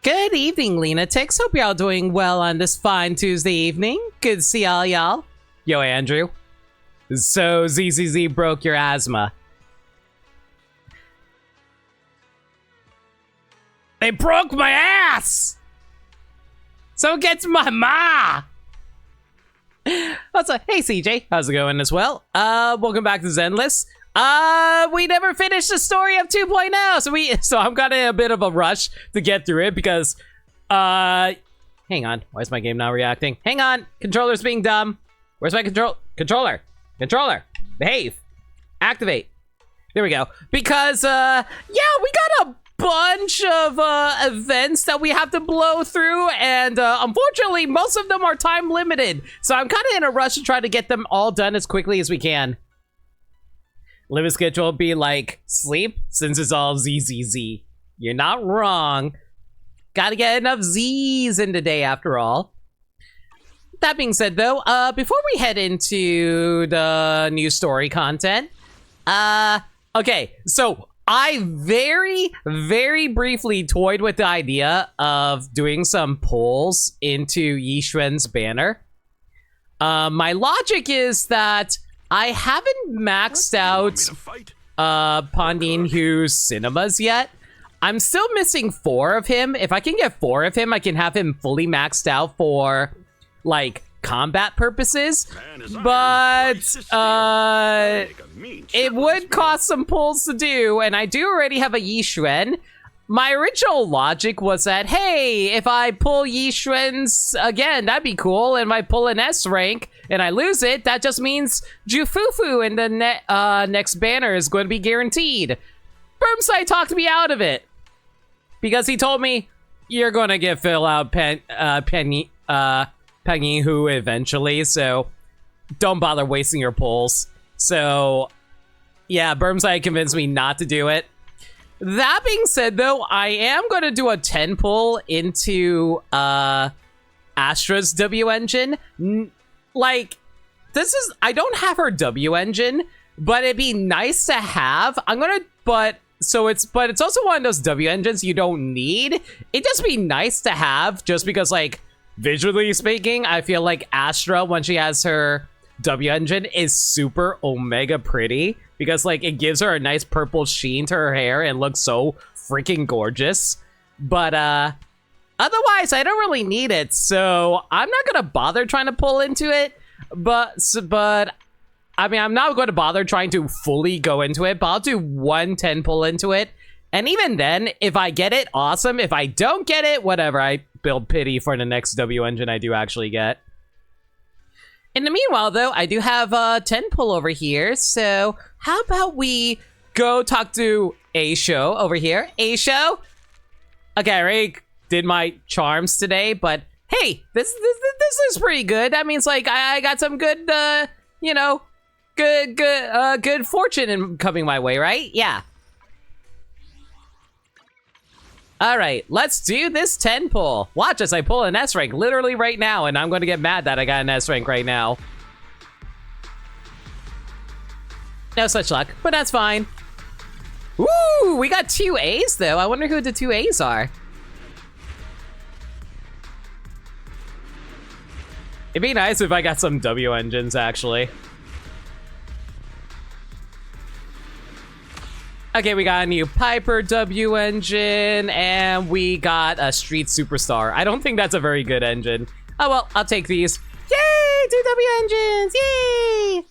Good evening, Lunatics. Hope y'all doing well on this fine Tuesday evening. Good to see all y'all. Yo, Andrew. So, ZZZ broke your asthma. They broke my ass! So gets my ma! What's up? Hey, CJ. How's it going as well? Welcome back to Zenless. We never finished the story of 2.0, so I'm kind of in a bit of a rush to get through it because, hang on. Why is my game not reacting? Hang on. Controller's being dumb. Where's my controller? Controller. Behave. Activate. There we go. Because, yeah, we got a bunch of events that we have to blow through, and unfortunately most of them are time limited, so I'm kind of in a rush to try to get them all done as quickly as we can. Limit schedule will be like sleep, since it's all ZZZ. You're not wrong. Gotta get enough Z's in the day after all. That being said though, before we head into the new story content, okay, so I very, very briefly toyed with the idea of doing some polls into Yi Xuan's banner. My logic is that I haven't maxed out Pandin Hu's cinemas yet. I'm still missing 4 of him. If I can get 4 of him, I can have him fully maxed out for, like, combat purposes, but it would cost some pulls to do, and I do already have a Yi Xuan. My original logic was that, hey, if I pull Yi Xuan's again, that'd be cool, and if I pull an S rank and I lose it, that just means Jufufu in the next banner is going to be guaranteed. Burmside talked me out of it because he told me, you're going to get fill out Pengy Hu eventually, so don't bother wasting your pulls. So, yeah, Burmside convinced me not to do it. That being said, though, I am going to do a 10 pull into Astra's W engine. Like, I don't have her W engine, but it'd be nice to have. But it's also one of those W engines you don't need. It'd just be nice to have, just because, like, visually speaking, I feel like Astra, when she has her W engine, is super omega pretty because, like, it gives her a nice purple sheen to her hair and looks so freaking gorgeous. But otherwise, I don't really need it, so I'm not gonna bother trying to pull into it. But I mean, I'm not going to bother trying to fully go into it, but I'll do 1 10 pull into it. And even then, if I get it, awesome. If I don't get it, whatever. I build pity for the next W engine I do actually get. In the meanwhile, though, I do have 10 pull over here. So how about we go talk to A-Show over here? A-Show? Okay, I already did my charms today, but hey, this is pretty good. That means, like, I got some good, you know, good fortune coming my way, right? Yeah. All right, let's do this 10 pull. Watch as I pull an S rank literally right now, and I'm going to get mad that I got an S rank right now. No such luck, but that's fine. Ooh, we got 2 A's though. I wonder who the 2 A's are. It'd be nice if I got some W engines, actually. Okay, we got a new Piper W engine, and we got a Street Superstar. I don't think that's a very good engine. Oh well, I'll take these. Yay, 2 W engines, yay!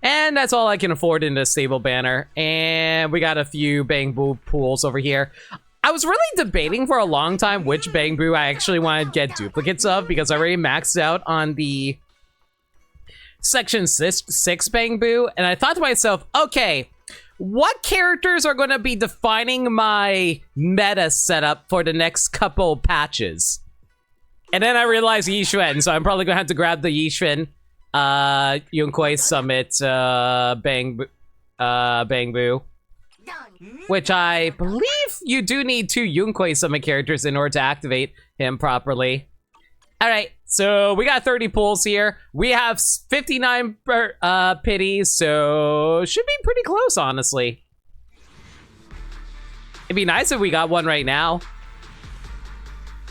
And that's all I can afford in this stable banner. And we got a few Bang Boo pools over here. I was really debating for a long time which Bang Boo I actually wanted to get duplicates of, because I already maxed out on the Section 6 Bang Boo, and I thought to myself, okay, what characters are going to be defining my meta setup for the next couple patches? And then I realized Yi Xuan, so I'm probably going to have to grab the Yi Xuan, Yunquei Summit, Bang Boo. Which I believe you do need 2 Yunquei Summit characters in order to activate him properly. Alright, so we got 30 pulls here. We have 59 pities, so should be pretty close, honestly. It'd be nice if we got one right now.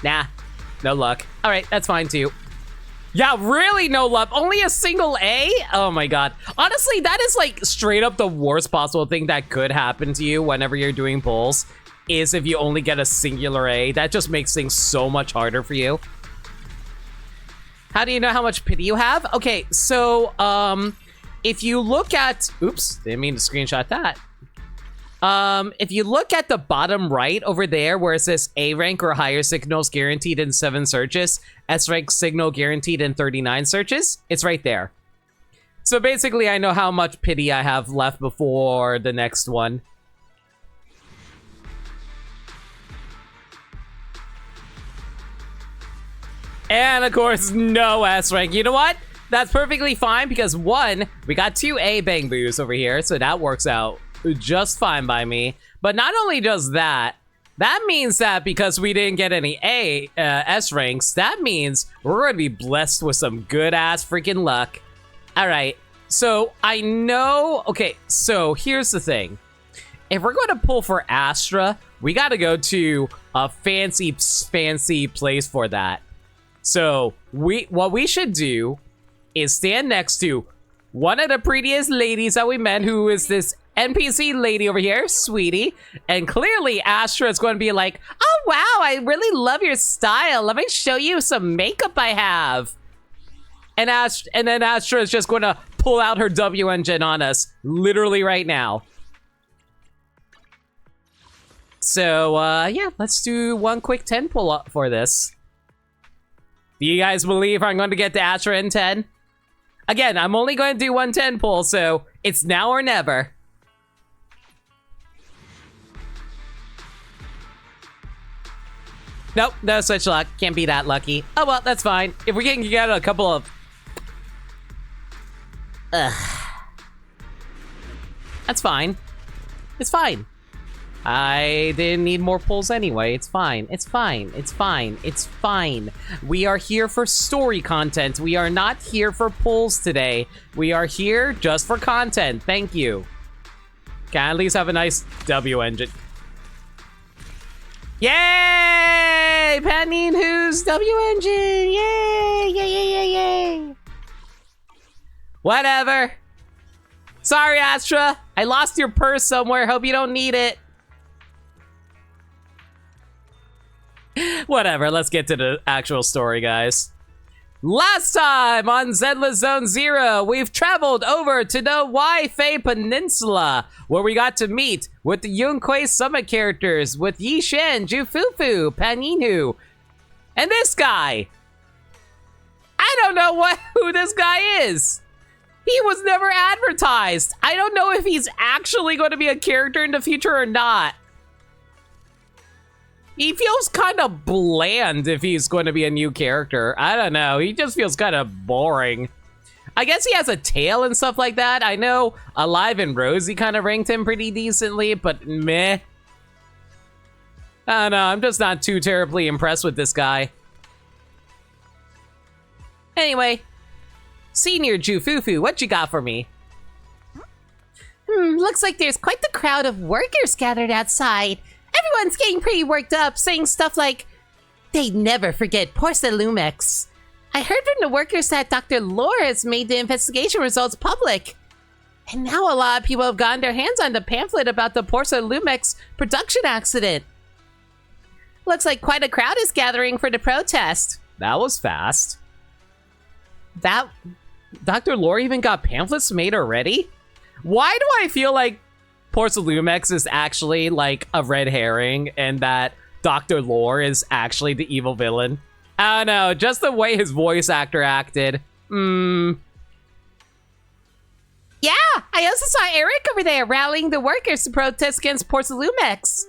Nah, no luck. All right, that's fine too. Yeah, really no luck. Only a single A? Oh my god. Honestly, that is like straight up the worst possible thing that could happen to you whenever you're doing pulls, is if you only get a singular A. That just makes things so much harder for you. How do you know how much pity you have? Okay, so if you look at, oops, didn't mean to screenshot that. If you look at the bottom right over there where it says A rank or higher signals guaranteed in 7 searches, S rank signal guaranteed in 39 searches, it's right there. So basically I know how much pity I have left before the next one. And of course, no S rank. You know what? That's perfectly fine because one, we got 2 A bang boos over here, so that works out just fine by me. But not only does that, that means that because we didn't get any S ranks, that means we're going to be blessed with some good ass freaking luck. All right, so I know, okay, so here's the thing. If we're going to pull for Astra, we got to go to a fancy place for that. So what we should do is stand next to one of the prettiest ladies that we met, who is this NPC lady over here, Sweetie. And clearly Astra is going to be like, oh wow, I really love your style. Let me show you some makeup I have. And then Astra is just going to pull out her W engine on us, literally right now. So yeah, let's do one quick 10 pull up for this. Do you guys believe I'm going to get to Astra in 10? Again, I'm only going to do one 10 pull, so it's now or never. Nope, no such luck. Can't be that lucky. Oh well, that's fine. If we can get a couple of... That's fine. It's fine. I didn't need more pulls anyway. It's fine. It's fine. It's fine. It's fine. We are here for story content. We are not here for pulls today. We are here just for content. Thank you. Can I at least have a nice W engine? Yay! Panning who's W engine? Yay! Yay! Yay! Yay! Yay! Whatever. Sorry, Astra. I lost your purse somewhere. Hope you don't need it. Whatever, let's get to the actual story, guys. Last time on Zenless Zone Zero, we've traveled over to the Waifei Peninsula, where we got to meet with the Yunquei Summit characters, with Yishen, Jufufu, Paninu, and this guy. I don't know who this guy is. He was never advertised. I don't know if he's actually going to be a character in the future or not. He feels kind of bland if he's going to be a new character. I don't know. He just feels kind of boring. I guess he has a tail and stuff like that. I know Alive and Rosie kind of ranked him pretty decently, but meh. I don't know. I'm just not too terribly impressed with this guy. Anyway, Senior Jufufu, what you got for me? Looks like there's quite the crowd of workers gathered outside. Everyone's getting pretty worked up, saying stuff like, they'd never forget Porcelumex. I heard from the workers that Dr. Lore has made the investigation results public. And now a lot of people have gotten their hands on the pamphlet about the Porcelumex production accident. Looks like quite a crowd is gathering for the protest. That was fast. That... Dr. Lore even got pamphlets made already? Why do I feel like Porcelumex is actually like a red herring and that Dr. Lore is actually the evil villain? I don't know, just the way his voice actor acted. Yeah, I also saw Eric over there rallying the workers to protest against Porcelumex.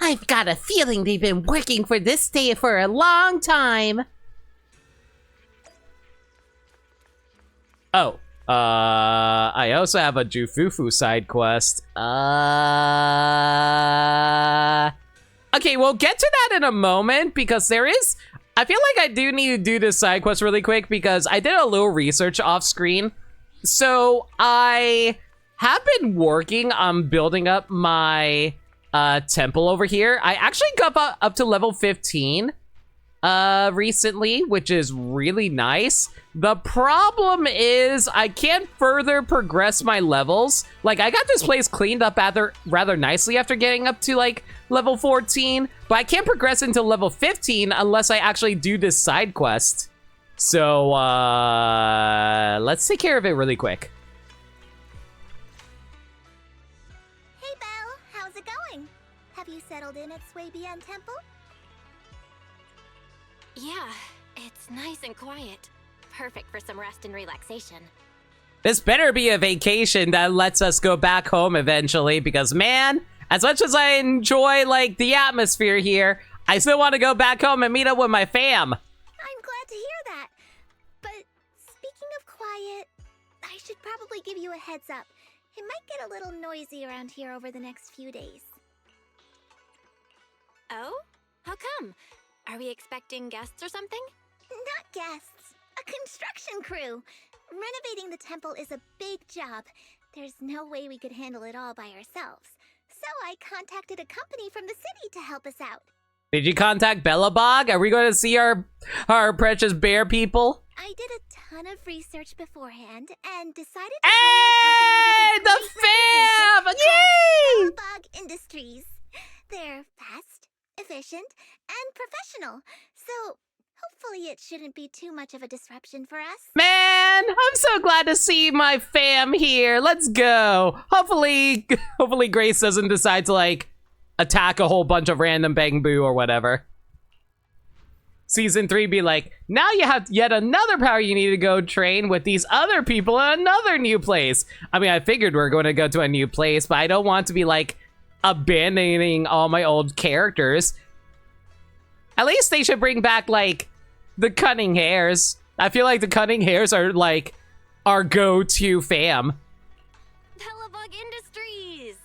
I've got a feeling they've been working for this day for a long time. Oh. I also have a Jufufu side quest. Okay, we'll get to that in a moment because there is... I feel like I do need to do this side quest really quick because I did a little research off screen. So I have been working on building up my temple over here. I actually got up to level 15 recently, which is really nice. The problem is I can't further progress my levels. Like, I got this place cleaned up rather nicely after getting up to, like, level 14, but I can't progress into level 15 unless I actually do this side quest. So, let's take care of it really quick. Hey, Belle, how's it going? Have you settled in at Swabian Temple? Yeah, it's nice and quiet. Perfect for some rest and relaxation. This better be a vacation that lets us go back home eventually, because man, as much as I enjoy, like, the atmosphere here, I still want to go back home and meet up with my fam. I'm glad to hear that. But speaking of quiet, I should probably give you a heads up. It might get a little noisy around here over the next few days. Oh? How come? Are we expecting guests or something? Not guests, a construction crew. Renovating the temple is a big job. There's no way we could handle it all by ourselves. So I contacted a company from the city to help us out. Did you contact Bellabog? Are we going to see our precious bear people? I did a ton of research beforehand and decided to Hey, hire a the company with a fam! great Yay! reputation called Bellabog Industries. They're fast, efficient, and professional. So hopefully it shouldn't be too much of a disruption for us. Man, I'm so glad to see my fam here. Let's go. Hopefully Grace doesn't decide to, like, attack a whole bunch of random Bangbu or whatever. Season 3 be like, now you have yet another power you need to go train with these other people in another new place. I mean, I figured we are going to go to a new place, but I don't want to be, like, abandoning all my old characters. At least they should bring back, like, the Cunning Hares. I feel like the Cunning Hares are, like, our go-to fam. Bellabog Industries!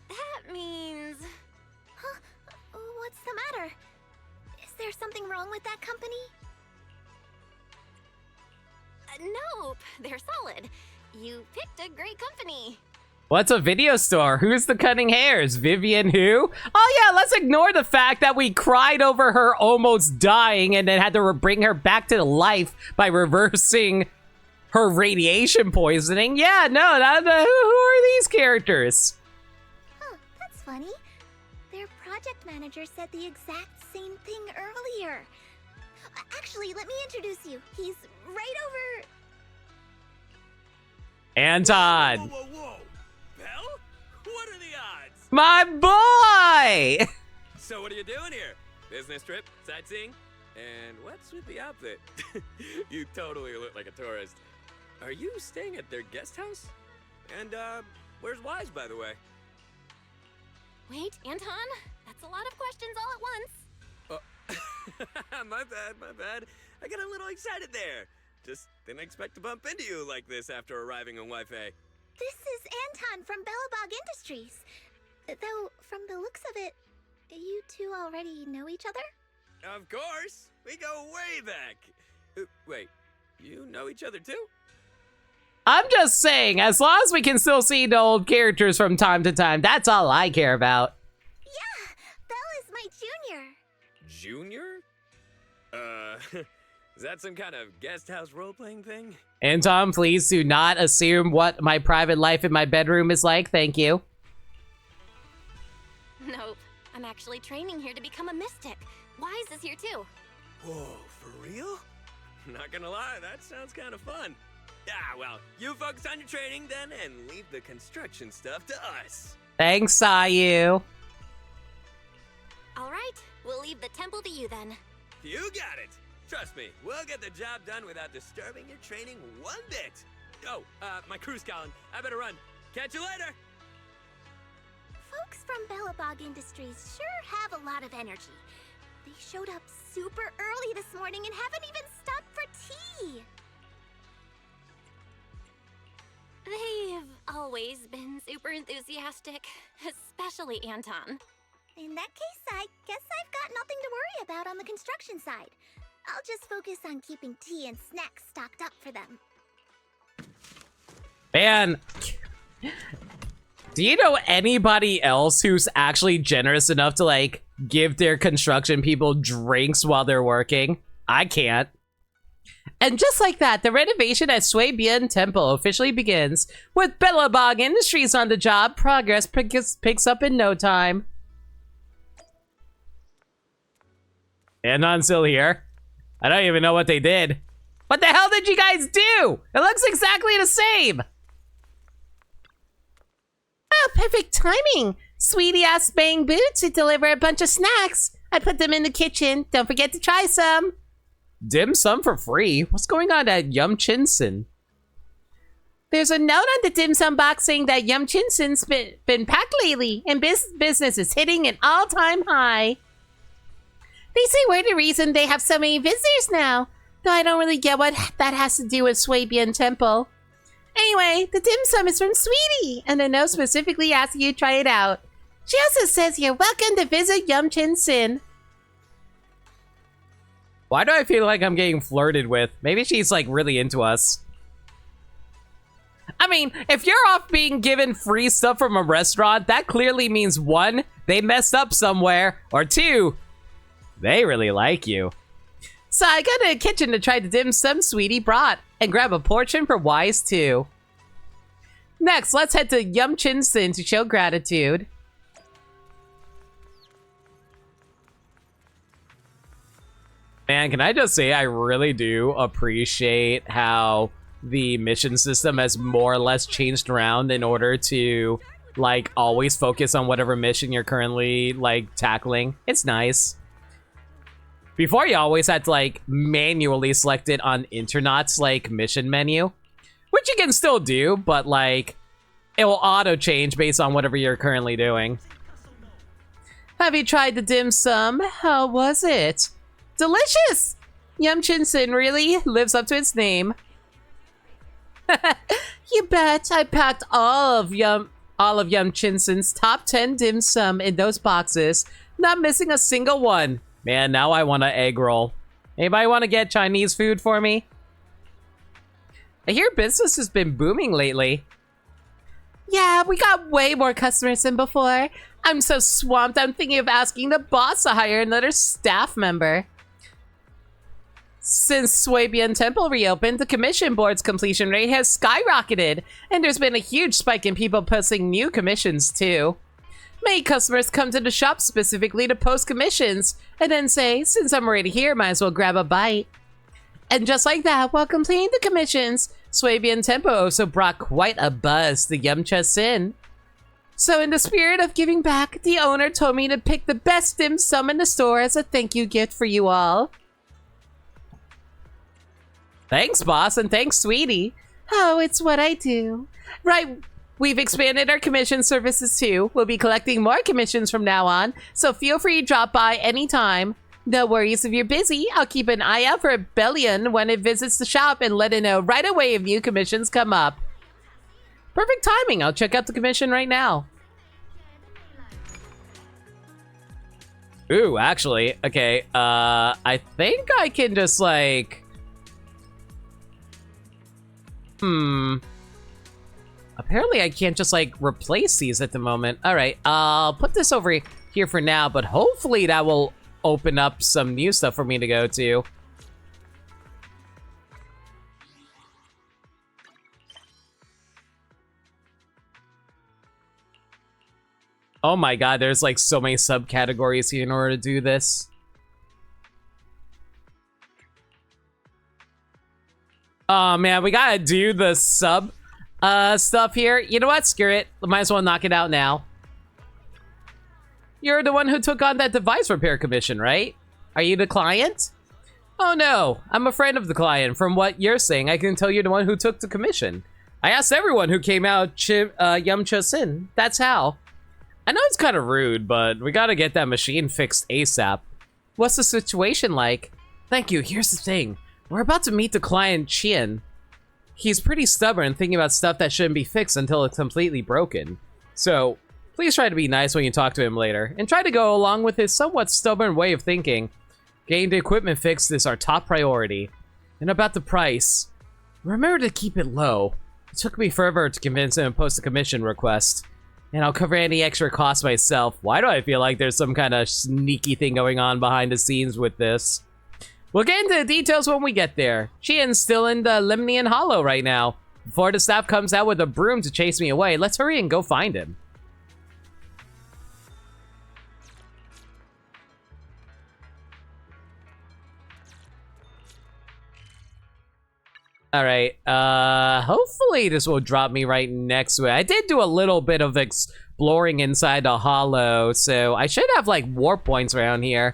That means... Huh? What's the matter? Is there something wrong with that company? Nope, they're solid. You picked a great company. What's a video store? Who's the Cunning Hares? Vivian who? Oh yeah, let's ignore the fact that we cried over her almost dying and then had to bring her back to life by reversing her radiation poisoning. Yeah, no, who are these characters? Huh, that's funny. Their project manager said the exact same thing earlier. Actually, let me introduce you. He's right over... Anton. Whoa, whoa, whoa. Belle? What are the odds? My boy! So what are you doing here? Business trip? Sightseeing? And what's with the outfit? You totally look like a tourist. Are you staying at their guest house? And, where's Wise, by the way? Wait, Anton? That's a lot of questions all at once. My bad. I got a little excited there. Just didn't expect to bump into you like this after arriving on Wi-Fi. This is Anton from Bellabog Industries. Though, from the looks of it, you two already know each other? Of course! We go way back! Wait, you know each other too? I'm just saying, as long as we can still see the old characters from time to time, that's all I care about. Yeah, Belle is my junior. Junior? Is that some kind of guest house role-playing thing? Anton, please do not assume what my private life in my bedroom is like. Thank you. Nope, I'm actually training here to become a mystic. Wise is here too. Whoa, for real? Not gonna lie, that sounds kind of fun. Ah, well, you focus on your training then and leave the construction stuff to us. Thanks, Sayu. All right, we'll leave the temple to you then. You got it. Trust me, we'll get the job done without disturbing your training one bit. Oh, my crew's calling. I better run. Catch you later. Folks from Bellabog Industries sure have a lot of energy. They showed up super early this morning and haven't even stopped for tea. They've always been super enthusiastic, especially Anton. In that case, I guess I've got nothing to worry about on the construction side. I'll just focus on keeping tea and snacks stocked up for them. Man, do you know anybody else who's actually generous enough to, like, give their construction people drinks while they're working. I can't. And just like that, the renovation at Sui Bian Temple officially begins. With Billabong Industries on the job, progress picks up in no time. And I'm still here. I don't even know what they did. What the hell did you guys do? It looks exactly the same. Oh, perfect timing. Sweetie asked Bang Boo to deliver a bunch of snacks. I put them in the kitchen. Don't forget to try some. Dim sum for free? What's going on at Yum Chinsen? There's a note on the dim sum box saying that Yum Chinsen's been packed lately and business is hitting an all-time high. They say we're the reason they have so many visitors now, though I don't really get what that has to do with Sui Bian Temple. Anyway, the dim sum is from Sweetie, and the note specifically asks you to try it out. She also says you're welcome to visit Yum Chinsen. Why do I feel like I'm getting flirted with? Maybe she's like really into us. I mean, if you're off being given free stuff from a restaurant, that clearly means one, they messed up somewhere, or two, they really like you. So I go to the kitchen to try the dim sum Sweetie brought and grab a portion for Wise too. Next, let's head to Yum Chinsen to show gratitude. Man, can I just say I really do appreciate how the mission system has more or less changed around in order to like always focus on whatever mission you're currently like tackling. It's nice. Before, you always had to like manually select it on Internot's like mission menu, which you can still do, but like it will auto change based on whatever you're currently doing. Have you tried the dim sum? How was it? Delicious! Yum Chinsen really lives up to its name. You bet. I packed all of Yum Chinsen's top 10 dim sum in those boxes, not missing a single one. Man, now I want an egg roll. Anybody want to get Chinese food for me? I hear business has been booming lately. Yeah, we got way more customers than before. I'm so swamped, I'm thinking of asking the boss to hire another staff member. Since Sui Bian Temple reopened, the commission board's completion rate has skyrocketed, and there's been a huge spike in people posting new commissions too. Many customers come to the shop specifically to post commissions, and then say, since I'm already here, might as well grab a bite. And just like that, while completing the commissions, Sui Bian Temple also brought quite a buzz to Yum Chinsen. So in the spirit of giving back, the owner told me to pick the best dim sum in the store as a thank you gift for you all. Thanks, boss, and thanks, Sweetie. Oh, it's what I do. Right, we've expanded our commission services too. We'll be collecting more commissions from now on, so feel free to drop by anytime. No worries if you're busy. I'll keep an eye out for Bellion when it visits the shop and let it know right away if new commissions come up. Perfect timing. I'll check out the commission right now. Ooh, actually, okay, I think I can just like... Apparently I can't just like replace these at the moment. All right, I'll put this over here for now, but hopefully that will open up some new stuff for me to go to. Oh my god, there's like so many subcategories here in order to do this. Oh man, we gotta do the sub stuff here. You know what? Screw it. Might as well knock it out now. You're the one who took on that device repair commission, right? Are you the client? Oh no, I'm a friend of the client. From what you're saying, I can tell you're the one who took the commission. I asked everyone who came out Yum Chinsen. That's how. I know it's kind of rude, but we gotta get that machine fixed ASAP. What's the situation like? Thank you, here's the thing. We're about to meet the client, Chien. He's pretty stubborn, thinking about stuff that shouldn't be fixed until it's completely broken. So, please try to be nice when you talk to him later, and try to go along with his somewhat stubborn way of thinking. Getting the equipment fixed is our top priority. And about the price, remember to keep it low. It took me forever to convince him to post a commission request. And I'll cover any extra cost myself. Why do I feel like there's some kind of sneaky thing going on behind the scenes with this? We'll get into the details when we get there. Qian's still in the Lemnian Hollow right now. Before the staff comes out with a broom to chase me away, let's hurry and go find him. Alright, hopefully this will drop me right next to it. I did do a little bit of exploring inside the hollow, so I should have, like, warp points around here.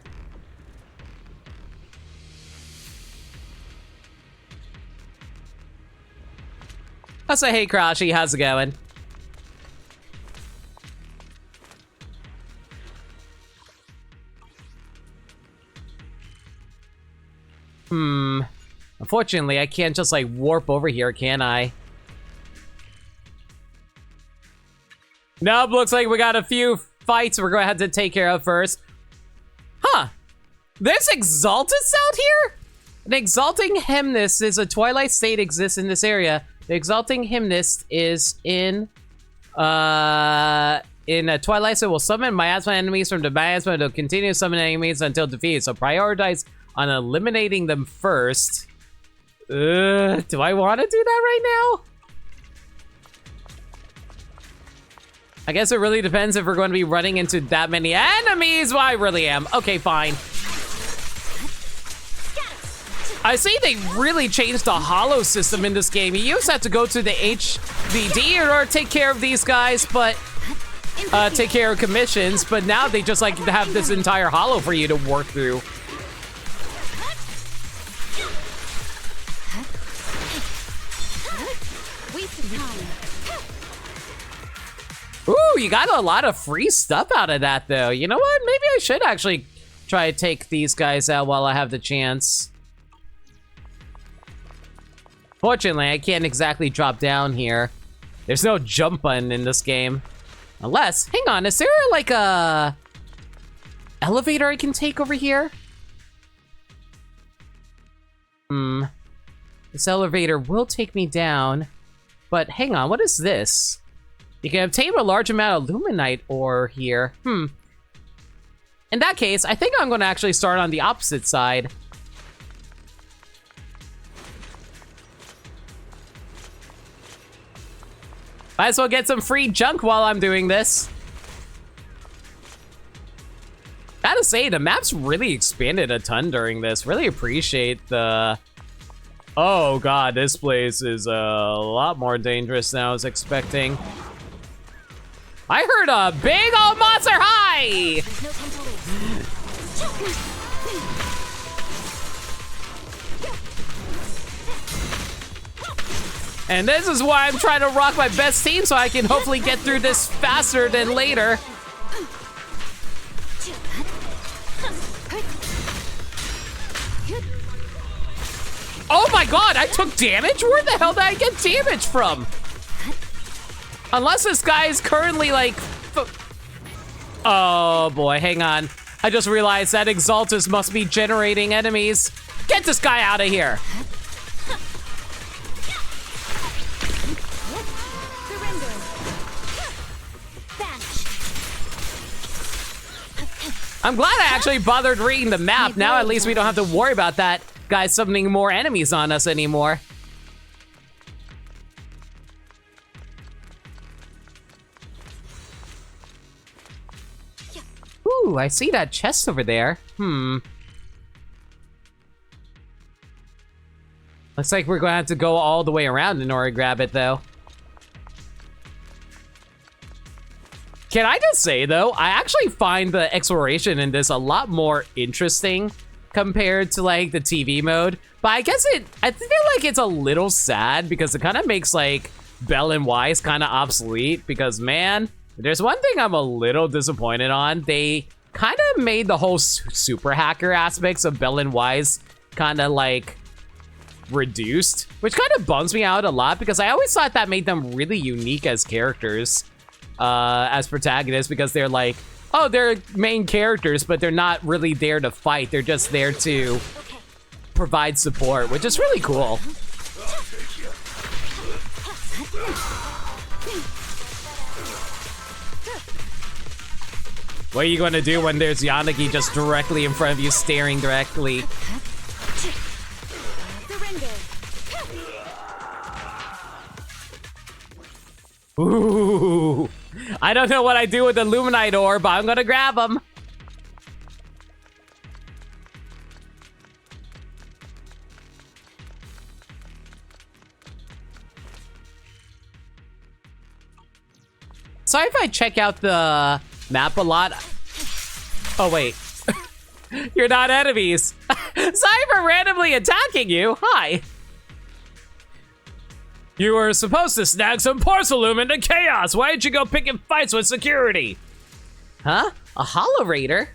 I'll say, hey, Crashy, how's it going? Unfortunately, I can't just, like, warp over here, can I? Nope, looks like we got a few fights we're gonna have to take care of first. Huh. There's Exaltus out here? An Exalting Hymnist is a Twilight state exists in this area. The Exalting Hymnist is in a Twilight state will summon Miasma enemies from the Miasma to continue summoning enemies until defeated. So prioritize on eliminating them first. Do I want to do that right now? I guess it really depends if we're going to be running into that many enemies. Well, I really am. Okay, fine. I see they really changed the hollow system in this game. You used to have to go to the HVD in order to take care of these guys, but take care of commissions. But now they just like have this entire hollow for you to work through. Ooh, you got a lot of free stuff out of that, though. You know what? Maybe I should actually try to take these guys out while I have the chance. Fortunately, I can't exactly drop down here. There's no jump button in this game. Unless, hang on, is there like a elevator I can take over here? This elevator will take me down. But hang on, what is this? You can obtain a large amount of Luminite ore here. In that case, I think I'm going to actually start on the opposite side. Might as well get some free junk while I'm doing this. Gotta say, the map's really expanded a ton during this. Really appreciate the... Oh god, this place is a lot more dangerous than I was expecting. I heard a big old monster high! And this is why I'm trying to rock my best team so I can hopefully get through this faster than later. Oh my god, I took damage? Where the hell did I get damage from? Unless this guy is currently like... Oh boy, hang on. I just realized that Exaltus must be generating enemies. Get this guy out of here. I'm glad I actually bothered reading the map. Now at least we don't have to worry about that guy summoning more enemies on us anymore. Ooh, I see that chest over there. Looks like we're gonna have to go all the way around in order to grab it, though. Can I just say, though, I actually find the exploration in this a lot more interesting compared to, like, the TV mode. But I guess I feel like it's a little sad because it kind of makes, like, Bell and Wise kind of obsolete because, man, there's one thing I'm a little disappointed on. They kind of made the whole super hacker aspects of Bell and Wise kind of, like, reduced, which kind of bums me out a lot because I always thought that made them really unique as characters. As protagonists, because they're like, oh, they're main characters, but they're not really there to fight. They're just there to provide support, which is really cool. What are you gonna do when there's Yanagi just directly in front of you, staring directly? Surrender. Ooh. I don't know what I do with the Luminite Orb, but I'm gonna grab him. Sorry if I check out the map a lot. Oh, wait. You're not enemies. Sorry for randomly attacking you. Hi. You were supposed to snag some Porcelain into Chaos. Why didn't you go picking fights with security? Huh? A Hollow Raider?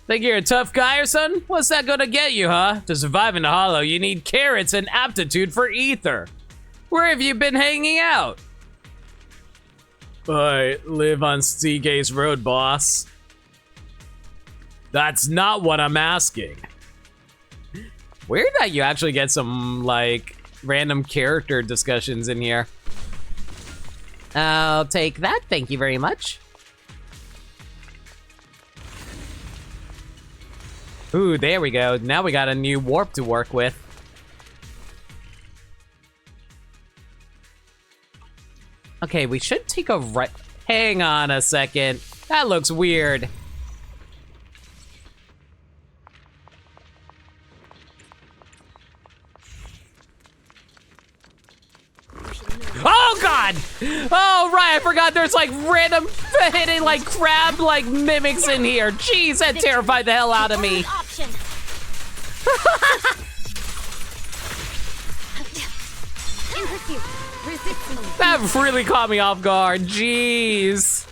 Think you're a tough guy or something? What's that gonna get you, huh? To survive in the Hollow, you need carrots and aptitude for ether. Where have you been hanging out? I live on Seagaze Road, boss. That's not what I'm asking. Weird that you actually get some, like, random character discussions in here. I'll take that, thank you very much. Ooh, there we go. Now we got a new warp to work with. Okay, we should take a right... Hang on a second. That looks weird. Oh, God! Oh, right, I forgot there's, like, random hidden, like, crab, like, mimics in here. Jeez, that terrified the hell out of me. That really caught me off guard. Jeez.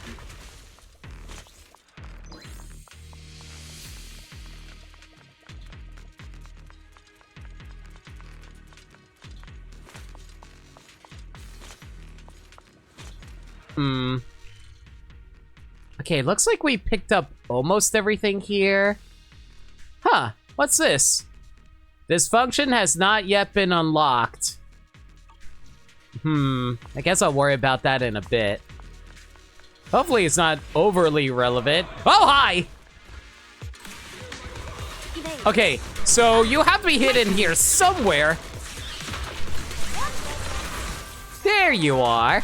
Okay, looks like we picked up almost everything here. Huh, what's this? This function has not yet been unlocked. I guess I'll worry about that in a bit. Hopefully it's not overly relevant. Oh, hi! Okay, so you have to be hidden here somewhere. There you are.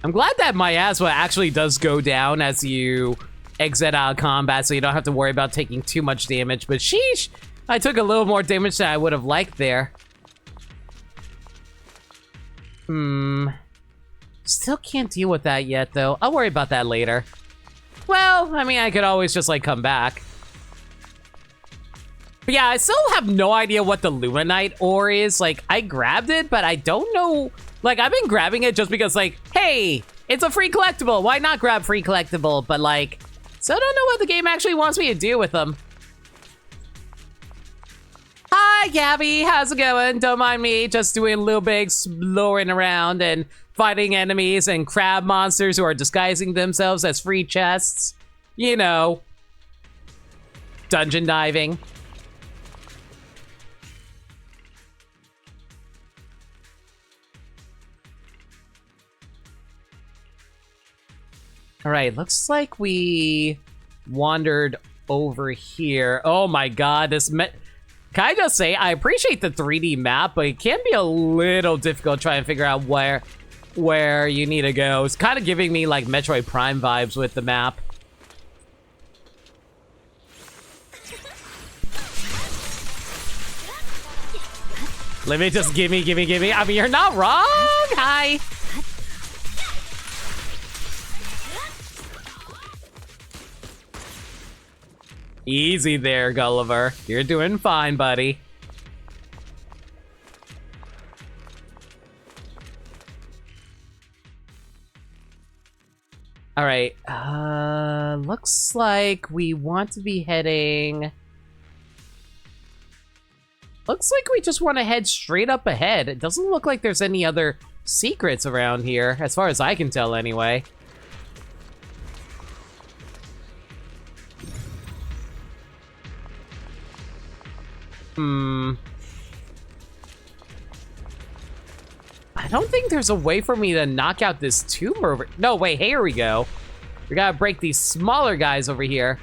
I'm glad that Miasma actually does go down as you exit out of combat, so you don't have to worry about taking too much damage, but sheesh, I took a little more damage than I would have liked there. Still can't deal with that yet, though. I'll worry about that later. Well, I mean, I could always just, like, come back. But yeah, I still have no idea what the Luminite ore is. Like, I grabbed it, but I don't know. Like, I've been grabbing it just because, like, hey, it's a free collectible. Why not grab free collectible? But, like, so I don't know what the game actually wants me to do with them. Hi, Gabby. How's it going? Don't mind me. Just doing a little bit exploring around and fighting enemies and crab monsters who are disguising themselves as free chests. You know, dungeon diving. All right, looks like we wandered over here. Oh my God, can I just say, I appreciate the 3D map, but it can be a little difficult trying to figure out where you need to go. It's kind of giving me like Metroid Prime vibes with the map. Let me just gimme. I mean, you're not wrong. Hi. Easy there, Gulliver. You're doing fine, buddy. All right. Looks like we want to be heading... Looks like we just want to head straight up ahead. It doesn't look like there's any other secrets around here, as far as I can tell anyway. I don't think there's a way for me to knock out this tumor over... No, wait, here we go. We gotta break these smaller guys over here.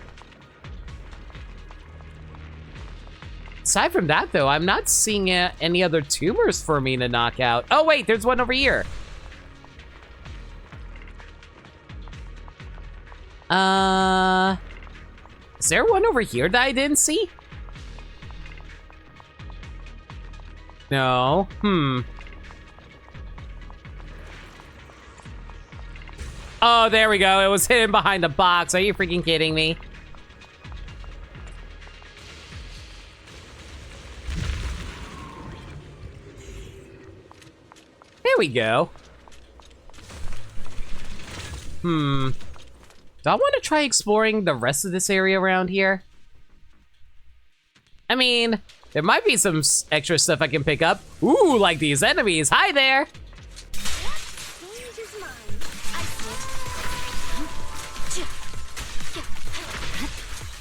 Aside from that, though, I'm not seeing any other tumors for me to knock out. Oh, wait, there's one over here. Is there one over here that I didn't see? No. Oh, there we go. It was hidden behind the box. Are you freaking kidding me? There we go. Do I want to try exploring the rest of this area around here? I mean, there might be some extra stuff I can pick up. Ooh, like these enemies. Hi there.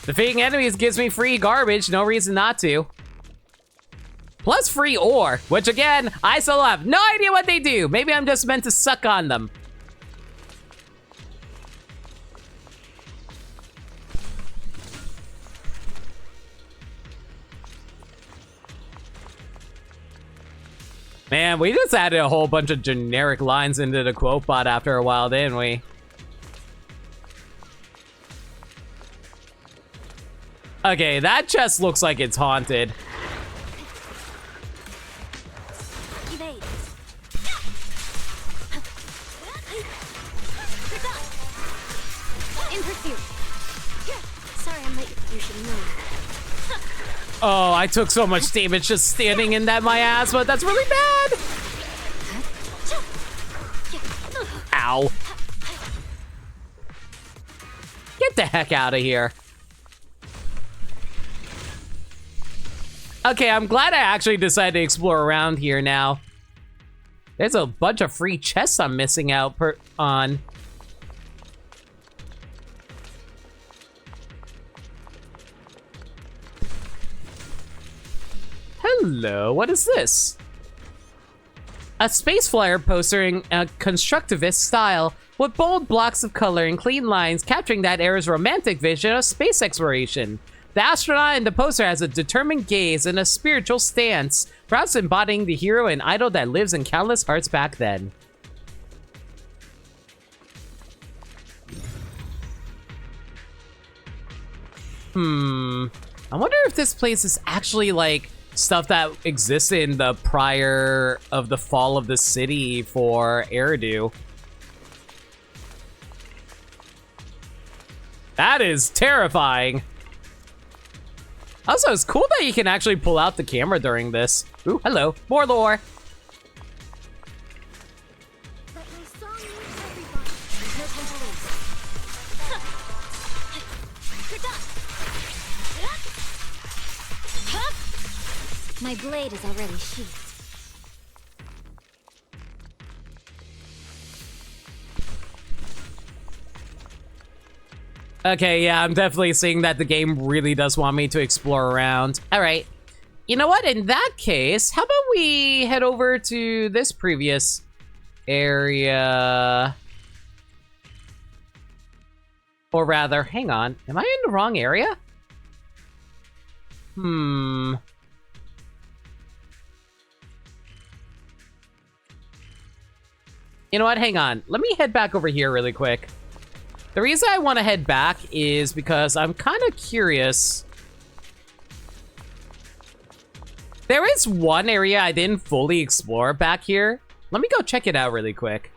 Defeating enemies gives me free garbage. No reason not to. Plus free ore, which again, I still have no idea what they do. Maybe I'm just meant to suck on them. Man, we just added a whole bunch of generic lines into the quote bot after a while, didn't we? Okay, that chest looks like it's haunted. Evade. In pursuit. Sorry I'm late. You should move. Oh, I took so much damage just standing in that miasma. That's really bad. Ow. Get the heck out of here. Okay, I'm glad I actually decided to explore around here now. There's a bunch of free chests I'm missing out on. Hello, what is this? A space flyer poster in a constructivist style, with bold blocks of color and clean lines capturing that era's romantic vision of space exploration. The astronaut in the poster has a determined gaze and a spiritual stance, perhaps embodying the hero and idol that lives in countless hearts back then. I wonder if this place is actually like stuff that existed in the prior of the fall of the city for Eridu. That is terrifying. Also, it's cool that you can actually pull out the camera during this. Ooh, hello. More lore. My blade is already sheathed. Okay, yeah, I'm definitely seeing that the game really does want me to explore around. All right. You know what? In that case, how about we head over to this previous area? Or rather, hang on. Am I in the wrong area? You know what? Hang on. Let me head back over here really quick. The reason I want to head back is because I'm kind of curious. There is one area I didn't fully explore back here. Let me go check it out really quick.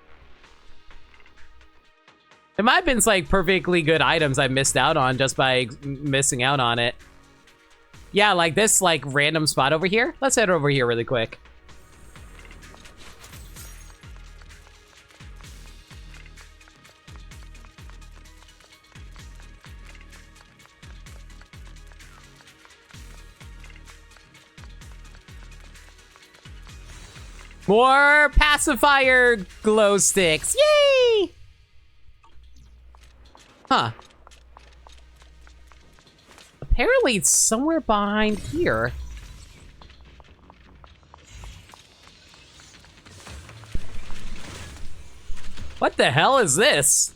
There might have been like perfectly good items I missed out on just by missing out on it. Yeah, like this like random spot over here. Let's head over here really quick. More pacifier glow sticks. Yay! Huh. Apparently it's somewhere behind here. What the hell is this?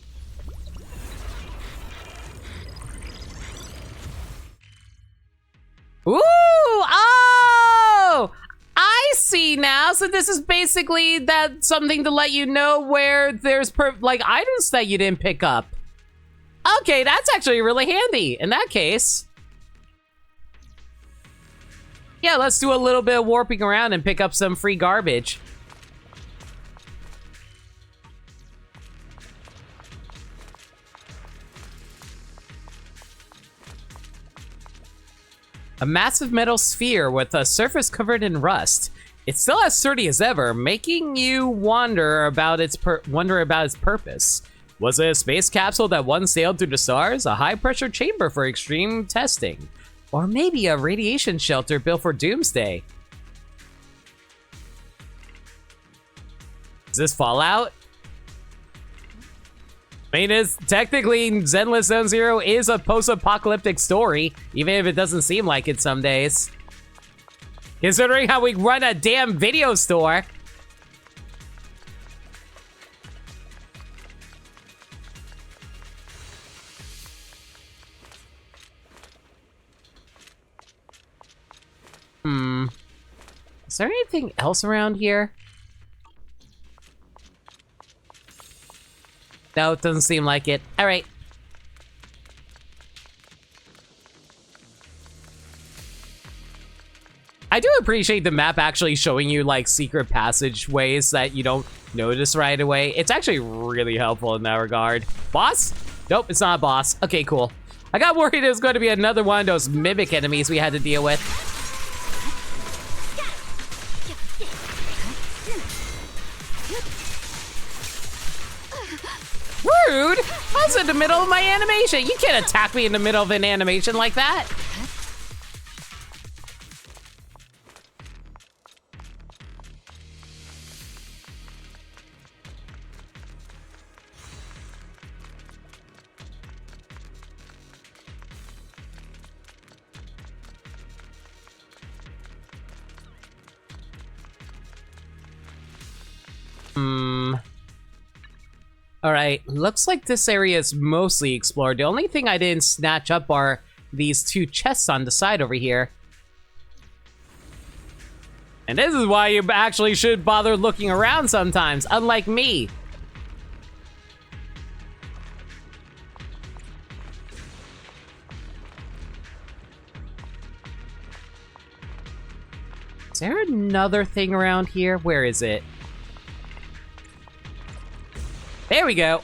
Ooh! Oh! I see now. So this is basically that something to let you know where there's like items that you didn't pick up. Okay, that's actually really handy in that case. Yeah, let's do a little bit of warping around and pick up some free garbage. A massive metal sphere with a surface covered in rust. It's still as sturdy as ever, making you wonder about its purpose. Was it a space capsule that once sailed through the stars? A high-pressure chamber for extreme testing? Or maybe a radiation shelter built for doomsday? Is this Fallout? I mean, it's technically Zenless Zone Zero is a post-apocalyptic story, even if it doesn't seem like it some days. Considering how we run a damn video store. Is there anything else around here? No, it doesn't seem like it. All right. I do appreciate the map actually showing you like secret passageways that you don't notice right away. It's actually really helpful in that regard. Boss? Nope, it's not a boss. Okay, cool. I got worried it was going to be another one of those mimic enemies we had to deal with. Rude! I was in the middle of my animation. You can't attack me in the middle of an animation like that. Alright, looks like this area is mostly explored. The only thing I didn't snatch up are these two chests on the side over here. And this is why you actually should bother looking around sometimes, unlike me. Is there another thing around here? Where is it? There we go.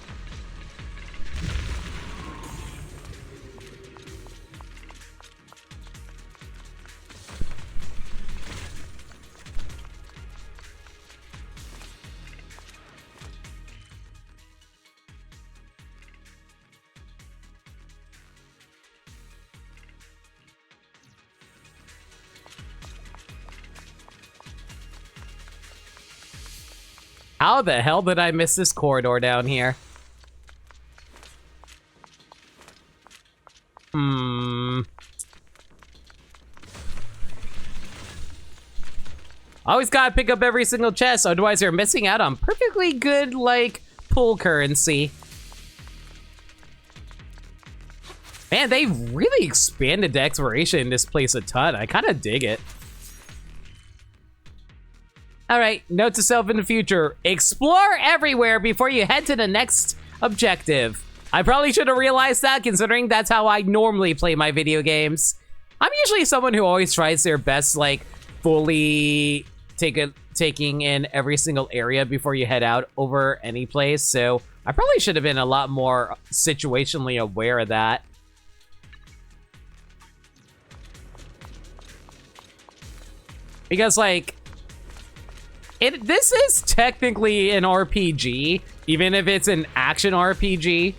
How the hell did I miss this corridor down here? Always gotta pick up every single chest, otherwise you're missing out on perfectly good, like, pull currency. Man, they've really expanded the exploration in this place a ton. I kind of dig it. Alright, note to self in the future. Explore everywhere before you head to the next objective. I probably should have realized that, considering that's how I normally play my video games. I'm usually someone who always tries their best, like, fully taking in every single area before you head out over any place, so I probably should have been a lot more situationally aware of that. Because, like, this is technically an RPG, even if it's an action RPG.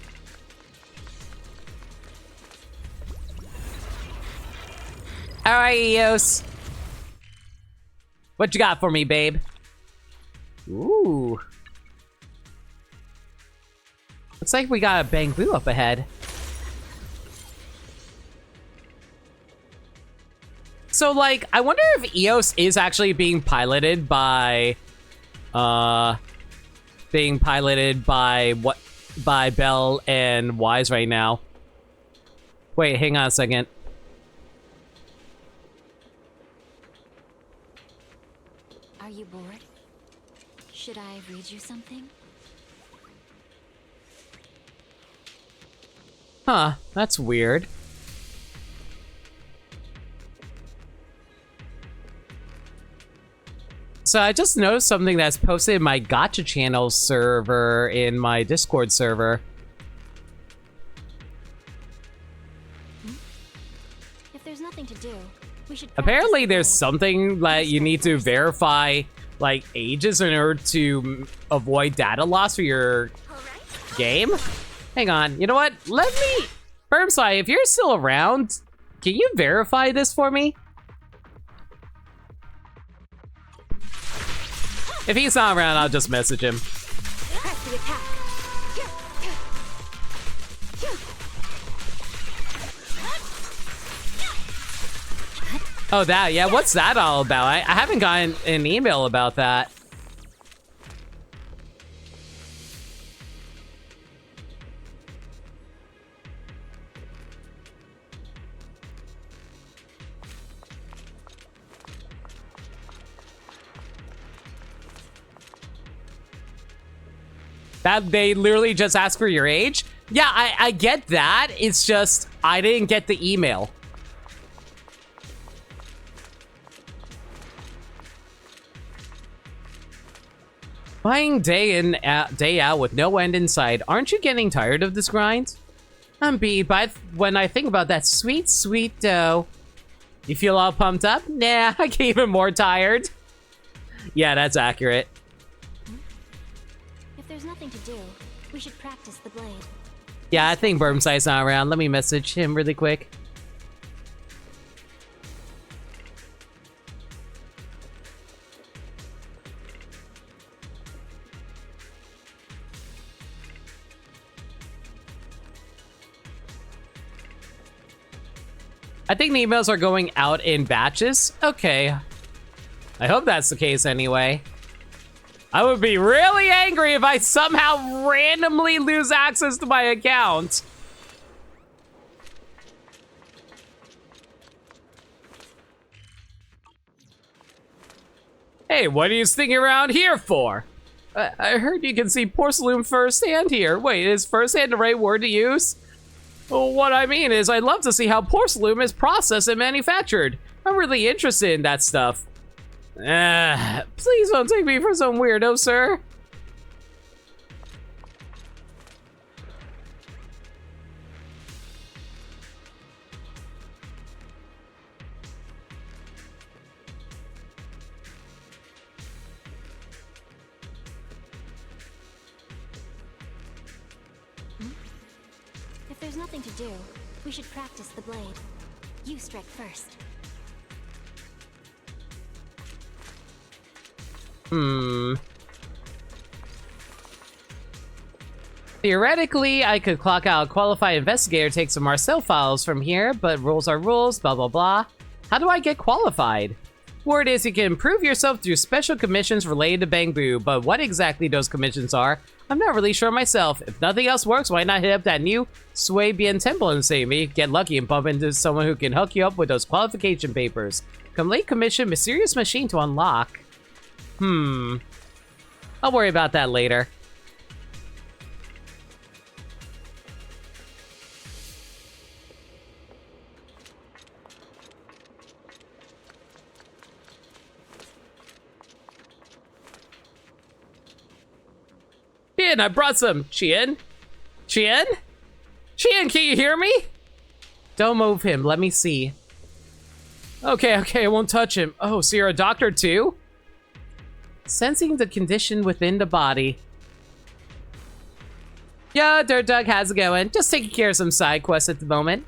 Alright, Eos. What you got for me, babe? Ooh. Looks like we got a Bangbu up ahead. So, like, I wonder if Eos is actually being piloted by being piloted by Belle and Wise right now. Wait, hang on a second. Are you bored? Should I read you something? Huh, that's weird. So I just noticed something that's posted in my Gacha channel server in my Discord server. If there's nothing to do, we should Apparently practice there's the blade. something that you need to verify like ages in order to avoid data loss for your game. Hang on, you know what? Let me... Firmsai, if you're still around, can you verify this for me? If he's not around, I'll just message him. Press the attack. Oh, that, yeah, what's that all about? I haven't gotten an email about that. That they literally just ask for your age? Yeah, I get that. It's just, I didn't get the email. Playing day in, day out with no end in sight. Aren't you getting tired of this grind? I'm beat, but when I think about that sweet, sweet dough. You feel all pumped up? Nah, I get even more tired. Yeah, that's accurate. If there's nothing to do, we should practice the blade. Yeah, I think Burmsai's not around. Let me message him really quick. I think the emails are going out in batches. Okay. I hope that's the case anyway. I would be really angry if I somehow randomly lose access to my account. Hey, what are you sticking around here for? I heard you can see porcelain firsthand here. Wait, is firsthand the right word to use? Well, what I mean is I'd love to see how porcelain is processed and manufactured. I'm really interested in that stuff. Please don't take me for some weirdo, sir. If there's nothing to do, we should practice the blade. You strike first. Theoretically, I could clock out a qualified investigator, take some Marcel files from here, but rules are rules, blah blah blah. How do I get qualified? Word is you can improve yourself through special commissions related to Bangbu, but what exactly those commissions are, I'm not really sure myself. If nothing else works, why not hit up that new Sui Bien temple and save me? Get lucky and bump into someone who can hook you up with those qualification papers. Complete commission, mysterious machine to unlock. I'll worry about that later. Chien, I brought some. Chien? Chien? Chien, can you hear me? Don't move him. Let me see. Okay, I won't touch him. Oh, so you're a doctor too? Sensing the condition within the body. Yo, Dirt Dog, how's it going? Just taking care of some side quests at the moment.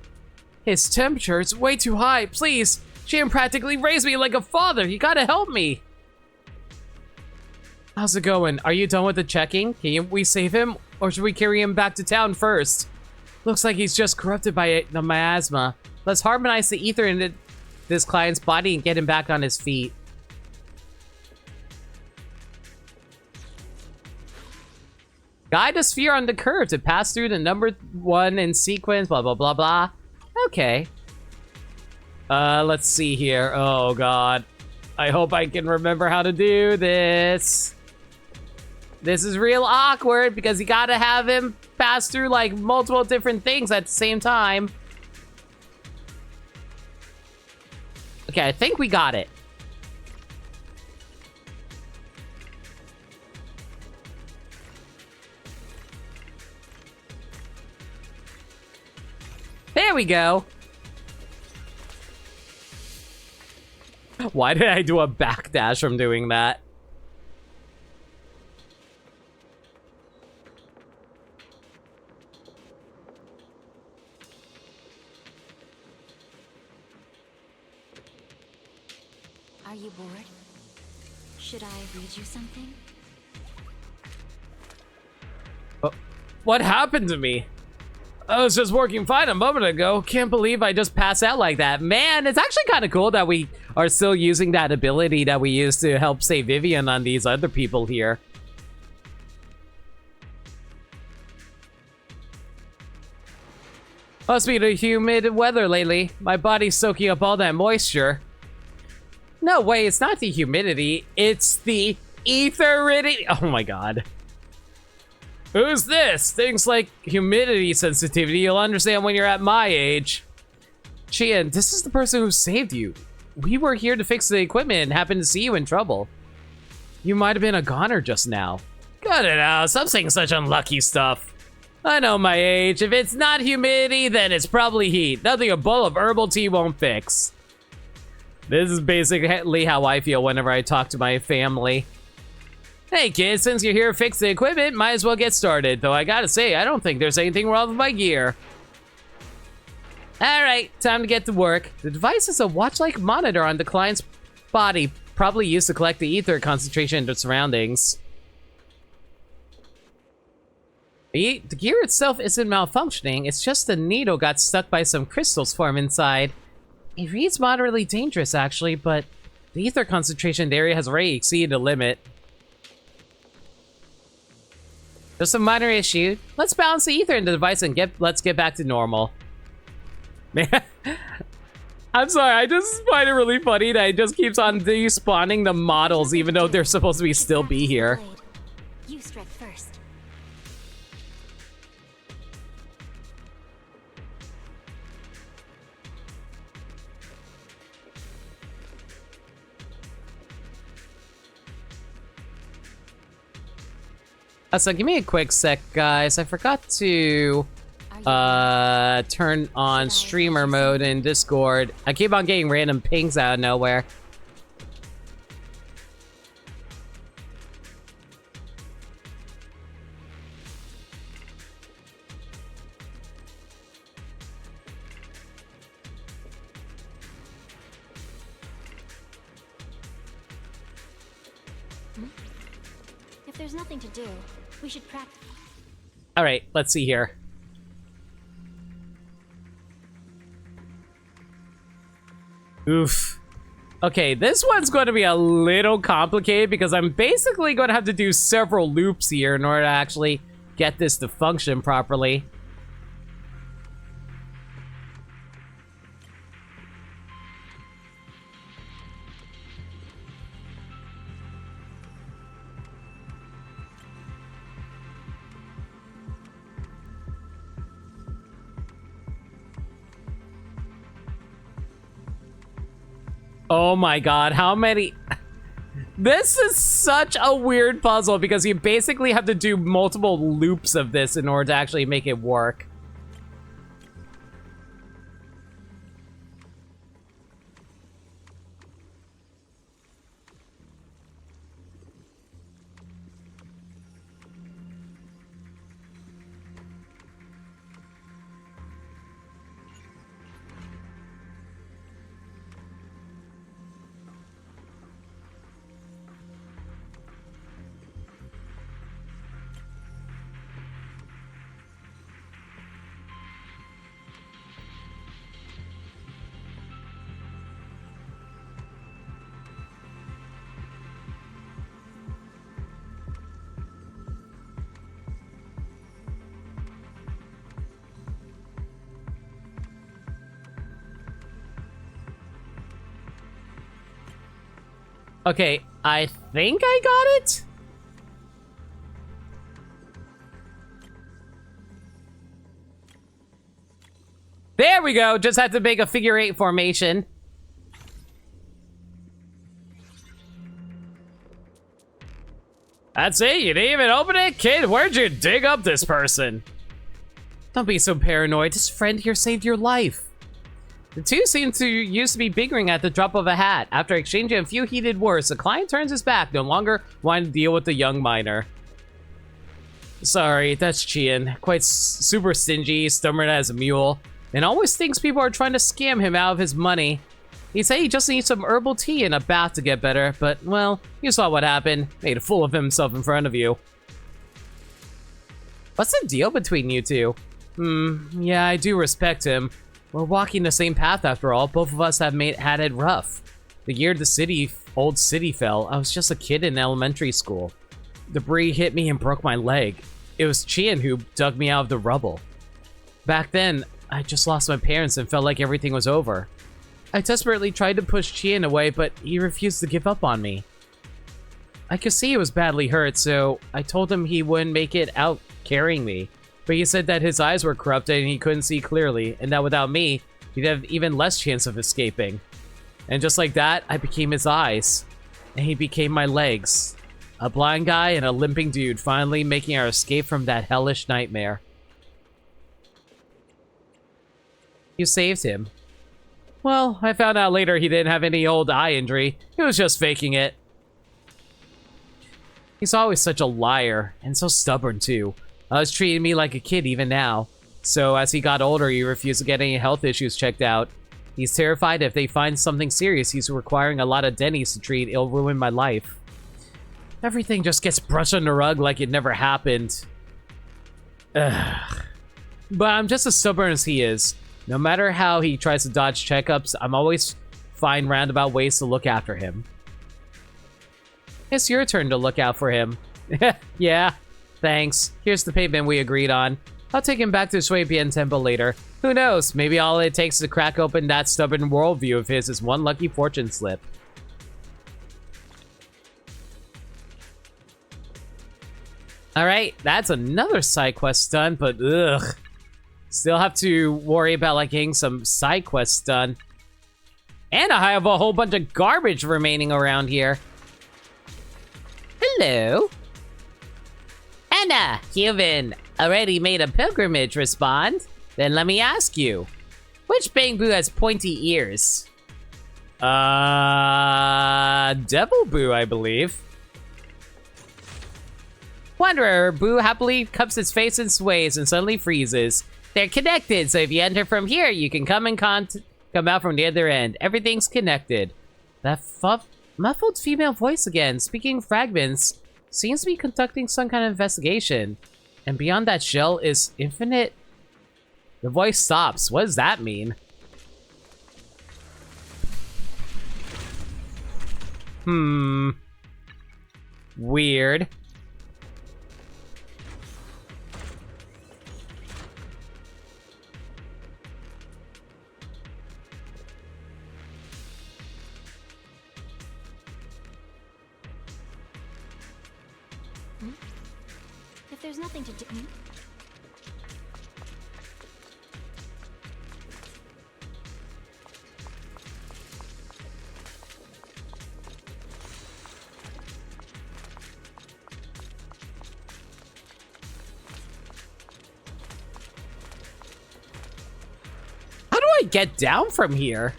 His temperature is way too high. Please, Chien practically raised me like a father. You gotta help me. How's it going? Are you done with the checking? Can we save him? Or should we carry him back to town first? Looks like he's just corrupted by the miasma. Let's harmonize the ether into this client's body and get him back on his feet. Guide a sphere on the curve to pass through the number 1 in sequence, blah, blah, blah, blah. Okay. Let's see here. Oh, God. I hope I can remember how to do this. This is real awkward because you gotta have him pass through, like, multiple different things at the same time. Okay, I think we got it. There we go. Why did I do a backdash from doing that? Are you bored? Should I read you something? Oh, what happened to me? I was just working fine a moment ago. Can't believe I just passed out like that. Man, it's actually kind of cool that we are still using that ability that we used to help save Vivian on these other people here. Must be the humid weather lately. My body's soaking up all that moisture. No way, it's not the humidity. It's the etherity. Oh my god. Who's this? Things like humidity sensitivity you'll understand when you're at my age. Chien, this is the person who saved you. We were here to fix the equipment and happened to see you in trouble. You might have been a goner just now. Cut it out, stop saying such unlucky stuff. I know my age. If it's not humidity, then it's probably heat. Nothing a bowl of herbal tea won't fix. This is basically how I feel whenever I talk to my family. Hey kids, since you're here to fix the equipment, might as well get started. Though I gotta say, I don't think there's anything wrong with my gear. Alright, time to get to work. The device is a watch-like monitor on the client's body, probably used to collect the ether concentration in the surroundings. The gear itself isn't malfunctioning, it's just the needle got stuck by some crystals formed inside. It reads moderately dangerous actually, but the ether concentration in the area has already exceeded the limit. Just a minor issue. Let's balance the ether in the device and let's get back to normal. Man, I'm sorry, I just find it really funny that it just keeps on despawning the models even though they're supposed to be still be here. You strike first. So give me a quick sec, guys. I forgot to turn on streamer mode in Discord. I keep on getting random pings out of nowhere. If there's nothing to do, we should practice. All right, let's see here. Oof. Okay, this one's going to be a little complicated because I'm basically going to have to do several loops here in order to actually get this to function properly. Oh my god, how many... This is such a weird puzzle because you basically have to do multiple loops of this in order to actually make it work. Okay, I think I got it? There we go. Just had to make a figure 8 formation. That's it? You didn't even open it? Kid, where'd you dig up this person? Don't be so paranoid. This friend here saved your life. The two seem to used to be bickering at the drop of a hat. After exchanging a few heated words, the client turns his back, no longer wanting to deal with the young miner. Sorry, that's Chien. Quite super stingy, stubborn as a mule, and always thinks people are trying to scam him out of his money. He said he just needs some herbal tea and a bath to get better, but, well, you saw what happened. Made a fool of himself in front of you. What's the deal between you two? Yeah, I do respect him. We're walking the same path after all. Both of us have had it rough. The year the old city fell, I was just a kid in elementary school. Debris hit me and broke my leg. It was Chien who dug me out of the rubble. Back then, I just lost my parents and felt like everything was over. I desperately tried to push Chien away, but he refused to give up on me. I could see he was badly hurt, so I told him he wouldn't make it out carrying me. But he said that his eyes were corrupted and he couldn't see clearly, and that without me, he'd have even less chance of escaping. And just like that, I became his eyes, and he became my legs. A blind guy and a limping dude finally making our escape from that hellish nightmare. You saved him. Well, I found out later he didn't have any old eye injury. He was just faking it. He's always such a liar, and so stubborn too. Was treating me like a kid even now. So as he got older, he refused to get any health issues checked out. He's terrified if they find something serious, he's requiring a lot of Denny's to treat. It'll ruin my life. Everything just gets brushed under the rug like it never happened. Ugh. But I'm just as stubborn as he is. No matter how he tries to dodge checkups, I'm always find roundabout ways to look after him. It's your turn to look out for him. Yeah. Thanks. Here's the payment we agreed on. I'll take him back to Shuipian Temple later. Who knows? Maybe all it takes to crack open that stubborn worldview of his is one lucky fortune slip. Alright, that's another side quest done, but ugh. Still have to worry about like getting some side quests done. And I have a whole bunch of garbage remaining around here. Hello? Anna, you've already made a pilgrimage, respond? Then let me ask you, which Bang-Boo has pointy ears? Devil Boo, I believe. Wanderer Boo happily cups his face and sways and suddenly freezes. They're connected, so if you enter from here, you can come out from the other end. Everything's connected. That muffled female voice again, speaking fragments, seems to be conducting some kind of investigation. And beyond that shell is infinite... The voice stops. What does that mean? Weird. If there's nothing to do... How do I get down from here?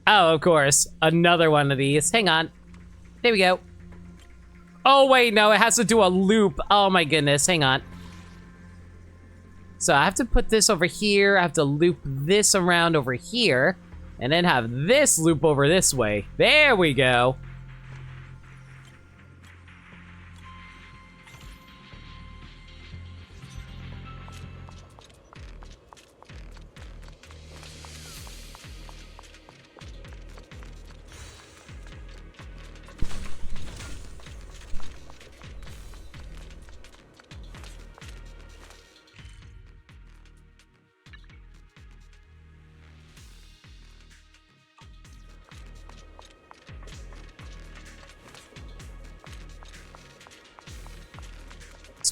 Oh, of course. Another one of these. Hang on. There we go. Oh, wait, no, it has to do a loop. Oh, my goodness. Hang on. So I have to put this over here. I have to loop this around over here. And then have this loop over this way. There we go.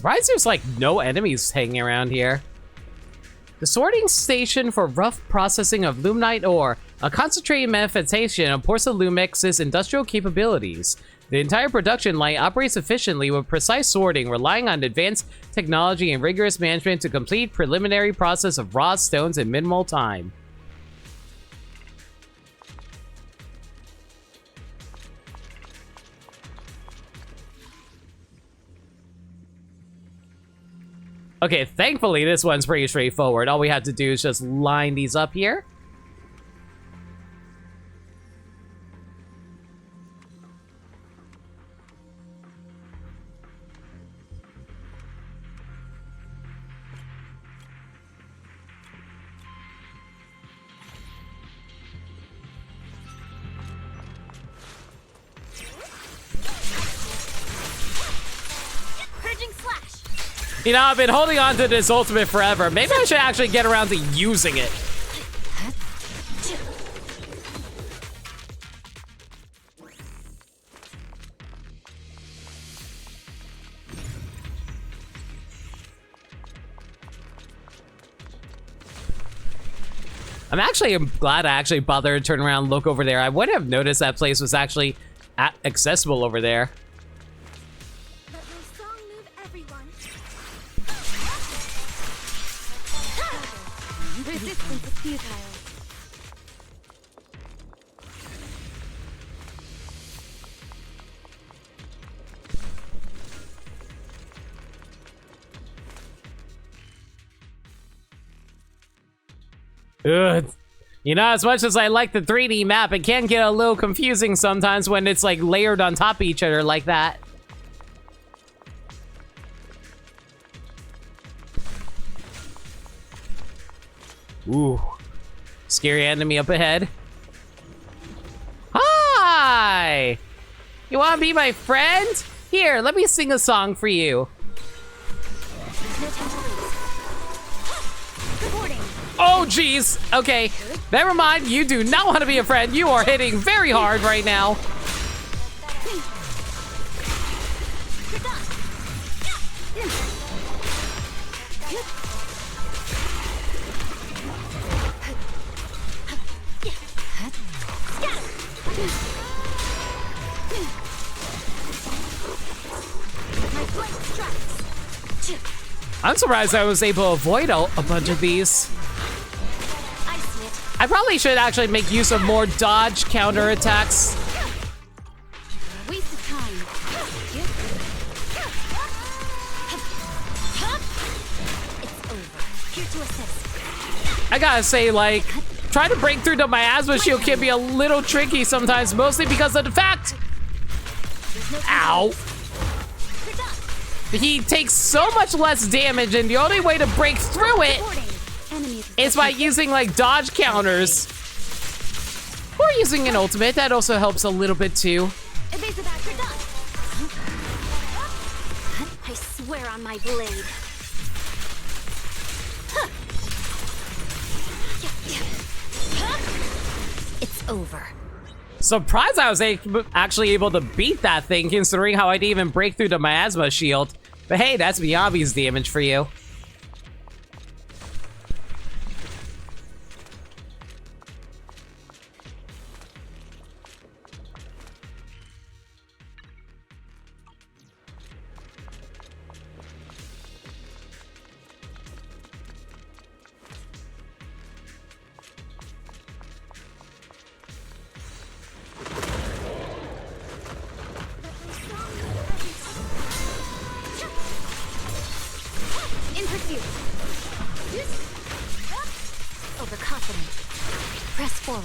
Surprised there's like no enemies hanging around here. The sorting station for rough processing of Luminite ore, a concentrated manifestation of Porcelumex's industrial capabilities. The entire production line operates efficiently with precise sorting, relying on advanced technology and rigorous management to complete preliminary process of raw stones in minimal time. Okay, thankfully this one's pretty straightforward. All we have to do is just line these up here. You know, I've been holding on to this ultimate forever. Maybe I should actually get around to using it. I'm glad I actually bothered to turn around and look over there. I wouldn't have noticed that place was actually accessible over there. Resistance is futile. Ugh. You know, as much as I like the 3D map, it can get a little confusing sometimes when it's like layered on top of each other like that. Ooh. Scary enemy up ahead. Hi! You wanna be my friend? Here, let me sing a song for you. Oh, jeez. Okay, never mind. You do not want to be a friend. You are hitting very hard right now. I'm surprised I was able to avoid a bunch of these. I probably should actually make use of more dodge counter attacks. Waste of time. It's over. Here to assist. I gotta say, like, trying to break through the miasma shield can be a little tricky sometimes, mostly because of the fact. Ow. He takes so much less damage, and the only way to break through it is by using, like, dodge counters. Or using an ultimate. That also helps a little bit, too. I swear on my blade. It's over. Surprised I was actually able to beat that thing, considering how I didn't even break through the miasma shield. But hey, that's Miyabi's damage for you. Overconfident. Press forward.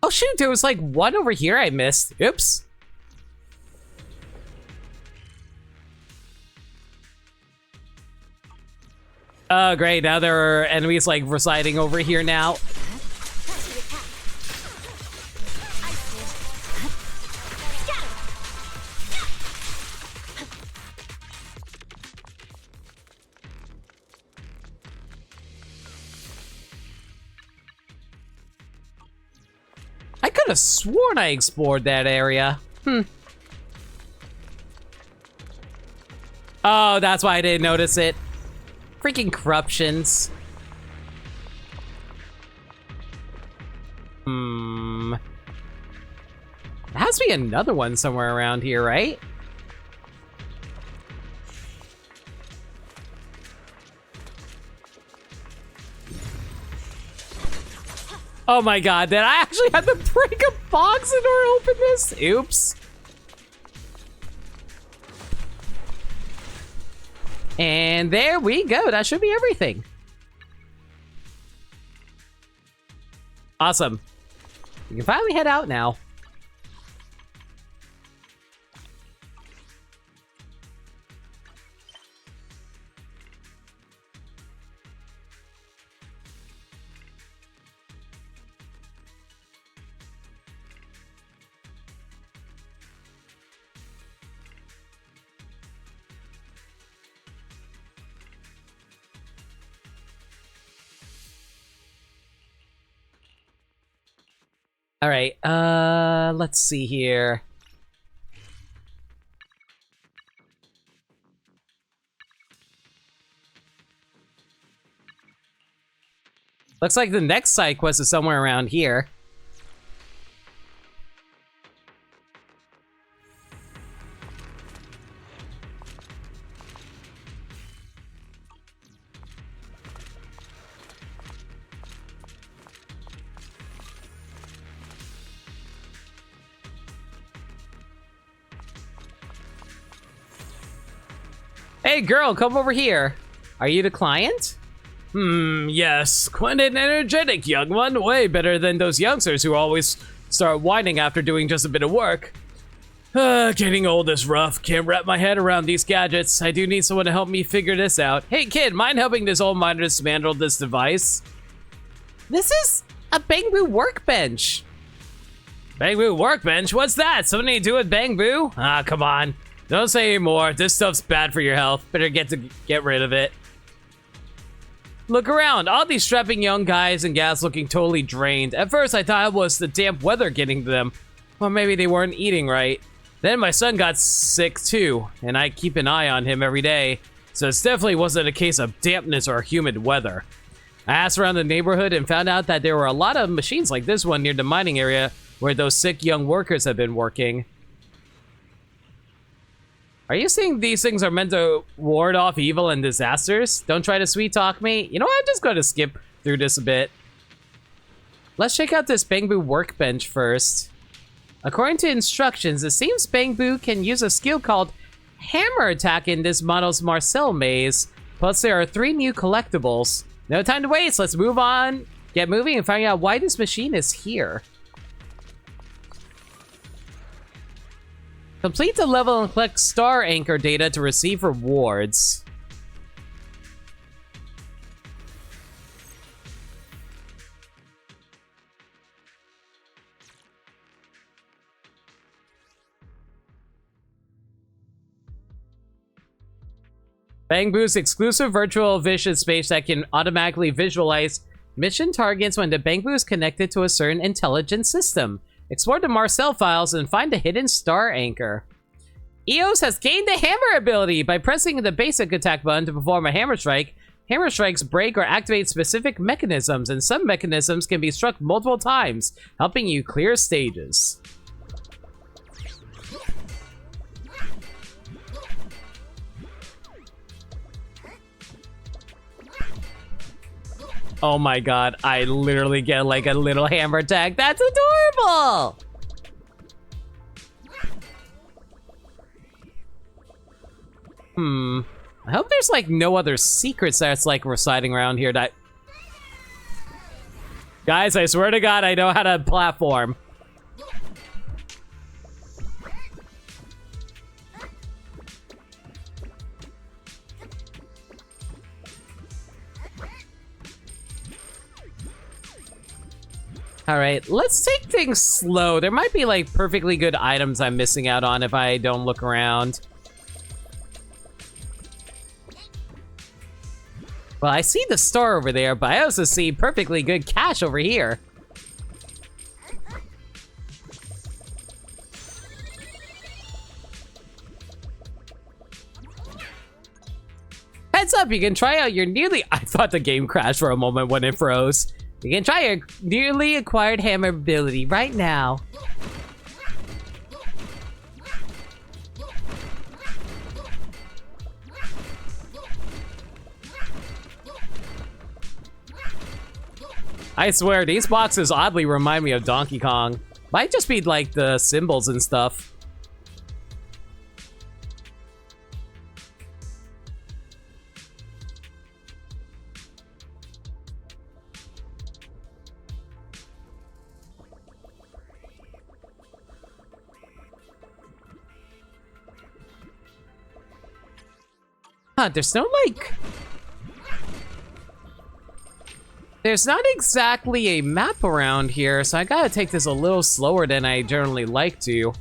Oh shoot, there was like one over here I missed. Oops. Oh, great. Now there are enemies, like, residing over here now. could have sworn I explored that area. Oh, that's why I didn't notice it. Freaking corruptions. There has to be another one somewhere around here, right? Oh my god, did I actually have to break a box in order to open this? Oops. And there we go. That should be everything. Awesome. We can finally head out now. All right, let's see here. Looks like the next side quest is somewhere around here. Hey girl, come over here. Are you the client? Yes. Quite an energetic young one. Way better than those youngsters who always start whining after doing just a bit of work. Getting old is rough. Can't wrap my head around these gadgets. I do need someone to help me figure this out. Hey kid, mind helping this old miner dismantle this device? This is a Bangbu workbench. Bangbu workbench? What's that? Something to do with Bangbu? Ah, come on. Don't say anymore. This stuff's bad for your health. Better get rid of it. Look around. All these strapping young guys and gals looking totally drained. At first, I thought it was the damp weather getting to them. Or maybe they weren't eating right. Then my son got sick too, and I keep an eye on him every day. So it definitely wasn't a case of dampness or humid weather. I asked around the neighborhood and found out that there were a lot of machines like this one near the mining area where those sick young workers have been working. Are you saying these things are meant to ward off evil and disasters? Don't try to sweet talk me. You know what? I'm just going to skip through this a bit. Let's check out this Bangbu workbench first. According to instructions, it seems Bangbu can use a skill called Hammer Attack in this model's Marcel maze. Plus, there are 3 new collectibles. No time to waste. Let's move on, get moving, and find out why this machine is here. Complete the level and collect star anchor data to receive rewards. Bangbu's exclusive virtual vision space that can automatically visualize mission targets when the Bangbu is connected to a certain intelligence system. Explore the Marcel files and find the hidden star anchor. Eos has gained the hammer ability. By pressing the basic attack button to perform a hammer strike, hammer strikes break or activate specific mechanisms, and some mechanisms can be struck multiple times, helping you clear stages. Oh my god, I literally get like a little hammer attack. That's adorable! I hope there's like no other secrets that's like reciting around here that... Guys, I swear to god I know how to platform. Alright, let's take things slow. There might be like perfectly good items I'm missing out on if I don't look around. Well, I see the star over there, but I also see perfectly good cash over here. heads up, you can try out your newly... I thought the game crashed for a moment when it froze. You can try your newly acquired hammer ability right now. I swear, these boxes oddly remind me of Donkey Kong. Might just be like the symbols and stuff. Huh, there's no like... There's not exactly a map around here, so I gotta take this a little slower than I generally like to.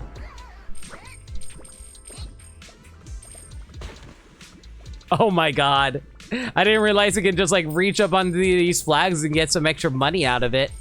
Oh my god. I didn't realize you can just like reach up onto these flags and get some extra money out of it.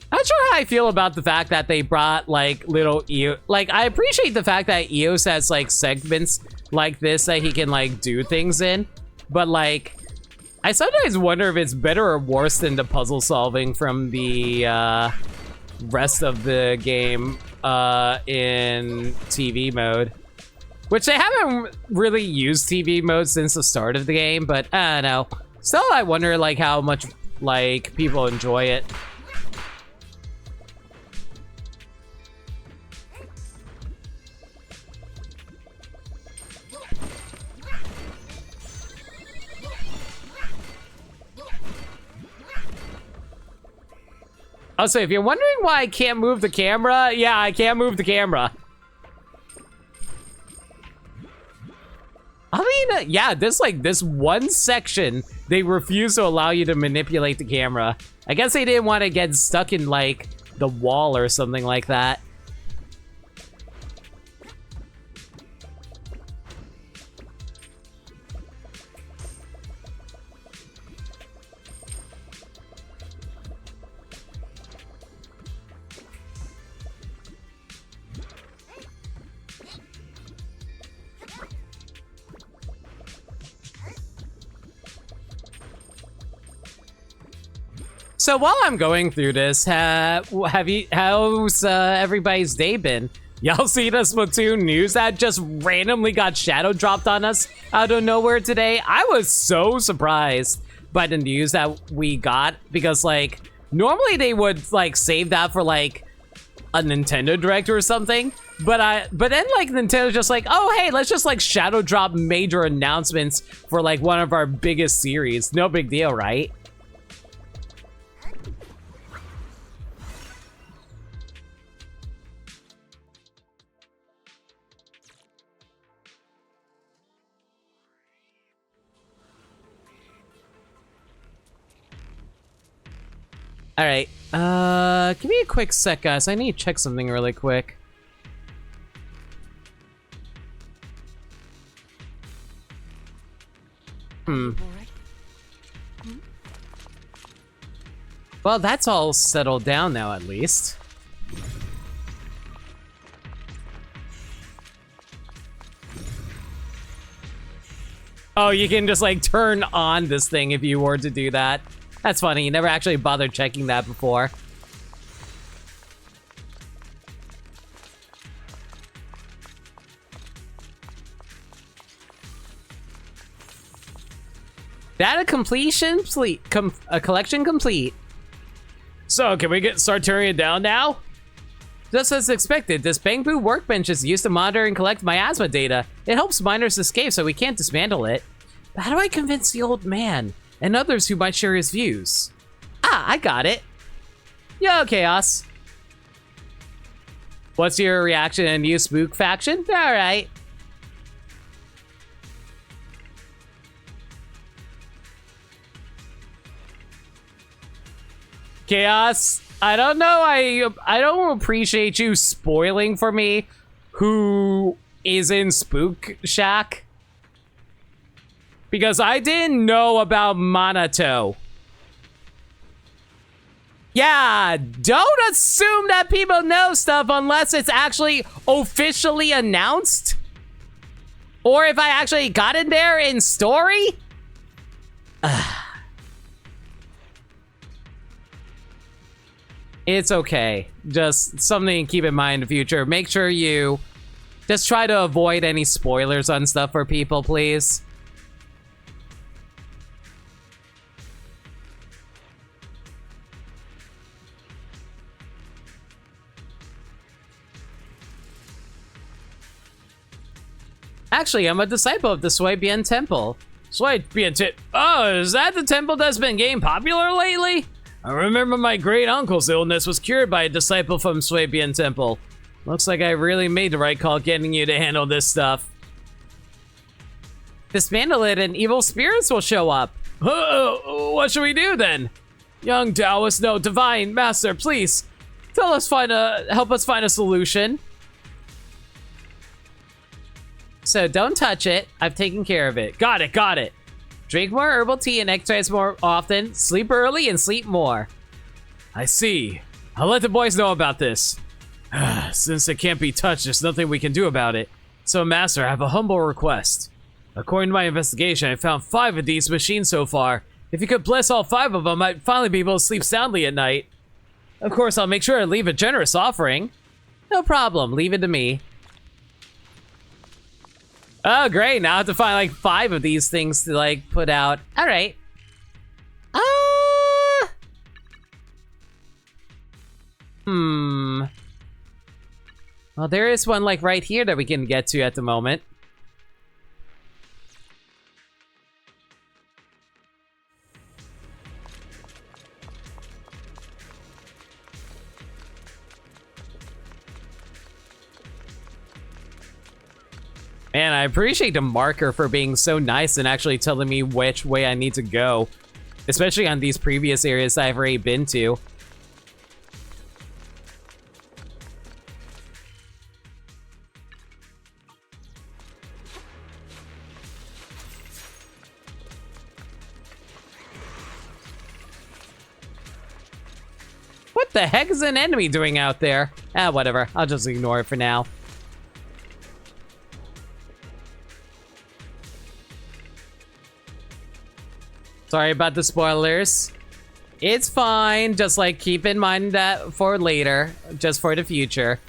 Not sure how I feel about the fact that they brought like little EOS. Like, I appreciate the fact that EOS has like segments like this that he can like do things in, but like I sometimes wonder if it's better or worse than the puzzle solving from the rest of the game in TV mode, which they haven't really used TV mode since the start of the game, but I don't know. Still, I wonder like how much like people enjoy it. Also, if you're wondering why I can't move the camera, yeah, I can't move the camera. I mean, yeah, this one section, they refuse to allow you to manipulate the camera. I guess they didn't want to get stuck in, like, the wall or something like that. So while I'm going through this, how's everybody's day been? Y'all see the Splatoon news that just randomly got shadow dropped on us out of nowhere today? I was so surprised by the news that we got, because like normally they would like save that for like a Nintendo Direct or something, but then like Nintendo's just like, oh hey, let's just like shadow drop major announcements for like one of our biggest series. No big deal, right? All right, give me a quick sec, guys. I need to check something really quick. Well, that's all settled down now, at least. Oh, you can just like turn on this thing if you were to do that. That's funny, you never actually bothered checking that before. Data completion complete. Collection complete. So, can we start turning it down now? Just as expected, this bamboo workbench is used to monitor and collect miasma data. It helps miners escape, so we can't dismantle it. But how do I convince the old man and others who might share his views? Ah, I got it. Yo, Chaos. What's your reaction to new Spook faction? All right. Chaos, I don't know, I don't appreciate you spoiling for me who is in Spook Shack. Because I didn't know about Minato. Yeah, don't assume that people know stuff unless it's actually officially announced. Or if I actually got in there in story. It's okay. Just something to keep in mind in the future. Make sure you just try to avoid any spoilers on stuff for people, please. Actually, I'm a disciple of the Suibian Temple. Oh, is that the temple that's been getting popular lately? I remember my great-uncle's illness was cured by a disciple from Suibian Temple. Looks like I really made the right call getting you to handle this stuff. Dismantle it and evil spirits will show up. What should we do then? Young Taoist, no, Divine Master, please. Help us find a solution. So don't touch it. I've taken care of it. Got it. Drink more herbal tea and exercise more often. Sleep early and sleep more. I see. I'll let the boys know about this. Since it can't be touched, there's nothing we can do about it. So, Master, I have a humble request. According to my investigation, I found 5 of these machines so far. If you could bless all 5 of them, I'd finally be able to sleep soundly at night. Of course, I'll make sure to leave a generous offering. No problem. Leave it to me. Oh, great. Now I have to find, like, 5 of these things to, like, put out. All right. Well, there is one, like, right here that we can get to at the moment. Man, I appreciate the marker for being so nice and actually telling me which way I need to go. Especially on these previous areas I've already been to. What the heck is an enemy doing out there? Whatever. I'll just ignore it for now. Sorry about the spoilers. It's fine. Just, like, keep in mind that for later. Just for the future.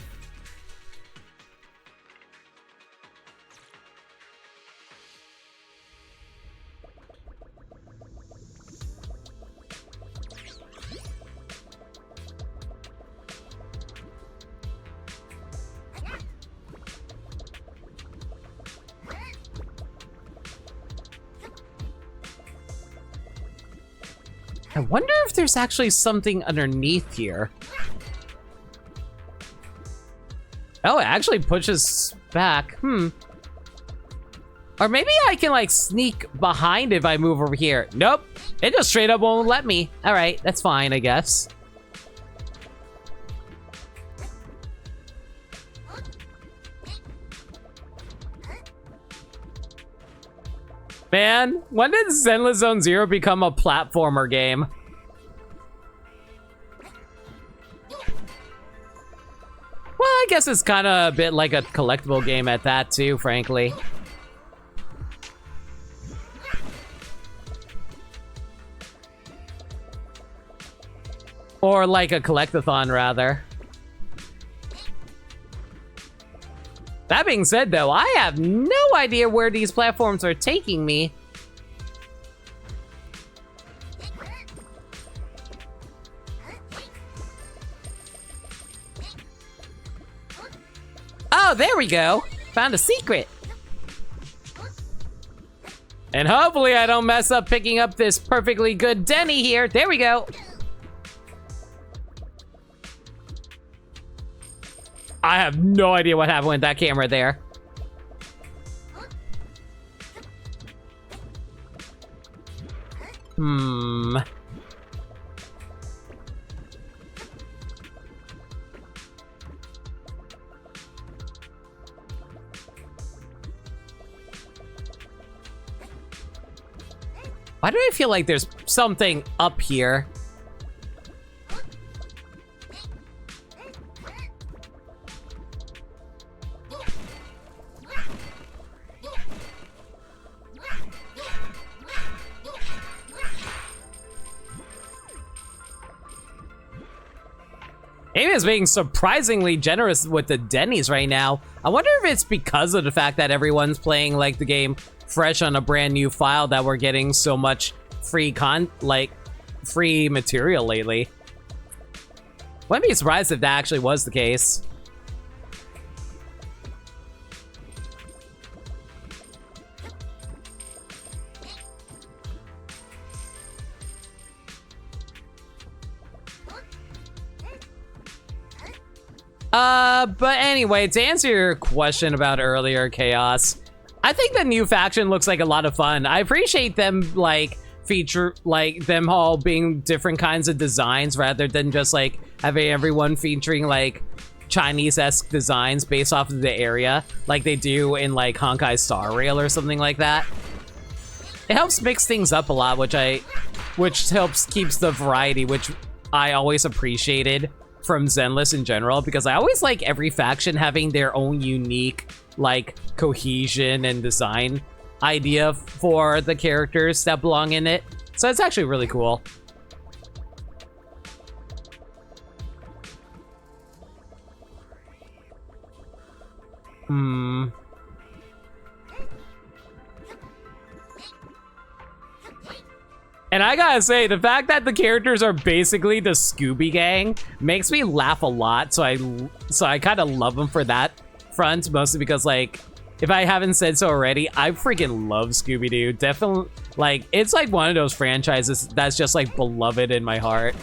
I wonder if there's actually something underneath here. Oh, it actually pushes back. Or maybe I can, like, sneak behind if I move over here. Nope. It just straight up won't let me. All right, that's fine, I guess. Man, when did Zenless Zone Zero become a platformer game? Well, I guess it's kind of a bit like a collectible game at that too, frankly. Or like a collectathon, rather. That being said, though, I have no idea where these platforms are taking me. Oh, there we go. Found a secret. And hopefully I don't mess up picking up this perfectly good Denny here. There we go. I have no idea what happened with that camera there. Why do I feel like there's something up here? Amy is being surprisingly generous with the Denny's right now. I wonder if it's because of the fact that everyone's playing like the game fresh on a brand new file that we're getting so much free free material lately. Wouldn't be surprised if that actually was the case. But anyway, to answer your question about earlier, Chaos, I think the new faction looks like a lot of fun. I appreciate them, like, them all being different kinds of designs rather than just, like, having everyone featuring, like, Chinese-esque designs based off of the area, like they do in, like, Honkai Star Rail or something like that. It helps mix things up a lot, which helps keeps the variety, which I always appreciated from Zenless in general, because I always like every faction having their own unique, like, cohesion and design idea for the characters that belong in it. So it's actually really cool. And I gotta say, the fact that the characters are basically the Scooby Gang makes me laugh a lot, so I kind of love them for that front, mostly because, like, if I haven't said so already, I freaking love Scooby-Doo. Definitely, like, it's like one of those franchises that's just, like, beloved in my heart.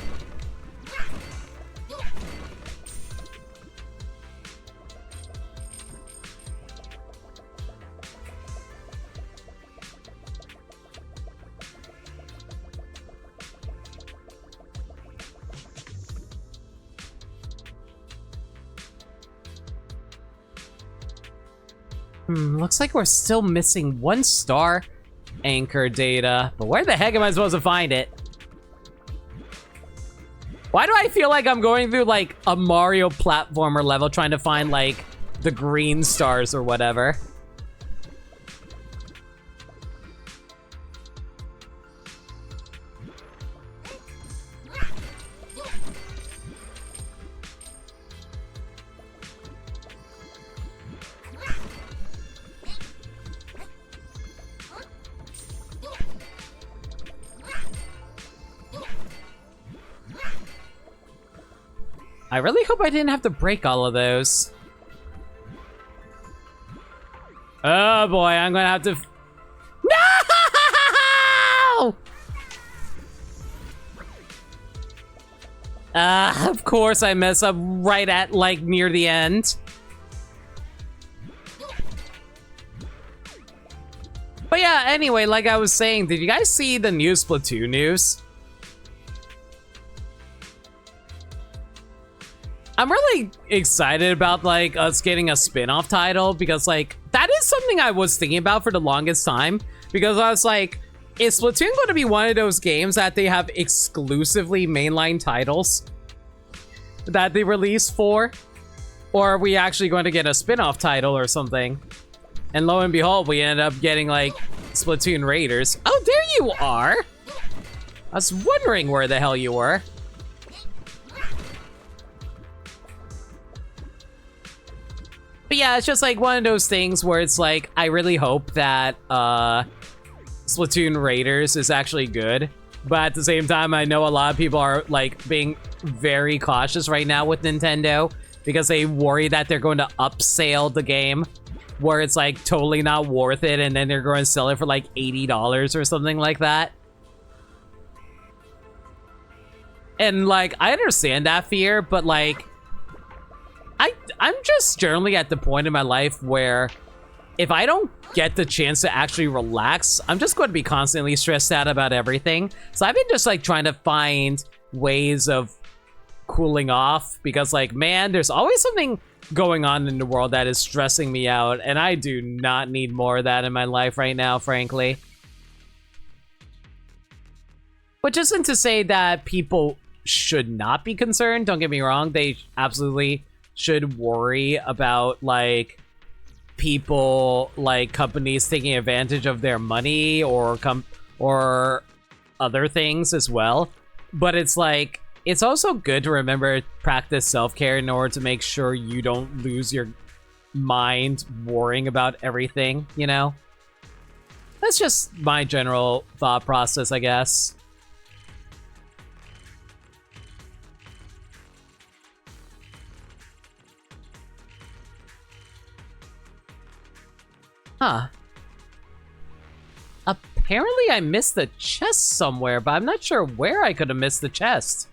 Looks like we're still missing 1 star anchor data, but where the heck am I supposed to find it? Why do I feel like I'm going through, like, a Mario platformer level trying to find, like, the green stars or whatever? I really hope I didn't have to break all of those. Oh boy, I'm gonna have to... No! Of course I mess up right at, like, near the end. But yeah, anyway, like I was saying, did you guys see the new Splatoon news? I'm really excited about, like, us getting a spin-off title, because, like, that is something I was thinking about for the longest time, because I was like, is Splatoon going to be one of those games that they have exclusively mainline titles that they release for? Or are we actually going to get a spin-off title or something? And lo and behold, we ended up getting, like, Splatoon Raiders. Oh, there you are! I was wondering where the hell you were. But yeah, it's just like one of those things where it's like, I really hope that Splatoon Raiders is actually good. But at the same time, I know a lot of people are, like, being very cautious right now with Nintendo because they worry that they're going to upsell the game where it's, like, totally not worth it, and then they're going to sell it for, like, $80 or something like that. And, like, I understand that fear, but, like, I'm just generally at the point in my life where if I don't get the chance to actually relax, I'm just going to be constantly stressed out about everything. So I've been just, like, trying to find ways of cooling off because, like, man, there's always something going on in the world that is stressing me out, and I do not need more of that in my life right now, frankly. Which isn't to say that people should not be concerned. Don't get me wrong. They absolutely should worry about, like, people, like, companies taking advantage of their money or other things as well. But it's like, it's also good to remember to practice self-care in order to make sure you don't lose your mind worrying about everything, you know? That's just my general thought process, I guess. Huh. Apparently I missed the chest somewhere, but I'm not sure where I could have missed the chest.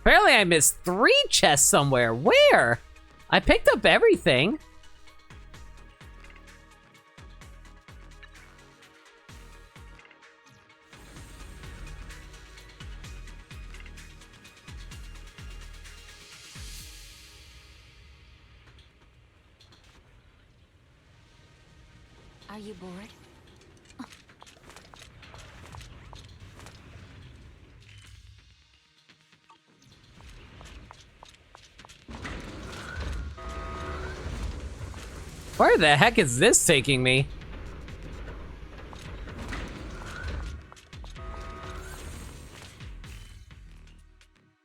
Apparently I missed 3 chests somewhere. Where? I picked up everything. Are you bored? Where the heck is this taking me?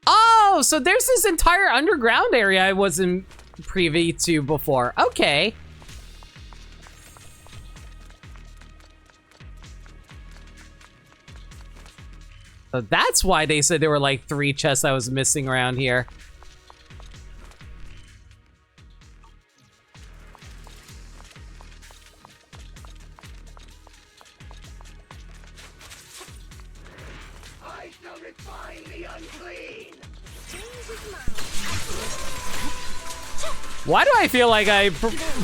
Oh, so there's this entire underground area I wasn't privy to before. Okay. So that's why they said there were like 3 chests I was missing around here. I shall refine the unclean. Why do I feel like I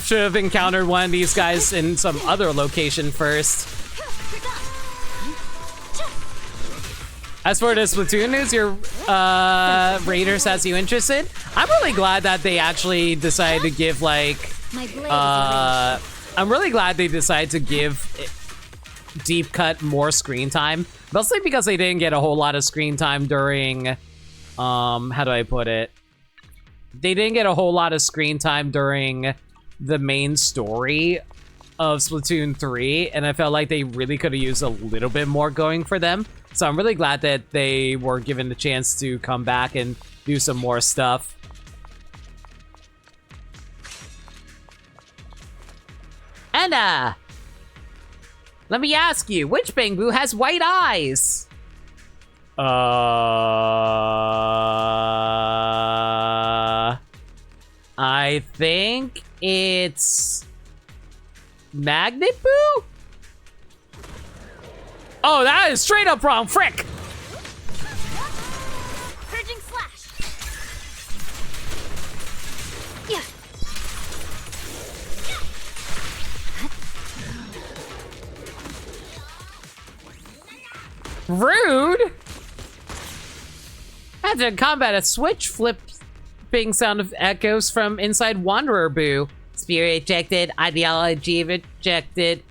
should have encountered one of these guys in some other location first? As for the Splatoon news, your Raiders has you interested? I'm really glad that they actually decided to give, like, My blade I'm really glad they decided to give Deep Cut more screen time. Mostly because they didn't get a whole lot of screen time during, how do I put it? They didn't get a whole lot of screen time during the main story of Splatoon 3, and I felt like they really could have used a little bit more going for them. So I'm really glad that they were given the chance to come back and do some more stuff. Anna! Let me ask you, which Bangbu has white eyes? I think it's Magnet Boo? Oh, that is straight up wrong. Frick! Purging slash. Yeah. Rude! After combat, a switch flipping sound of echoes from inside Wanderer Boo. Spirit ejected, ideology rejected,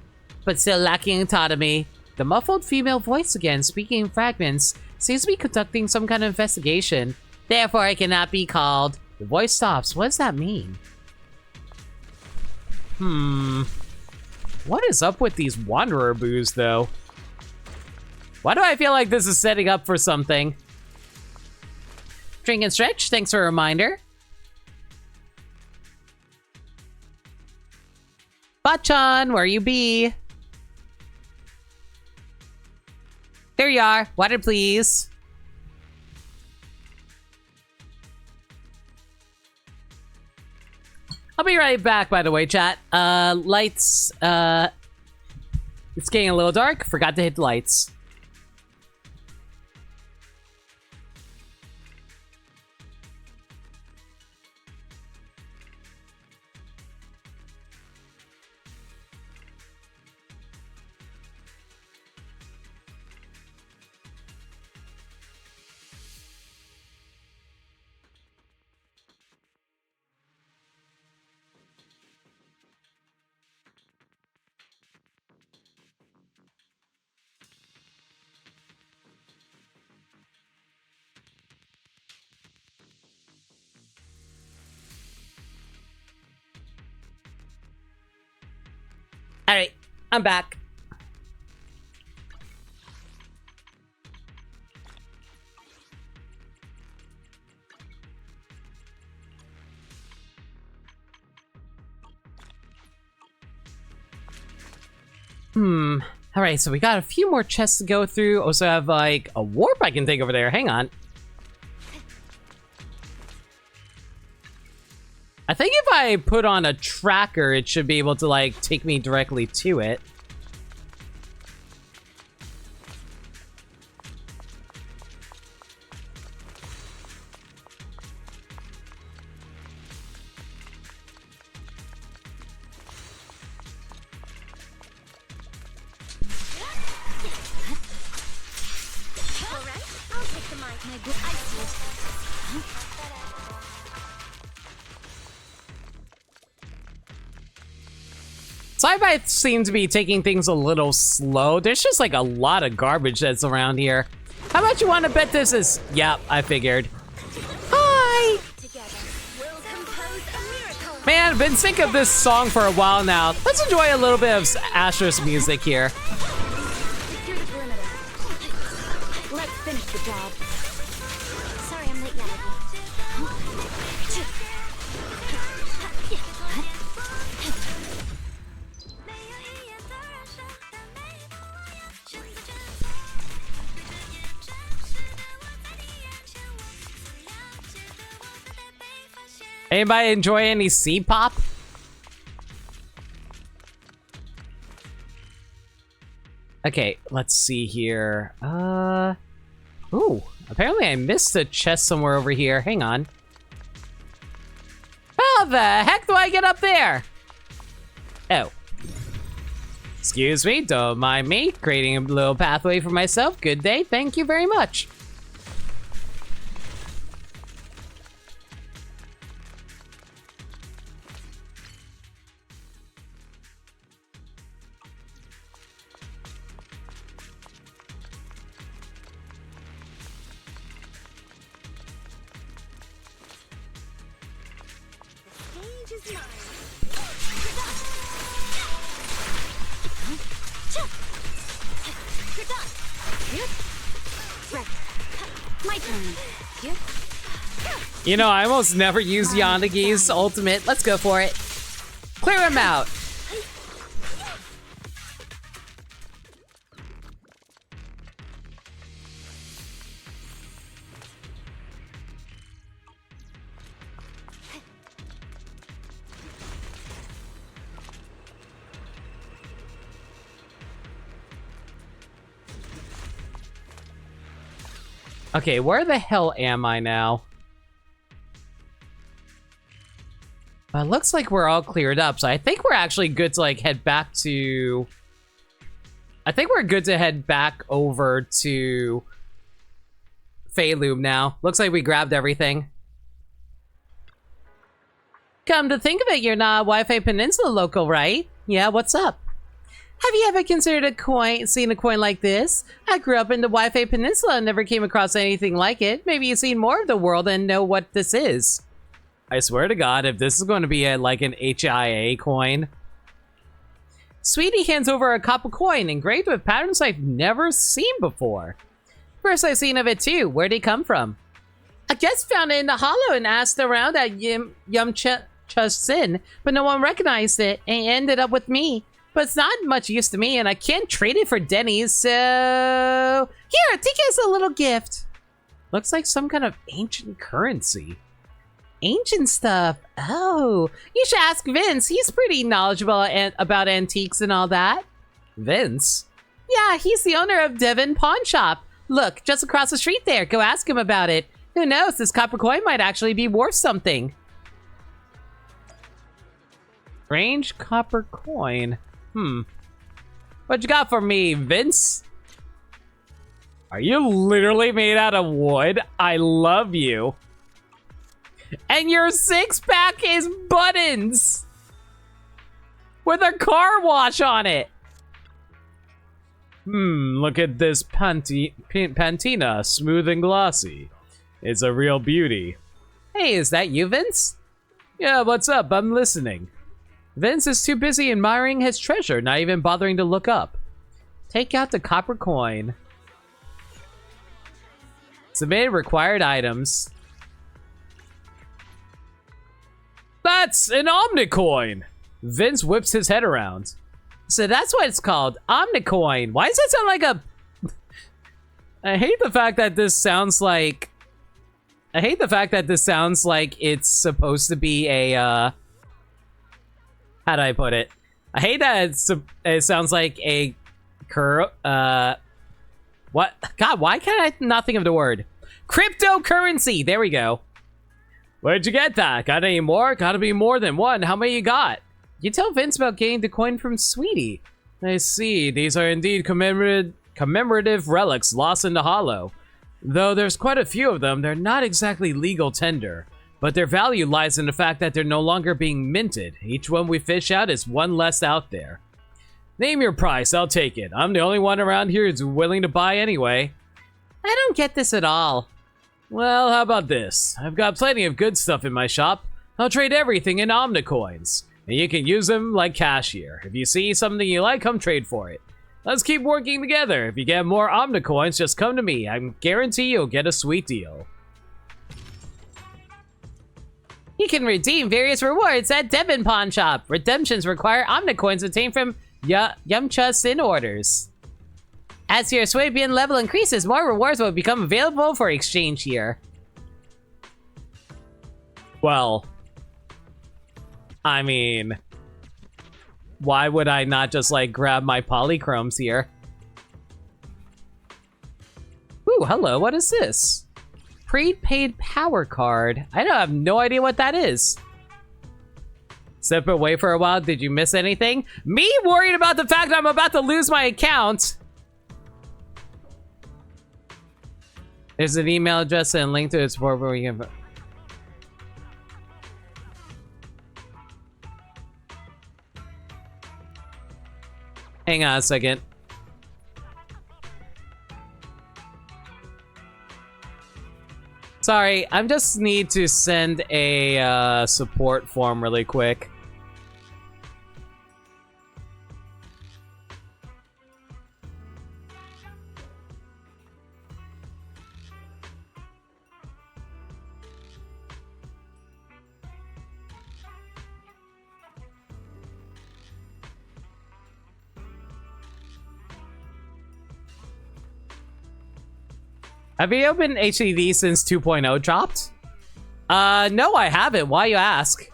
but still lacking autonomy. The muffled female voice again, speaking in fragments, seems to be conducting some kind of investigation. Therefore, it cannot be called. The voice stops. What does that mean? What is up with these Wanderer Boos, though? Why do I feel like this is setting up for something? Drink and Stretch, thanks for a reminder. Bachan, where you be? There you are. Water, please. I'll be right back, by the way, chat. Lights, it's getting a little dark. Forgot to hit the lights. Alright, I'm back. Alright, so we got a few more chests to go through. Also have, like, a warp I can take over there. Hang on. I think if I put on a tracker, it should be able to, like, take me directly to it. Sci-Fi seems to be taking things a little slow. There's just like a lot of garbage that's around here. How much you want to bet this is? Yep, I figured. Hi! Man, I've been thinking of this song for a while now. Let's enjoy a little bit of Astra's music here. Secure the perimeter. Let's finish the job. Sorry I'm late, Yanagi. Anybody enjoy any C-pop? Okay, let's see here. Ooh, apparently I missed a chest somewhere over here. Hang on. How the heck do I get up there? Oh. Excuse me, don't mind me. Creating a little pathway for myself. Good day, thank you very much. My turn. You know, I almost never use Yanagi's ultimate. Let's go for it. Clear him out. Okay, where the hell am I now? Looks like we're all cleared up, so I think we're actually good to, like, head back to... I think we're good to head back over to Pheloom now. Looks like we grabbed everything. Come to think of it, you're not a Wi-Fi Peninsula local, right? Yeah, what's up? Have you ever considered seen a coin like this? I grew up in the Wi-Fi Peninsula and never came across anything like it. Maybe you've seen more of the world and know what this is. I swear to God, if this is going to be like an HIA coin. Sweetie hands over a copper coin engraved with patterns I've never seen before. First I've seen of it too. Where'd it come from? A guest found it in the hollow and asked around at Yum-Chus-Sin, but no one recognized it and it ended up with me. But it's not much use to me, and I can't trade it for Denny's, so... Here, take it as a little gift. Looks like some kind of ancient currency. Ancient stuff. Oh, you should ask Vince. He's pretty knowledgeable about antiques and all that. Vince? Yeah, he's the owner of Devon Pawn Shop. Look, just across the street there. Go ask him about it. Who knows, this copper coin might actually be worth something. Strange copper coin. What you got for me, Vince? Are you literally made out of wood? I love you. And your six-pack is buttons! With a car wash on it! Look at this Pantina, smooth and glossy. It's a real beauty. Hey, is that you, Vince? Yeah, what's up? I'm listening. Vince is too busy admiring his treasure, not even bothering to look up. Take out the copper coin. Submit required items. That's an Omnicoin! Vince whips his head around. So that's what it's called, Omnicoin. Why does that sound like a... I hate the fact that this sounds like... it's supposed to be a, how do I put it? I hate that it sounds like a what? God, why can't I not think of the word? Cryptocurrency! There we go. Where'd you get that? Got any more? Gotta be more than one. How many you got? You tell Vince about getting the coin from Sweetie. I see. These are indeed commemorative relics lost in the hollow. Though there's quite a few of them, they're not exactly legal tender. But their value lies in the fact that they're no longer being minted. Each one we fish out is one less out there. Name your price, I'll take it. I'm the only one around here who's willing to buy anyway. I don't get this at all. Well, how about this? I've got plenty of good stuff in my shop. I'll trade everything in Omnicoins. And you can use them like cash here. If you see something you like, come trade for it. Let's keep working together. If you get more Omnicoins, just come to me. I guarantee you'll get a sweet deal. You can redeem various rewards at Devon Pawn Shop. Redemptions require Omnicoins obtained from Yamcha Sin orders. As your Swabian level increases, more rewards will become available for exchange here. Well, I mean, why would I not just, like, grab my polychromes here? Ooh, hello, what is this? Prepaid power card. I have no idea what that is. Step away for a while, did you miss anything? Me worried about the fact I'm about to lose my account. There's an email address and a link to its support where we can... Hang on a second. Sorry, I just need to send a support form really quick. Have you opened HDD since 2.0 dropped? No, I haven't. Why you ask?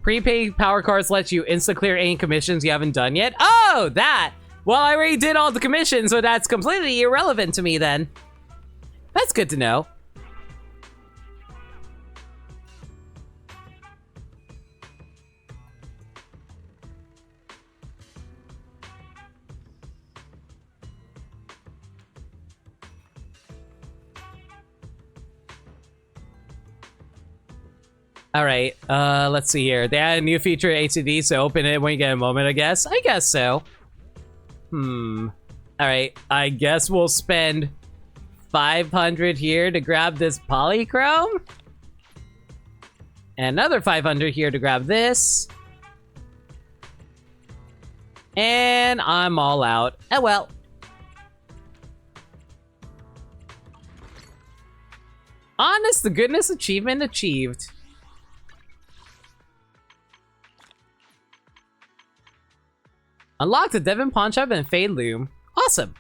Prepaid power cards let you insta-clear any commissions you haven't done yet. Oh, that! Well, I already did all the commissions, so that's completely irrelevant to me then. That's good to know. All right, let's see here. They added a new feature at HCD, so open it when you get a moment, I guess. I guess so. All right, I guess we'll spend 500 here to grab this polychrome. And another 500 here to grab this. And I'm all out. Oh well. Honest to goodness achievement achieved. Unlock the Devon Pawn Shop and Fade Loom. Awesome.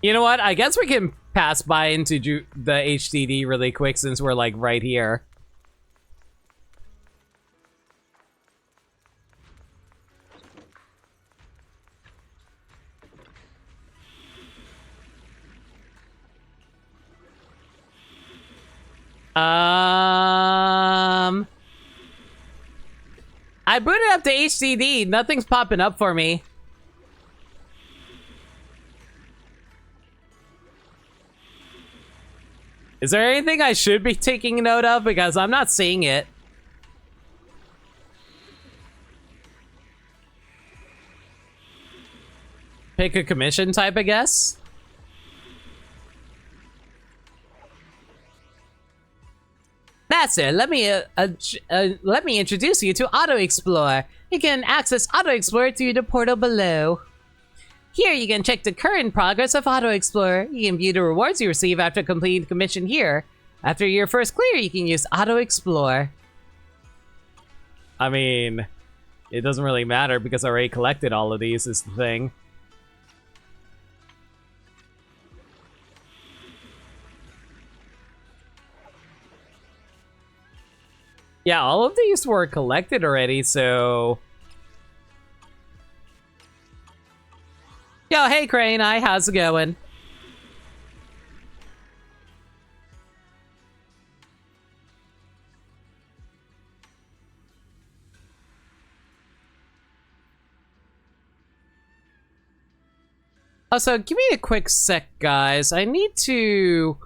You know what? I guess we can pass by into the HDD really quick since we're like right here. I booted up the HDD. Nothing's popping up for me. Is there anything I should be taking note of? Because I'm not seeing it. pick a commission type, I guess. Master, let me introduce you to Auto Explore. You can access Auto Explorer through the portal below. Here, you can check the current progress of Auto Explorer. You can view the rewards you receive after completing the commission here. After your first clear, you can use Auto Explore. I mean, it doesn't really matter because I already collected all of these, is the thing. Yeah, all of these were collected already, so... Yo, hey Crane, hi, how's it going? Also, give me a quick sec, guys. I need to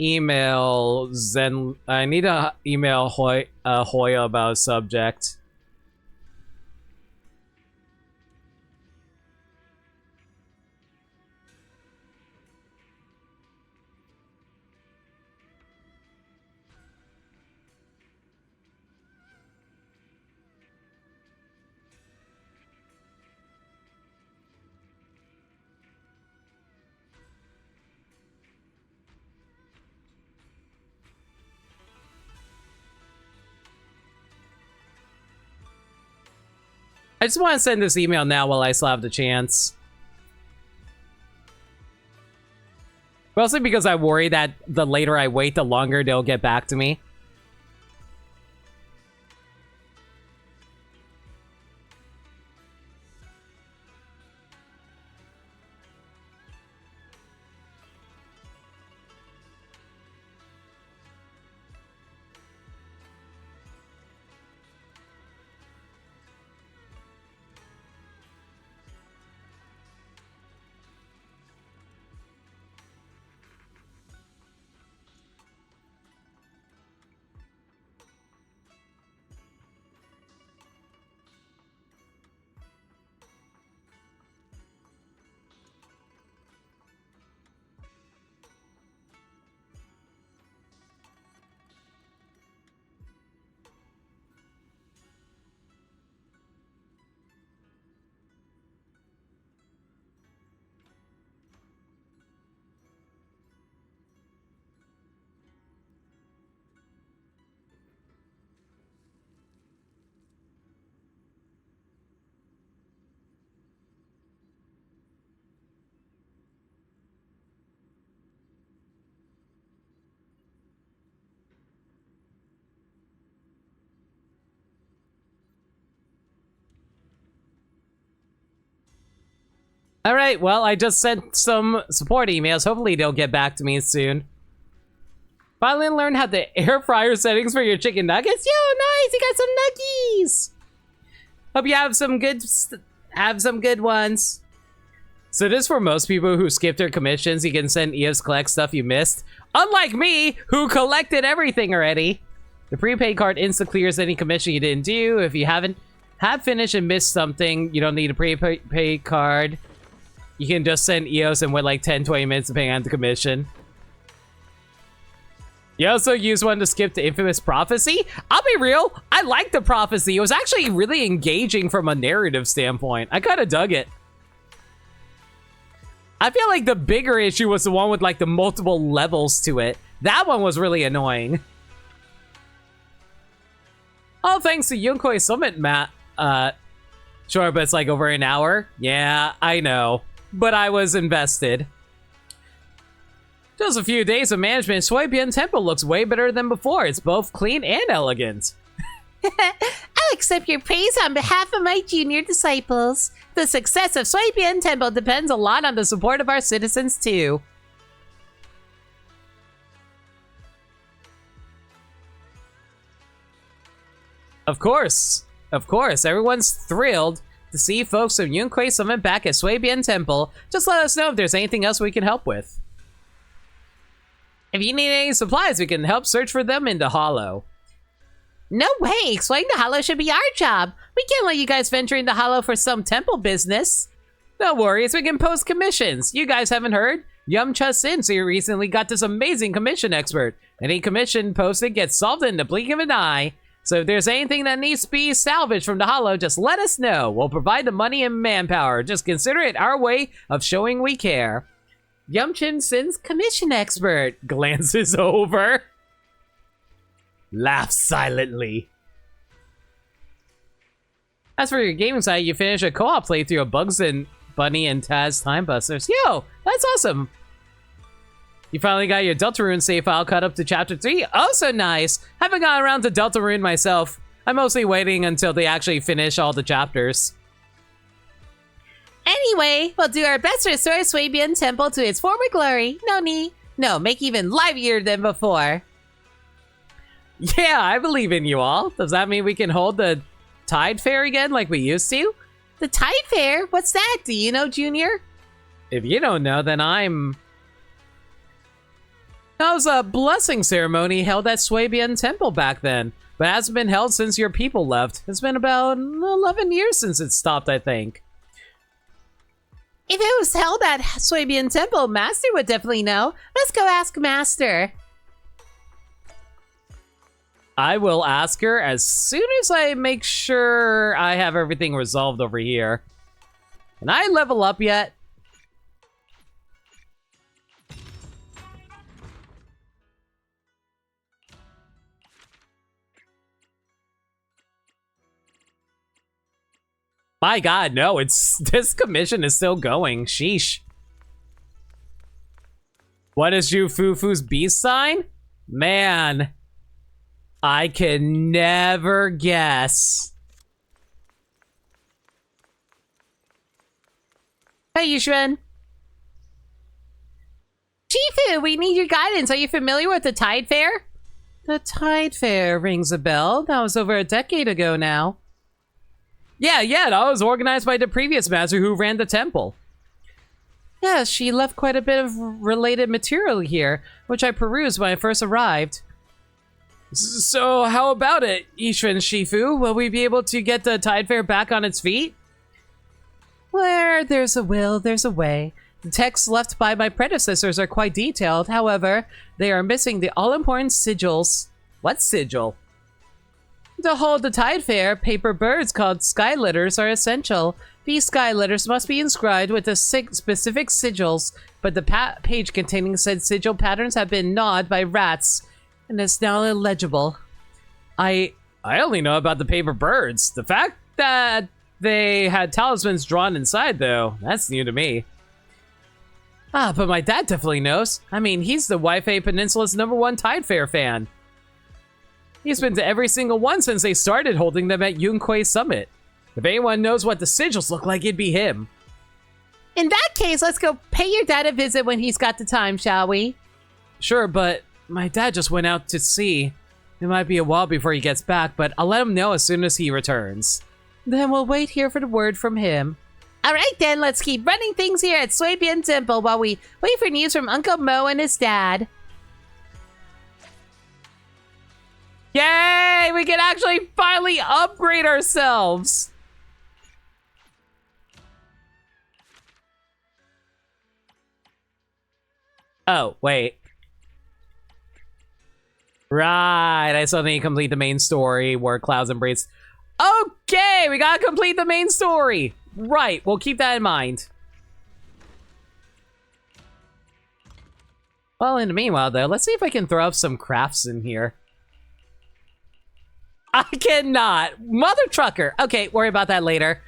email I need to email Hoya about a subject. I just want to send this email now while I still have the chance. Mostly because I worry that the later I wait, the longer they'll get back to me. Alright, well, I just sent some support emails. Hopefully they'll get back to me soon. Finally learned how the air fryer settings for your chicken nuggets. Yo, nice! You got some nuggies! Hope you have some good ones. So this for most people who skip their commissions. You can send EOS collect stuff you missed. Unlike me, who collected everything already. The prepaid card insta-clears any commission you didn't do. If you have finished and missed something, you don't need a prepaid card. You can just send EOS and wait like 10-20 minutes depending on the commission. You also use one to skip the infamous prophecy. I'll be real, I liked the prophecy. It was actually really engaging from a narrative standpoint. I kind of dug it. I feel like the bigger issue was the one with like the multiple levels to it. That one was really annoying. All thanks to Yonkoi Summit, Matt. Sure, but it's like over an hour. Yeah, I know. But I was invested. Just a few days of management, Shuibian Temple looks way better than before. It's both clean and elegant. I'll accept your praise on behalf of my junior disciples. The success of Shuibian Temple depends a lot on the support of our citizens, too. Of course. Of course. Everyone's thrilled to see folks from Yunquei Summit back at Shuibian Temple. Just let us know if there's anything else we can help with. If you need any supplies, we can help search for them in the Hollow. No way! Exploring the Hollow should be our job. We can't let you guys venture into Hollow for some temple business. No worries, we can post commissions. You guys haven't heard? Yumcha Sensei recently got this amazing commission expert. Any commission posted gets solved in the blink of an eye. So if there's anything that needs to be salvaged from the Hollow, just let us know. We'll provide the money and manpower. Just consider it our way of showing we care. Yumchin Sin's commission expert glances over. Laughs silently. As for your gaming site, you finish a co-op playthrough of Bugs and Bunny and Taz Time Busters. Yo, that's awesome. You finally got your Deltarune save file cut up to chapter 3. Also nice. Haven't gotten around to Deltarune myself. I'm mostly waiting until they actually finish all the chapters. Anyway, we'll do our best to restore Swabian Temple to its former glory. No, make even livelier than before. Yeah, I believe in you all. Does that mean we can hold the Tide Fair again like we used to? The Tide Fair? What's that? Do you know, Junior? If you don't know, then That was a blessing ceremony held at Swabian Temple back then, but hasn't been held since your people left. It's been about 11 years since it stopped, I think. If it was held at Swabian Temple, Master would definitely know. Let's go ask Master. I will ask her as soon as I make sure I have everything resolved over here. Can I level up yet? My god, no, this commission is still going. Sheesh. What is Jufufu's beast sign? Man, I can never guess. Hey, Yuxuan. Shifu, we need your guidance. Are you familiar with the Tide Fair? The Tide Fair rings a bell. That was over a decade ago now. Yeah, that was organized by the previous master who ran the temple. Yeah, she left quite a bit of related material here, which I perused when I first arrived. So, how about it, Isha and Shifu? Will we be able to get the Tide Fair back on its feet? Where there's a will, there's a way. The texts left by my predecessors are quite detailed. However, they are missing the all-important sigils. What sigil? To hold the Tide Fair, paper birds called sky letters are essential. These sky letters must be inscribed with the specific sigils, but the page containing said sigil patterns have been gnawed by rats, and it's now illegible. I only know about the paper birds. The fact that they had talismans drawn inside, though, that's new to me. But my dad definitely knows. I mean, he's the Waifei Peninsula's #1 Tide Fair fan. He's been to every single one since they started holding them at Yunquei Summit. If anyone knows what the sigils look like, it'd be him. In that case, let's go pay your dad a visit when he's got the time, shall we? Sure, but my dad just went out to sea. It might be a while before he gets back, but I'll let him know as soon as he returns. Then we'll wait here for the word from him. Alright then, let's keep running things here at Swabian Temple while we wait for news from Uncle Mo and his dad. Yay! We can actually finally upgrade ourselves! Oh, wait. Right, I still need to complete the main story where Cloud's embraced. Okay, we gotta complete the main story! Right, we'll keep that in mind. Well, in the meanwhile, though, let's see if I can throw up some crafts in here. I cannot. Mother trucker. Okay, worry about that later.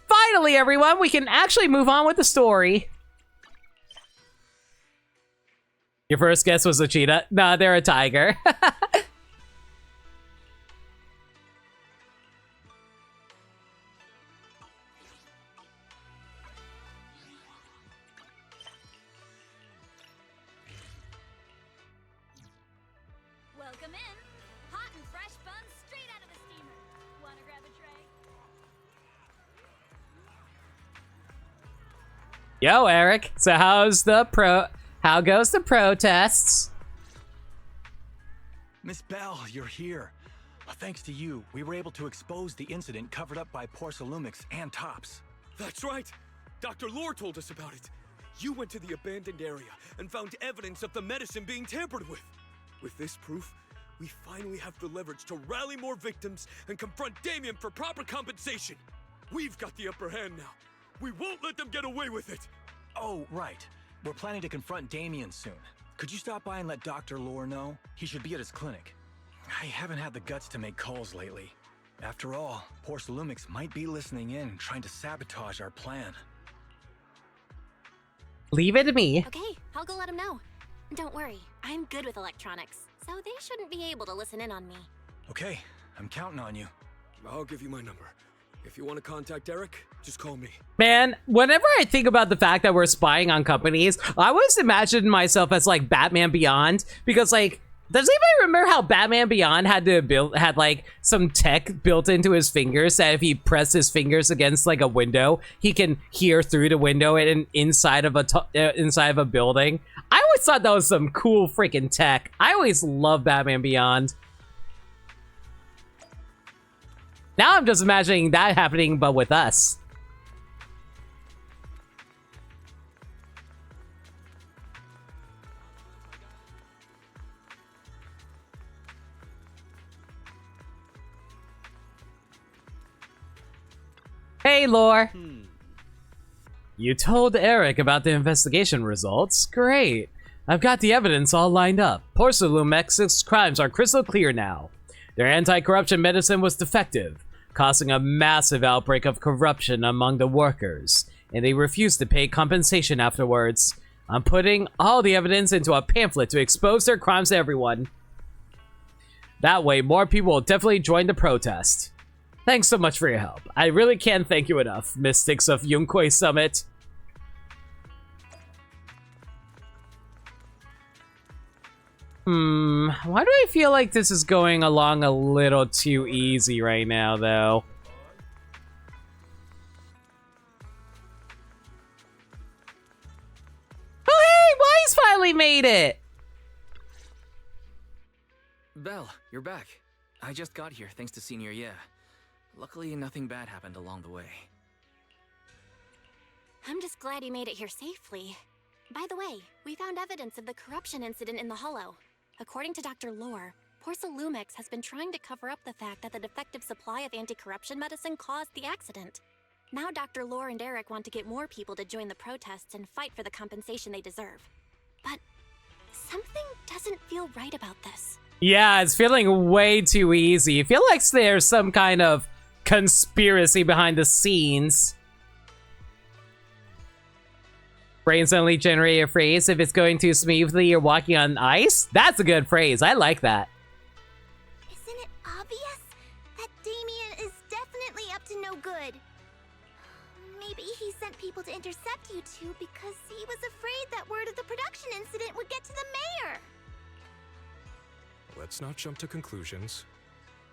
Finally, everyone, we can actually move on with the story. Your first guess was a cheetah? Nah, they're a tiger. Welcome in. Hot and fresh buns straight out of the steamer. Wanna grab a tray? Yo, Eric. So how goes the protests? Miss Bell, you're here. Thanks to you, we were able to expose the incident covered up by Porcelumix and Tops. That's right. Dr. Lore told us about it. You went to the abandoned area and found evidence of the medicine being tampered with. With this proof, we finally have the leverage to rally more victims and confront Damien for proper compensation. We've got the upper hand now. We won't let them get away with it. Oh, right. We're planning to confront Damien soon. Could you stop by and let Dr. Lore know? He should be at his clinic. I haven't had the guts to make calls lately. After all, Porcelumix might be listening in and trying to sabotage our plan. Leave it to me. Okay, I'll go let him know. Don't worry, I'm good with electronics, so they shouldn't be able to listen in on me. Okay, I'm counting on you. I'll give you my number. If you want to contact Eric, just call me. Man, whenever I think about the fact that we're spying on companies, I always imagine myself as like Batman Beyond, because like, does anybody remember how Batman Beyond had like some tech built into his fingers that if he pressed his fingers against like a window, he can hear through the window and inside of a building? I always thought that was some cool freaking tech. I always loved Batman Beyond. Now I'm just imagining that happening, but with us. Hey, Lore. You told Eric about the investigation results? Great. I've got the evidence all lined up. Porcelumex's crimes are crystal clear now. Their anti-corruption medicine was defective, causing a massive outbreak of corruption among the workers, and they refused to pay compensation afterwards. I'm putting all the evidence into a pamphlet to expose their crimes to everyone. That way, more people will definitely join the protest. Thanks so much for your help. I really can't thank you enough, Mystics of Yunquay Summit. Why do I feel like this is going along a little too easy right now, though? Oh, hey! Wise finally made it! Belle, you're back. I just got here thanks to Senior Yeah. Luckily, nothing bad happened along the way. I'm just glad you made it here safely. By the way, we found evidence of the corruption incident in the Hollow. According to Dr. Lore, Porcelumix has been trying to cover up the fact that the defective supply of anti-corruption medicine caused the accident. Now Dr. Lore and Eric want to get more people to join the protests and fight for the compensation they deserve. But something doesn't feel right about this. Yeah, it's feeling way too easy. I feel like there's some kind of conspiracy behind the scenes. Brain suddenly generate a phrase. If it's going too smoothly, you're walking on ice? That's a good phrase. I like that. Isn't it obvious that Damien is definitely up to no good? Maybe he sent people to intercept you two because he was afraid that word of the production incident would get to the mayor. Let's not jump to conclusions.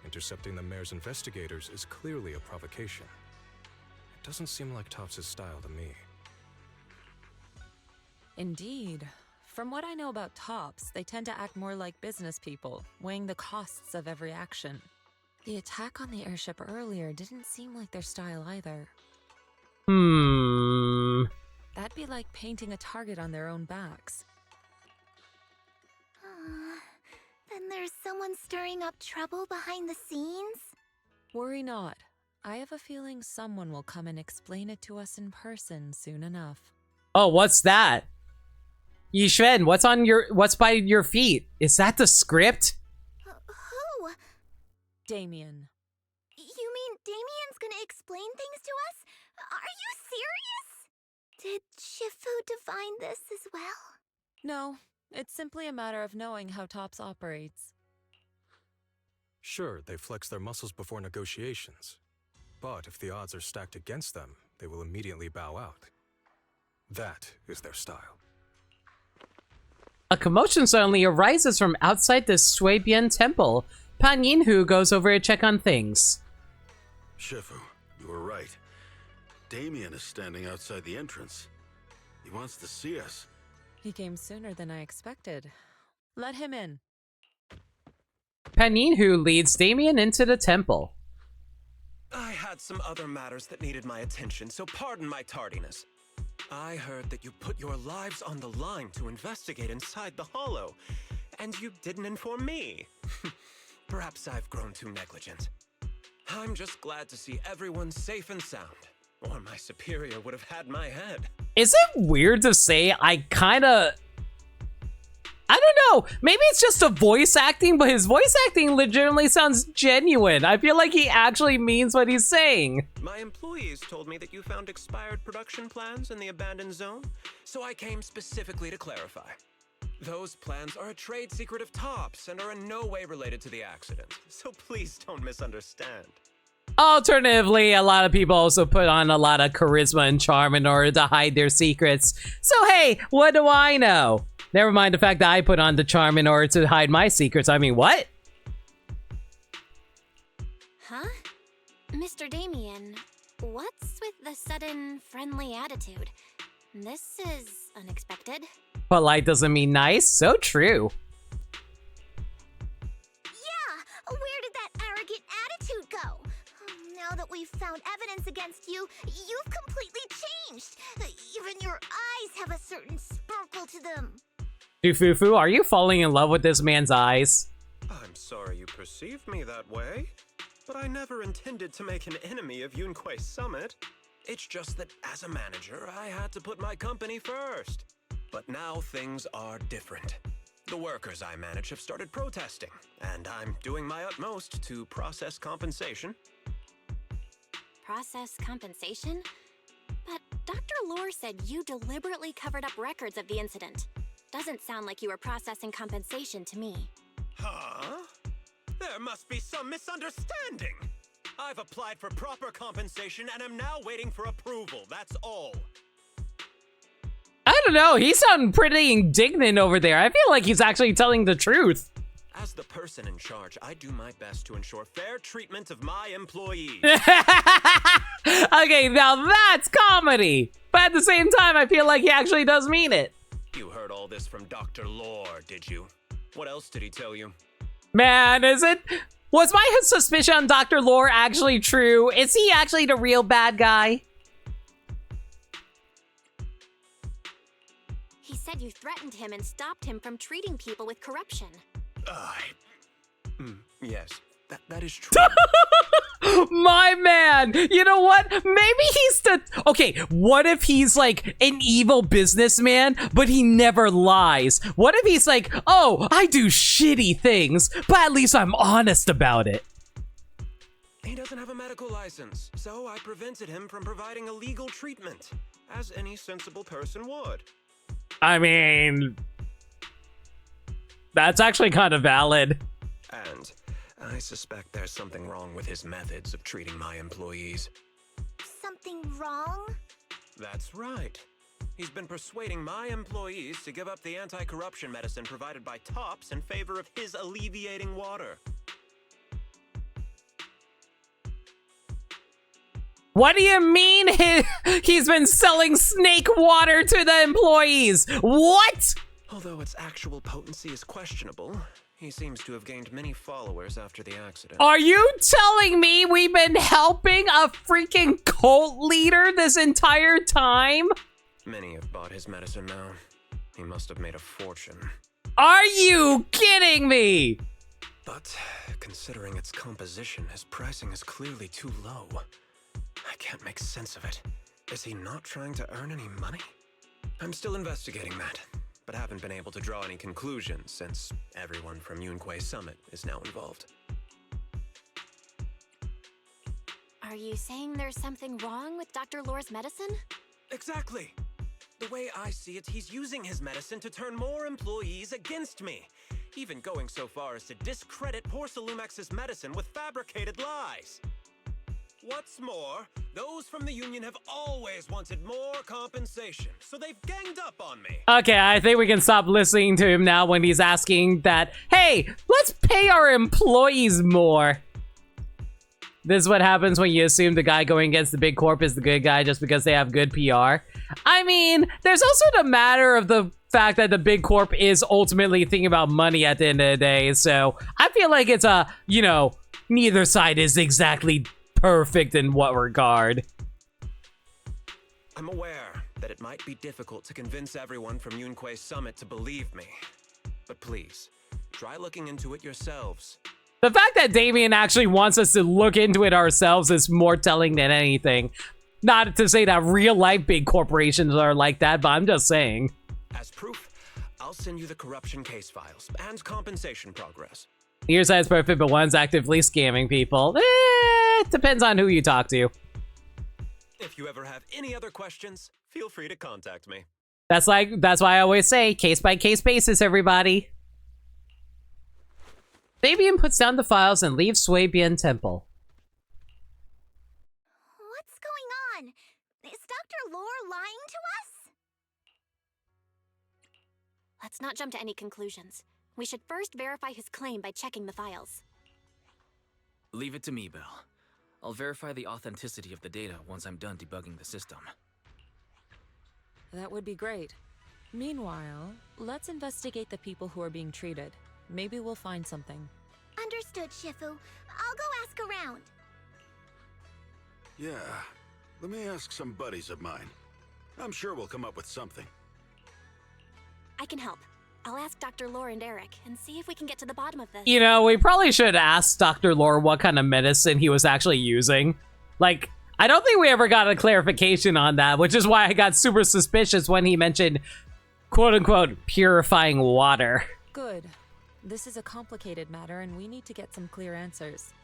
Intercepting the mayor's investigators is clearly a provocation. It doesn't seem like Topps' style to me. Indeed. From what I know about Topps, they tend to act more like business people, weighing the costs of every action. The attack on the airship earlier didn't seem like their style either. That'd be like painting a target on their own backs. Then there's someone stirring up trouble behind the scenes? Worry not. I have a feeling someone will come and explain it to us in person soon enough. Oh, what's that? Yishven, what's by your feet? Is that the script? Who? Damien. You mean Damien's gonna explain things to us? Are you serious? Did Shifu divine this as well? No, it's simply a matter of knowing how Topps operates. Sure, they flex their muscles before negotiations. But if the odds are stacked against them, they will immediately bow out. That is their style. A commotion suddenly arises from outside the Suibian temple. Pan Yinhu goes over to check on things. Shifu, you were right. Damien is standing outside the entrance. He wants to see us. He came sooner than I expected. Let him in. Pan Yinhu leads Damien into the temple. I had some other matters that needed my attention, so pardon my tardiness. I heard that you put your lives on the line to investigate inside the Hollow, and you didn't inform me. Perhaps I've grown too negligent. I'm just glad to see everyone safe and sound, or my superior would have had my head. Is it weird to say I don't know. Maybe it's just a voice acting, but his voice acting legitimately sounds genuine. I feel like he actually means what he's saying. My employees told me that you found expired production plans in the abandoned zone, so I came specifically to clarify. Those plans are a trade secret of Topps and are in no way related to the accident, so please don't misunderstand. Alternatively, a lot of people also put on a lot of charisma and charm in order to hide their secrets. So hey, what do I know? Never mind the fact that I put on the charm in order to hide my secrets. I mean, what? Huh? Mr. Damien, what's with the sudden friendly attitude? This is unexpected. Polite doesn't mean nice. So true. Yeah, where did that arrogant attitude go? Now that we've found evidence against you, you've completely changed. Even your eyes have a certain sparkle to them. Fufu, are you falling in love with this man's eyes? I'm sorry you perceive me that way, but I never intended to make an enemy of Yunquei Summit. It's just that as a manager, I had to put my company first. But now things are different. The workers I manage have started protesting, and I'm doing my utmost to process compensation. Process compensation? But Dr. Lore said you deliberately covered up records of the incident. Doesn't sound like you were processing compensation to me. Huh? There must be some misunderstanding. I've applied for proper compensation and am now waiting for approval, that's all. I don't know, he's sounding pretty indignant over there. I feel like he's actually telling the truth. As the person in charge, I do my best to ensure fair treatment of my employees. Okay, now that's comedy. But at the same time, I feel like he actually does mean it. You heard all this from Dr. Lore, did you? What else did he tell you? Man, was my suspicion on Dr. Lore actually true? Is he actually the real bad guy? He said you threatened him and stopped him from treating people with corruption. Yes, that is true. My man, you know what? Maybe he's okay, what if he's like an evil businessman, but he never lies? What if he's like, oh, I do shitty things, but at least I'm honest about it? He doesn't have a medical license, so I prevented him from providing illegal treatment, as any sensible person would. I mean, that's actually kind of valid. And I suspect there's something wrong with his methods of treating my employees. Something wrong? That's right. He's been persuading my employees to give up the anti-corruption medicine provided by Topps in favor of his alleviating water. What do you mean he's been selling snake water to the employees? What? Although its actual potency is questionable, he seems to have gained many followers after the accident. Are you telling me we've been helping a freaking cult leader this entire time? Many have bought his medicine now. He must have made a fortune. Are you kidding me? But considering its composition, his pricing is clearly too low. I can't make sense of it. Is he not trying to earn any money? I'm still investigating that, but haven't been able to draw any conclusions since everyone from Yunquei Summit is now involved. Are you saying there's something wrong with Dr. Lore's medicine? Exactly! The way I see it, he's using his medicine to turn more employees against me, even going so far as to discredit Porcelumex's medicine with fabricated lies. What's more, those from the union have always wanted more compensation, so they've ganged up on me. Okay, I think we can stop listening to him now when he's asking that, hey, let's pay our employees more. This is what happens when you assume the guy going against the big corp is the good guy just because they have good PR. I mean, there's also the matter of the fact that the big corp is ultimately thinking about money at the end of the day, so I feel like it's a, you know, neither side is exactly perfect in what regard. I'm aware that it might be difficult to convince everyone from Yunque's summit to believe me. But please, try looking into it yourselves. The fact that Damien actually wants us to look into it ourselves is more telling than anything. Not to say that real life big corporations are like that, but I'm just saying. As proof, I'll send you the corruption case files and compensation progress. Your side's perfect, but one's actively scamming people. It depends on who you talk to. If you ever have any other questions, feel free to contact me. That's why I always say case by case basis, everybody. Fabian puts down the files and leaves Sui Bien Temple. What's going on? Is Dr. Lore lying to us? Let's not jump to any conclusions. We should first verify his claim by checking the files. Leave it to me, Belle. I'll verify the authenticity of the data once I'm done debugging the system. That would be great. Meanwhile, let's investigate the people who are being treated. Maybe we'll find something. Understood, Shifu. I'll go ask around. Yeah, let me ask some buddies of mine. I'm sure we'll come up with something. I can help. I'll ask Dr. Lore and Eric and see if we can get to the bottom of this. You know, we probably should ask Dr. Lore what kind of medicine he was actually using. Like, I don't think we ever got a clarification on that, which is why I got super suspicious when he mentioned, quote-unquote, purifying water. Good. This is a complicated matter, and we need to get some clear answers.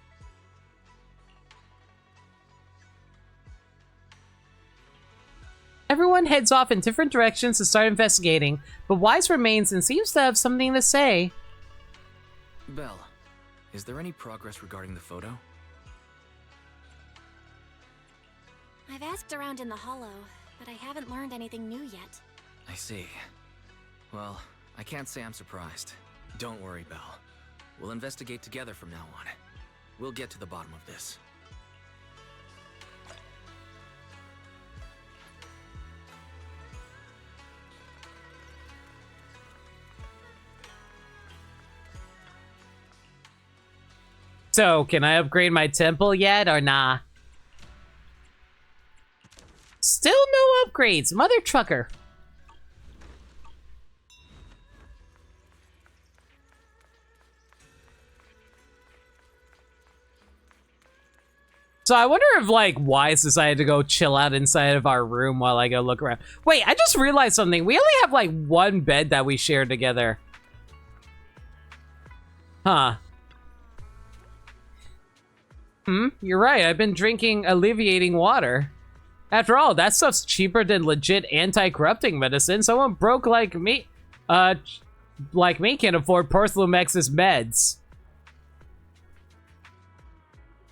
Everyone heads off in different directions to start investigating, but Wise remains and seems to have something to say. Belle, is there any progress regarding the photo? I've asked around in the Hollow, but I haven't learned anything new yet. I see. Well, I can't say I'm surprised. Don't worry, Belle. We'll investigate together from now on. We'll get to the bottom of this. So, can I upgrade my temple yet or nah? Still no upgrades, mother trucker. So I wonder if, like, Wise decided to go chill out inside of our room while I go look around. Wait, I just realized something. We only have, like, one bed that we share together. Huh. You're right. I've been drinking alleviating water. After all, that stuff's cheaper than legit anti-corrupting medicine. Someone broke like me can't afford Porcelumex's meds.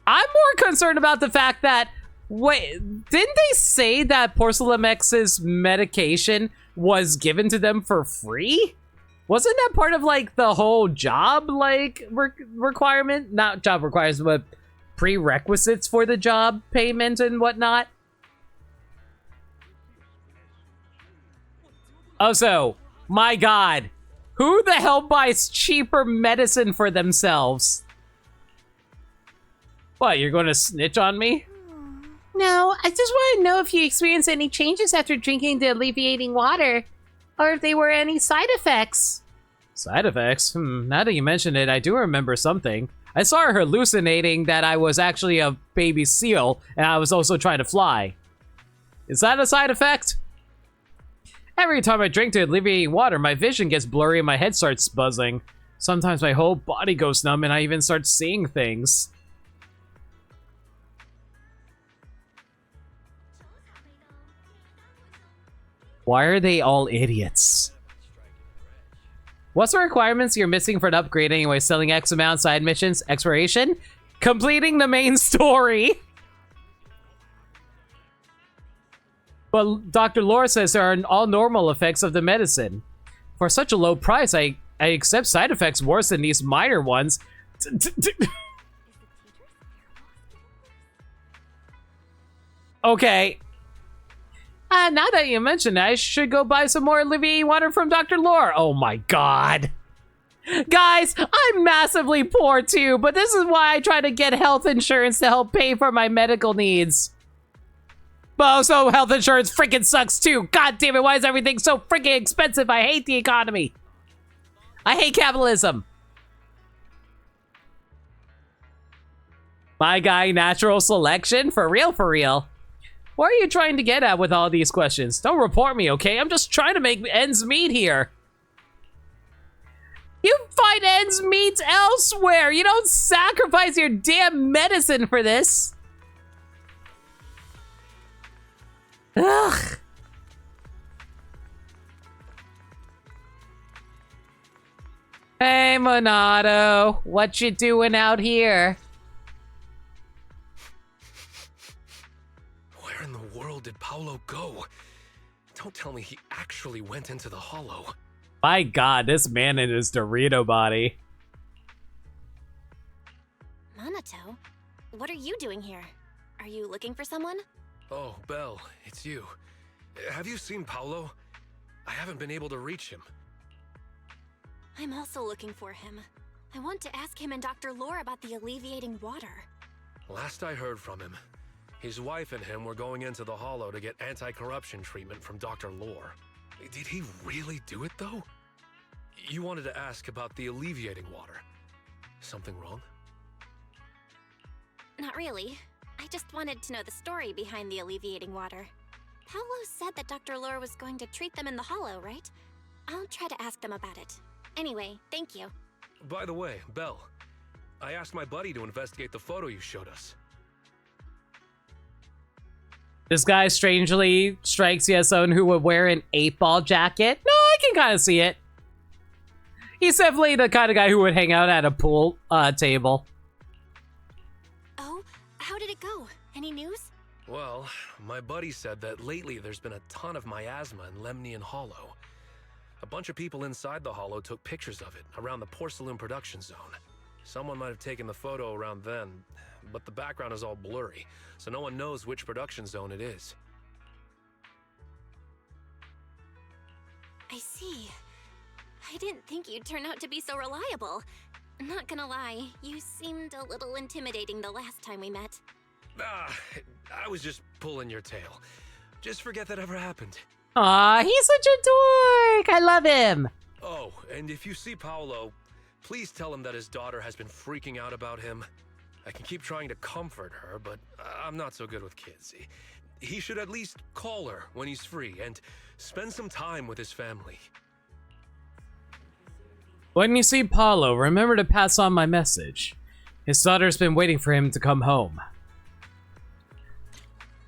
I'm more concerned about the fact that, wait, didn't they say that Porcelumex's medication was given to them for free? Wasn't that part of, like, the whole job, like, requirement? Not job requirements, but prerequisites for the job payment and whatnot? Also, my god, who the hell buys cheaper medicine for themselves? What, you're gonna snitch on me? No, I just want to know if you experienced any changes after drinking the alleviating water, or if there were any side effects. Side effects? Now that you mention it, I do remember something. I saw her hallucinating that I was actually a baby seal, and I was also trying to fly. Is that a side effect? Every time I drink the alleviating water, my vision gets blurry and my head starts buzzing. Sometimes my whole body goes numb and I even start seeing things. Why are they all idiots? What's the requirements you're missing for an upgrade anyway? Selling X amount, side missions, exploration? Completing the main story! But Dr. Lore says there are all normal effects of the medicine. For such a low price, I accept side effects worse than these minor ones. Okay. Now that you mention it, I should go buy some more alleviating water from Dr. Lore. Oh my god. Guys, I'm massively poor too, but this is why I try to get health insurance to help pay for my medical needs. But also, health insurance freaking sucks too. God damn it, why is everything so freaking expensive? I hate the economy. I hate capitalism. My guy, natural selection? For real, for real. What are you trying to get at with all these questions? Don't report me, okay? I'm just trying to make ends meet here. You find ends meet elsewhere. You don't sacrifice your damn medicine for this. Ugh. Hey, Monado. What you doing out here? Where in the world did Paolo go? Don't tell me he actually went into the hollow. My god, this man in his Dorito body. Minato, what are you doing here? Are you looking for someone? Oh, Belle, it's you. Have you seen Paolo? I haven't been able to reach him. I'm also looking for him. I want to ask him and Dr. Lore about the alleviating water. Last I heard from him, his wife and him were going into the hollow to get anti-corruption treatment from Dr. Lore. Did he really do it, though? You wanted to ask about the alleviating water. Something wrong? Not really. I just wanted to know the story behind the alleviating water. Paolo said that Dr. Lore was going to treat them in the hollow, right? I'll try to ask them about it. Anyway, thank you. By the way, Belle, I asked my buddy to investigate the photo you showed us. This guy strangely strikes me as someone who would wear an 8-ball jacket. No, I can kind of see it. He's definitely the kind of guy who would hang out at a pool table. Oh, how did it go? Any news? Well, my buddy said that lately there's been a ton of miasma in Lemnian Hollow. A bunch of people inside the hollow took pictures of it around the porcelain production zone. Someone might have taken the photo around then, but the background is all blurry, so no one knows which production zone it is. I see. I didn't think you'd turn out to be so reliable. Not gonna lie, you seemed a little intimidating the last time we met. I was just pulling your tail. Just forget that ever happened. Aw, he's such a dork. I love him. Oh, and if you see Paolo, please tell him that his daughter has been freaking out about him. I can keep trying to comfort her, but I'm not so good with kids. He should at least call her when he's free and spend some time with his family. When you see Paulo, remember to pass on my message. His daughter's been waiting for him to come home.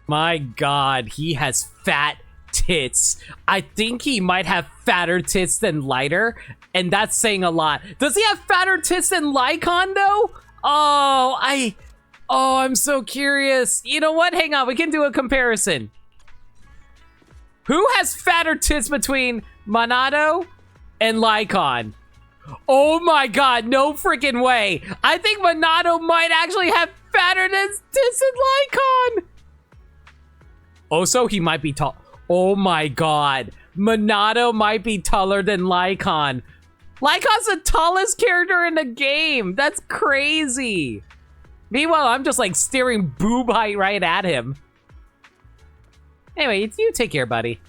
My god, he has fat tits. I think he might have fatter tits than Lighter, and that's saying a lot. Does he have fatter tits than Lycon, though? Oh, I'm so curious. You know what? Hang on, we can do a comparison. Who has fatter tits between Monado and Lycon? Oh my god, no freaking way. I think Monado might actually have fatter tits than Lycon. Also, he might be tall. Oh my god. Monado might be taller than Lycon. Lycon's the tallest character in the game. That's crazy. Meanwhile, I'm just like staring boob height right at him. Anyway, you take care, buddy.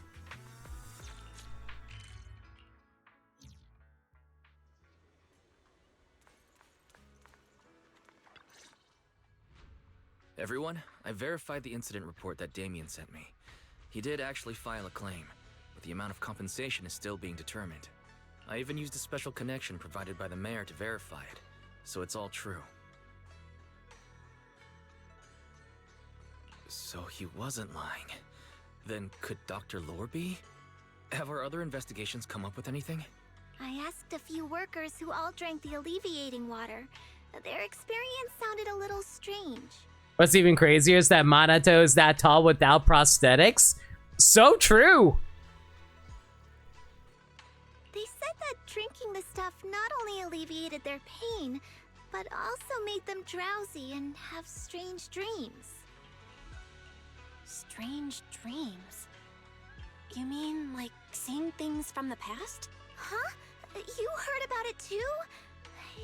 Everyone, I verified the incident report that Damien sent me. He did actually file a claim, but the amount of compensation is still being determined. I even used a special connection provided by the mayor to verify it, so it's all true. So he wasn't lying. Then could Dr. Lore be? Have our other investigations come up with anything? I asked a few workers who all drank the alleviating water. Their experience sounded a little strange. What's even crazier is that Minato is that tall without prosthetics. So true. They said that drinking the stuff not only alleviated their pain, but also made them drowsy and have strange dreams. Strange dreams? You mean like seeing things from the past? Huh? You heard about it too?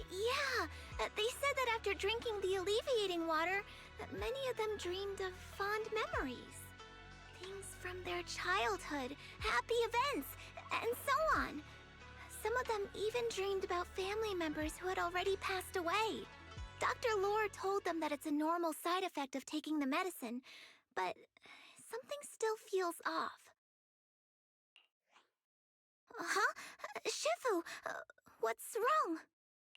Yeah, they said that after drinking the alleviating water, many of them dreamed of fond memories. from their childhood, happy events, and so on. Some of them even dreamed about family members who had already passed away. Dr. Lore told them that it's a normal side effect of taking the medicine, but something still feels off. Huh? Shifu, what's wrong?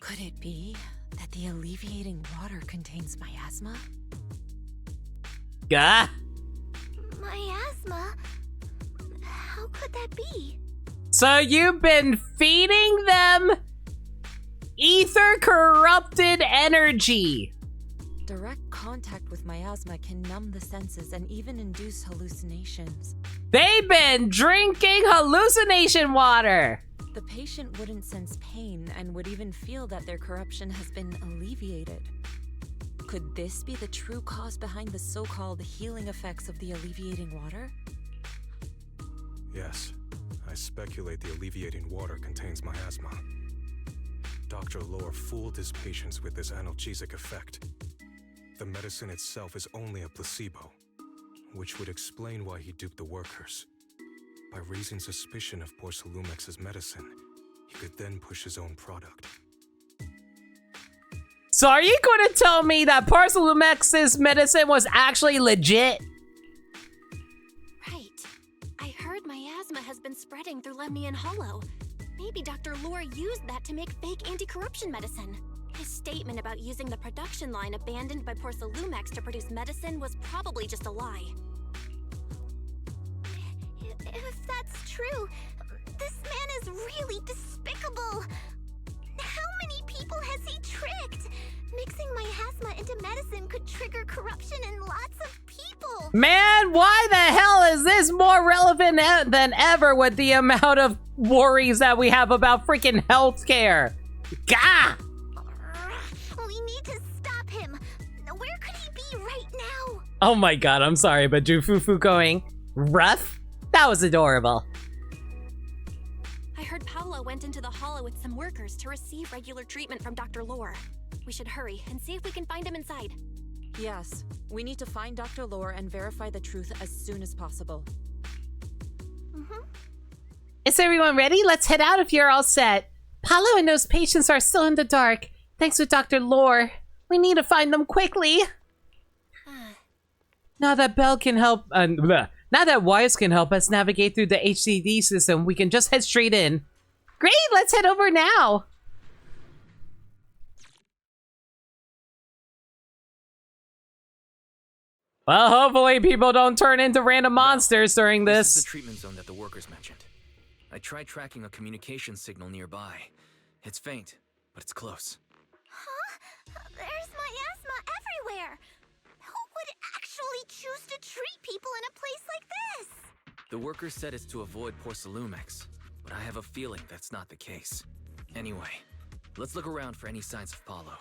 Could it be that the alleviating water contains miasma? Gah! Miasma? How could that be? So you've been feeding them ether corrupted energy. Direct contact with miasma can numb the senses and even induce hallucinations. They've been drinking hallucination water. The patient wouldn't sense pain and would even feel that their corruption has been alleviated. Could this be the true cause behind the so-called healing effects of the alleviating water? Yes, I speculate the alleviating water contains miasma. Dr. Lore fooled his patients with this analgesic effect. The medicine itself is only a placebo, which would explain why he duped the workers. By raising suspicion of Porcelumex's medicine, he could then push his own product. So are you going to tell me that Porcelumex's medicine was actually legit? Right. I heard miasma has been spreading through Lemnian Hollow. Maybe Dr. Lore used that to make fake anti-corruption medicine. His statement about using the production line abandoned by Porcelumex to produce medicine was probably just a lie. If that's true, this man is really despicable. How many people has he tricked? Mixing miasma into medicine could trigger corruption in lots of people. Man, why the hell is this more relevant than ever with the amount of worries that we have about freaking healthcare? Gah! We need to stop him. Where could he be right now? Oh my god, I'm sorry, but Jufufu going rough? That was adorable. I heard Paolo went into the hollow with some workers to receive regular treatment from Dr. Lore. We should hurry and see if we can find him inside. Yes, we need to find Dr. Lore and verify the truth as soon as possible. Is everyone ready? Let's head out if you're all set. Paolo and those patients are still in the dark. Thanks to Dr. Lore. We need to find them quickly. Now that Bell can help, now that Wise can help us navigate through the HCD system, we can just head straight in. Great, let's head over now. Well, hopefully people don't turn into random monsters during This this. is the treatment zone that the workers mentioned. I tried tracking a communication signal nearby. It's faint, but it's close. Huh? There's miasma everywhere. Who would actually choose to treat people in a place like this? The workers said it's to avoid Porcelumex, but I have a feeling that's not the case. Anyway, let's look around for any signs of Paolo.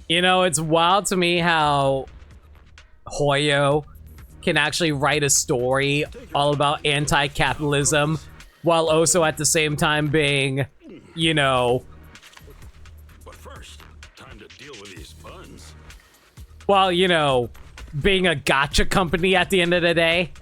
You know, it's wild to me how Hoyo can actually write a story all about anti-capitalism while also at the same time being, you know... But first, time to deal with these buns. Well, you know, being a gotcha company at the end of the day.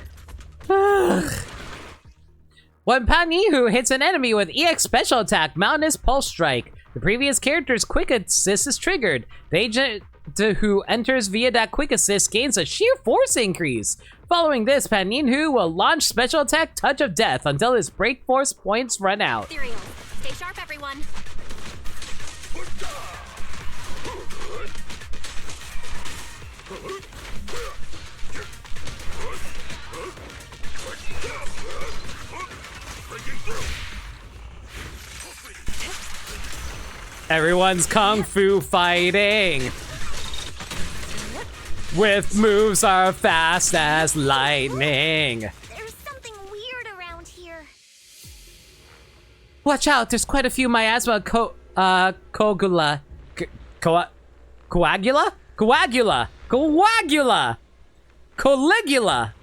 When Panihu hits an enemy with EX Special Attack, Mountainous Pulse Strike, the previous character's Quick Assist is triggered. The agent who enters via that Quick Assist gains a sheer force increase. Following this, Paninhu will launch Special Attack Touch of Death until his break force points run out. Ethereal. Stay sharp, everyone. Everyone's kung fu fighting with moves are fast as lightning. There's something weird around here. Watch out, there's quite a few miasma coagula. Caligula.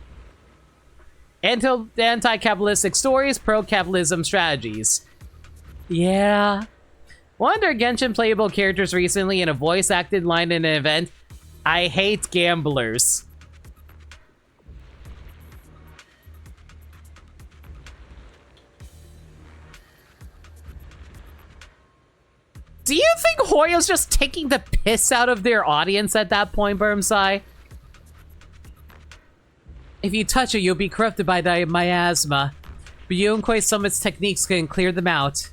Anti-capitalistic stories, pro-capitalism strategies. Yeah. One of their Genshin playable characters recently in a voice-acted line in an event, "I hate gamblers." Do you think Hoyo's just taking the piss out of their audience at that point, Burmsai? If you touch it, you'll be corrupted by the miasma. But Yunquei Summit's techniques can clear them out.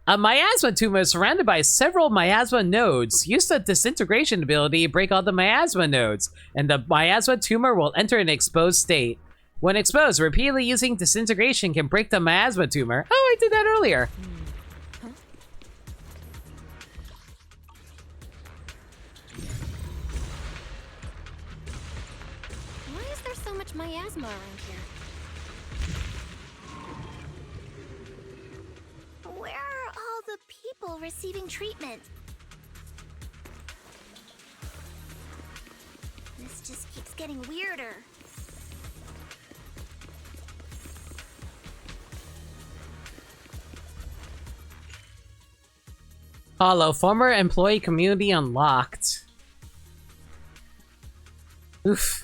A miasma tumor is surrounded by several miasma nodes. Use the disintegration ability to break all the miasma nodes, and the miasma tumor will enter an exposed state. When exposed, repeatedly using disintegration can break the miasma tumor. Oh, I did that earlier. Why is there so much miasma around here? Where are all the people receiving treatment? This just keeps getting weirder. Hollow, former employee community unlocked. Oof.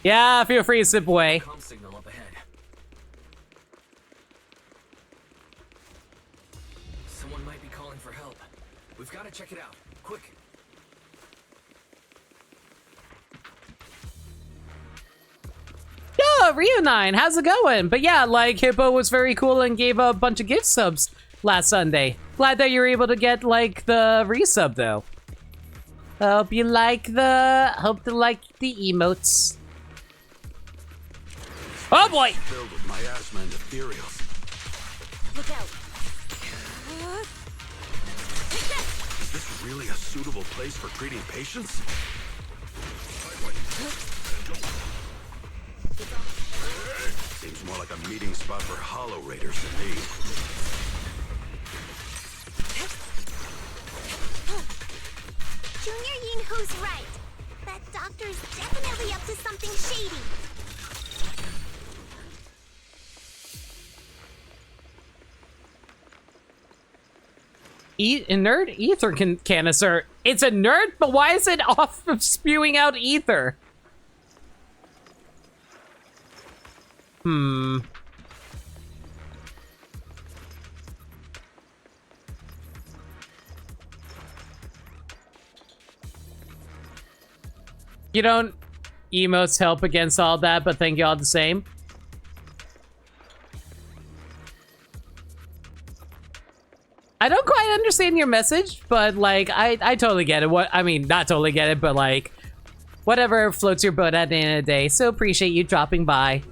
Yeah, feel free to zip away. Comm signal up ahead. Someone might be calling for help. We've got to check it out. Quick. Yo, Rio9, how's it going? But yeah, like, Hippo was very cool and gave a bunch of gift subs last Sunday. Glad that you were able to get, like, the resub, though. Hope you like the emotes. Oh boy! Filled with miasma and ethereals. Look out. Is this really a suitable place for treating patients? Seems more like a meeting spot for Hollow Raiders to me. Junior Yinhu's right. That doctor's definitely up to something shady. Inert ether canister. It's inert, but why is it off of spewing out ether? You don't emotes help against all that, but thank you all the same. I don't quite understand your message, but like I totally get it. What I mean, not totally get it, but like whatever floats your boat at the end of the day. So appreciate you dropping by.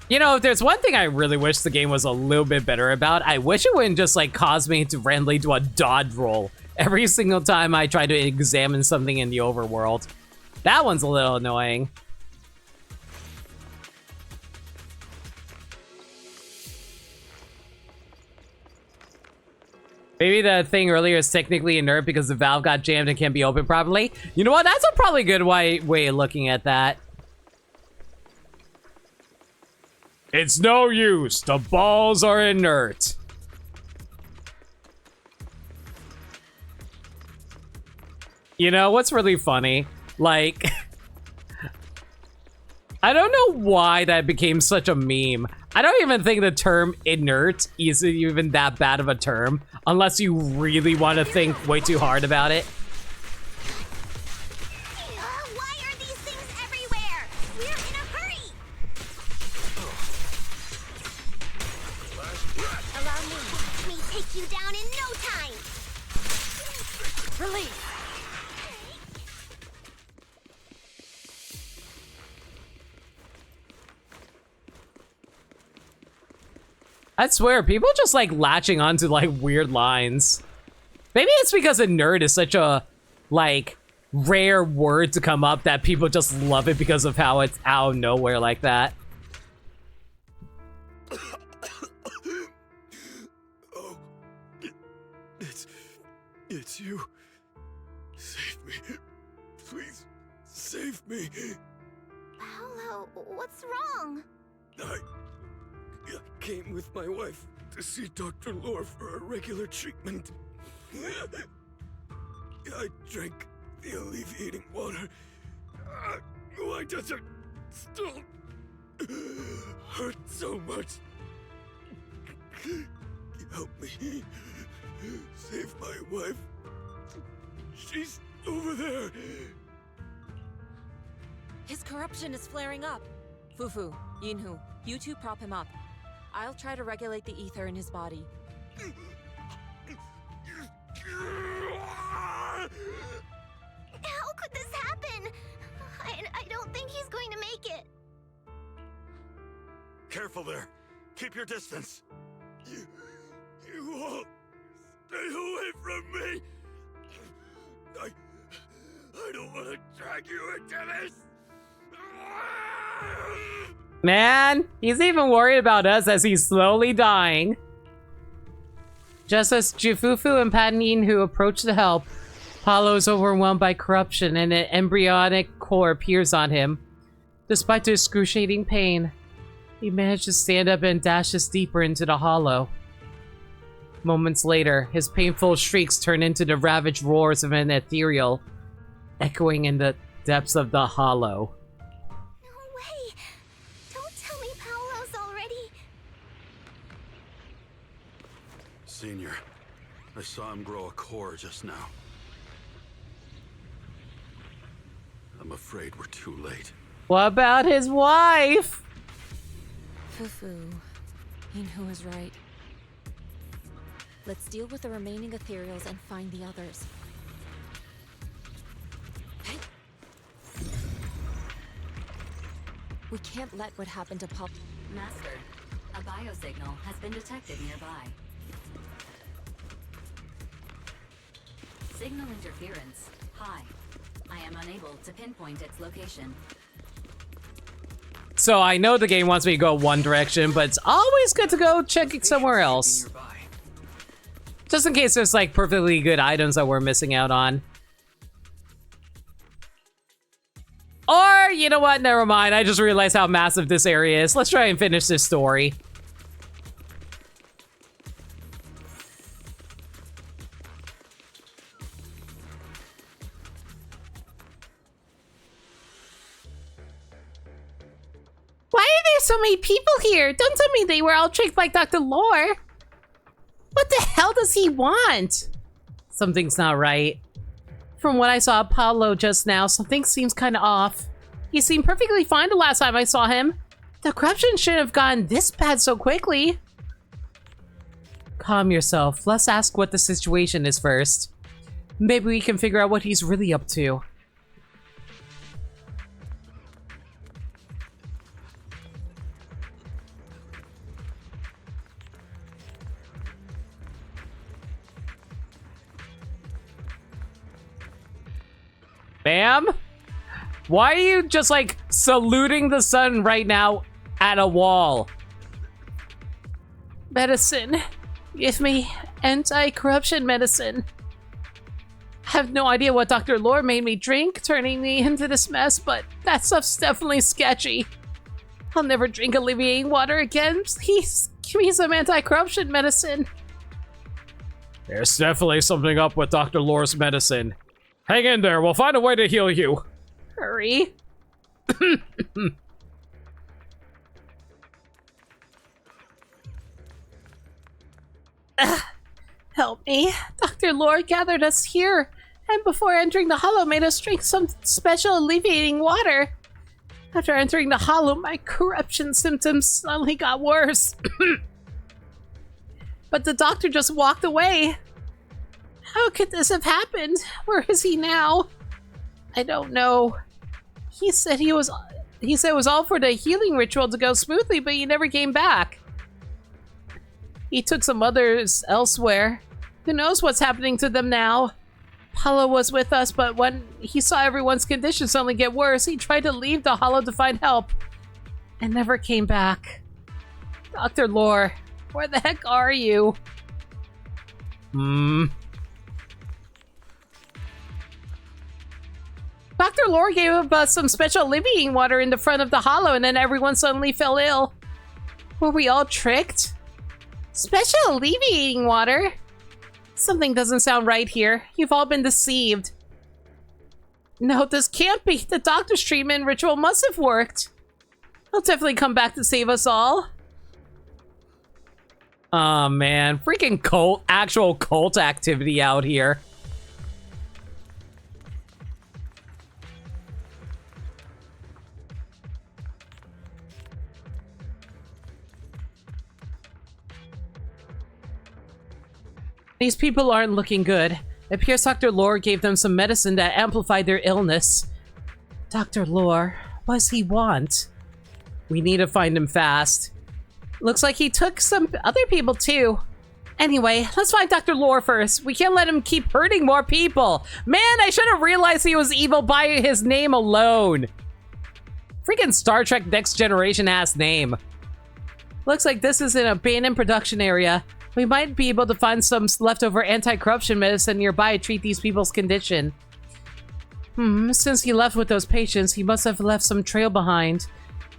You know, if there's one thing I really wish the game was a little bit better about, I wish it wouldn't just like cause me to randomly do a dodge roll every single time I try to examine something in the overworld. That one's a little annoying. Maybe the thing earlier is technically inert because the valve got jammed and can't be opened properly. You know what? That's a probably good way of looking at that. It's no use. The balls are inert. You know, what's really funny? Like, I don't know why that became such a meme. I don't even think the term inert is even that bad of a term, unless you really want to think way too hard about it. Why are these things everywhere? We're in a hurry. knock you down in no time! Release! I swear, people just like latching onto like weird lines. Maybe it's because a nerd is such a like rare word to come up that people just love it because of how it's out of nowhere like that. Oh, it's you. Save me. Please, save me. Paolo, what's wrong? I came with my wife to see Dr. Lore for a regular treatment. I drank the alleviating water. Why does it still hurt so much? Help me. Save my wife. She's over there. His corruption is flaring up. Fufu, Yinhu, you two prop him up. I'll try to regulate the ether in his body. How could this happen? I don't think he's going to make it. Careful there. Keep your distance. You all stay away from me. I don't want to drag you into this. Man, he's even worried about us as he's slowly dying. Just as Jufufu and Panin approach to help, Paolo is overwhelmed by corruption and an embryonic core appears on him. Despite the excruciating pain, he manages to stand up and dashes deeper into the hollow. Moments later, his painful shrieks turn into the ravaged roars of an ethereal, echoing in the depths of the hollow. No way! Don't tell me Paolo's already... Senior, I saw him grow a core just now. I'm afraid we're too late. What about his wife? Fufu, Yinhu is right. Let's deal with the remaining ethereals and find the others. Hey. We can't let what happened to Pop. Master, a biosignal has been detected nearby. Signal interference. High. I am unable to pinpoint its location. So I know the game wants me to go one direction, but it's always good to go check somewhere else. Just in case there's like perfectly good items that we're missing out on. Or, you know what, never mind. I just realized how massive this area is. Let's try and finish this story. Why are there so many people here? Don't tell me they were all tricked by Dr. Lore. What the hell does he want? Something's not right. From what I saw of Paolo just now, something seems kind of off. He seemed perfectly fine the last time I saw him. The corruption shouldn't have gone this bad so quickly. Calm yourself. Let's ask what the situation is first. Maybe we can figure out what he's really up to. Ma'am? Why are you just like saluting the sun right now at a wall? Medicine. Give me anti-corruption medicine. I have no idea what Dr. Lore made me drink, turning me into this mess, but that stuff's definitely sketchy. I'll never drink alleviating water again. Please, give me some anti-corruption medicine. There's definitely something up with Dr. Lore's medicine. Hang in there, we'll find a way to heal you. Hurry. Help me. Dr. Lore gathered us here, and before entering the hollow made us drink some special alleviating water. After entering the hollow, my corruption symptoms suddenly got worse. But the doctor just walked away. How could this have happened? Where is he now? I don't know. He said it was all for the healing ritual to go smoothly, but he never came back. He took some others elsewhere. Who knows what's happening to them now? Paulo was with us, but when he saw everyone's condition suddenly get worse, he tried to leave the hollow to find help and never came back. Dr. Lore, where the heck are you? Dr. Lore gave us some special alleviating water in the front of the hollow, and then everyone suddenly fell ill. Were we all tricked? Special alleviating water? Something doesn't sound right here. You've all been deceived. No, this can't be. The doctor's treatment ritual must have worked. He'll definitely come back to save us all. Oh man, freaking cult, actual cult activity out here. These people aren't looking good. It appears Dr. Lore gave them some medicine that amplified their illness. Dr. Lore, what does he want? We need to find him fast. Looks like he took some other people too. Anyway, let's find Dr. Lore first. We can't let him keep hurting more people. Man, I should have realized he was evil by his name alone. Freaking Star Trek Next Generation ass name. Looks like this is an abandoned production area. We might be able to find some leftover anti-corruption medicine nearby to treat these people's condition. Since he left with those patients, he must have left some trail behind.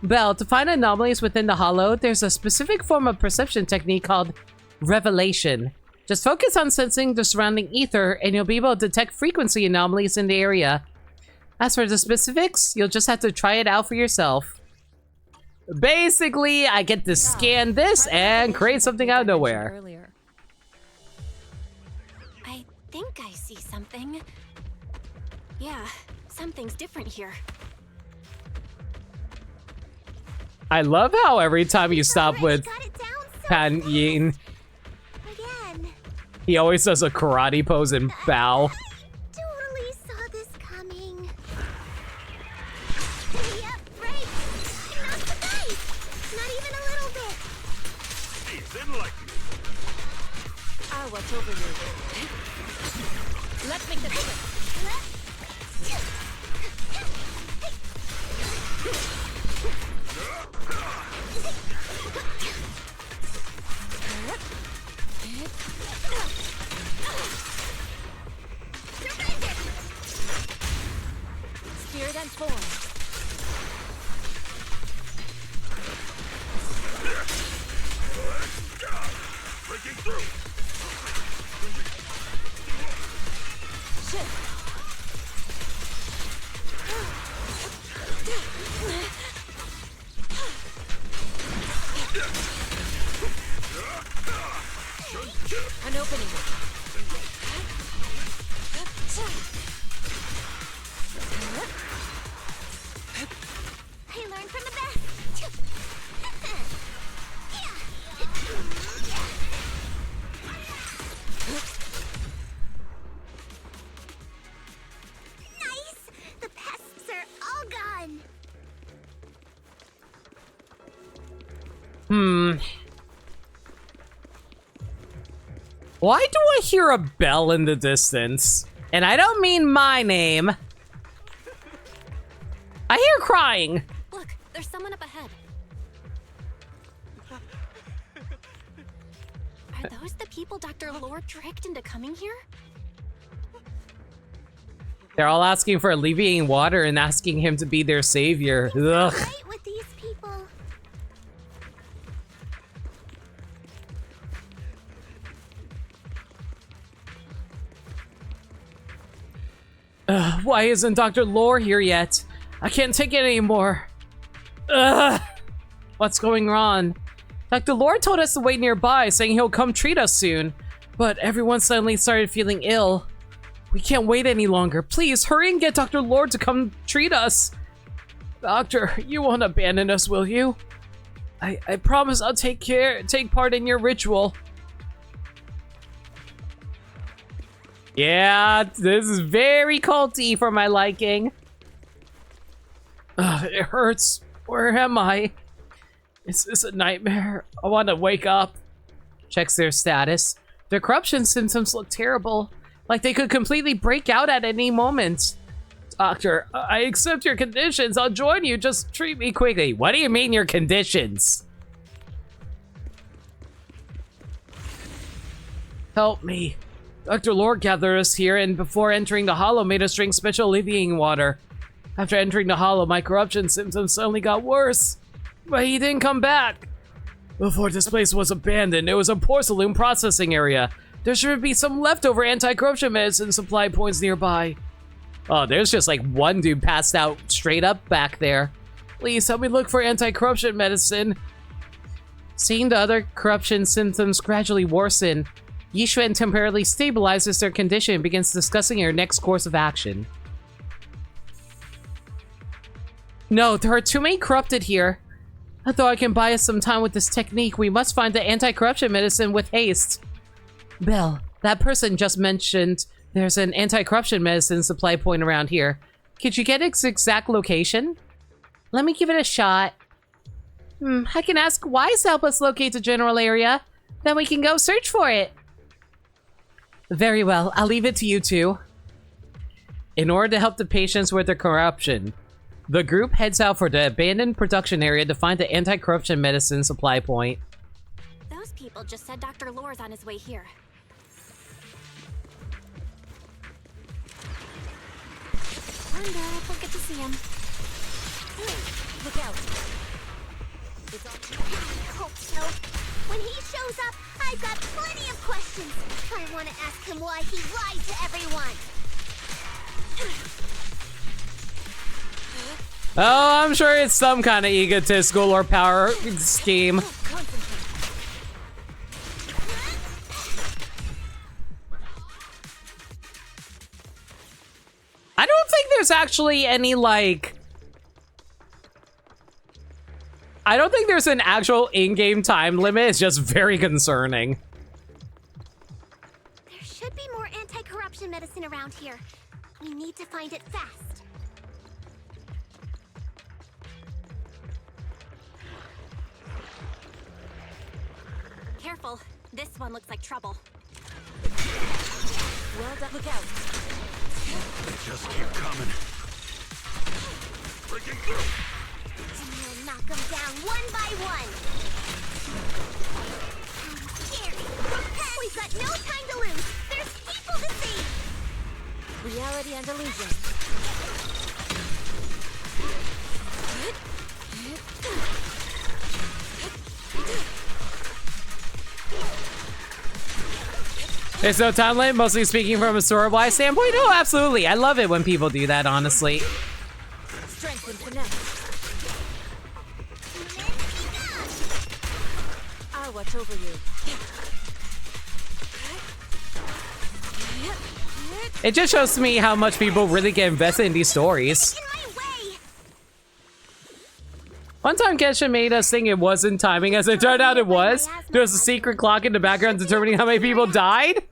Belle, to find anomalies within the hollow, there's a specific form of perception technique called revelation. Just focus on sensing the surrounding ether, and you'll be able to detect frequency anomalies in the area. As for the specifics, you'll just have to try it out for yourself. Basically, I get to scan this and create something out of nowhere. I think I see something. Yeah, something's different here. I love how every time you stop with Pan Yin, he always does a karate pose and bow. Totally saw this coming. Yep, right. Not the bite. Not even a little bit. I'll watch over you. Let's make this quick. Spirit and form. Breaking through. Shit. An opening. I learned from the best. Nice! The pests are all gone. Why do I hear a bell in the distance? And I don't mean my name. I hear crying. Look, there's someone up ahead. Are those the people Dr. Lore tricked into coming here? They're all asking for alleviating water and asking him to be their savior. Ugh. Right with these people. Why isn't Dr. Lore here yet? I can't take it anymore. Ugh. What's going on? Dr. Lore told us to wait nearby, saying he'll come treat us soon. But everyone suddenly started feeling ill. We can't wait any longer. Please, hurry and get Dr. Lore to come treat us. Doctor, you won't abandon us, will you? I promise I'll take part in your ritual. Yeah, this is very culty for my liking. Ugh, it hurts. Where am I? Is this a nightmare? I want to wake up. Checks their status. Their corruption symptoms look terrible. Like they could completely break out at any moment. Doctor, I accept your conditions. I'll join you. Just treat me quickly. What do you mean your conditions? Help me. Dr. Lore gathered us here and before entering the hollow made us drink special alleviating water. After entering the hollow, my corruption symptoms suddenly got worse. But he didn't come back. Before this place was abandoned, it was a porcelain processing area. There should be some leftover anti-corruption medicine supply points nearby. Oh, there's just like one dude passed out straight up back there. Please help me look for anti-corruption medicine. Seeing the other corruption symptoms gradually worsen, Yishuan temporarily stabilizes their condition and begins discussing her next course of action. No, there are too many corrupted here. Although I can buy us some time with this technique, we must find the anti-corruption medicine with haste. Belle, that person just mentioned there's an anti-corruption medicine supply point around here. Could you get its exact location? Let me give it a shot. I can ask Wise to help us locate the general area. Then we can go search for it. Very well, I'll leave it to you two. In order to help the patients with their corruption, the group heads out for the abandoned production area to find the anti-corruption medicine supply point. Those people just said Dr. Lore's on his way here. One day we'll get to see him. Look out. I hope so. When he shows up, I've got plenty of questions. I want to ask him why he lied to everyone. Oh, I'm sure it's some kind of egotistical or power scheme. I don't think there's actually any, like... I don't think there's an actual in-game time limit. It's just very concerning. There should be more anti-corruption medicine around here. We need to find it fast. Careful. This one looks like trouble. Well done. Look out. They just keep coming. Breaking through! And we'll knock them down one by one. I'm scared. We've got no time to lose. There's people to see. Reality and illusion. There's no time limit, mostly speaking from a story-wise standpoint. Oh, absolutely. I love it when people do that, honestly. Strength and finesse. I'll watch over you. It just shows to me how much people really get invested in these stories. One time Kesha made us think it wasn't timing, as it turned out it was. There was a secret clock in the background determining how many people died.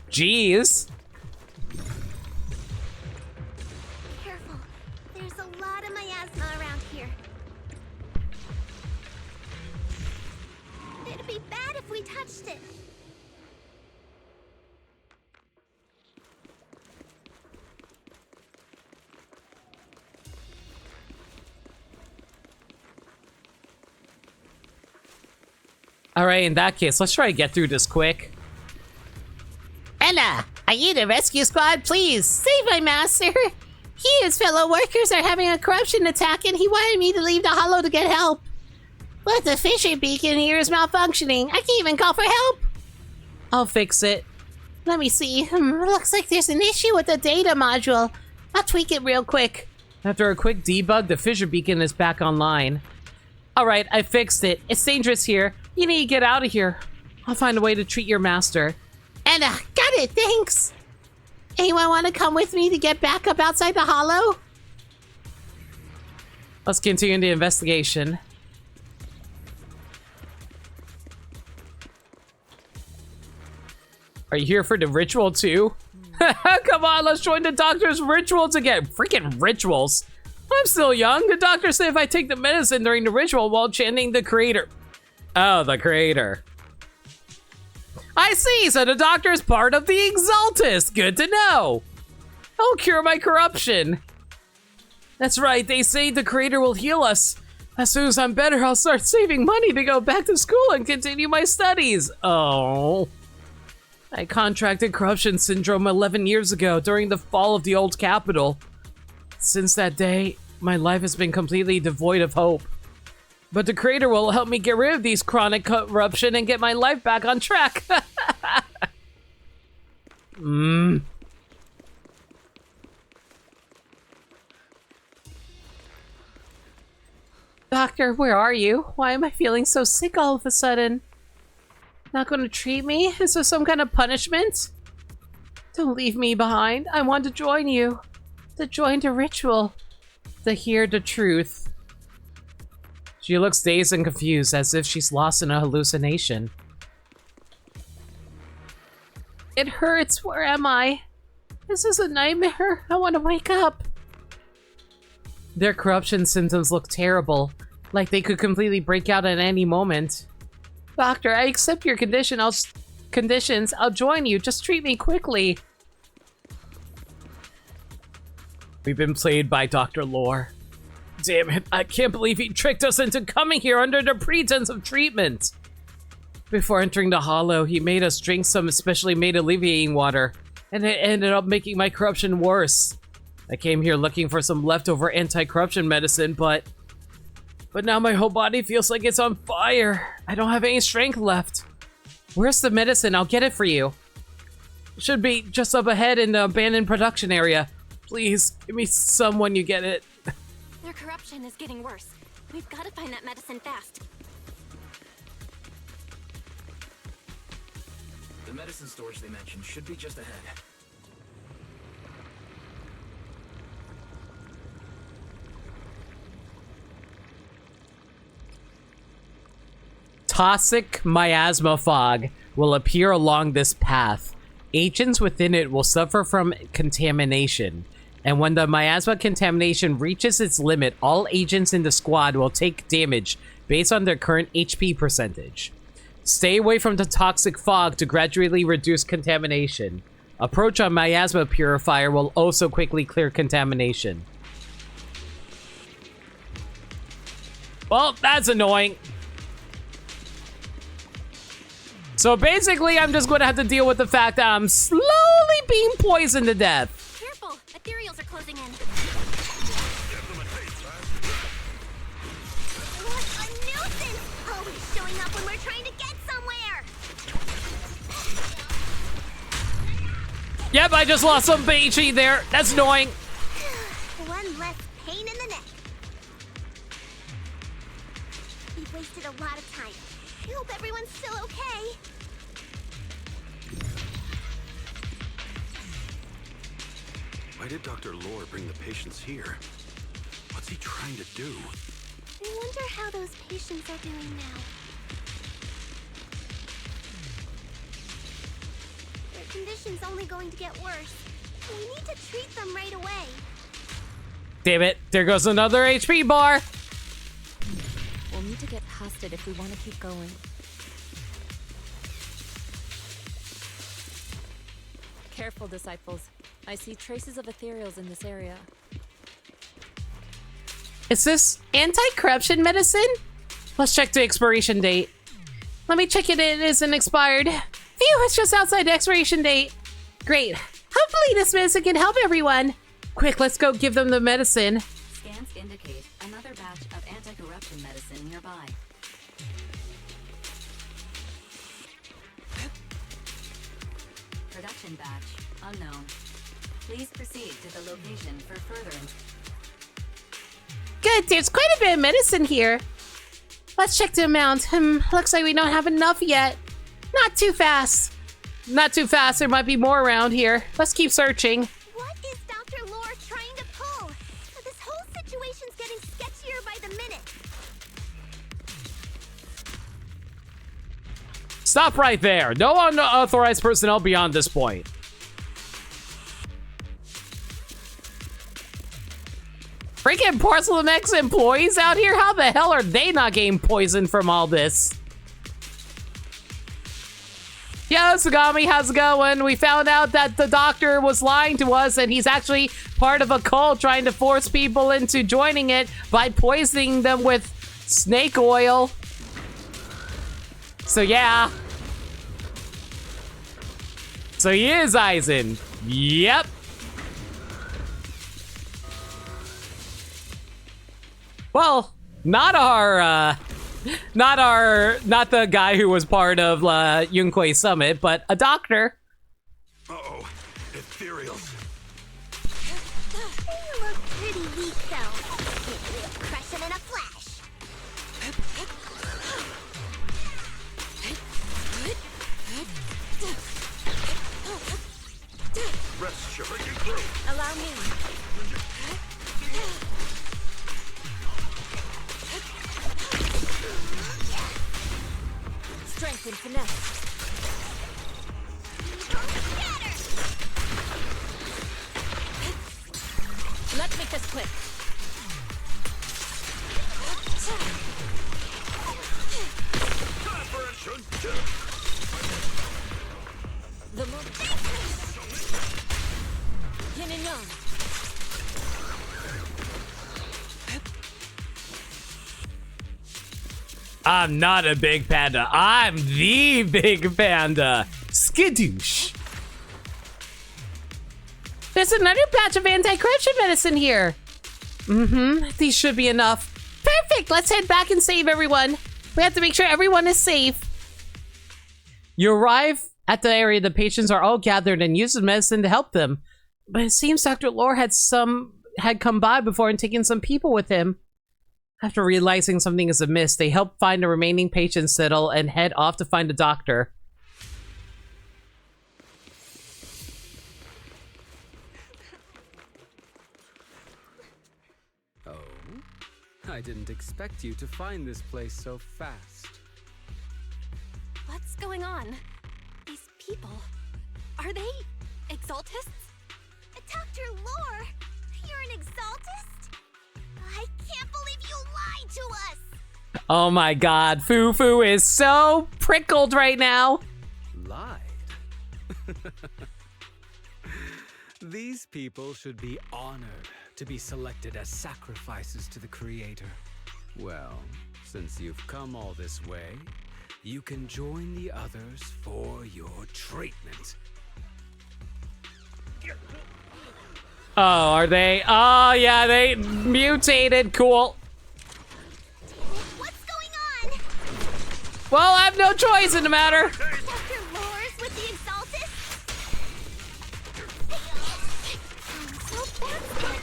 Jeez. Careful. There's a lot of miasma around here. It'd be bad if we touched it. All right, in that case, let's try to get through this quick. Ella, are you the rescue squad? Please, save my master. He and his fellow workers are having a corruption attack and he wanted me to leave the hollow to get help. But the fissure beacon here is malfunctioning. I can't even call for help. I'll fix it. Let me see. Looks like there's an issue with the data module. I'll tweak it real quick. After a quick debug, the fissure beacon is back online. All right, I fixed it. It's dangerous here. You need to get out of here. I'll find a way to treat your master. Ella, got it, thanks. Anyone want to come with me to get back up outside the hollow? Let's continue the investigation. Are you here for the ritual too? Come on, let's join the doctor's rituals again. Freaking rituals. I'm still young. The doctor said if I take the medicine during the ritual while chanting the creator. Oh, the creator. I see, so the doctor is part of the Exaltus. Good to know. I'll cure my corruption. That's right, they say the creator will heal us. As soon as I'm better, I'll start saving money to go back to school and continue my studies. Oh. I contracted corruption syndrome 11 years ago during the fall of the old capital. Since that day, my life has been completely devoid of hope. But the creator will help me get rid of these chronic corruption and get my life back on track. Doctor, where are you? Why am I feeling so sick all of a sudden? Not gonna treat me? Is there some kind of punishment? Don't leave me behind. I want to join you. To join the ritual. To hear the truth. She looks dazed and confused, as if she's lost in a hallucination. It hurts. Where am I? This is a nightmare. I want to wake up. Their corruption symptoms look terrible, like they could completely break out at any moment. Doctor, I accept your conditions. I'll join you. Just treat me quickly. We've been played by Dr. Lore. Damn it, I can't believe he tricked us into coming here under the pretense of treatment. Before entering the hollow, he made us drink some specially made alleviating water, and it ended up making my corruption worse. I came here looking for some leftover anti-corruption medicine, but now my whole body feels like it's on fire. I don't have any strength left. Where's the medicine? I'll get it for you. Should be just up ahead in the abandoned production area. Please, give me some when you get it. Their corruption is getting worse. We've got to find that medicine fast. The medicine storage they mentioned should be just ahead. Toxic miasma fog will appear along this path. Agents within it will suffer from contamination. And when the miasma contamination reaches its limit, all agents in the squad will take damage based on their current HP percentage. Stay away from the toxic fog to gradually reduce contamination. Approach a miasma purifier will also quickly clear contamination. Well, that's annoying. So basically, I'm just going to have to deal with the fact that I'm slowly being poisoned to death. Careful, ethereals are closing in. What a nuisance! Always showing up when we're trying to get somewhere! Yep, I just lost some HP there. That's annoying. One less pain in the neck. We've wasted a lot of time. I hope everyone's still okay. Why did Dr. Lore bring the patients here? What's he trying to do? I wonder how those patients are doing now. Their condition's only going to get worse. We need to treat them right away. Damn it, there goes another HP bar. We'll need to get past it if we want to keep going. Careful, disciples. I see traces of ethereals in this area. Is this anti-corruption medicine? Let's check the expiration date. Let me check it. It isn't expired. Phew, it's just outside the expiration date. Great. Hopefully this medicine can help everyone. Quick, let's go give them the medicine. Scans indicate another batch of anti-corruption medicine nearby. Production batch unknown. Please proceed to the location for further. Good, there's quite a bit of medicine here. Let's check the amount. Looks like we don't have enough yet. Not too fast. Not too fast, there might be more around here. Let's keep searching. What is Dr. Lore trying to pull? This whole situation's getting sketchier by the minute. Stop right there. No unauthorized personnel beyond this point. Freaking Porcelain X employees out here? How the hell are they not getting poisoned from all this? Yo, Sagami, how's it going? We found out that the doctor was lying to us and he's actually part of a cult trying to force people into joining it by poisoning them with snake oil. So yeah. So he is Aizen. Yep. Well, not the guy who was part of Yunquei Summit, but a doctor. Uh-oh, ethereals. You look pretty weak, though. We'll crush them in a flash. Rest shall breaking through. Allow me. Strength and finesse. Let's make this quick. The moment. Yin and yang. I'm not a big panda. I'm the big panda. Skidoosh. There's another batch of anti-corruption medicine here. These should be enough. Perfect. Let's head back and save everyone. We have to make sure everyone is safe. You arrive at the area. The patients are all gathered and use the medicine to help them. But it seems Dr. Lore had come by before and taken some people with him. After realizing something is amiss, they help find the remaining patients, settle, and head off to find a doctor. Oh, I didn't expect you to find this place so fast. What's going on? These people, are they exaltists? Dr. Lore, you're an exaltist? I can't believe you lied to us! Oh my god, Fufu is so prickled right now. Lied? These people should be honored to be selected as sacrifices to the Creator. Well, since you've come all this way, you can join the others for your treatment. Oh, are they? Oh, yeah, they mutated. Cool. What's going on? Well, I have no choice in the matter. Dr. Lore's with the exaltists? So bad,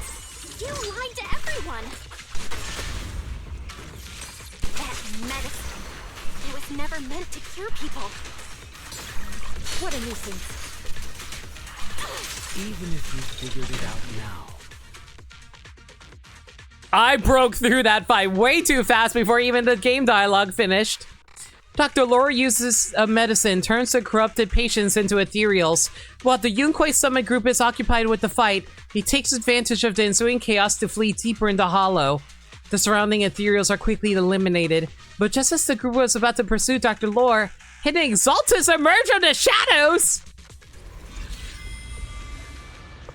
you lied to everyone. That medicine, it was never meant to cure people. What a nuisance. Even if you figured it out now. I broke through that fight way too fast before even the game dialogue finished. Dr. Lore uses a medicine, turns the corrupted patients into ethereals. While the Yunquei Summit group is occupied with the fight, he takes advantage of the ensuing chaos to flee deeper into Hollow. The surrounding ethereals are quickly eliminated, but just as the group was about to pursue Dr. Lore, hidden exaltists emerge from the shadows!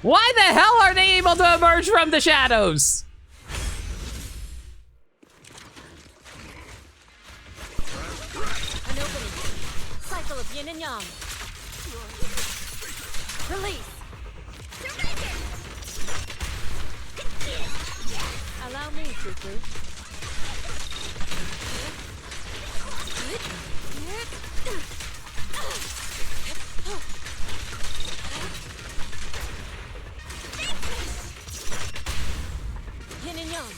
Why the hell are they able to emerge from the shadows? An opening. Cycle of yin and yang. Release. Allow me, Fufu. Yin and yang.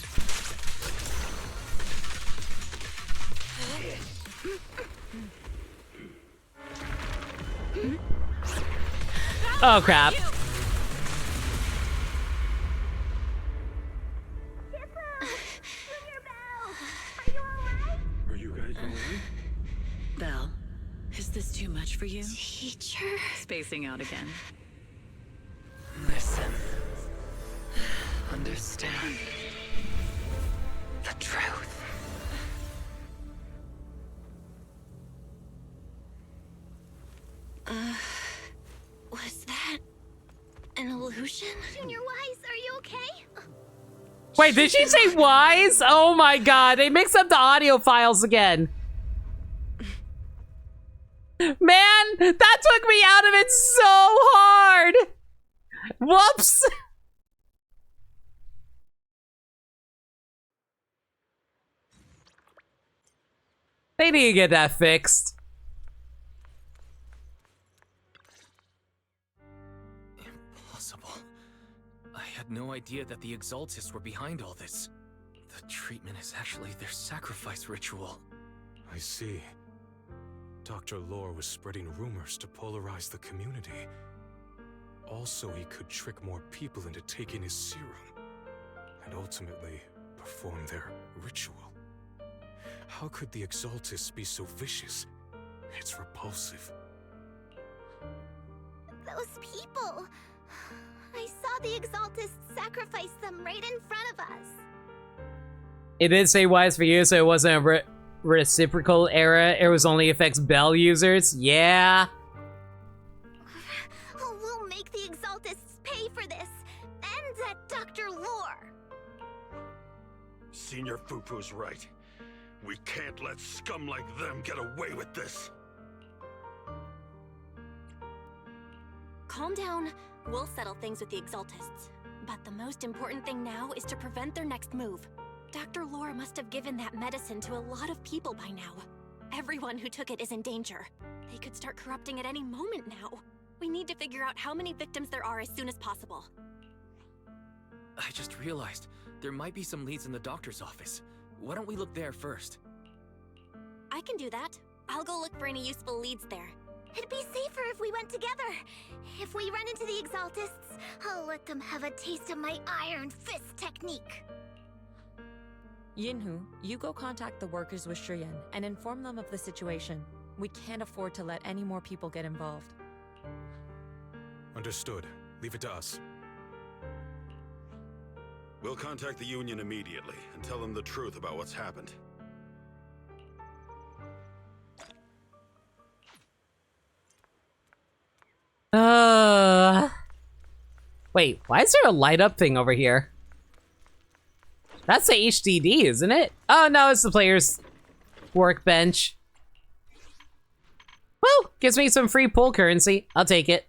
Oh crap. Are you guys alright? Belle, Is this too much for you? Teacher? Spacing out again. Listen. Understand the truth. Was that an illusion? Junior Wise, are you okay? Wait, did she say wise? Oh my god, they mixed up the audio files again. Man, that took me out of it so hard. Whoops. They need to get that fixed. Impossible. I had no idea that the Exaltists were behind all this. The treatment is actually their sacrifice ritual. I see. Dr. Lore was spreading rumors to polarize the community. Also, he could trick more people into taking his serum, and ultimately perform their ritual. How could the Exaltists be so vicious? It's repulsive. Those people. I saw the Exaltists sacrifice them right in front of us. It did say wise for you, so it wasn't a reciprocal error. It was only affects Bell users. Yeah. We'll make the Exaltists pay for this. And that Dr. Lore. Senior Fufu's right. We can't let scum like them get away with this. Calm down. We'll settle things with the Exaltists. But the most important thing now is to prevent their next move. Dr. Lore must have given that medicine to a lot of people by now. Everyone who took it is in danger. They could start corrupting at any moment now. We need to figure out how many victims there are as soon as possible. I just realized there might be some leads in the doctor's office. Why don't we look there first? I can do that. I'll go look for any useful leads there. It'd be safer if we went together. If we run into the Exaltists, I'll let them have a taste of my Iron Fist technique. Yinhu, you go contact the workers with Shiyan and inform them of the situation. We can't afford to let any more people get involved. Understood. Leave it to us. We'll contact the Union immediately and tell them the truth about what's happened. Wait, why is there a light up thing over here? That's the HDD, isn't it? Oh no, it's the player's workbench. Well, gives me some free pool currency. I'll take it.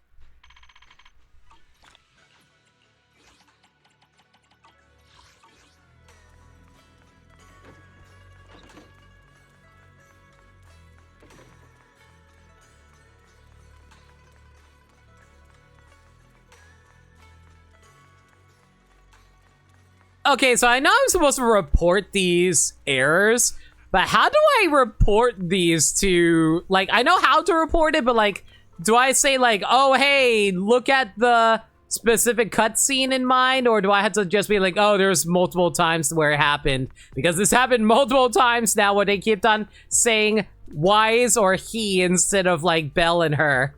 Okay, so I know I'm supposed to report these errors, but how do I report these to, like, I know how to report it, but like, do I say like, oh, hey, look at the specific cutscene in mind, or do I have to just be like, oh, there's multiple times where it happened? Because this happened multiple times now where they kept on saying Wise or he instead of like Belle and her.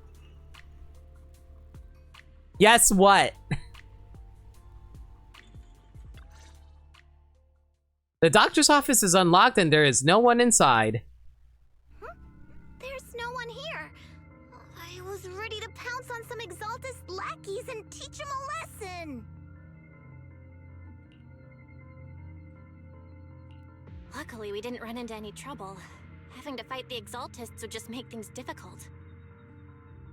Yes, what? The doctor's office is unlocked and there is no one inside. There's no one here. I was ready to pounce on some Exaltist lackeys and teach them a lesson. Luckily, we didn't run into any trouble. Having to fight the Exaltists would just make things difficult.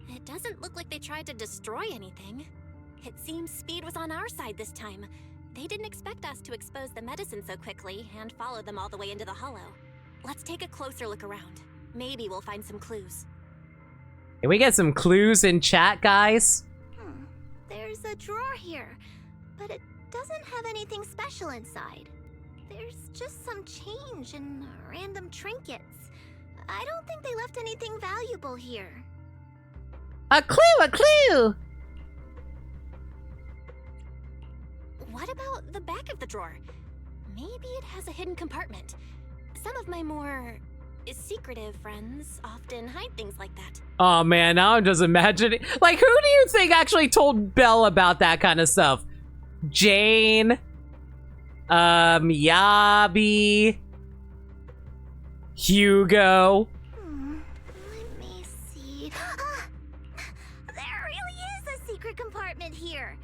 It doesn't look like they tried to destroy anything. It seems Speed was on our side this time. They didn't expect us to expose the medicine so quickly and follow them all the way into the hollow. Let's take a closer look around. Maybe we'll find some clues. Can we get some clues in chat, guys? There's a drawer here, but it doesn't have anything special inside. There's just some change and random trinkets. I don't think they left anything valuable here. A clue, a clue! What about the back of the drawer? Maybe it has a hidden compartment. Some of my more Secretive friends often hide things like that. Oh man, now I'm just imagining. Like, who do you think actually told Belle about that kind of stuff? Jane? Yabi? Hugo? Let me see. There really is a secret compartment here.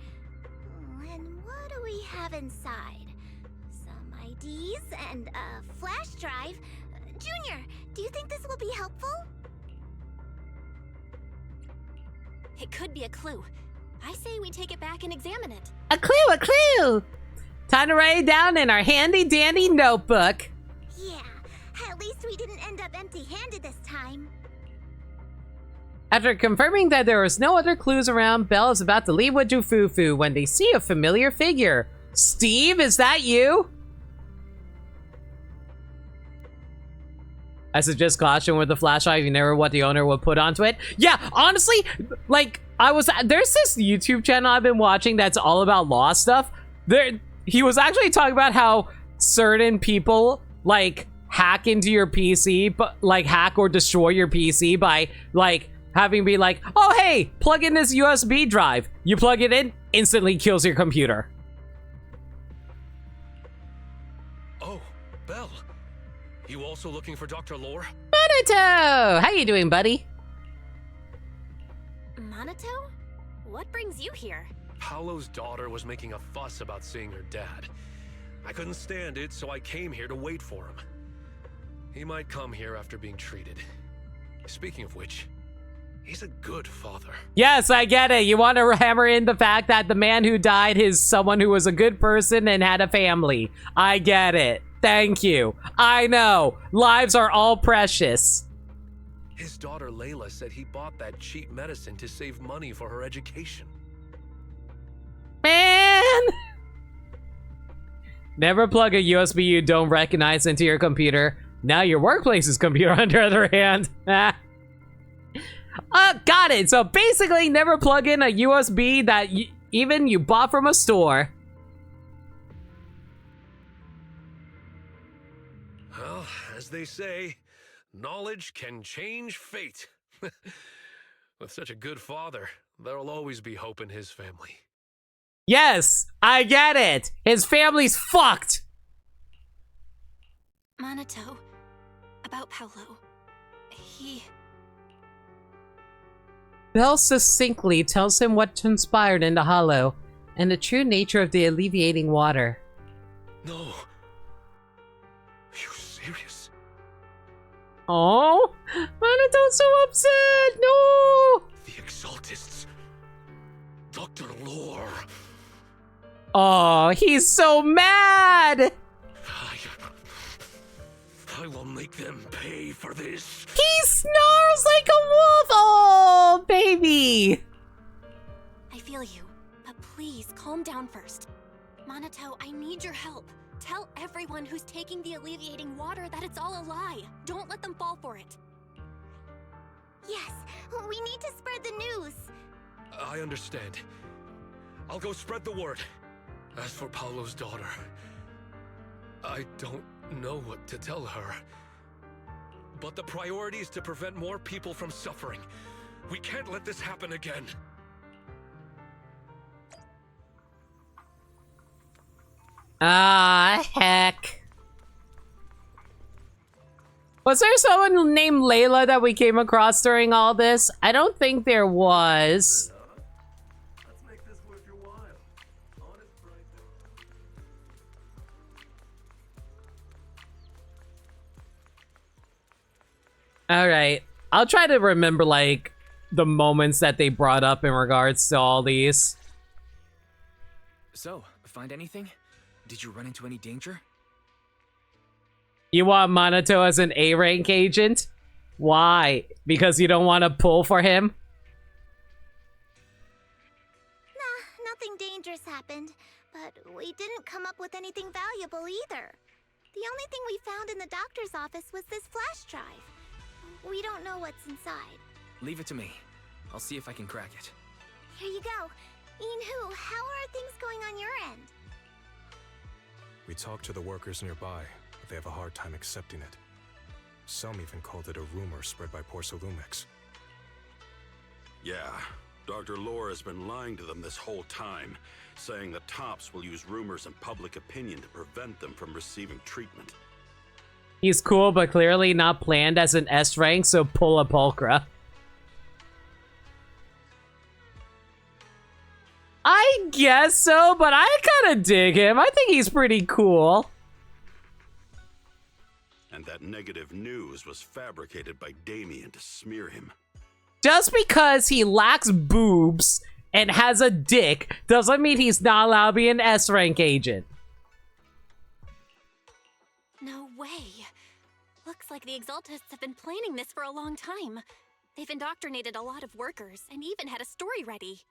And what do we have inside? Some IDs and a flash drive. Junior, do you think this will be helpful? It could be a clue. I say we take it back and examine it. A clue, a clue! Time to write it down in our handy-dandy notebook. Yeah, at least we didn't end up empty-handed this time. After confirming that there was no other clues around, Belle is about to leave with Jufufu when they see a familiar figure. Steve, is that you? I suggest caution with the flashlight. You never what the owner would put onto it. Yeah, honestly, like, there's this YouTube channel I've been watching that's all about law stuff. He was actually talking about how certain people, like, hack into your PC, but, like, hack or destroy your PC by, like, having be like, oh, hey, plug in this USB drive. You plug it in, instantly kills your computer. Oh, Belle. You also looking for Dr. Lore? Monato! How you doing, buddy? Monato? What brings you here? Paolo's daughter was making a fuss about seeing her dad. I couldn't stand it, so I came here to wait for him. He might come here after being treated. Speaking of which, he's a good father. Yes, I get it. You want to hammer in the fact that the man who died is someone who was a good person and had a family. I get it. Thank you. I know. Lives are all precious. His daughter Layla said he bought that cheap medicine to save money for her education. Man! Never plug a USB you don't recognize into your computer. Now your workplace's computer, on the other hand. Got it. So basically, never plug in a USB that even you bought from a store. Well, as they say, knowledge can change fate. With such a good father, there'll always be hope in his family. Yes, I get it. His family's fucked. Monato, about Paolo. Belle succinctly tells him what transpired in the hollow and the true nature of the alleviating water. No. Are you serious? Oh, Monato's so upset. No. The Exaltists. Dr. Lore. Oh, he's so mad. I will make them pay for this. He snarls like a wolf. Oh, baby. I feel you, but please calm down first. Monato, I need your help. Tell everyone who's taking the alleviating water that it's all a lie. Don't let them fall for it. Yes, we need to spread the news. I understand. I'll go spread the word. As for Paolo's daughter, I don't know what to tell her. But the priority is to prevent more people from suffering. We can't let this happen again. Ah, heck. Was there someone named Layla that we came across during all this? I don't think there was. All right, I'll try to remember like the moments that they brought up in regards to all these. So, find anything? Did you run into any danger? You want Monato as an A-rank agent? Why? Because you don't want to pull for him? Nah, nothing dangerous happened, but we didn't come up with anything valuable either. The only thing we found in the doctor's office was this flash drive. We don't know what's inside. Leave it to me. I'll see if I can crack it. Here you go. Inhu, how are things going on your end? We talked to the workers nearby, but they have a hard time accepting it. Some even called it a rumor spread by Porcelumix. Yeah, Dr. Lore has been lying to them this whole time, saying that Tops will use rumors and public opinion to prevent them from receiving treatment. He's cool, but clearly not planned as an S rank, so pull a pulchra. I guess so, but I kind of dig him. I think he's pretty cool. And that negative news was fabricated by Damien to smear him. Just because he lacks boobs and has a dick doesn't mean he's not allowed to be an S rank agent. No way. Looks like the Exaltists have been planning this for a long time. They've indoctrinated a lot of workers and even had a story ready.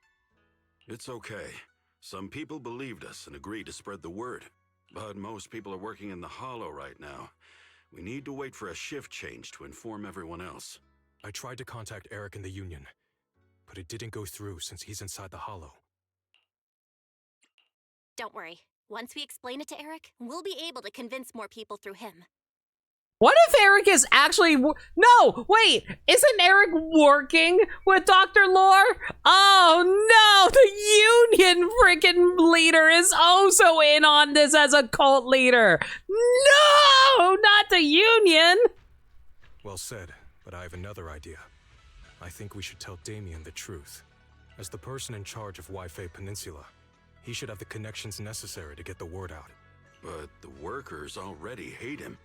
It's okay. Some people believed us and agreed to spread the word. But most people are working in the Hollow right now. We need to wait for a shift change to inform everyone else. I tried to contact Eric in the Union, but it didn't go through since he's inside the Hollow. Don't worry. Once we explain it to Eric, we'll be able to convince more people through him. What if Eric is actually... No! Wait! Isn't Eric working with Dr. Lore? Oh no! The Union freaking leader is also in on this as a cult leader! No! Not the Union! Well said, but I have another idea. I think we should tell Damien the truth. As the person in charge of Wi-Fi Peninsula, he should have the connections necessary to get the word out. But the workers already hate him.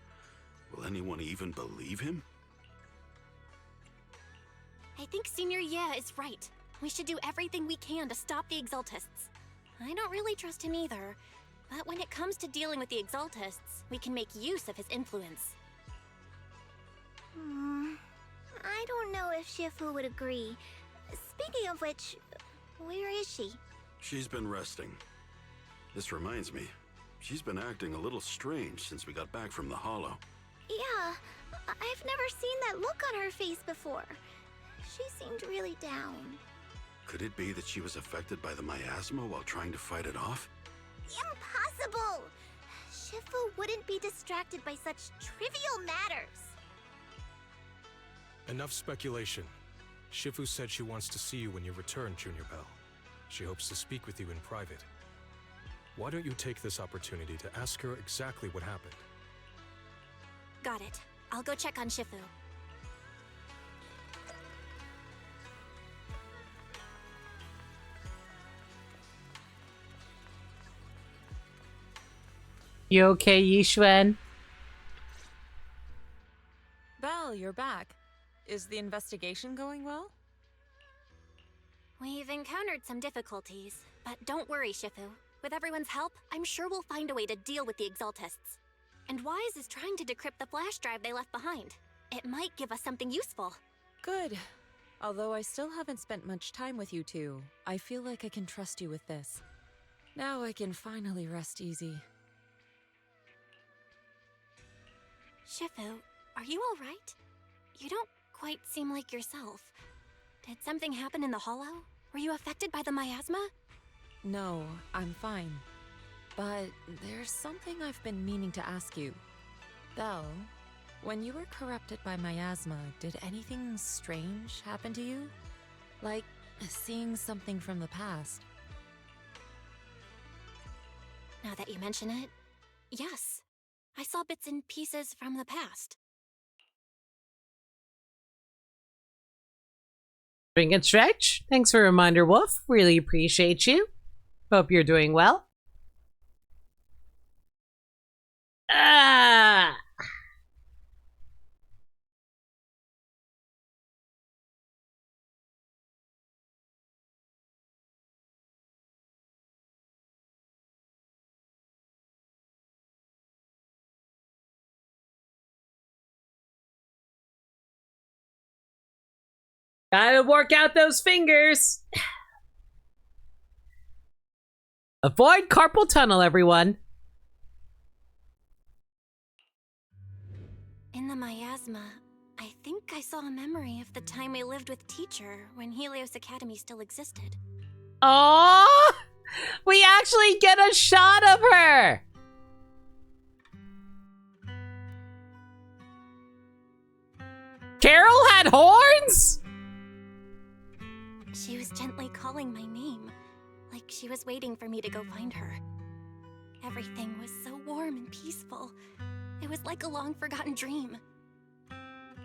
Will anyone even believe him? I think Senior Yeah is right. We should do everything we can to stop the Exaltists. I don't really trust him either, but when it comes to dealing with the Exaltists, we can make use of his influence. I don't know if Shifu would agree. Speaking of which, where is she? She's been resting. This reminds me, she's been acting a little strange since we got back from the Hollow. Yeah, I've never seen that look on her face before. She seemed really down. Could it be that she was affected by the miasma while trying to fight it off? Impossible! Shifu wouldn't be distracted by such trivial matters. Enough speculation. Shifu said she wants to see you when you return, Junior Bell. She hopes to speak with you in private. Why don't you take this opportunity to ask her exactly what happened? Got it. I'll go check on Shifu. You okay, Yixuan? Belle, you're back. Is the investigation going well? We've encountered some difficulties, but don't worry, Shifu. With everyone's help, I'm sure we'll find a way to deal with the Exaltists. And Wise is trying to decrypt the flash drive they left behind. It might give us something useful. Good. Although I still haven't spent much time with you two, I feel like I can trust you with this. Now I can finally rest easy. Shifu, are you alright? You don't quite seem like yourself. Did something happen in the Hollow? Were you affected by the miasma? No, I'm fine. But there's something I've been meaning to ask you. Belle, when you were corrupted by miasma, did anything strange happen to you? Like seeing something from the past? Now that you mention it, yes. I saw bits and pieces from the past. Drink and stretch. Thanks for a reminder, Wolf. Really appreciate you. Hope you're doing well. Ah! Gotta work out those fingers. Avoid carpal tunnel, everyone. In the miasma, I think I saw a memory of the time we lived with Teacher when Helios Academy still existed. Oh, we actually get a shot of her. Carol had horns? She was gently calling my name, like she was waiting for me to go find her. Everything was so warm and peaceful. It was like a long-forgotten dream.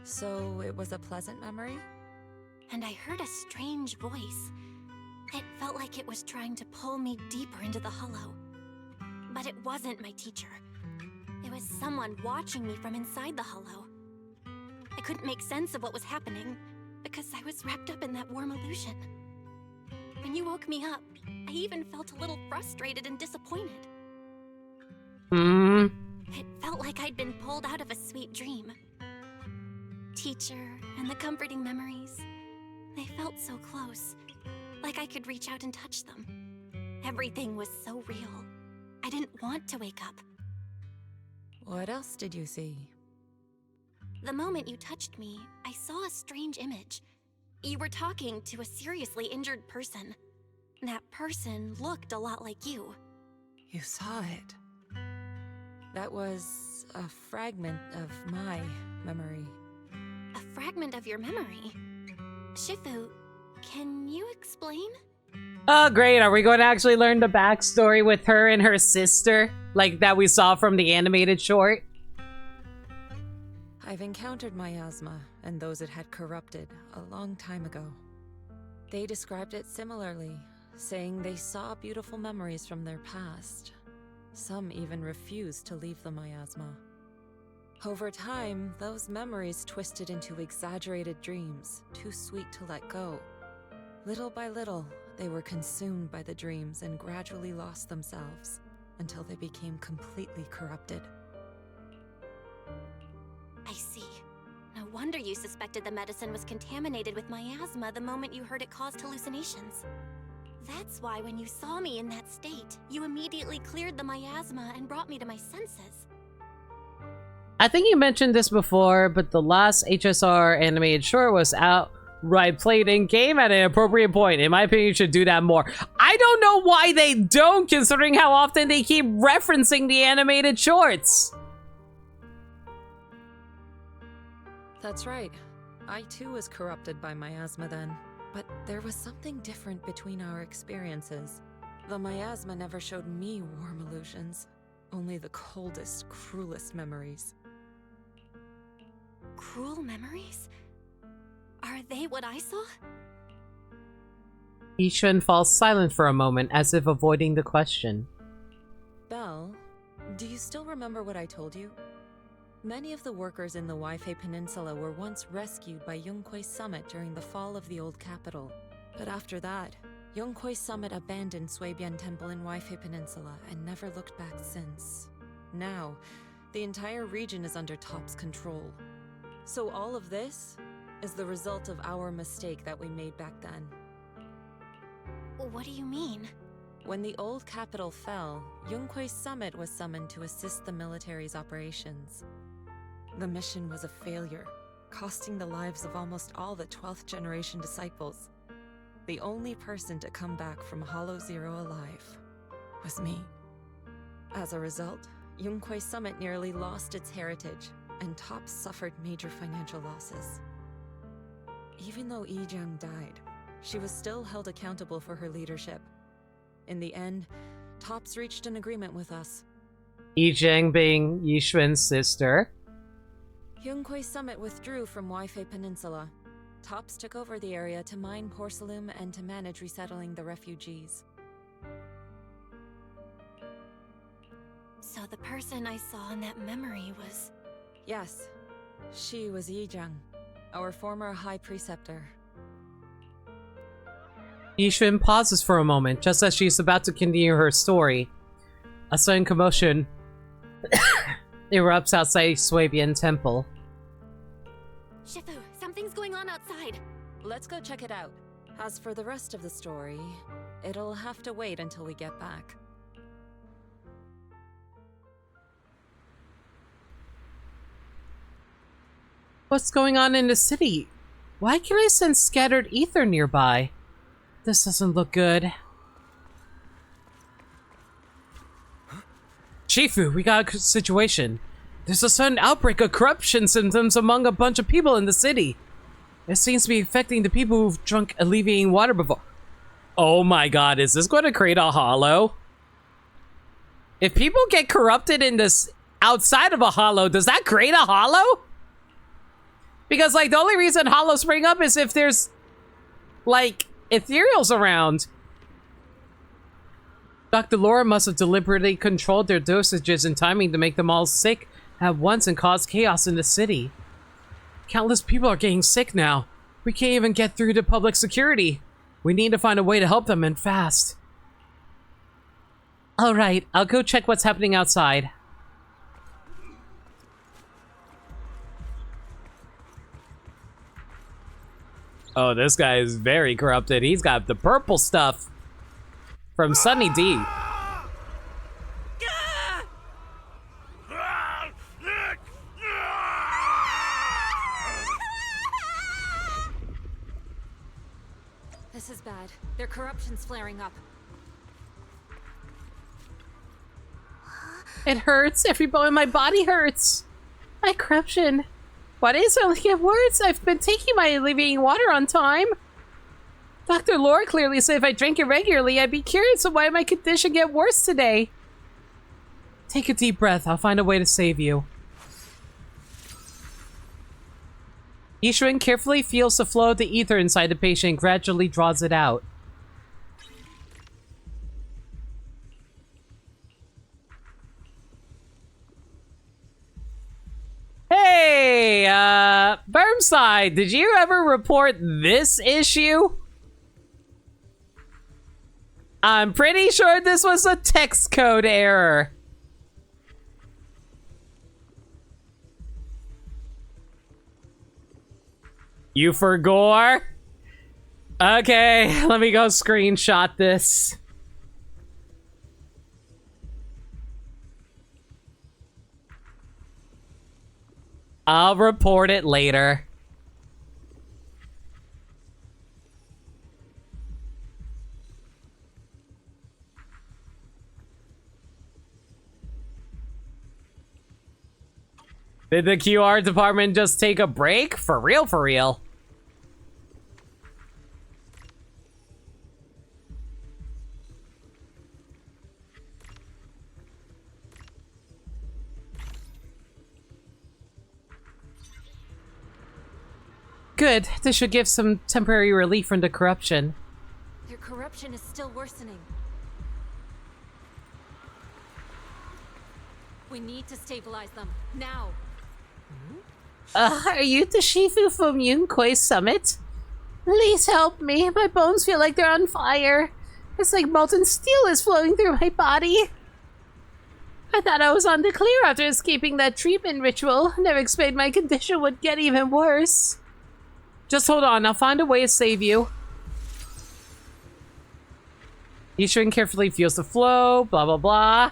So it was a pleasant memory? And I heard a strange voice. It felt like it was trying to pull me deeper into the hollow. But it wasn't my teacher. It was someone watching me from inside the hollow. I couldn't make sense of what was happening, because I was wrapped up in that warm illusion. When you woke me up, I even felt a little frustrated and disappointed. It felt like I'd been pulled out of a sweet dream. Teacher and the comforting memories, they felt so close, like I could reach out and touch them. Everything was so real. I didn't want to wake up. What else did you see? The moment you touched me, I saw a strange image. You were talking to a seriously injured person. That person looked a lot like you. You saw it. That was a fragment of my memory. A fragment of your memory? Shifu, can you explain? Oh, great. Are we going to actually learn the backstory with her and her sister? Like that we saw from the animated short? I've encountered Miasma and those it had corrupted a long time ago. They described it similarly, saying they saw beautiful memories from their past. Some even refused to leave the Miasma. Over time, those memories twisted into exaggerated dreams, too sweet to let go. Little by little, they were consumed by the dreams and gradually lost themselves, until they became completely corrupted. I see. No wonder you suspected the medicine was contaminated with miasma the moment you heard it caused hallucinations. That's why when you saw me in that state, you immediately cleared the miasma and brought me to my senses. I think you mentioned this before, but the last HSR animated short was outright played in game at an appropriate point. In my opinion, you should do that more. I don't know why they don't, considering how often they keep referencing the animated shorts. That's right. I too was corrupted by miasma then. But there was something different between our experiences. The miasma never showed me warm illusions, only the coldest, cruelest memories. Cruel memories? Are they what I saw? Yishun falls silent for a moment, as if avoiding the question. Belle, do you still remember what I told you? Many of the workers in the Waifei Peninsula were once rescued by Yonghui Summit during the fall of the old capital. But after that, Yonghui Summit abandoned Suibian Temple in Waifei Peninsula and never looked back since. Now, the entire region is under Top's control. So all of this is the result of our mistake that we made back then. What do you mean? When the old capital fell, Yonghui Summit was summoned to assist the military's operations. The mission was a failure, costing the lives of almost all the 12th generation disciples. The only person to come back from Hollow Zero alive was me. As a result, Yonghui Summit nearly lost its heritage, and Top suffered major financial losses. Even though Yijang died, she was still held accountable for her leadership. In the end, Tops reached an agreement with us. Yijang being Yishun's sister. Yonghui Summit withdrew from Waifei Peninsula. Tops took over the area to mine porcelain and to manage resettling the refugees. So the person I saw in that memory was... Yes, she was Yijang, our former High Preceptor. Yishun pauses for a moment, just as she's about to continue her story. A sudden commotion erupts outside Suibian Temple. Shifu, something's going on outside. Let's go check it out. As for the rest of the story, it'll have to wait until we get back. What's going on in the city? Why can I sense scattered ether nearby? This doesn't look good. Shifu, we got a situation. There's a sudden outbreak of corruption symptoms among a bunch of people in the city. It seems to be affecting the people who've drunk alleviating water before. Oh my god, is this going to create a hollow? If people get corrupted in this outside of a hollow, does that create a hollow? Because, like, the only reason hollows spring up is if there's, like, ethereals around. Dr. Laura must have deliberately controlled their dosages and timing to make them all sick at once and cause chaos in the city. Countless people are getting sick now. We can't even get through to public security. We need to find a way to help them, and fast. Alright, I'll go check what's happening outside. Oh, this guy is very corrupted. He's got the purple stuff from Sunny D. This is bad. Their corruption's flaring up. It hurts. Every bone in my body hurts. My corruption. Why did it only get worse? I've been taking my alleviating water on time. Dr. Lore clearly said if I drank it regularly, I'd be cured, so why did my condition get worse today? Take a deep breath. I'll find a way to save you. Yishuan carefully feels the flow of the ether inside the patient and gradually draws it out. Hey, Burmside, did you ever report this issue? I'm pretty sure this was a text code error. You for gore? Okay, let me go screenshot this. I'll report it later. Did the QR department just take a break? For real, for real. Good. This should give some temporary relief from the corruption. Their corruption is still worsening. We need to stabilize them, now. Are you the Shifu from Yunkoi's summit? Please help me. My bones feel like they're on fire. It's like molten steel is flowing through my body. I thought I was on the clear after escaping that treatment ritual. Never expected my condition would get even worse. Just hold on. I'll find a way to save you. Yishuan carefully feels the flow. Blah, blah, blah.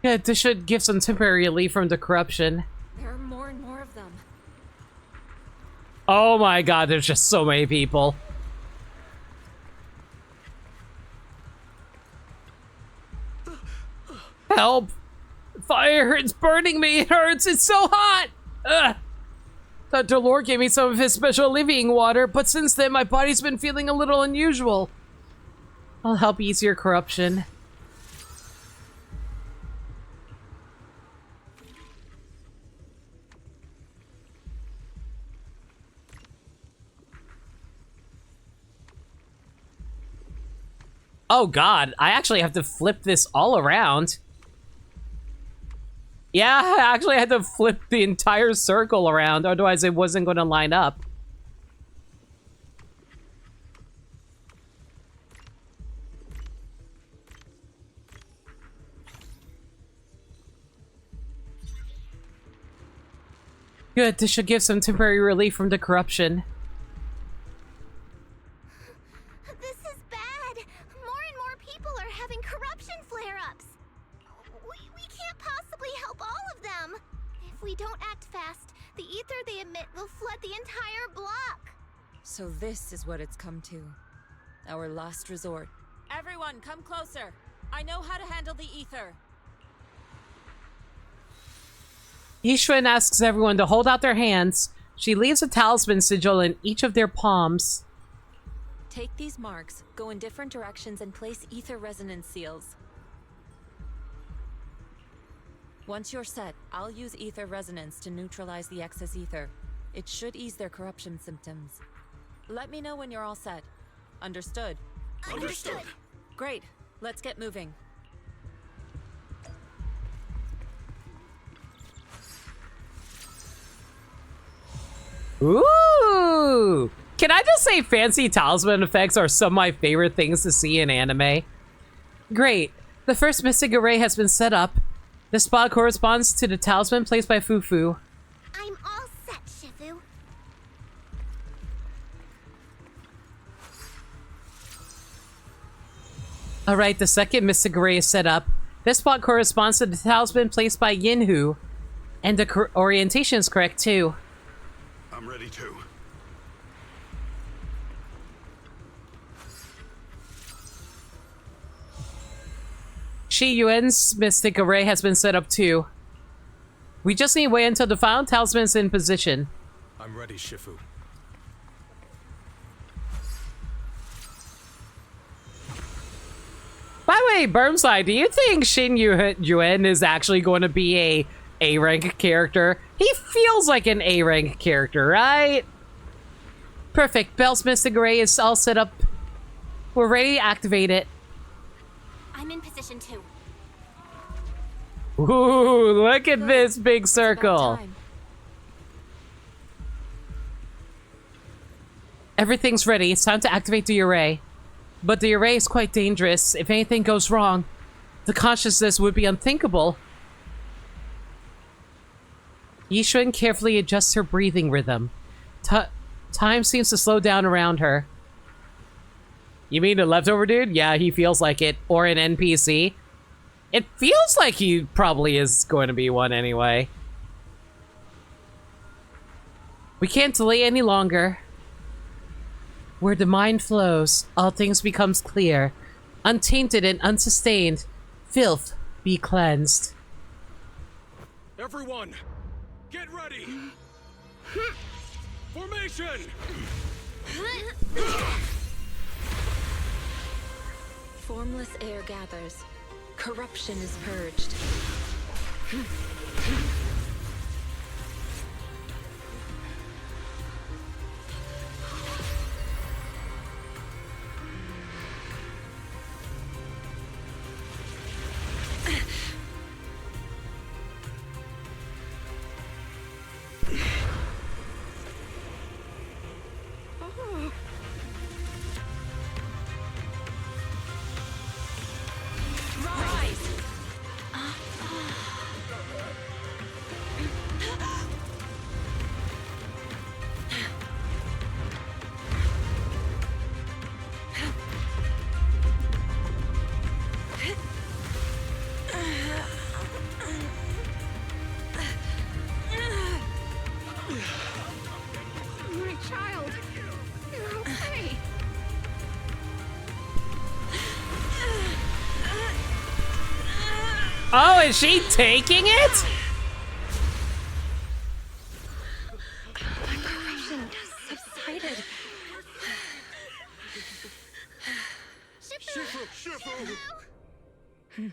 Yeah, this should give some temporary relief from the corruption. There are more and more of them. Oh my god, there's just so many people. Help! Fire, it's burning me, it hurts, it's so hot! Ugh. Dr. Lore gave me some of his special alleviating water, but since then my body's been feeling a little unusual. I'll help ease your corruption. Oh god, I actually have to flip this all around. Yeah, I actually had to flip the entire circle around, otherwise it wasn't going to line up. Good, this should give some temporary relief from the corruption. This is bad. More and more people are having corruption flare-ups. We fast, the ether they emit will flood the entire block. So this is what it's come to. Our last resort. Everyone, come closer. I know how to handle the ether. Yishuan asks everyone to hold out their hands. She leaves a talisman sigil in each of their palms. Take these marks, go in different directions, and place ether resonance seals. Once you're set, I'll use ether resonance to neutralize the excess ether. It should ease their corruption symptoms. Let me know when you're all set. Understood? Understood. Great. Let's get moving. Ooh! Can I just say fancy talisman effects are some of my favorite things to see in anime? Great. The first mystic array has been set up. This spot corresponds to the talisman placed by Fufu. I'm all set, Shifu. Alright, the second mystic array is set up. This spot corresponds to the talisman placed by Yinhu. And the orientation is correct too. I'm ready too. Shi Yuan's mystic array has been set up too. We just need to wait until the final talisman is in position. I'm ready, Shifu. By the way, Burmside, do you think Shin Yuan is actually going to be a A-rank character? He feels like an A-rank character, right? Perfect. Bell's mystic array is all set up. We're ready to activate it. I'm in position too. Ooh, look at this big circle. Everything's ready. It's time to activate the array. But the array is quite dangerous. If anything goes wrong, the consciousness would be unthinkable. Yishuan carefully adjusts her breathing rhythm. Time seems to slow down around her. You mean a leftover dude? Yeah, he feels like it. Or an NPC. It feels like he probably is going to be one anyway. We can't delay any longer. Where the mind flows, all things becomes clear. Untainted and unsustained, filth be cleansed. Everyone, get ready! Formation! Formless air gathers. Corruption is purged. My child, you're okay. Oh, is she taking it? The corruption has subsided. Shifu! We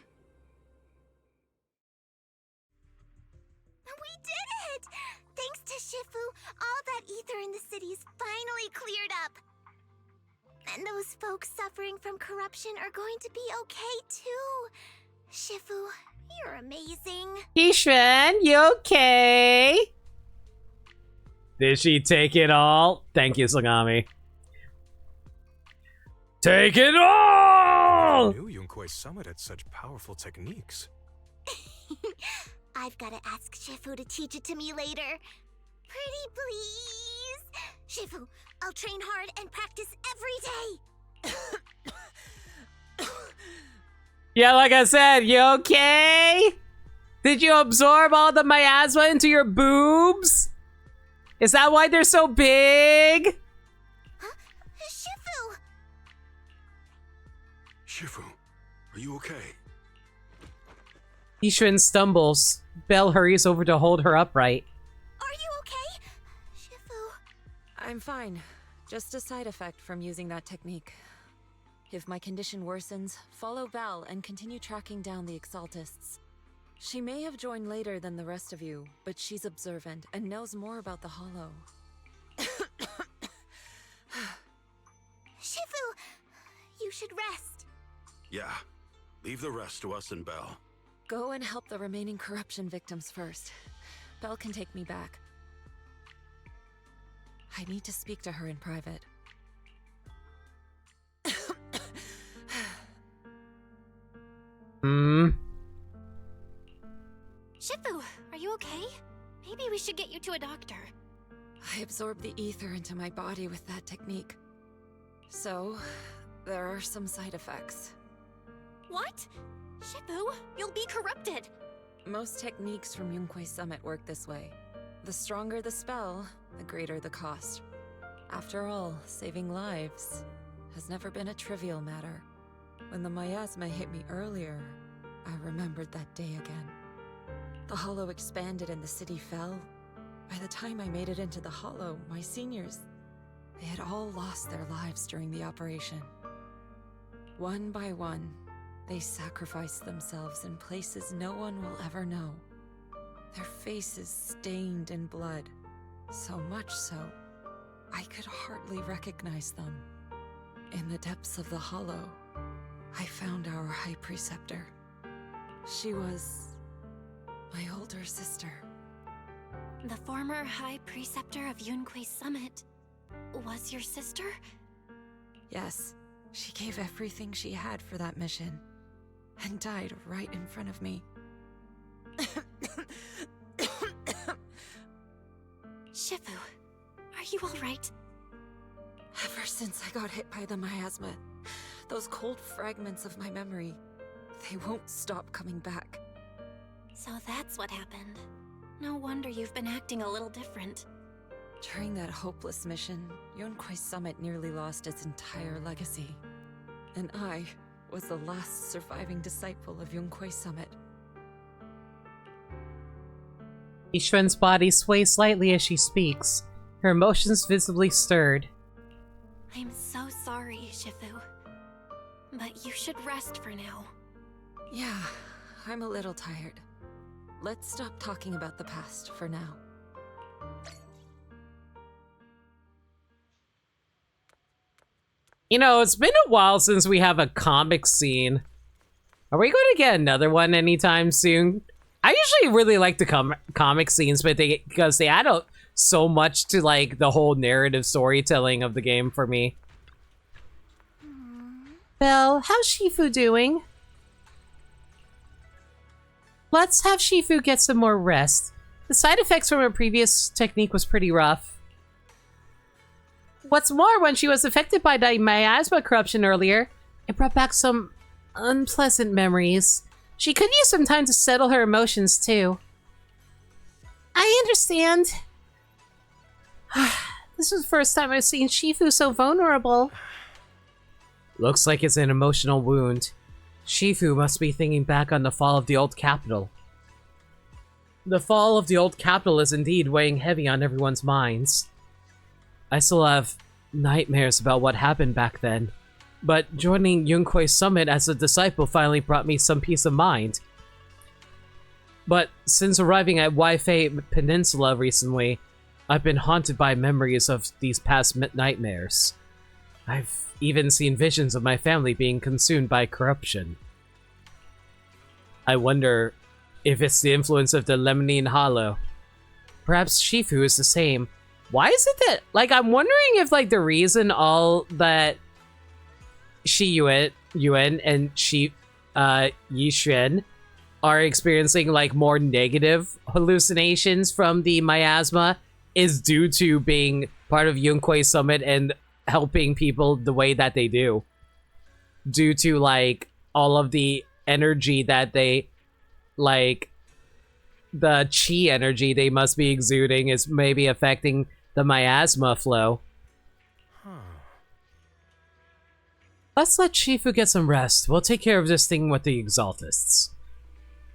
did it! Thanks to Shifu, all that ether in the city's finally cleared up. And those folks suffering from corruption are going to be okay too. Shifu, you're amazing. Yishuan, you okay? Did she take it all? Thank you, Sagami. Take it all! I knew Yunquai Summit had such powerful techniques. I've got to ask Shifu to teach it to me later. Pretty please. Shifu, I'll train hard and practice every day. Yeah, like I said, you okay? Did you absorb all the miasma into your boobs? Is that why they're so big? Shifu! Shifu, are you okay? Yishuan stumbles. Belle hurries over to hold her upright. Are you okay? Shifu. I'm fine. Just a side effect from using that technique. If my condition worsens, follow Val and continue tracking down the Exaltists. She may have joined later than the rest of you, but she's observant and knows more about the Hollow. Shifu, you should rest. Yeah, leave the rest to us and Belle. Go and help the remaining corruption victims first. Belle can take me back. I need to speak to her in private. Shifu, are you okay? Maybe we should get you to a doctor. I absorbed the ether into my body with that technique. So, there are some side effects. What? Shifu, you'll be corrupted. Most techniques from Yunque's Summit work this way. The stronger the spell, the greater the cost. After all, saving lives has never been a trivial matter. When the miasma hit me earlier, I remembered that day again. The Hollow expanded and the city fell. By the time I made it into the Hollow, my seniors, they had all lost their lives during the operation. One by one, they sacrificed themselves in places no one will ever know. Their faces stained in blood, so much so, I could hardly recognize them. In the depths of the Hollow, I found our High Preceptor. She was my older sister. The former High Preceptor of Yunque's Summit was your sister? Yes, she gave everything she had for that mission, and died right in front of me. Shifu, are you alright? Ever since I got hit by the miasma, those cold fragments of my memory, they won't stop coming back. So that's what happened. No wonder you've been acting a little different. During that hopeless mission, Yunque's Summit nearly lost its entire legacy. And I was the last surviving disciple of Yunque's Summit. Yishuan's body sways slightly as she speaks, her emotions visibly stirred. I'm so sorry, Shifu. But you should rest for now. Yeah, I'm a little tired. Let's stop talking about the past for now. You know, it's been a while since we have a comic scene. Are we going to get another one anytime soon? I usually really like the comic scenes, but because they add up so much to like the whole narrative storytelling of the game for me. Belle, how's Shifu doing? Let's have Shifu get some more rest. The side effects from her previous technique was pretty rough. What's more, when she was affected by the miasma corruption earlier, it brought back some unpleasant memories. She could use some time to settle her emotions, too. I understand. This was the first time I've seen Shifu so vulnerable. Looks like it's an emotional wound. Shifu must be thinking back on the fall of the old capital. The fall of the old capital is indeed weighing heavy on everyone's minds. I still have nightmares about what happened back then, but joining Yunque's Summit as a disciple finally brought me some peace of mind. But since arriving at Waifei Peninsula recently, I've been haunted by memories of these past nightmares. I've even seen visions of my family being consumed by corruption. I wonder if it's the influence of the Lemonine Hollow. Perhaps Shifu is the same. Why is it that, like, I'm wondering if, like, the reason all that Yuan and Yishuan are experiencing, like, more negative hallucinations from the miasma is due to being part of Yunque's Summit and helping people the way that they do. Due to, like, all of the energy that they, like, the chi energy they must be exuding is maybe affecting the miasma flow. Let's let Shifu get some rest. We'll take care of this thing with the Exaltists.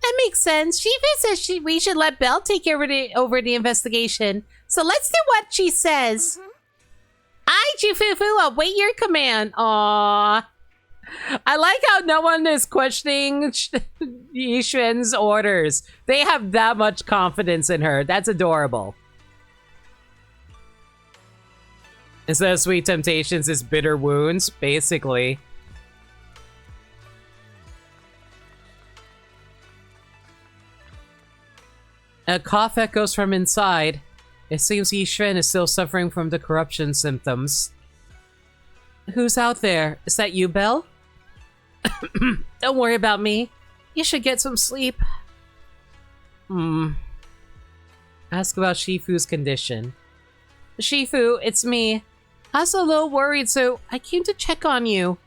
That makes sense. Shifu says we should let Belle take care of over the investigation. So let's do what she says. I, Jufufu, await your command. Aww. I like how no one is questioning Yixuan's orders. They have that much confidence in her. That's adorable. Instead of sweet temptations, it's bitter wounds, basically. A cough echoes from inside. It seems Yixuan is still suffering from the corruption symptoms. Who's out there? Is that you, Belle? Don't worry about me. You should get some sleep. Ask about Shifu's condition. Shifu, it's me. I was a little worried, so I came to check on you.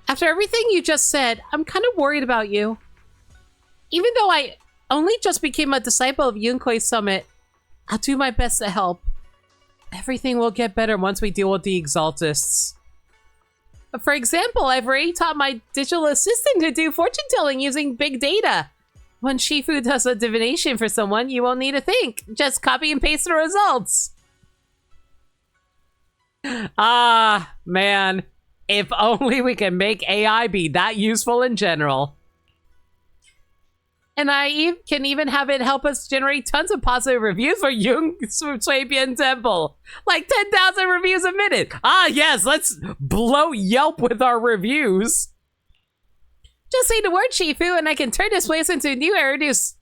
After everything you just said, I'm kind of worried about you. Even though I only just became a disciple of Yunque's summit, I'll do my best to help. Everything will get better once we deal with the Exaltists. For example, I've already taught my digital assistant to do fortune telling using big data. When Shifu does a divination for someone, you won't need to think. Just copy and paste the results. Ah, man. If only we can make AI be that useful in general. And I can even have it help us generate tons of positive reviews for Yung Swabian Temple. Like 10,000 reviews a minute. Ah, yes, let's blow Yelp with our reviews. Just say the word, Shifu, and I can turn this place into a new Eridu's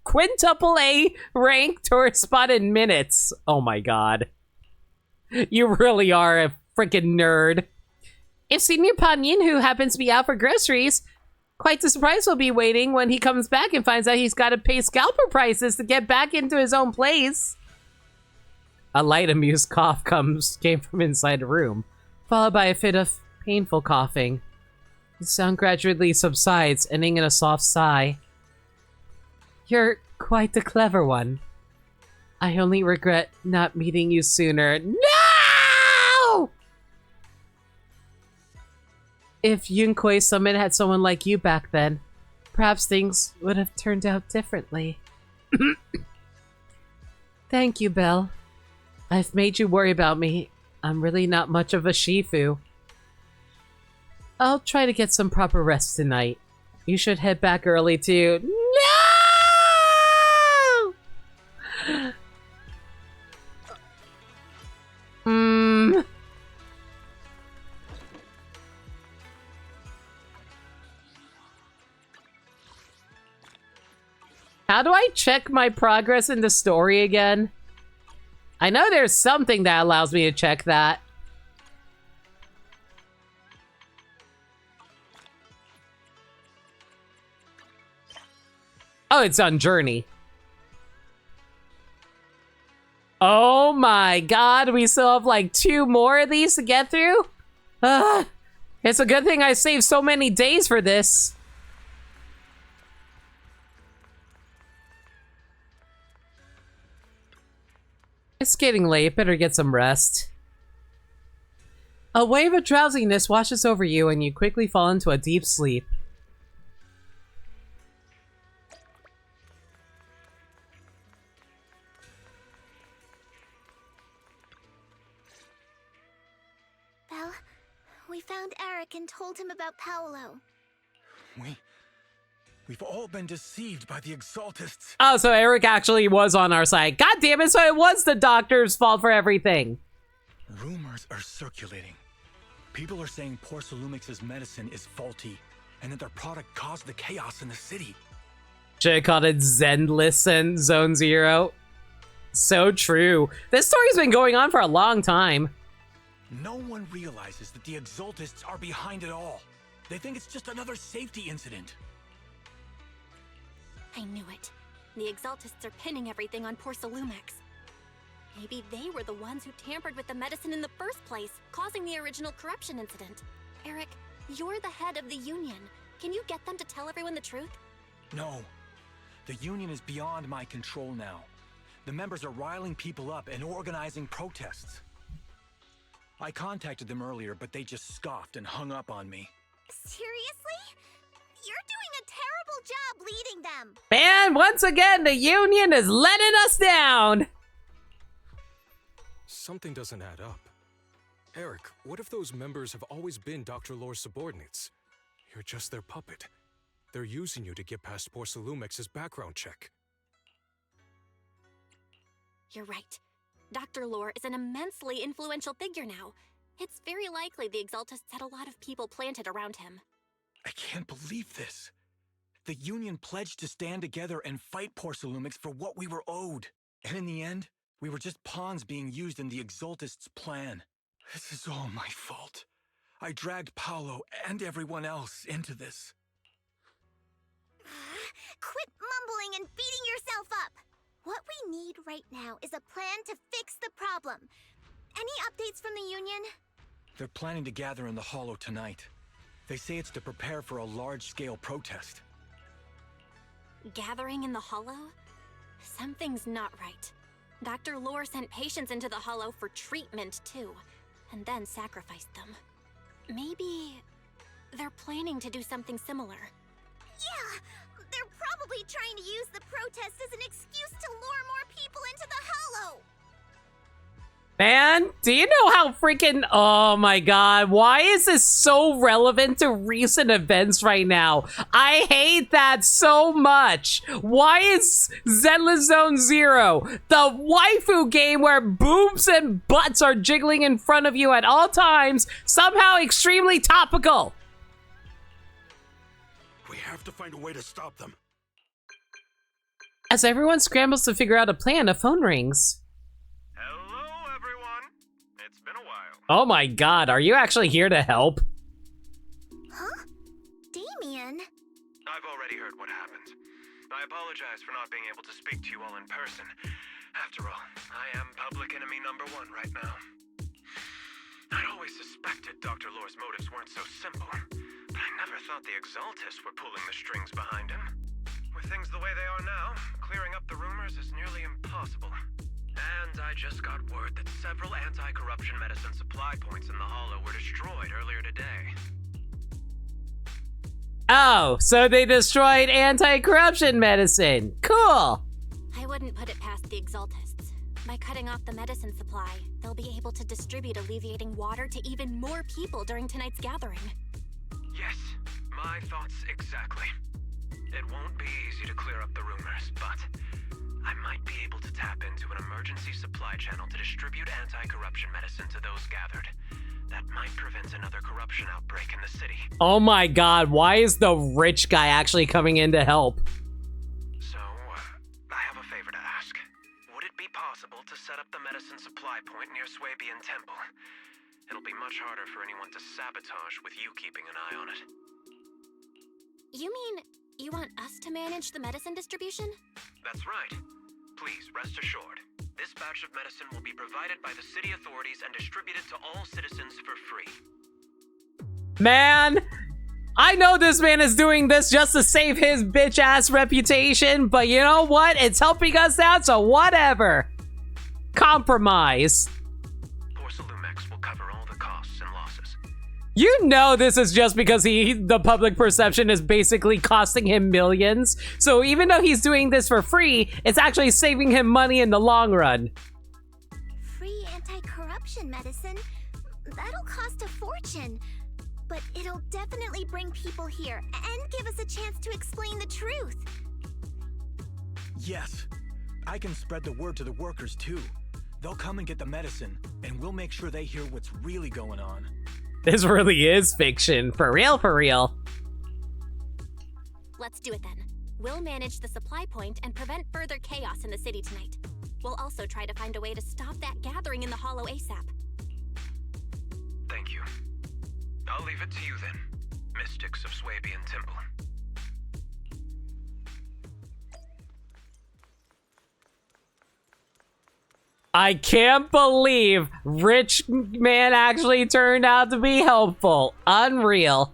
quintuple A rank tourist spot in minutes. Oh my god. You really are a freaking nerd. If Senior Panyin, who happens to be out for groceries, quite the surprise will be waiting when he comes back and finds out he's got to pay scalper prices to get back into his own place. A light amused cough came from inside the room, followed by a fit of painful coughing. The sound gradually subsides, ending in a soft sigh. You're quite the clever one. I only regret not meeting you sooner. No! If Yunque's summit had someone like you back then, perhaps things would have turned out differently. Thank you, Belle. I've made you worry about me. I'm really not much of a Shifu. I'll try to get some proper rest tonight. You should head back early too. No! How do I check my progress in the story again? I know there's something that allows me to check that. Oh, it's on Journey. Oh my god, we still have like 2 more of these to get through? It's a good thing I saved so many days for this. It's getting late, better get some rest. A wave of drowsiness washes over you and you quickly fall into a deep sleep. Belle, we found Eric and told him about Paolo. We've all been deceived by the Exaltists. Oh, so Eric actually was on our side. God damn it, so it was the doctor's fault for everything. Rumors are circulating. People are saying Porcelumix's medicine is faulty, and that their product caused the chaos in the city. Should have called it Zenless and Zone Zero. So true. This story's been going on for a long time. No one realizes that the Exaltists are behind it all. They think it's just another safety incident. I knew it. The Exaltists are pinning everything on Porcelumix. Maybe they were the ones who tampered with the medicine in the first place, causing the original corruption incident. Eric, you're the head of the Union. Can you get them to tell everyone the truth? No. The Union is beyond my control now. The members are riling people up and organizing protests. I contacted them earlier, but they just scoffed and hung up on me. Seriously? You're doing a terrible job leading them. And once again, the Union is letting us down. Something doesn't add up. Eric, what if those members have always been Dr. Lore's subordinates? You're just their puppet. They're using you to get past Porcelumex's background check. You're right. Dr. Lore is an immensely influential figure now. It's very likely the Exaltists had a lot of people planted around him. I can't believe this. The Union pledged to stand together and fight Porcelumix for what we were owed. And in the end, we were just pawns being used in the Exaltists' plan. This is all my fault. I dragged Paolo and everyone else into this. Quit mumbling and beating yourself up. What we need right now is a plan to fix the problem. Any updates from the Union? They're planning to gather in the Hollow tonight. They say it's to prepare for a large-scale protest. Gathering in the Hollow? Something's not right. Dr. Lore sent patients into the Hollow for treatment, too, and then sacrificed them. Maybe they're planning to do something similar. Yeah, they're probably trying to use the protest as an excuse to lure more people into the Hollow. Man, do you know how freaking... Oh my god, why is this so relevant to recent events right now? I hate that so much. Why is Zenless Zone Zero, the waifu game where boobs and butts are jiggling in front of you at all times, somehow extremely topical? We have to find a way to stop them. As everyone scrambles to figure out a plan, a phone rings. Oh my god, are you actually here to help? Huh? Damien? I've already heard what happened. I apologize for not being able to speak to you all in person. After all, I am public enemy number one right now. I'd always suspected Dr. Lore's motives weren't so simple, but I never thought the Exaltists were pulling the strings behind him. With things the way they are now, clearing up the rumors is nearly impossible. And I just got word that several anti-corruption medicine supply points in the Hollow were destroyed earlier today. Oh, so they destroyed anti-corruption medicine. Cool. I wouldn't put it past the Exaltists. By cutting off the medicine supply, they'll be able to distribute alleviating water to even more people during tonight's gathering. Yes, my thoughts exactly. It won't be easy to clear up the rumors, but I might be able to tap into an emergency supply channel to distribute anti-corruption medicine to those gathered. That might prevent another corruption outbreak in the city. Oh my god, why is the rich guy actually coming in to help? So, I have a favor to ask. Would it be possible to set up the medicine supply point near Swabian Temple? It'll be much harder for anyone to sabotage with you keeping an eye on it. You mean you want us to manage the medicine distribution? That's right. Please, rest assured. This batch of medicine will be provided by the city authorities and distributed to all citizens for free. Man, I know this man is doing this just to save his bitch-ass reputation, but you know what? It's helping us out, so whatever. Compromise. Porcelumex will cover all the costs and losses. You know this is just because the public perception is basically costing him millions. So even though he's doing this for free, it's actually saving him money in the long run. Free anti-corruption medicine? That'll cost a fortune. But it'll definitely bring people here and give us a chance to explain the truth. Yes, I can spread the word to the workers too. They'll come and get the medicine, and we'll make sure they hear what's really going on. This really is fiction. For real, for real. Let's do it then. We'll manage the supply point and prevent further chaos in the city tonight. We'll also try to find a way to stop that gathering in the Hollow ASAP. Thank you. I'll leave it to you then, Mystics of Swabian Temple. I can't believe Rich Man actually turned out to be helpful. Unreal.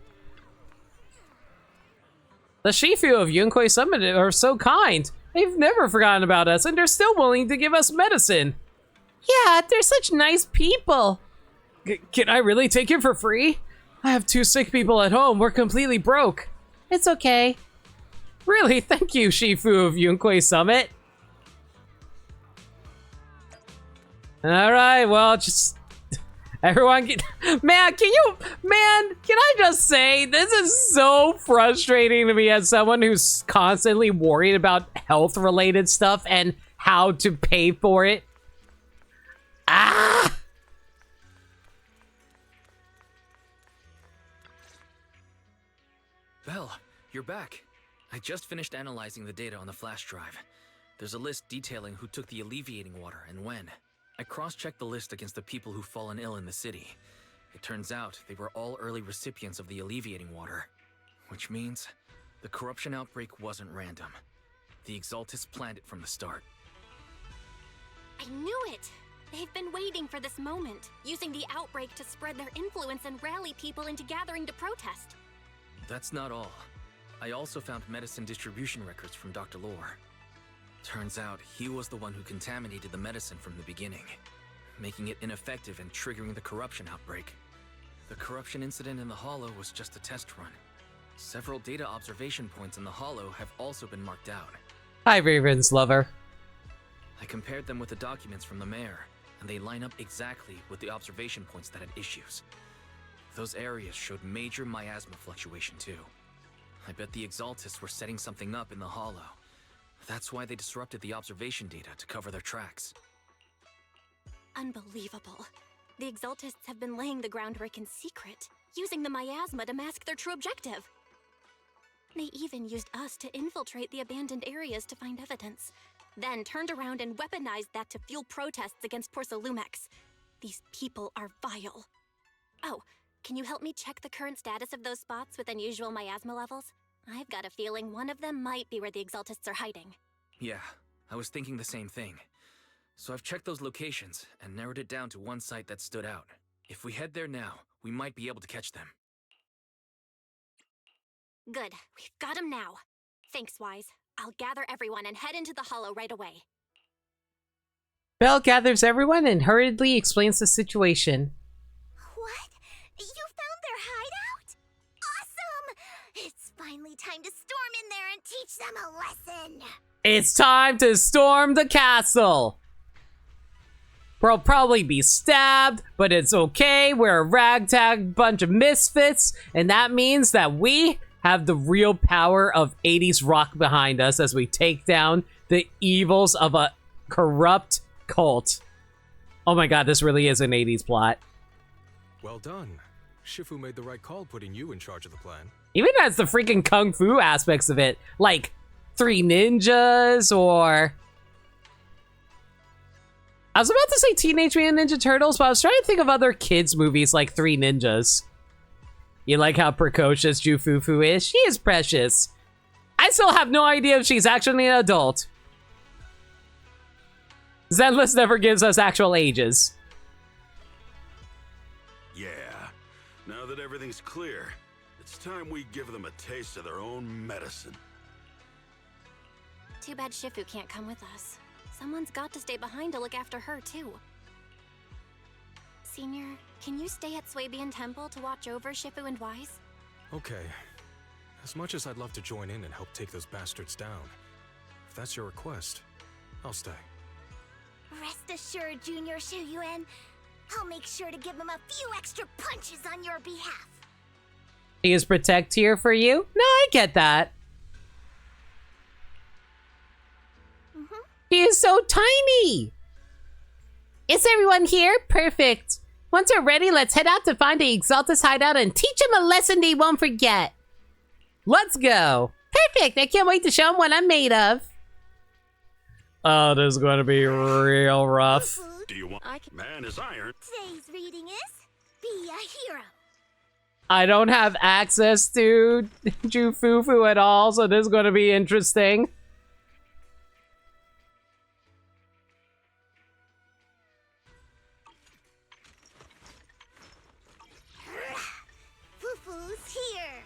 The Shifu of Yunkwei Summit are so kind. They've never forgotten about us, and they're still willing to give us medicine. Yeah, they're such nice people. Can I really take it for free? I have 2 sick people at home. We're completely broke. It's okay. Really? Thank you, Shifu of Yunkwei Summit. Alright, well, just... Everyone get... Man, can I just say, this is so frustrating to me as someone who's constantly worried about health-related stuff and how to pay for it. Ah! Belle, you're back. I just finished analyzing the data on the flash drive. There's a list detailing who took the alleviating water and when. I cross-checked the list against the people who've fallen ill in the city. It turns out they were all early recipients of the alleviating water. Which means the corruption outbreak wasn't random. The Exaltists planned it from the start. I knew it! They've been waiting for this moment, using the outbreak to spread their influence and rally people into gathering to protest. That's not all. I also found medicine distribution records from Dr. Lore. Turns out he was the one who contaminated the medicine from the beginning, making it ineffective and triggering the corruption outbreak. The corruption incident in the Hollow was just a test run. Several data observation points in the Hollow have also been marked out. Hi, Raven's lover. I compared them with the documents from the mayor, and they line up exactly with the observation points that had issues. Those areas showed major miasma fluctuation too. I bet the Exaltists were setting something up in the Hollow. That's why they disrupted the observation data to cover their tracks. Unbelievable. The Exaltists have been laying the groundwork in secret, using the miasma to mask their true objective. They even used us to infiltrate the abandoned areas to find evidence, then turned around and weaponized that to fuel protests against Porsalumex. These people are vile. Oh, can you help me check the current status of those spots with unusual miasma levels? I've got a feeling one of them might be where the Exaltists are hiding. Yeah, I was thinking the same thing. So I've checked those locations and narrowed it down to one site that stood out. If we head there now, we might be able to catch them. Good, we've got them now. Thanks, Wise. I'll gather everyone and head into the Hollow right away. Belle gathers everyone and hurriedly explains the situation. What? You found their hideout? Awesome! It's finally time to storm in there and teach them a lesson. It's time to storm the castle! We'll probably be stabbed, but it's okay. We're a ragtag bunch of misfits, and that means that we have the real power of 80s rock behind us as we take down the evils of a corrupt cult. Oh my god, this really is an 80s plot. Well done. Shifu made the right call putting you in charge of the plan. Even has the freaking kung fu aspects of it, like 3 ninjas or... I was about to say Teenage Mutant Ninja Turtles, but I was trying to think of other kids' movies like 3 Ninjas. You like how precocious Jufufu is? She is precious. I still have no idea if she's actually an adult. Zenless never gives us actual ages. Yeah, now that everything's clear, it's time we give them a taste of their own medicine. Too bad Shifu can't come with us. Someone's got to stay behind to look after her, too. Senior, can you stay at Swabian Temple to watch over Shifu and Wise? Okay. As much as I'd love to join in and help take those bastards down, if that's your request, I'll stay. Rest assured, Junior Shuyuan, I'll make sure to give them a few extra punches on your behalf. He is protect here for you? No, I get that. He is so tiny. Is everyone here? Perfect. Once we're ready, let's head out to find the Exaltus hideout and teach them a lesson they won't forget. Let's go. Perfect. I can't wait to show them what I'm made of. Oh, this is going to be real rough. Do you want man is iron? Today's reading is Be a Hero. I don't have access to Jufufu at all, so this is going to be interesting. Fufu's here.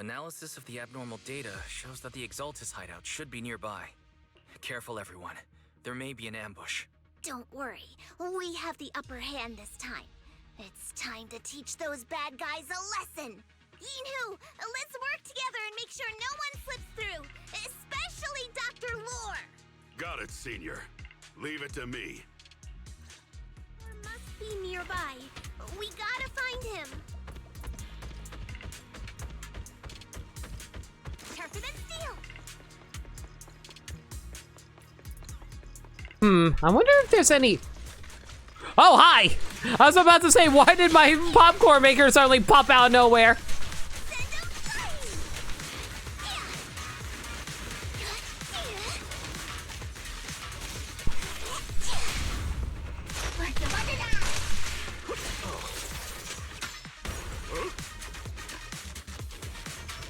Analysis of the abnormal data shows that the Exaltus hideout should be nearby. Careful, everyone. There may be an ambush. Don't worry, we have the upper hand this time. It's time to teach those bad guys a lesson. Yinhu, let's work together and make sure no one slips through, especially Dr. Lore. Got it, Senior. Leave it to me. Lore must be nearby. We gotta find him. Sharper than steel. I wonder if there's any... Oh, hi! I was about to say, why did my popcorn maker suddenly pop out of nowhere?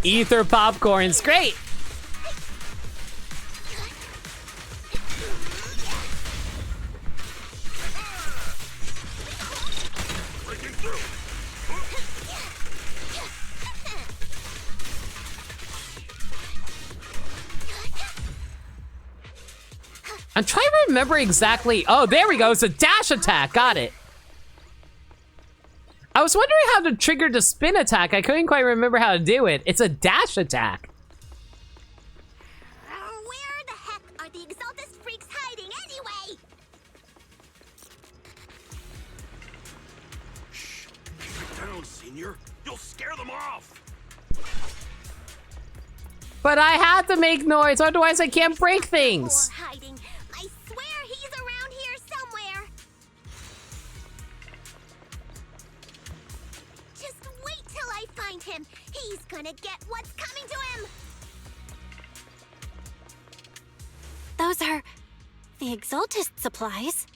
Ether popcorn's great! I'm trying to remember exactly. Oh, there we go. It's a dash attack. Got it. I was wondering how to trigger the spin attack. I couldn't quite remember how to do it. It's a dash attack. Where the heck are the Exaltus freaks hiding anyway? Shh. Keep it down, Senior. You'll scare them off. But I have to make noise, otherwise I can't break things. Hiding. I swear he's around here somewhere. Just wait till I find him. He's gonna get what's coming to him. Those are the Exaltus supplies.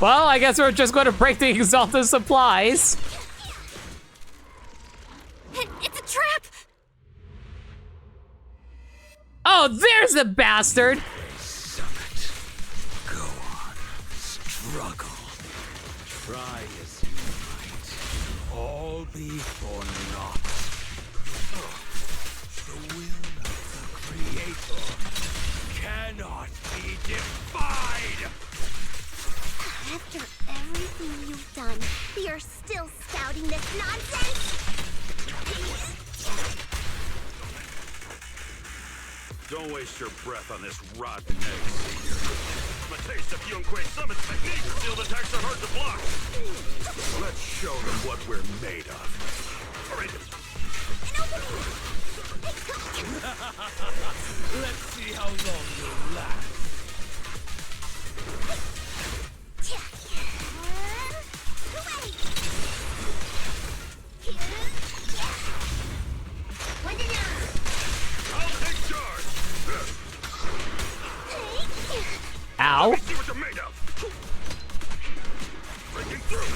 Well, I guess we're just going to break the Exalted supplies. It's a trap! Oh, there's the bastard! Summit. Go on. Struggle. Try as you might. All be for naught. The will of the Creator cannot be defied! After everything you've done, you're still spouting this nonsense? Don't waste your breath on this rotten egg, Senior. A taste of Yunquei Summit's technique. Sealed attacks are hard to block. Let's show them what we're made of. All right. Let's see how long you'll last. I'll take charge. Ow. Let me see what you're made of. Breaking through.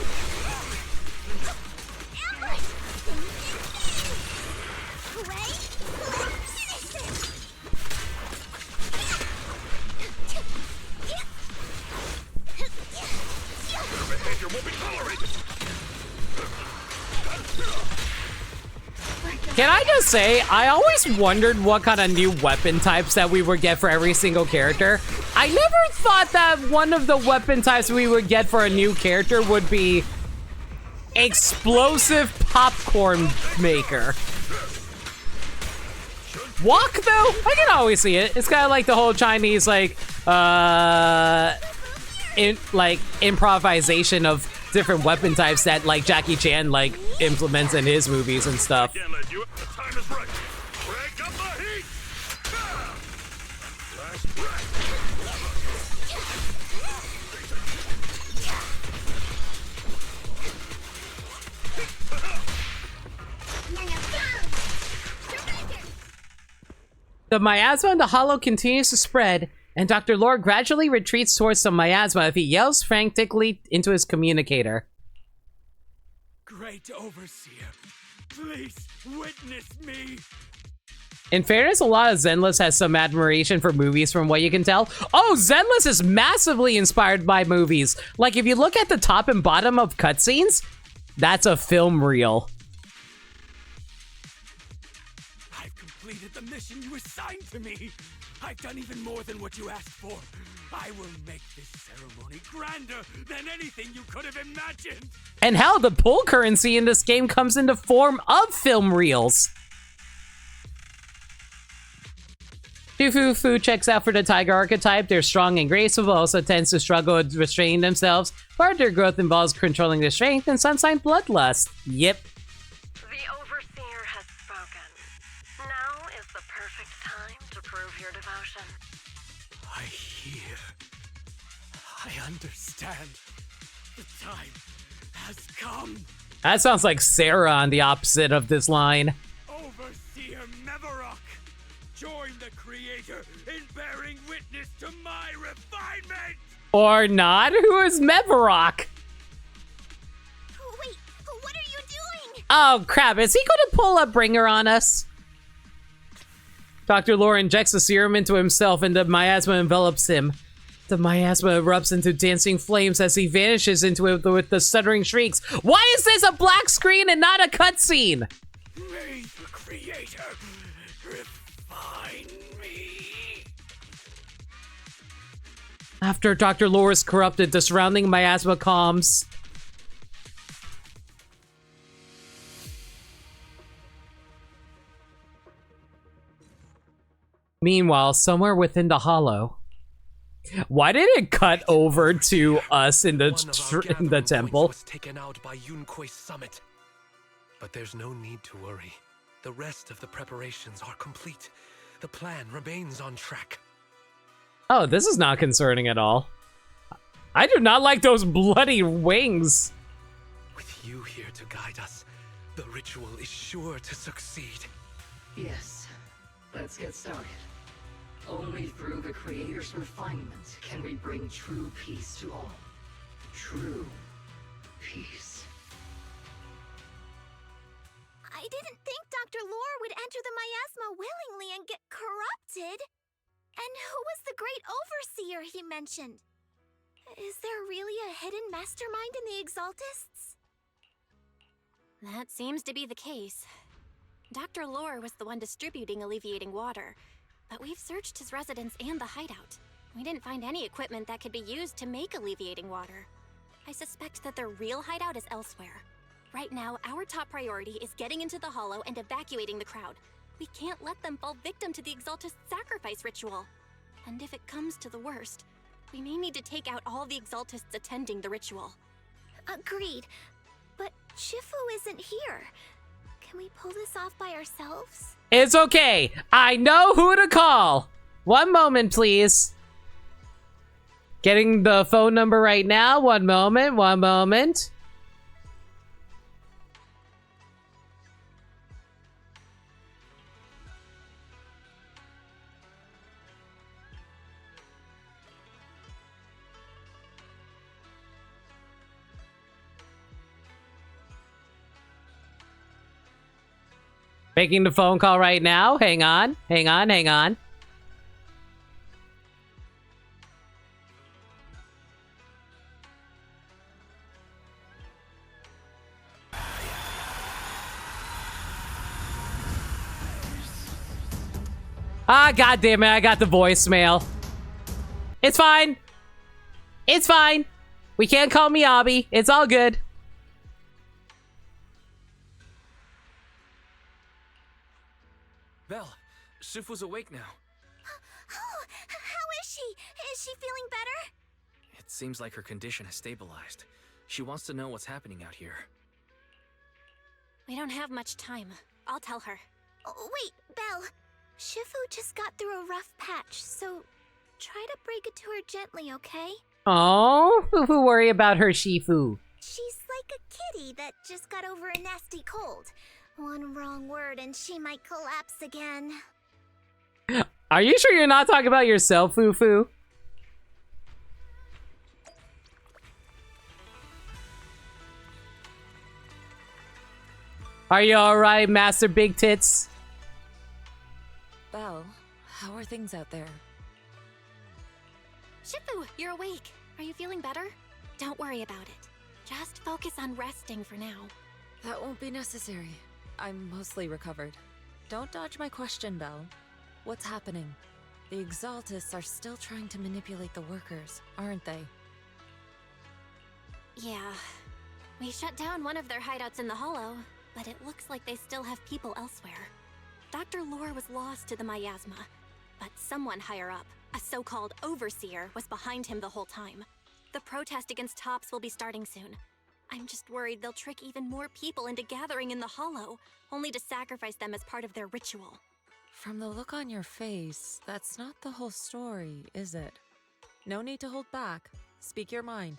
Your behavior won't be tolerated. Can I just say, I always wondered what kind of new weapon types that we would get for every single character. I never thought that one of the weapon types we would get for a new character would be explosive popcorn maker. Walk though? I can always see it. It's kind of like the whole Chinese improvisation of different weapon types that like Jackie Chan implements in his movies and stuff. Can't let you. The time is right. Crank up the heat. Last breath. The miasma in the hollow continues to spread, and Dr. Lore gradually retreats towards the miasma if he yells frantically into his communicator. Great Overseer, please witness me. In fairness, a lot of Zenless has some admiration for movies from what you can tell. Oh, Zenless is massively inspired by movies. Like, if you look at the top and bottom of cutscenes, that's a film reel. I've completed the mission you assigned to me. I've done even more than what you asked for. I will make this ceremony grander than anything you could have imagined. And hell, the pull currency in this game comes in the form of film reels. Fu checks out for the tiger archetype. They're strong and graceful, but also tends to struggle with restraining themselves. Part of their growth involves controlling their strength and some sign bloodlust. Yep. The Overseer has spoken. Now is the perfect time to prove your devotion. I hear. I understand. The time has come. That sounds like Sarah on the opposite of this line. Overseer Mevarok, join the Creator in bearing witness to my refinement! Or not? Who is Mevarok? Wait, what are you doing? Oh crap, is he gonna pull a bringer on us? Dr. Lore injects the serum into himself and the miasma envelops him. The miasma erupts into dancing flames as he vanishes into it with the stuttering shrieks. Why is this a black screen and not a cutscene? May the Creator refine me. After Dr. Lore is corrupted, the surrounding miasma calms. Meanwhile, somewhere within the hollow. Why did it cut over to us in the temple? Was taken out by Yunque's summit. But there's no need to worry. The rest of the preparations are complete. The plan remains on track. Oh, this is not concerning at all. I do not like those bloody wings. With you here to guide us, the ritual is sure to succeed. Yes, let's get started. Only through the Creator's refinement can we bring true peace to all. True peace. I didn't think Dr. Lore would enter the miasma willingly and get corrupted. And who was the great overseer he mentioned? Is there really a hidden mastermind in the Exaltists? That seems to be the case. Dr. Lore was the one distributing alleviating water, but we've searched his residence and the hideout. We didn't find any equipment that could be used to make alleviating water. I suspect that their real hideout is elsewhere. Right now, our top priority is getting into the hollow and evacuating the crowd. We can't let them fall victim to the Exaltist sacrifice ritual. And if it comes to the worst, we may need to take out all the Exaltists attending the ritual. Agreed. But Shifu isn't here. Can we pull this off by ourselves? It's okay. I know who to call. One moment, please. Getting the phone number right now. One moment. Making the phone call right now. Hang on. Ah, goddamn it, I got the voicemail. It's fine. We can't call Miyabi. It's all good. Belle, Shifu's awake now. Oh, how is she? Is she feeling better? It seems like her condition has stabilized. She wants to know what's happening out here. We don't have much time. I'll tell her. Oh, wait, Belle. Shifu just got through a rough patch, so try to break it to her gently, okay? Oh, who worry about her, Shifu? She's like a kitty that just got over a nasty cold. One wrong word and she might collapse again. Are you sure you're not talking about yourself, Fufu? Are you alright, Master Big Tits? Belle, how are things out there? Shifu, you're awake. Are you feeling better? Don't worry about it. Just focus on resting for now. That won't be necessary. I'm mostly recovered. Don't dodge my question, Belle. What's happening? The Exaltists are still trying to manipulate the workers, aren't they? Yeah. We shut down one of their hideouts in the Hollow, but it looks like they still have people elsewhere. Dr. Lore was lost to the Miasma, but someone higher up, a so-called overseer, was behind him the whole time. The protest against Tops will be starting soon. I'm just worried they'll trick even more people into gathering in the Hollow, only to sacrifice them as part of their ritual. From the look on your face, that's not the whole story, is it? No need to hold back. Speak your mind.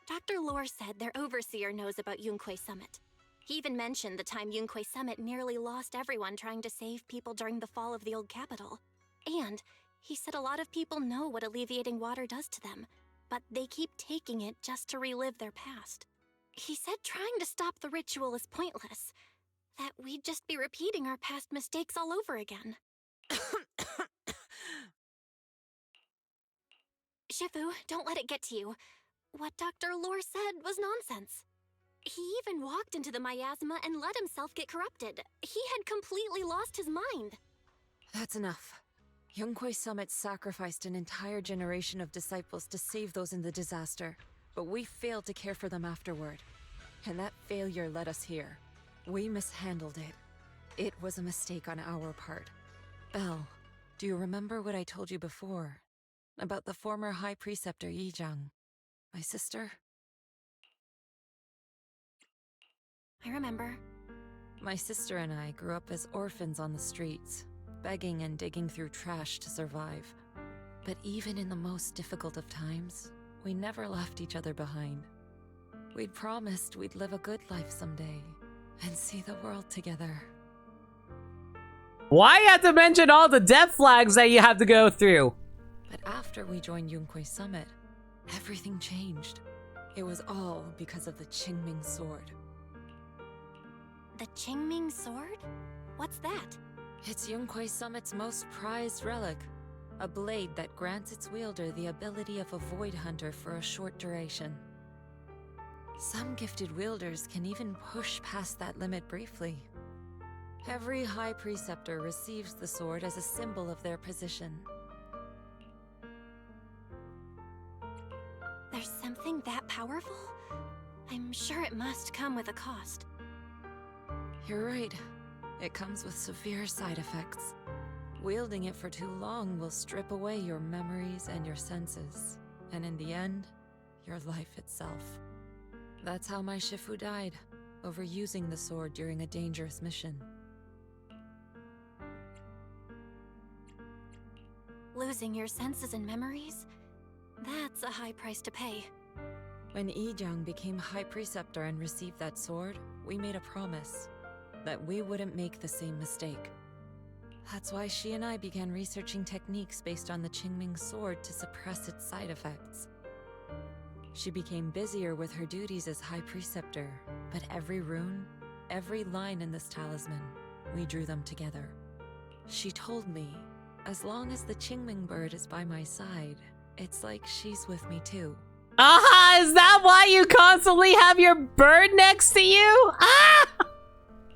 Dr. Lore said their overseer knows about Yunquay Summit. He even mentioned the time Yunquay Summit nearly lost everyone trying to save people during the fall of the old capital. And he said a lot of people know what alleviating water does to them, but they keep taking it just to relive their past. He said trying to stop the ritual is pointless, that we'd just be repeating our past mistakes all over again. Shifu, don't let it get to you. What Dr. Lore said was nonsense. He even walked into the Miasma and let himself get corrupted. He had completely lost his mind. That's enough. Yunquay Summit sacrificed an entire generation of disciples to save those in the disaster, but we failed to care for them afterward. And that failure led us here. We mishandled it. It was a mistake on our part. Belle, do you remember what I told you before? About the former High Preceptor Yizhang? My sister? I remember. My sister and I grew up as orphans on the streets, begging and digging through trash to survive. But even in the most difficult of times, we never left each other behind. We'd promised we'd live a good life someday, and see the world together. Why you have to mention all the death flags that you have to go through? But after we joined Yunquay Summit, everything changed. It was all because of the Qingming Sword. The Qingming Sword? What's that? It's Yunquay Summit's most prized relic. A blade that grants its wielder the ability of a Void Hunter for a short duration. Some gifted wielders can even push past that limit briefly. Every High Preceptor receives the sword as a symbol of their position. There's something that powerful? I'm sure it must come with a cost. You're right. It comes with severe side effects. Wielding it for too long will strip away your memories and your senses, and in the end, your life itself. That's how my Shifu died, overusing the sword during a dangerous mission. Losing your senses and memories? That's a high price to pay. When Yizhang became High Preceptor and received that sword, we made a promise that we wouldn't make the same mistake. That's why she and I began researching techniques based on the Qingming Sword to suppress its side effects. She became busier with her duties as High Preceptor, but every rune, every line in this talisman, we drew them together. She told me, as long as the Qingming bird is by my side, it's like she's with me too. Aha! Is that why you constantly have your bird next to you? Ah!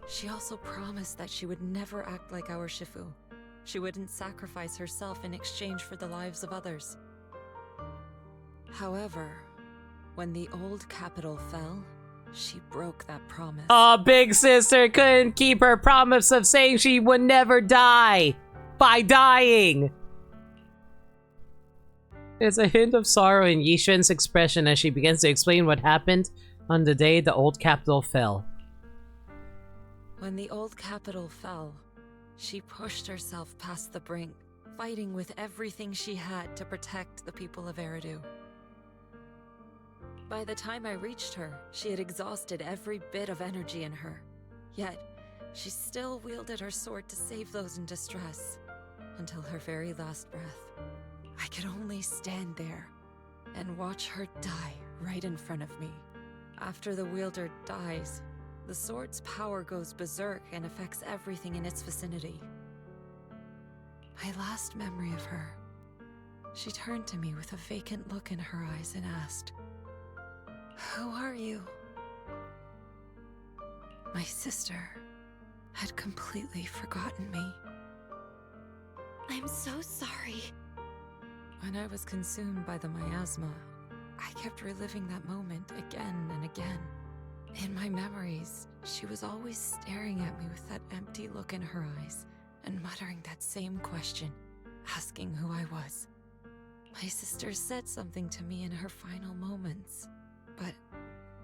She also promised that she would never act like our Shifu. She wouldn't sacrifice herself in exchange for the lives of others. However, when the old capital fell, she broke that promise. Oh, big sister couldn't keep her promise of saying she would never die by dying. There's a hint of sorrow in Yishuan's expression as she begins to explain what happened on the day the old capital fell. When the old capital fell, she pushed herself past the brink, fighting with everything she had to protect the people of Eridu. By the time I reached her, she had exhausted every bit of energy in her. Yet, she still wielded her sword to save those in distress, until her very last breath. I could only stand there and watch her die right in front of me. After the wielder dies, the sword's power goes berserk and affects everything in its vicinity. My last memory of her. She turned to me with a vacant look in her eyes and asked, "Who are you?" My sister had completely forgotten me. I'm so sorry. When I was consumed by the miasma, I kept reliving that moment again and again. In my memories, she was always staring at me with that empty look in her eyes and muttering that same question, asking who I was. My sister said something to me in her final moments, but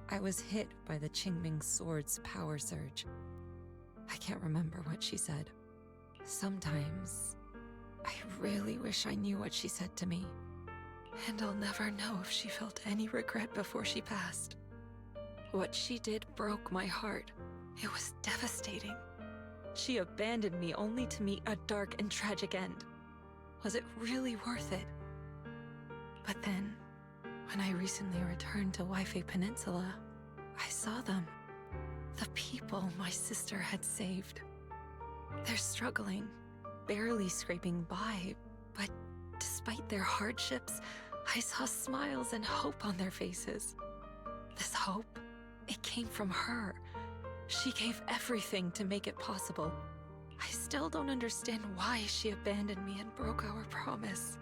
I was hit by the Qingming sword's power surge. I can't remember what she said. Sometimes, I really wish I knew what she said to me, and I'll never know if she felt any regret before she passed. What she did broke my heart. It was devastating. She abandoned me only to meet a dark and tragic end. Was it really worth it? But then, when I recently returned to Waifei Peninsula, I saw them. The people my sister had saved. They're struggling, barely scraping by, but despite their hardships, I saw smiles and hope on their faces. This hope, it came from her. She gave everything to make it possible. I still don't understand why she abandoned me and broke our promise.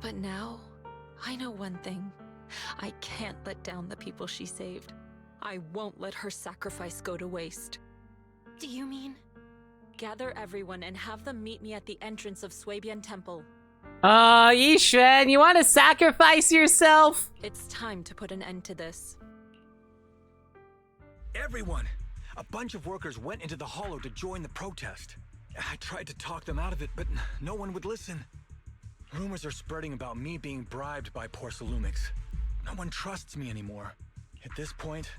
But now, I know one thing. I can't let down the people she saved. I won't let her sacrifice go to waste. Do you mean? Gather everyone and have them meet me at the entrance of Swabian Temple. Oh, Yishuan, you want to sacrifice yourself? It's time to put an end to this. Everyone! A bunch of workers went into the hollow to join the protest. I tried to talk them out of it, but no one would listen. Rumors are spreading about me being bribed by Porcelumix. No one trusts me anymore. At this point,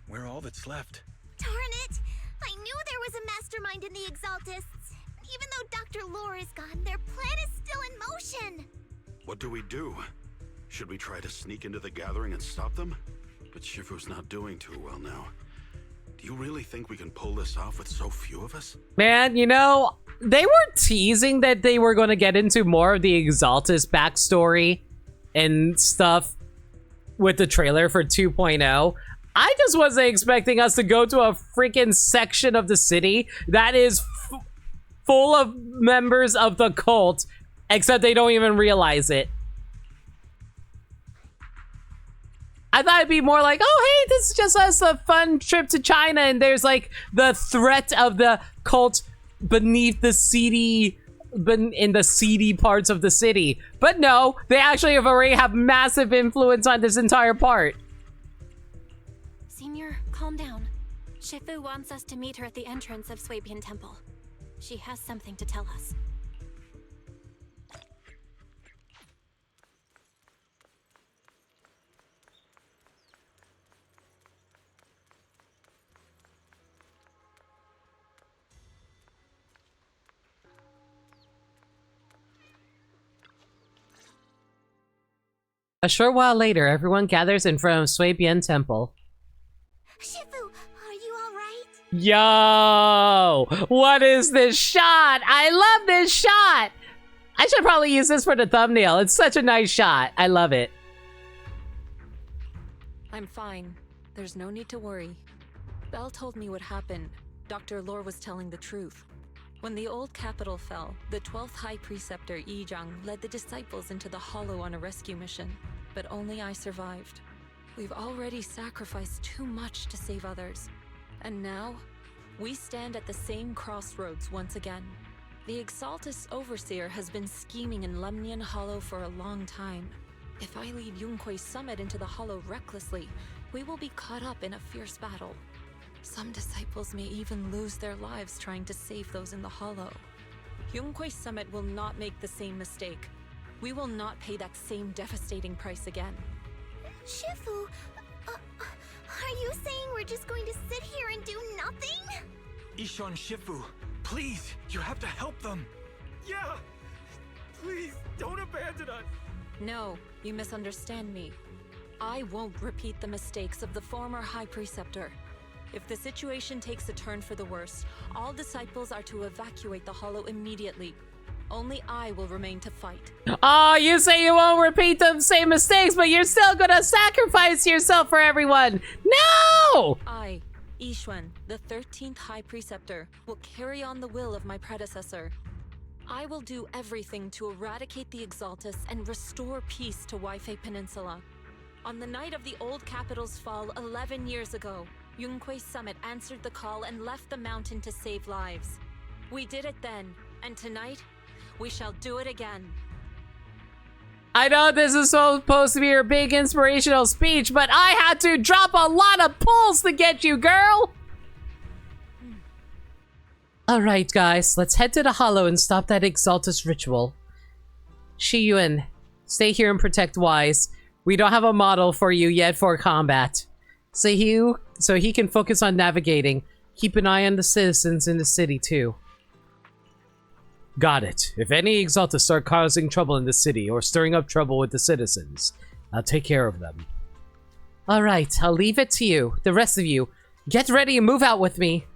we're all that's left. Darn it! I knew there was a mastermind in the Exaltists. Even though Dr. Lore is gone, their plan is still in motion. What do we do? Should we try to sneak into the gathering and stop them? But Shifu's not doing too well now. Do you really think we can pull this off with so few of us? Man, you know, they were teasing that they were going to get into more of the Exaltus backstory and stuff with the trailer for 2.0. I just wasn't expecting us to go to a freaking section of the city that is full of members of the cult, except they don't even realize it. I thought it'd be more like, oh, hey, this is just us a fun trip to China, and there's like the threat of the cult beneath the seedy, in the seedy parts of the city. But no, they actually have massive influence on this entire part. Senior, calm down. Shifu wants us to meet her at the entrance of Swabian Temple. She has something to tell us. A short while later, everyone gathers in front of Swabian Temple. Shifu, are you alright? Yo! What is this shot? I love this shot! I should probably use this for the thumbnail. It's such a nice shot. I love it. I'm fine. There's no need to worry. Belle told me what happened. Dr. Lore was telling the truth. When the old capital fell, the 12th High Preceptor Yizhang led the disciples into the Hollow on a rescue mission, but only I survived. We've already sacrificed too much to save others, and now, we stand at the same crossroads once again. The Exaltus Overseer has been scheming in Lemnian Hollow for a long time. If I lead Yunque's summit into the Hollow recklessly, we will be caught up in a fierce battle. Some disciples may even lose their lives trying to save those in the Hollow. Yunque's summit will not make the same mistake. We will not pay that same devastating price again. Shifu, are you saying we're just going to sit here and do nothing? Ishan Shifu, please, you have to help them. Yeah! Please, don't abandon us! No, you misunderstand me. I won't repeat the mistakes of the former High Preceptor. If the situation takes a turn for the worst, all disciples are to evacuate the Hollow immediately. Only I will remain to fight. Oh, you say you won't repeat the same mistakes, but you're still gonna sacrifice yourself for everyone. No! I, Yixuan, the 13th High Preceptor, will carry on the will of my predecessor. I will do everything to eradicate the Exaltus and restore peace to Waifei Peninsula. On the night of the old capital's fall 11 years ago, Yunquei Summit answered the call and left the mountain to save lives. We did it then, and tonight, we shall do it again. I know this is supposed to be your big inspirational speech, but I had to drop a lot of pulls to get you, girl! Alright, guys, let's head to the Hollow and stop that Exaltus ritual. Shiyuan, stay here and protect Wise. We don't have a model for you yet for combat. So he can focus on navigating. Keep an eye on the citizens in the city, too. Got it. If any Exaltus start causing trouble in the city or stirring up trouble with the citizens, I'll take care of them. Alright, I'll leave it to you. The rest of you, get ready and move out with me.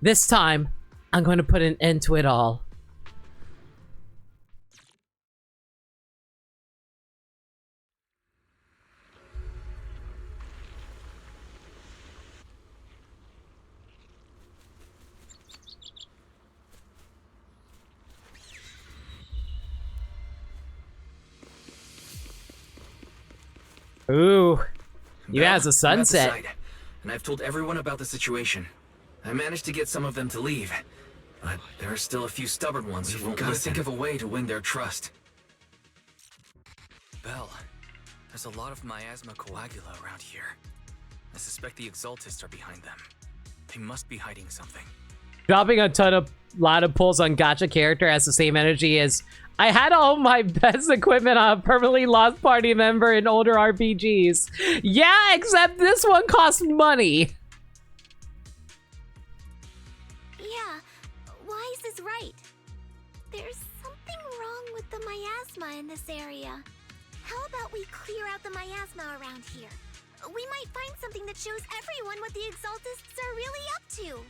This time, I'm going to put an end to it all. Ooh, you has a sunset. And I've told everyone about the situation. I managed to get some of them to leave, but there are still a few stubborn ones who won't think of a way to win their trust. Belle, there's a lot of miasma coagula around here. I suspect the Exaltists are behind them. They must be hiding something. Dropping a lot of pulls on Gacha character has the same energy as I had all my best equipment on a permanently lost party member in older RPGs. Yeah, except this one costs money. Yeah, Wise is right. There's something wrong with the miasma in this area. How about we clear out the miasma around here? We might find something that shows everyone what the Exaltists are really up to.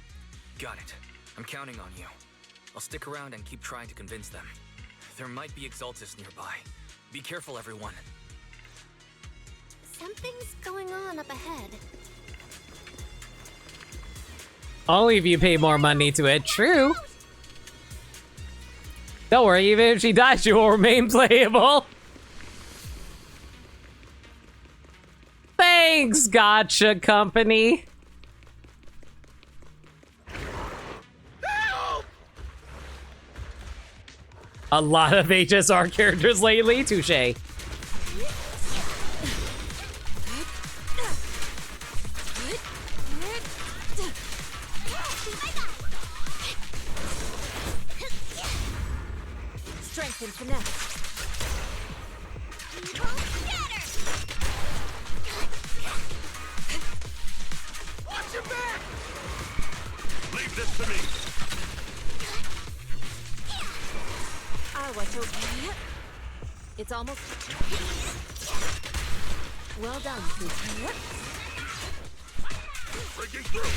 Got it. I'm counting on you. I'll stick around and keep trying to convince them. There might be Exaltists nearby. Be careful, everyone. Something's going on up ahead. Only if you pay more money to it. True. Don't worry, even if she dies, she will remain playable. Thanks, Gacha Company. A lot of HSR characters lately. Touché. Strength and finesse. Watch your back! Leave this to me. It's almost... Well done, Pooh. Breaking through!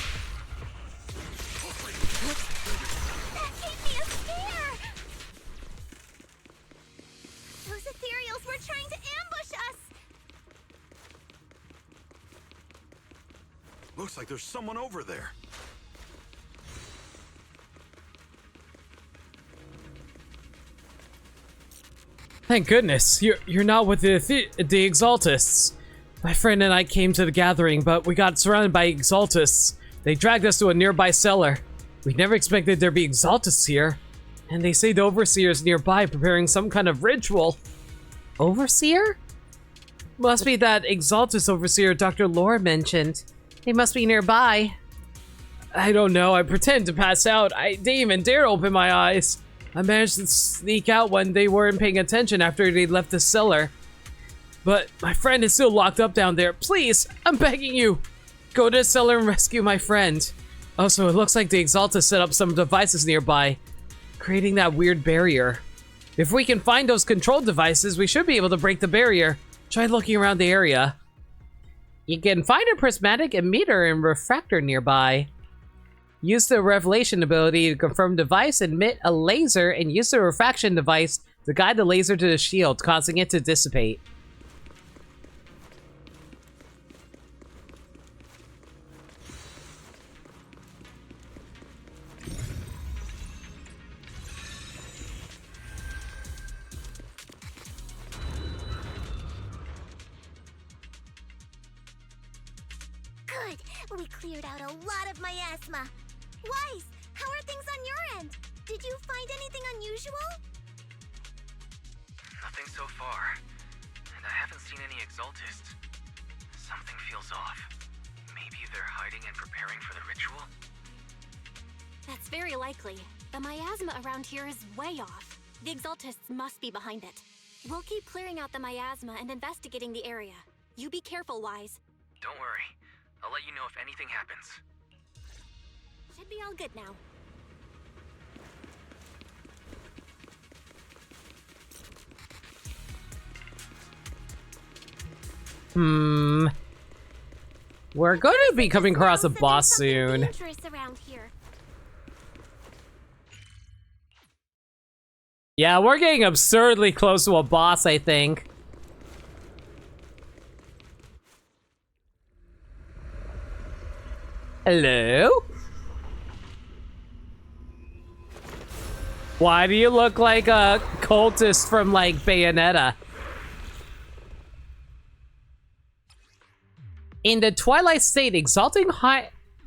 That gave me a scare! Those ethereals were trying to ambush us! Looks like there's someone over there. Thank goodness, you're not with the Exaltists. My friend and I came to the gathering, but we got surrounded by Exaltists. They dragged us to a nearby cellar. We never expected there'd be Exaltists here. And they say the Overseer's nearby preparing some kind of ritual. Overseer? Must be that Exaltus Overseer Dr. Lore mentioned. They must be nearby. I don't know, I pretend to pass out. I didn't even dare open my eyes. I managed to sneak out when they weren't paying attention after they left the cellar. But my friend is still locked up down there. Please, I'm begging you. Go to the cellar and rescue my friend. Also, it looks like the Exalta set up some devices nearby, creating that weird barrier. If we can find those control devices, we should be able to break the barrier. Try looking around the area. You can find a prismatic emitter and refractor nearby. Use the revelation ability to confirm device, emit a laser, and use the refraction device to guide the laser to the shield, causing it to dissipate. Good! We cleared out a lot of miasma. Wise, how are things on your end? Did you find anything unusual? Nothing so far. And I haven't seen any exaltists. Something feels off. Maybe they're hiding and preparing for the ritual? That's very likely. The miasma around here is way off. The exaltists must be behind it. We'll keep clearing out the miasma and investigating the area. You be careful, Wise. Don't worry. I'll let you know if anything happens. Should be all good now. We're going to be coming across a boss soon. Dangerous around here. Yeah, we're getting absurdly close to a boss, I think. Hello? Why do you look like a cultist from, like, Bayonetta? In the Twilight State, Exalting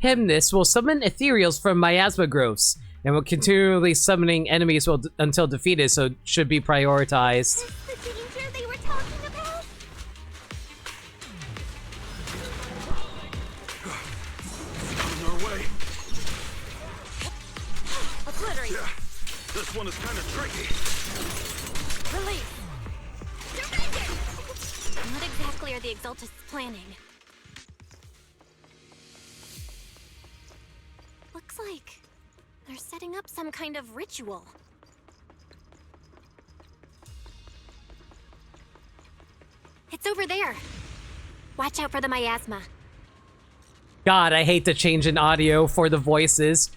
Hymnus will summon ethereals from miasma growths, and will continually summoning enemies until defeated, so should be prioritized. The danger they were talking about? On our way. Obliterate. Yeah, this one is kind of tricky. Release. What exactly are the exaltists planning? Looks like they're setting up some kind of ritual. It's over there. Watch out for the miasma. God, I hate the change in audio for the voices.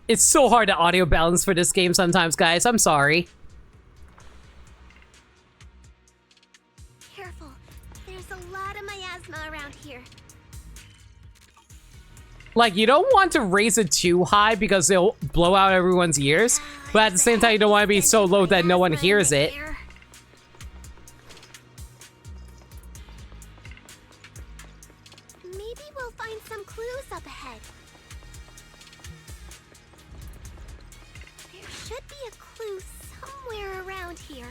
It's so hard to audio balance for this game sometimes, guys. I'm sorry. Careful. There's a lot of miasma around here. Like, you don't want to raise it too high because they'll blow out everyone's ears, but at the same time, you don't want to be so low that no one hears it. Maybe we'll find some clues up ahead. There should be a clue somewhere around here.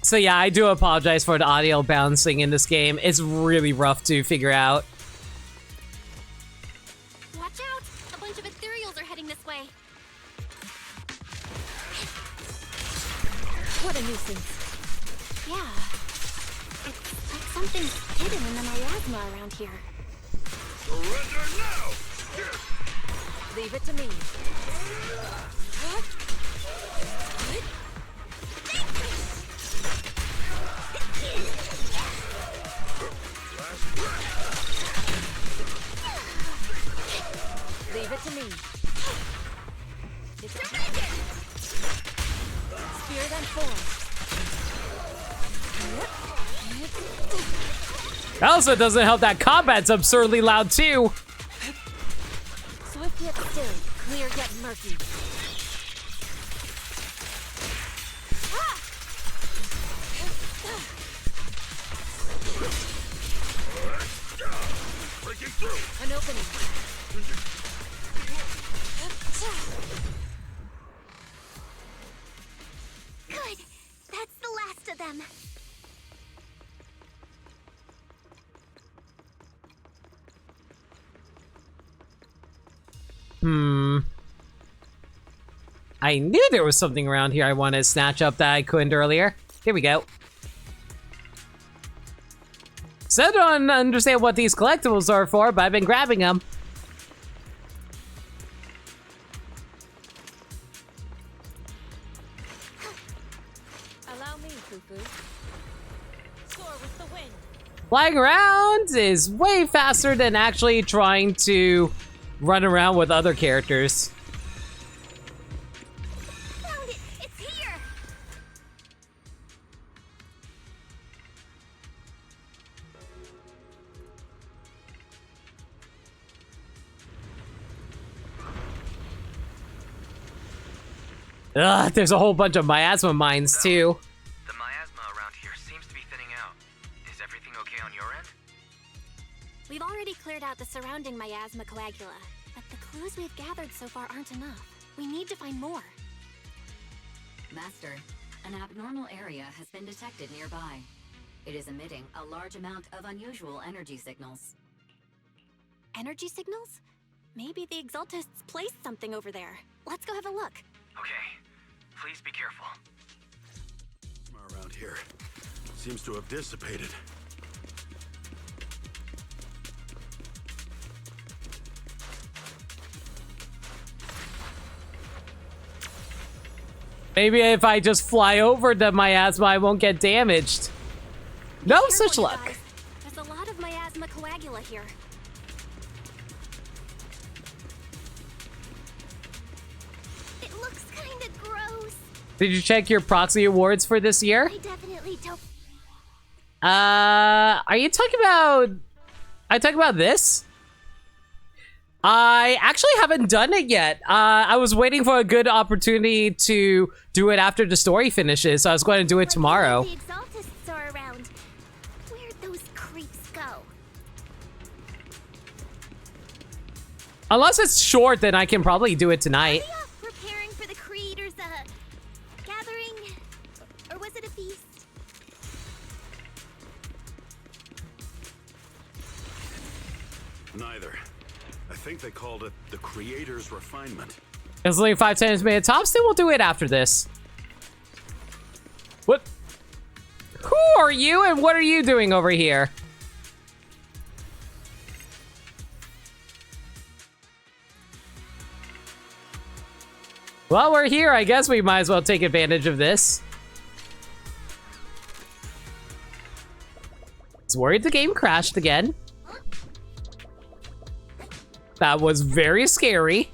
So yeah, I do apologize for the audio balancing in this game. It's really rough to figure out. Watch out! A bunch of ethereals are heading this way. What a nuisance. Yeah. It's like something's hidden in the miasma around here. Surrender now! Leave it to me. Leave it to me. Spear them forward. Also, it doesn't help that combat's absurdly loud too. Swift yet still, clear yet murky. Breaking through! An opening. Good. That's the last of them. I knew there was something around here I wanted to snatch up that I couldn't earlier. Here we go. So I don't understand what these collectibles are for, but I've been grabbing them. Flying around is way faster than actually trying to run around with other characters. Found it! It's here! Ugh, there's a whole bunch of miasma mines too. The miasma around here seems to be thinning out. Is everything okay on your end? We've already cleared out the surrounding miasma coagula, but the clues we've gathered so far aren't enough. We need to find more. Master, an abnormal area has been detected nearby. It is emitting a large amount of unusual energy signals. Energy signals? Maybe the Exaltists placed something over there. Let's go have a look. Okay, please be careful. Around here seems to have dissipated. Maybe if I just fly over the miasma, I won't get damaged. No such luck. Guys. There's a lot of miasma coagula here. It looks kinda gross. Did you check your Proxy Awards for this year? I definitely don't. Are you talking about... I talking about this? I actually haven't done it yet. I was waiting for a good opportunity to do it after the story finishes, so I was going to do it tomorrow. The Exaltists are around. Where'd those creeps go? Unless it's short, then I can probably do it tonight. Are they off preparing for the Creator's, gathering? Or was it a feast? Neither. I think they called it the Creator's Refinement. It's only 5 times made tops, then we'll do it after this. What? Who are you and what are you doing over here? While we're here, I guess we might as well take advantage of this. I was worried the game crashed again. That was very scary.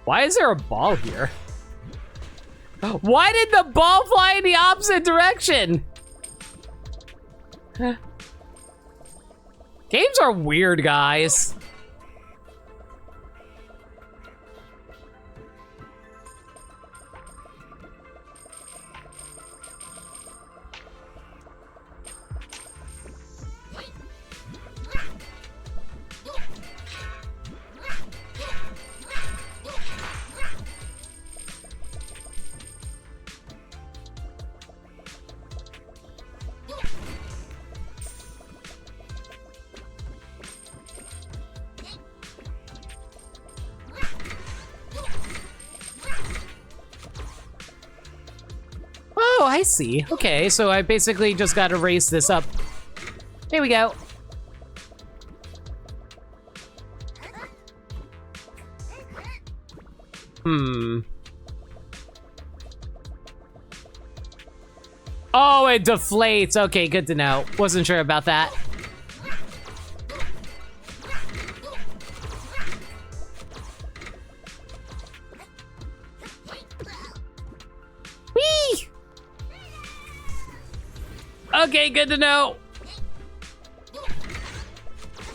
Why is there a ball here? Why did the ball fly in the opposite direction? Games are weird, guys. Oh, I see. Okay, so I basically just gotta raise this up. Here we go. Oh, it deflates. Okay, good to know. Wasn't sure about that. Whee! Okay, good to know.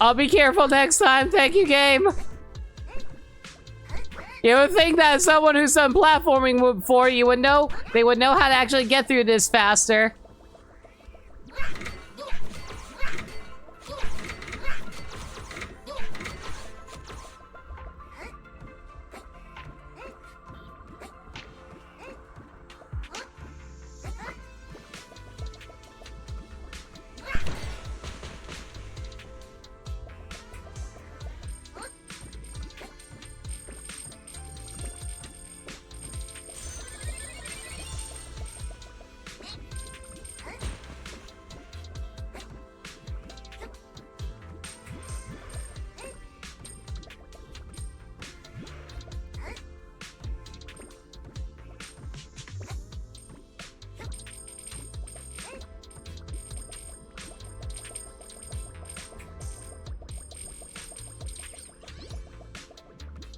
I'll be careful next time. Thank you, game. You would think that someone who's done platforming before, you would know, they would know how to actually get through this faster.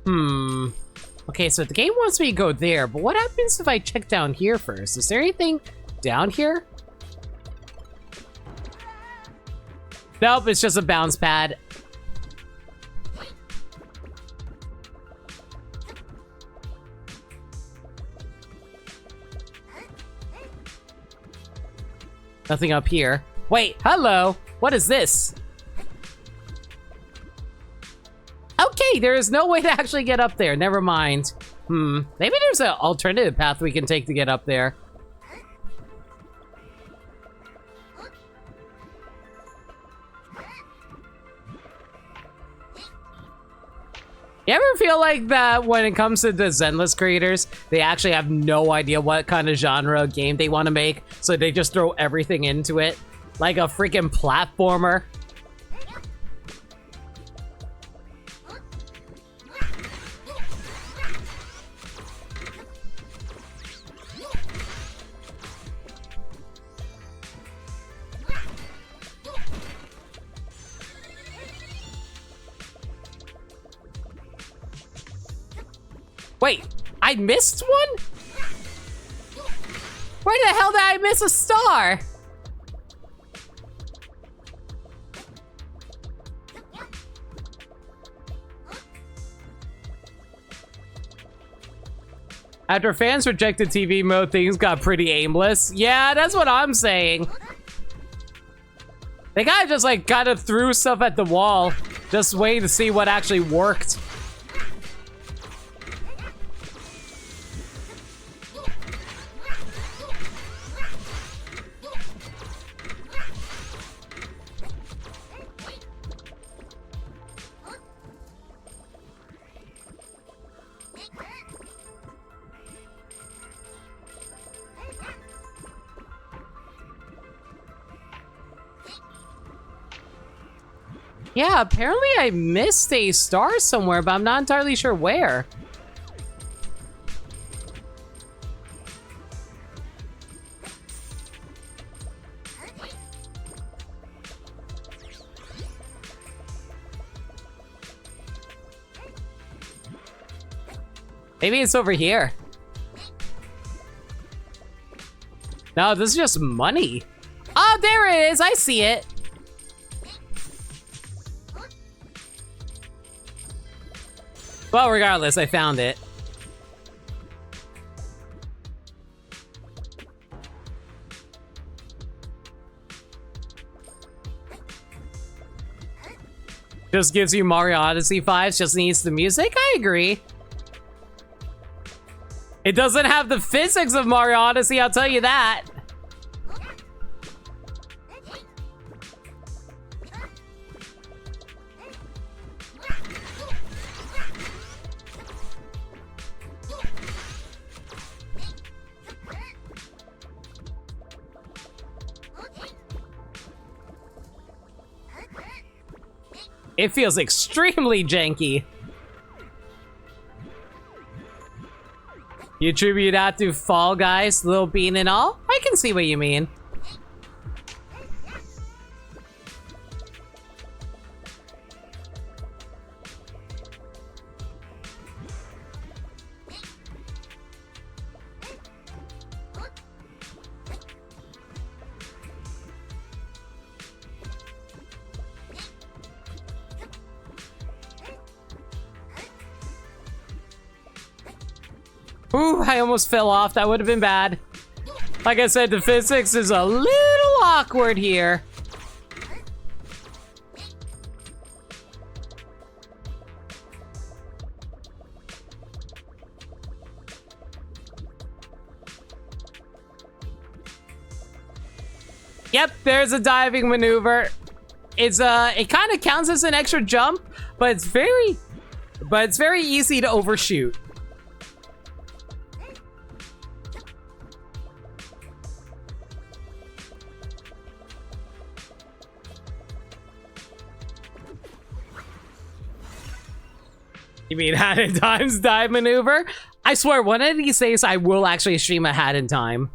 Okay, so the game wants me to go there, but what happens if I check down here first? Is there anything down here? Nope, it's just a bounce pad. Nothing up here. Wait, hello. What is this? Okay, there is no way to actually get up there. Never mind. Maybe there's an alternative path we can take to get up there. You ever feel like that when it comes to the Zenless creators, they actually have no idea what kind of genre game they want to make, so they just throw everything into it? Like a freaking platformer. Wait, I missed one? Where the hell did I miss a star? After fans rejected TV mode, things got pretty aimless. Yeah, that's what I'm saying. They kinda just like kinda threw stuff at the wall, just waiting to see what actually worked. Yeah, apparently I missed a star somewhere, but I'm not entirely sure where. Maybe it's over here. No, this is just money. Oh, there it is. I see it. Well, regardless, I found it. Just gives you Mario Odyssey vibes, just needs the music? I agree. It doesn't have the physics of Mario Odyssey, I'll tell you that. It feels extremely janky. You attribute that to Fall Guys, Lil Bean and all? I can see what you mean. Ooh, I almost fell off. That would have been bad. Like I said, the physics is a little awkward here. Yep, there's a diving maneuver. It's it kind of counts as an extra jump, but it's very easy to overshoot. You mean Hat in Time's dive maneuver? I swear, one of these days I will actually stream a Hat in Time.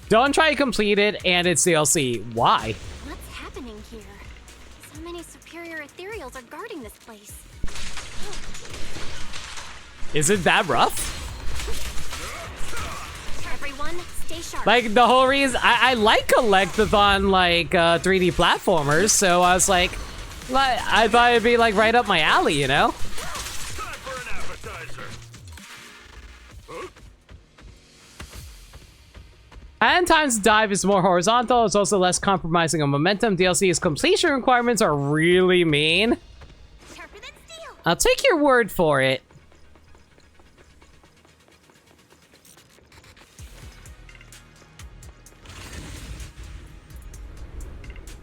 Don't try to complete it, and it's DLC. Why? What's happening here? So many superior ethereals are guarding this place. Is it that rough? Everyone, stay sharp. Like, the whole reason I like collectathon, like, 3D platformers, so I was like, I thought it'd be, like, right up my alley, you know? And times dive is more horizontal, it's also less compromising on momentum. DLC's completion requirements are really mean. I'll take your word for it.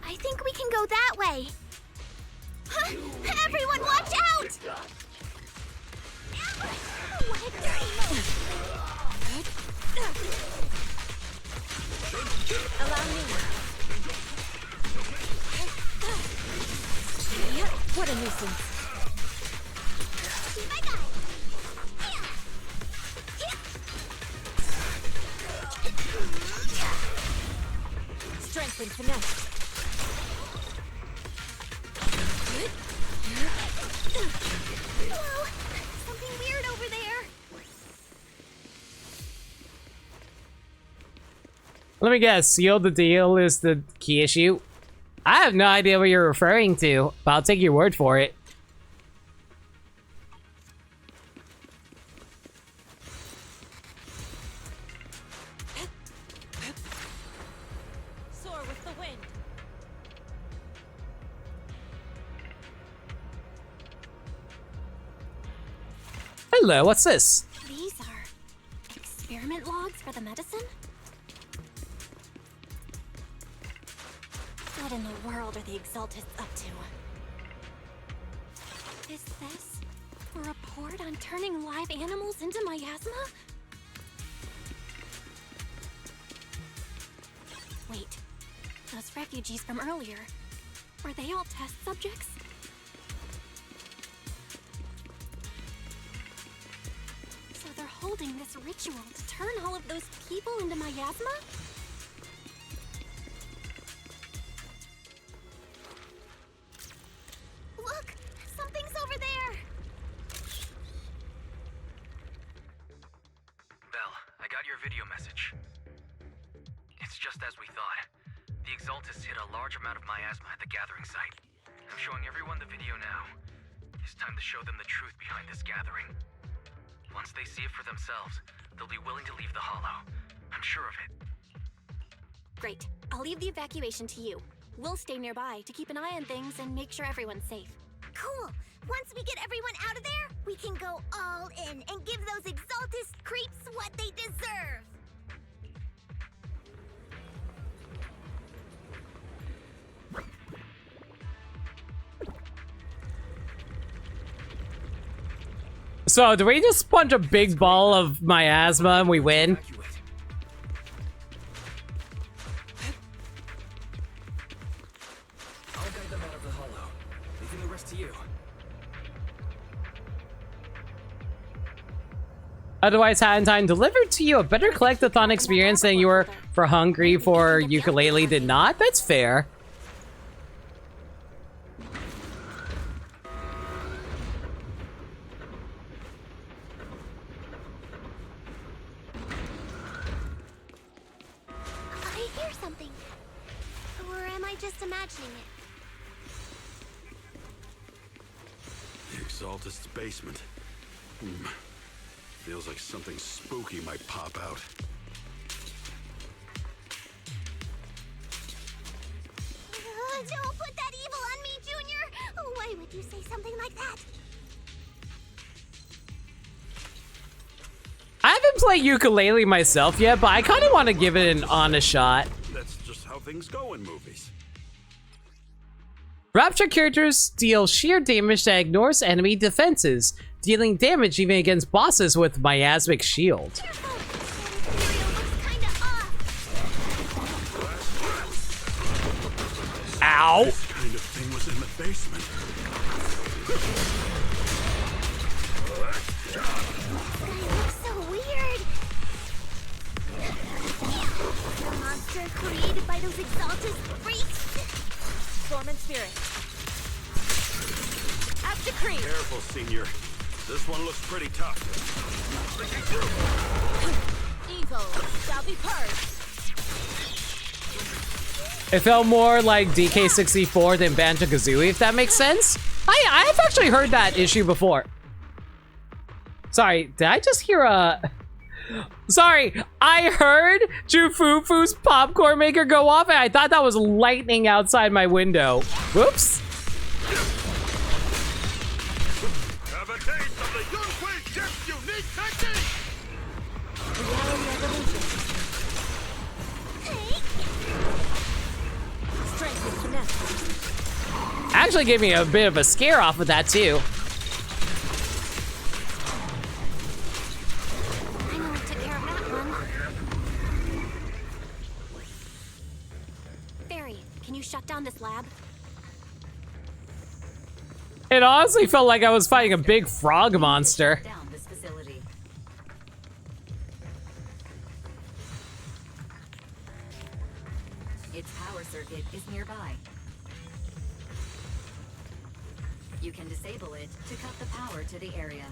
I think we can go that way. Huh? Everyone, watch out! What a dirty move! Allow me. What a nuisance. Strength and finesse. Whoa! Something weird over there. Let me guess, seal the deal is the key issue? I have no idea what you're referring to, but I'll take your word for it. Soar with the wind. Hello, what's this? These are experiment logs for the medicine? What in the world are the Exaltists up to? Is this a report on turning live animals into miasma? Wait, those refugees from earlier, were they all test subjects? So they're holding this ritual to turn all of those people into miasma? Look! Something's over there! Belle, I got your video message. It's just as we thought. The Exaltists hit a large amount of miasma at the gathering site. I'm showing everyone the video now. It's time to show them the truth behind this gathering. Once they see it for themselves, they'll be willing to leave the Hollow. I'm sure of it. Great. I'll leave the evacuation to you. We'll stay nearby to keep an eye on things and make sure everyone's safe. Cool! Once we get everyone out of there, we can go all in and give those Exaltist creeps what they deserve! So, do we just punch a big ball of miasma and we win? I'll guide them out of the Hollow, leaving the rest to you. Otherwise, Hatentime delivered to you a better collectathon experience than you were for Hungry for Ukulele did not? That's fair. I hear something. Or am I just imagining it? The Exaltist's basement. Feels like something spooky might pop out. Don't put that evil on me, Junior! Why would you say something like that? I haven't played Ukulele myself yet, but I kind of want to give it an honest shot. That's just how things go in movies. Rapture characters deal sheer damage that ignores enemy defenses, dealing damage even against bosses with Miasmic Shield. Ow! This kind of thing was in the basement. So weird. Exaltus freaks! Form and spirit. As decreed. Careful, Senior. This one looks pretty tough. Breaking through. Evil shall be purged. It felt more like DK64 than Banjo-Kazooie, if that makes sense. I've actually heard that issue before. Sorry, did I just hear a... Sorry, I heard Jufufu's popcorn maker go off and I thought that was lightning outside my window. Whoops. Have a taste of the Yunhui Jet's unique technique! Reality evolution. Strength and finesse. Actually gave me a bit of a scare off of that too. I know what took care of that one. Barry, can you shut down this lab? It honestly felt like I was fighting a big frog monster. Down this facility. Its power circuit is nearby. You can disable it to cut the power to the area.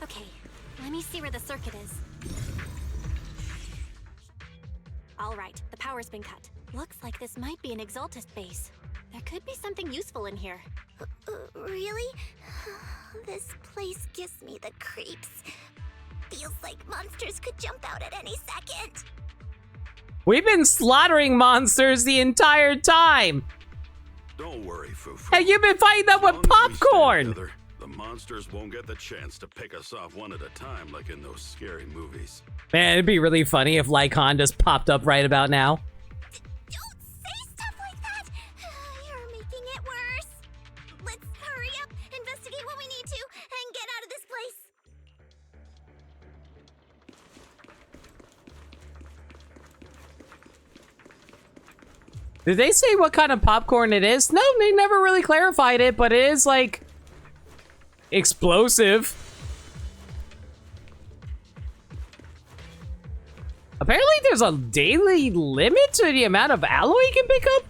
Okay, let me see where the circuit is. All right, the power's been cut. Looks like this might be an Exaltus base. There could be something useful in here. Really? This place gives me the creeps. Feels like monsters could jump out at any second. We've been slaughtering monsters the entire time. Don't worry, Fufu. Hey, you've been fighting them with popcorn. Together, the monsters won't get the chance to pick us off one at a time like in those scary movies. Man, it'd be really funny if Lycon just popped up right about now. Don't say stuff like that! You're making it worse. Let's hurry up, investigate what we need to, and get out of this place. Did they say what kind of popcorn it is? No, they never really clarified it, but it is like explosive. Apparently there's a daily limit to the amount of alloy you can pick up?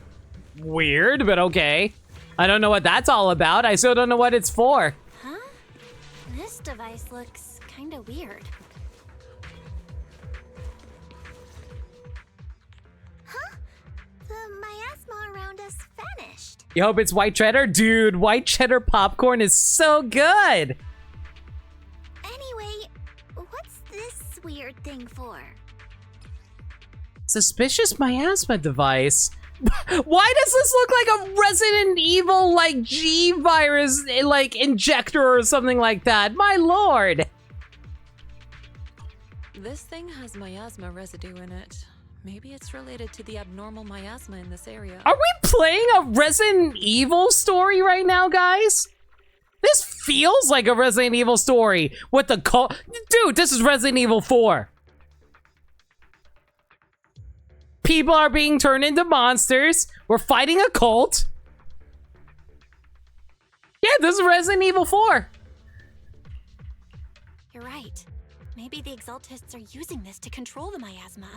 Weird, but okay. I don't know what that's all about. I still don't know what it's for. Huh? This device looks kinda weird. Huh? The miasma around us vanished. You hope it's white cheddar? Dude, white cheddar popcorn is so good! Anyway, what's this weird thing for? Suspicious miasma device. Why does this look like a Resident Evil, like, G virus, like, injector or something like that? My lord! This thing has miasma residue in it. Maybe it's related to the abnormal miasma in this area. Are we playing a Resident Evil story right now, guys? This feels like a Resident Evil story with the cult. Dude, this is Resident Evil 4. People are being turned into monsters. We're fighting a cult. Yeah, this is Resident Evil 4. You're right. Maybe the Exaltists are using this to control the miasma.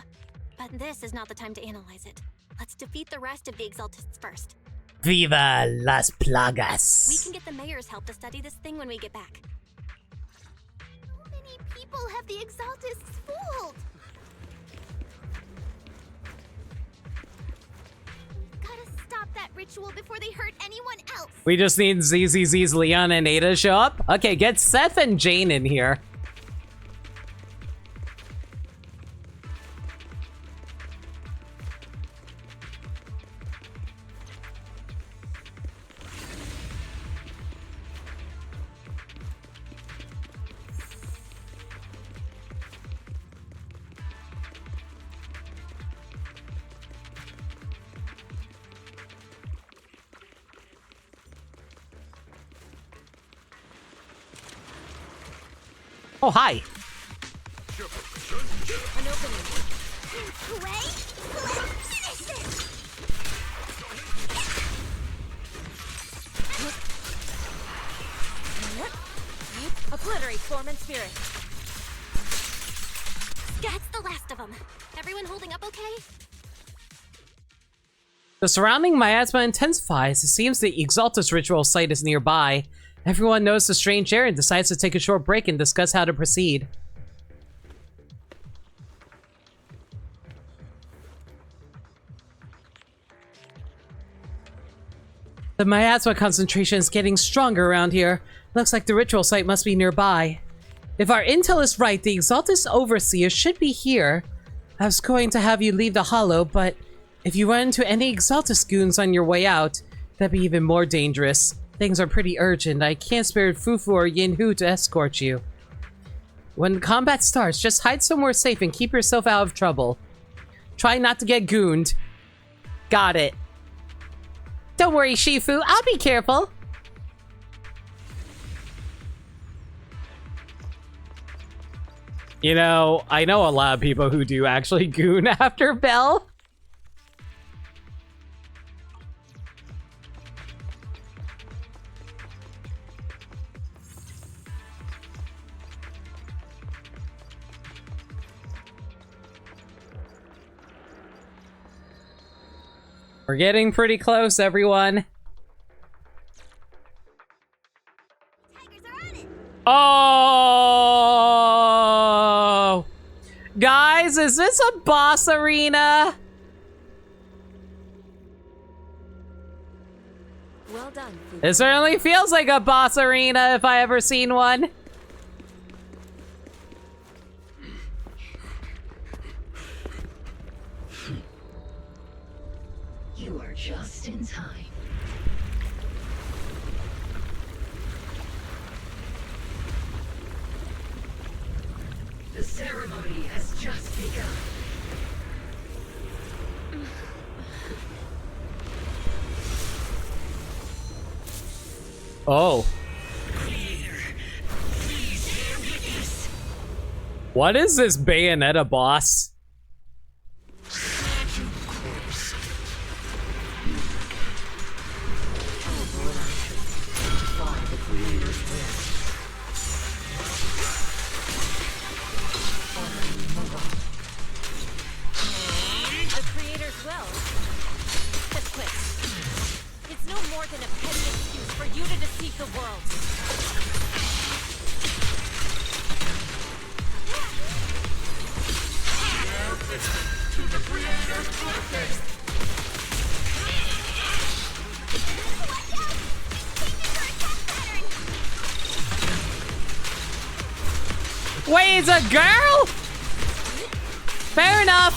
But this is not the time to analyze it. Let's defeat the rest of the Exaltists first. Viva las plagas. We can get the mayor's help to study this thing when we get back. How many people have the Exaltists fooled? Gotta stop that ritual before they hurt anyone else. We just need ZZZ's Leon and Ada to show up. Okay, get Seth and Jane in here. Oh, hi. An opening. Wait, let's finish this. Obliterate form and spirit. of them. Everyone holding up okay? The surrounding miasma intensifies. It seems the Exaltus ritual site is nearby. Everyone knows the strange air and decides to take a short break and discuss how to proceed. The miasma concentration is getting stronger around here. Looks like the ritual site must be nearby. If our intel is right, the Exaltus Overseer should be here. I was going to have you leave the hollow, but if you run into any Exaltus goons on your way out, that'd be even more dangerous. Things are pretty urgent. I can't spare Fufu or Yinhu to escort you. When combat starts, just hide somewhere safe and keep yourself out of trouble. Try not to get gooned. Got it. Don't worry, Shifu. I'll be careful. You know, I know a lot of people who do actually goon after Bell. We're getting pretty close, everyone. Oh! Guys, is this a boss arena? Well done. It certainly feels like a boss arena if I ever seen one. You are just in time. The ceremony has just begun. Oh. What is this Bayonetta boss? Wait, it's a girl? Fair enough.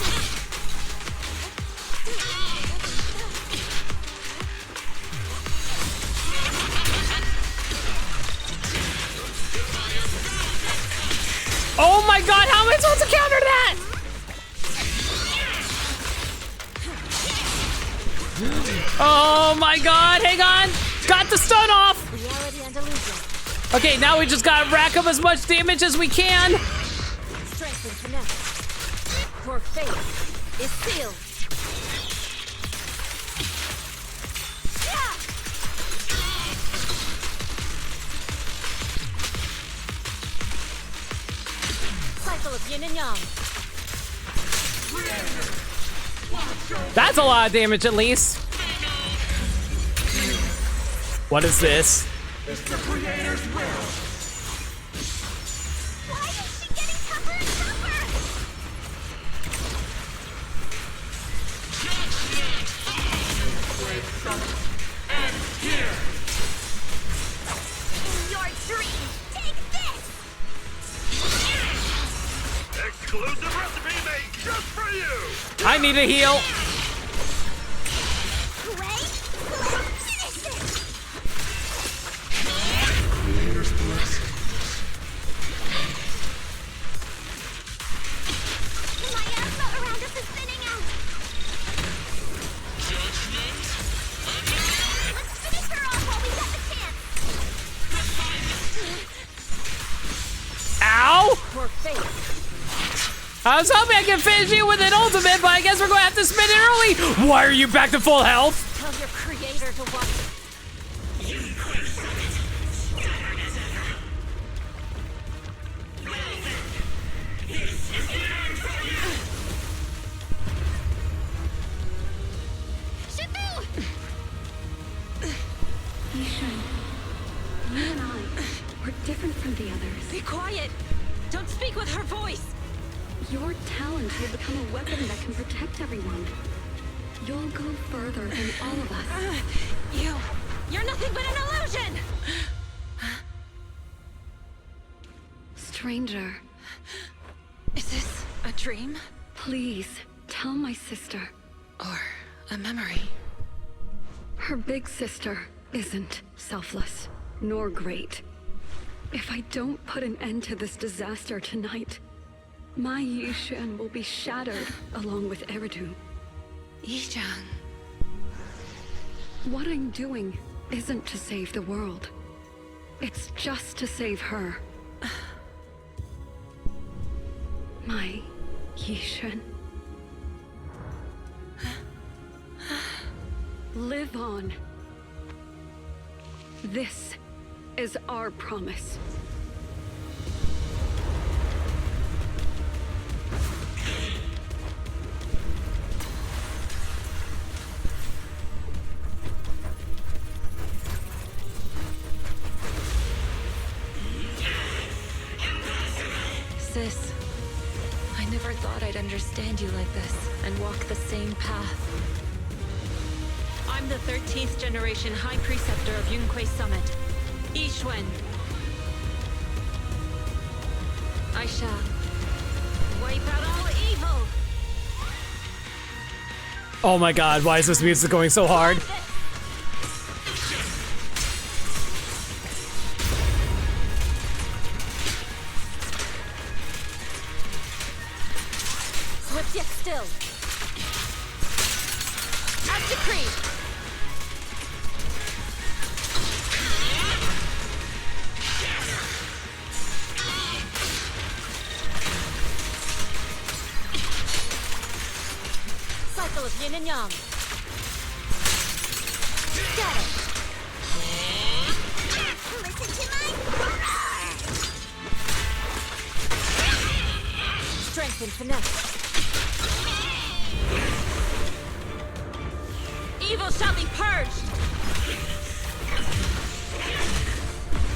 Oh my god, how am I supposed to counter that? Oh my god, hang on. Got the stun off. Okay, now we just gotta rack up as much damage as we can. Strength and finesse. Your fate is sealed. Cycle of yin and yang. That's a lot of damage, at least. What is this? It's the Creator's will! Why is she getting tougher and tougher? And here! In your dream, take this! Exclusive recipe made just for you! I need a heal. I was hoping I could finish you with an ultimate, but I guess we're going to have to spin it early. Why are you back to full health? Tell your creator to watch. quiet! Don't speak with her voice! Your talent will become a weapon that can protect everyone. You'll go further than all of us. You're nothing but an illusion! Stranger. Is this a dream? Please, tell my sister. Or a memory? Her big sister isn't selfless, nor great. If I don't put an end to this disaster tonight, my Yishan will be shattered along with Eridu. Yichang. What I'm doing isn't to save the world. It's just to save her. My Yishan. Live on. This is our promise. Sis, I never thought I'd understand you like this and walk the same path. I'm the 13th generation High Preceptor of Yunquei Summit, Yixuan. I shall wipe out all evil! Oh my god, why is this music going so hard? Swift yet still. As decreed! Cycle of yin and yang. Scatter. Listen to my Strength and finesse. Evil shall be purged.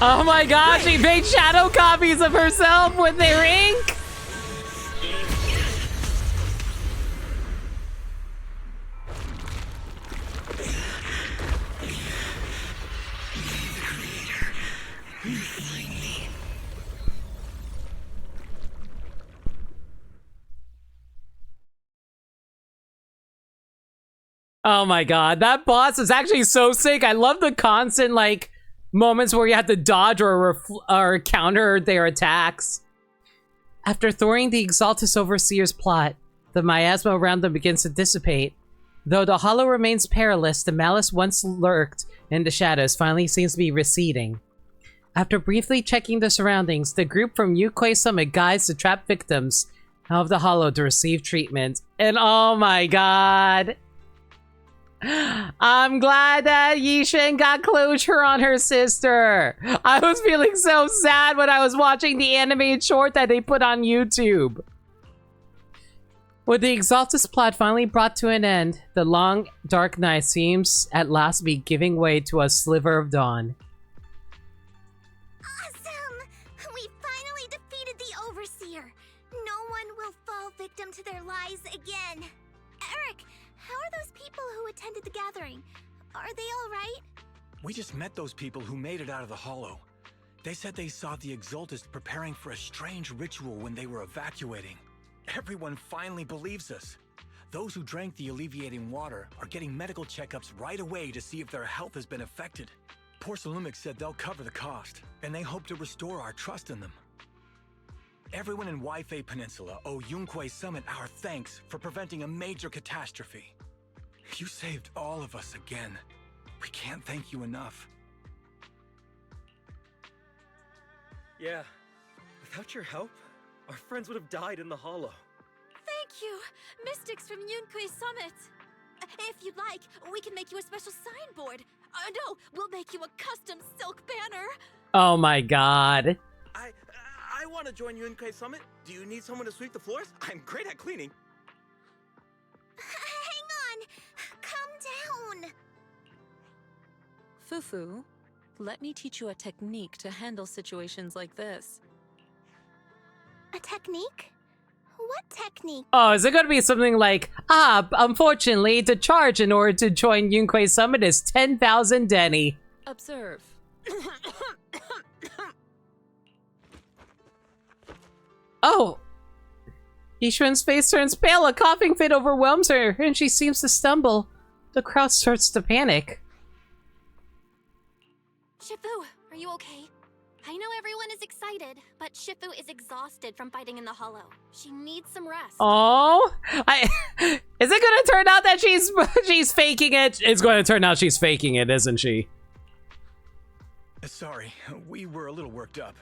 Oh my gosh, she made shadow copies of herself with their ink! Oh my god, that boss is actually so sick. I love the constant, like, moments where you have to dodge or counter their attacks. After thwarting the Exaltus Overseer's plot, the miasma around them begins to dissipate. Though the hollow remains perilous, the malice once lurked in the shadows finally seems to be receding. After briefly checking the surroundings, the group from Yunquei Summit guides the trapped victims of the hollow to receive treatment. And oh my god! I'm glad that Yishin got closure on her sister. I was feeling so sad when I was watching the animated short that they put on YouTube. With the Exaltus plot finally brought to an end, the long, dark night seems at last to be giving way to a sliver of dawn. Awesome! We finally defeated the Overseer. No one will fall victim to their lies again. Eric, how are those people who attended the gathering? Are they all right? We just met those people who made it out of the hollow. They said they saw the Exaltus preparing for a strange ritual when they were evacuating. Everyone finally believes us. Those who drank the alleviating water are getting medical checkups right away to see if their health has been affected. Porcelumix said they'll cover the cost, and they hope to restore our trust in them. Everyone in Waifei Peninsula owe Yunquei Summit our thanks for preventing a major catastrophe. You saved all of us again. We can't thank you enough. Yeah, without your help, our friends would have died in the hollow. Thank you, Mystics from Yunquei Summit. If you'd like, we can make you a special signboard. No, we'll make you a custom silk banner. Oh my god. I want to join Yunquei Summit. Do you need someone to sweep the floors? I'm great at cleaning. Hang on! Calm down! Fufu, let me teach you a technique to handle situations like this. A technique? What technique? Oh, is it going to be something like, unfortunately, the charge in order to join Yunquei Summit is 10,000 Denny. Observe. Oh! Yishuan's face turns pale, a coughing fit overwhelms her, and she seems to stumble. The crowd starts to panic. Shifu, are you okay? I know everyone is excited, but Shifu is exhausted from fighting in the hollow. She needs some rest. Oh, is it gonna turn out that she's faking it? It's going to turn out she's faking it, isn't she? Sorry, we were a little worked up.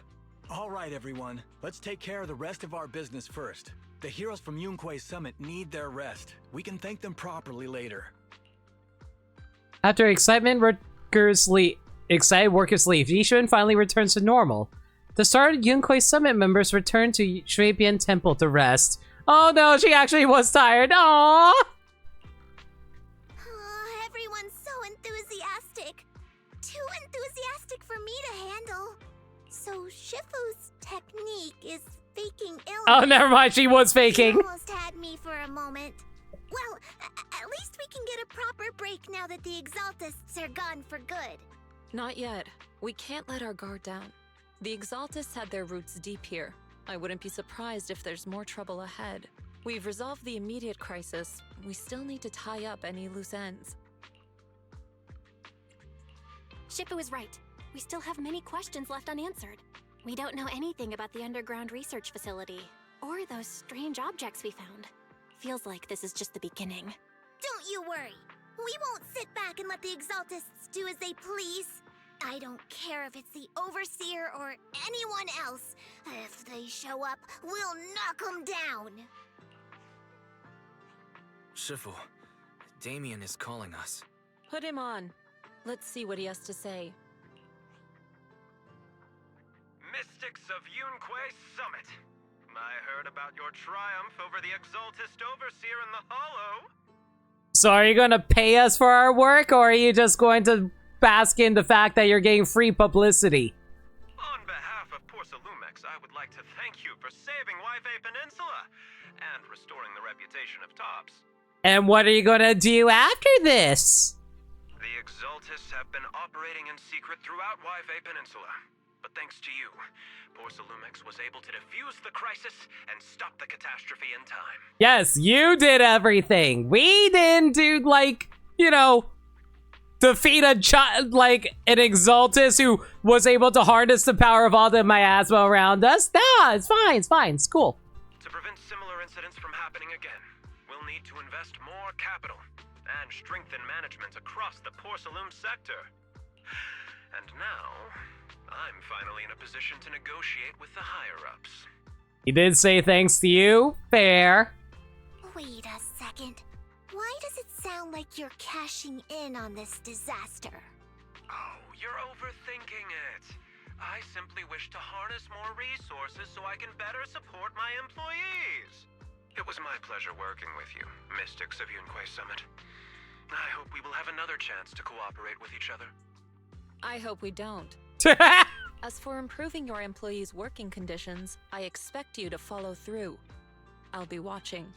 All right, everyone, let's take care of the rest of our business first. The heroes from Yunquei Summit need their rest. We can thank them properly later. After excited workers leave, Yishuan finally returns to normal. The started Yunquei Summit members return to Shuibian Temple to rest. Oh no, she actually was tired. Aww! Everyone's so enthusiastic. Too enthusiastic for me to handle. So Shifu's technique is faking illness. Oh, never mind, she was faking. She almost had me for a moment. Well, at least we can get a proper break now that the Exaltists are gone for good. Not yet. We can't let our guard down. The Exaltists had their roots deep here. I wouldn't be surprised if there's more trouble ahead. We've resolved the immediate crisis. We still need to tie up any loose ends. Shifu is right. We still have many questions left unanswered. We don't know anything about the underground research facility, or those strange objects we found. Feels like this is just the beginning. Don't you worry. We won't sit back and let the Exaltists do as they please. I don't care if it's the Overseer or anyone else. If they show up, we'll knock them down. Shifu, Damien is calling us. Put him on. Let's see what he has to say. Mystics of Yunquei Summit. I heard about your triumph over the Exaltist Overseer in the Hollow. So are you going to pay us for our work, or are you just going to bask in the fact that you're getting free publicity? On behalf of Porcelumex, I would like to thank you for saving Waifei Peninsula and restoring the reputation of Tops. And what are you going to do after this? The Exaltists have been operating in secret throughout Waifei Peninsula. But thanks to you, Porcelumex was able to defuse the crisis and stop the catastrophe in time. Yes, you did everything. We didn't do, like, you know, defeat an Exaltus who was able to harness the power of all the miasma around us. Nah, it's fine, it's cool. To prevent similar incidents from happening again, we'll need to invest more capital and strengthen management across the Porcelume sector. And now, I'm finally in a position to negotiate with the higher-ups. He did say thanks to you. Fair. Wait a second. Why does it sound like you're cashing in on this disaster? Oh, you're overthinking it. I simply wish to harness more resources so I can better support my employees. It was my pleasure working with you, Mystics of Yunquei Summit. I hope we will have another chance to cooperate with each other. I hope we don't. As for improving your employees' working conditions, I expect you to follow through. I'll be watching.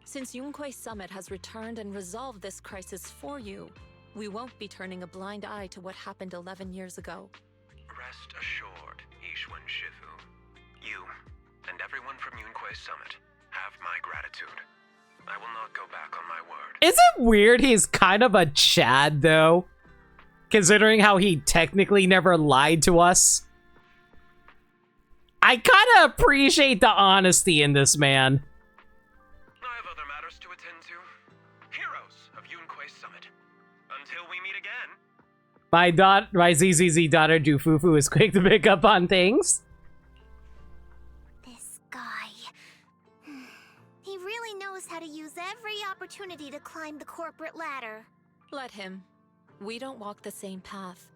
Since Yunquei Summit has returned and resolved this crisis for you, we won't be turning a blind eye to what happened 11 years ago. Rest assured, Yishuan Shifu. You and everyone from Yunquei Summit have my gratitude. I will not go back on my word. Is it weird he's kind of a Chad, though? Considering how he technically never lied to us. I kind of appreciate the honesty in this man. I have other matters to attend to. Heroes of Yunquei Summit. Until we meet again. My ZZZ daughter Dufufu is quick to pick up on things. This guy. He really knows how to use every opportunity to climb the corporate ladder. Let him. We don't walk the same path.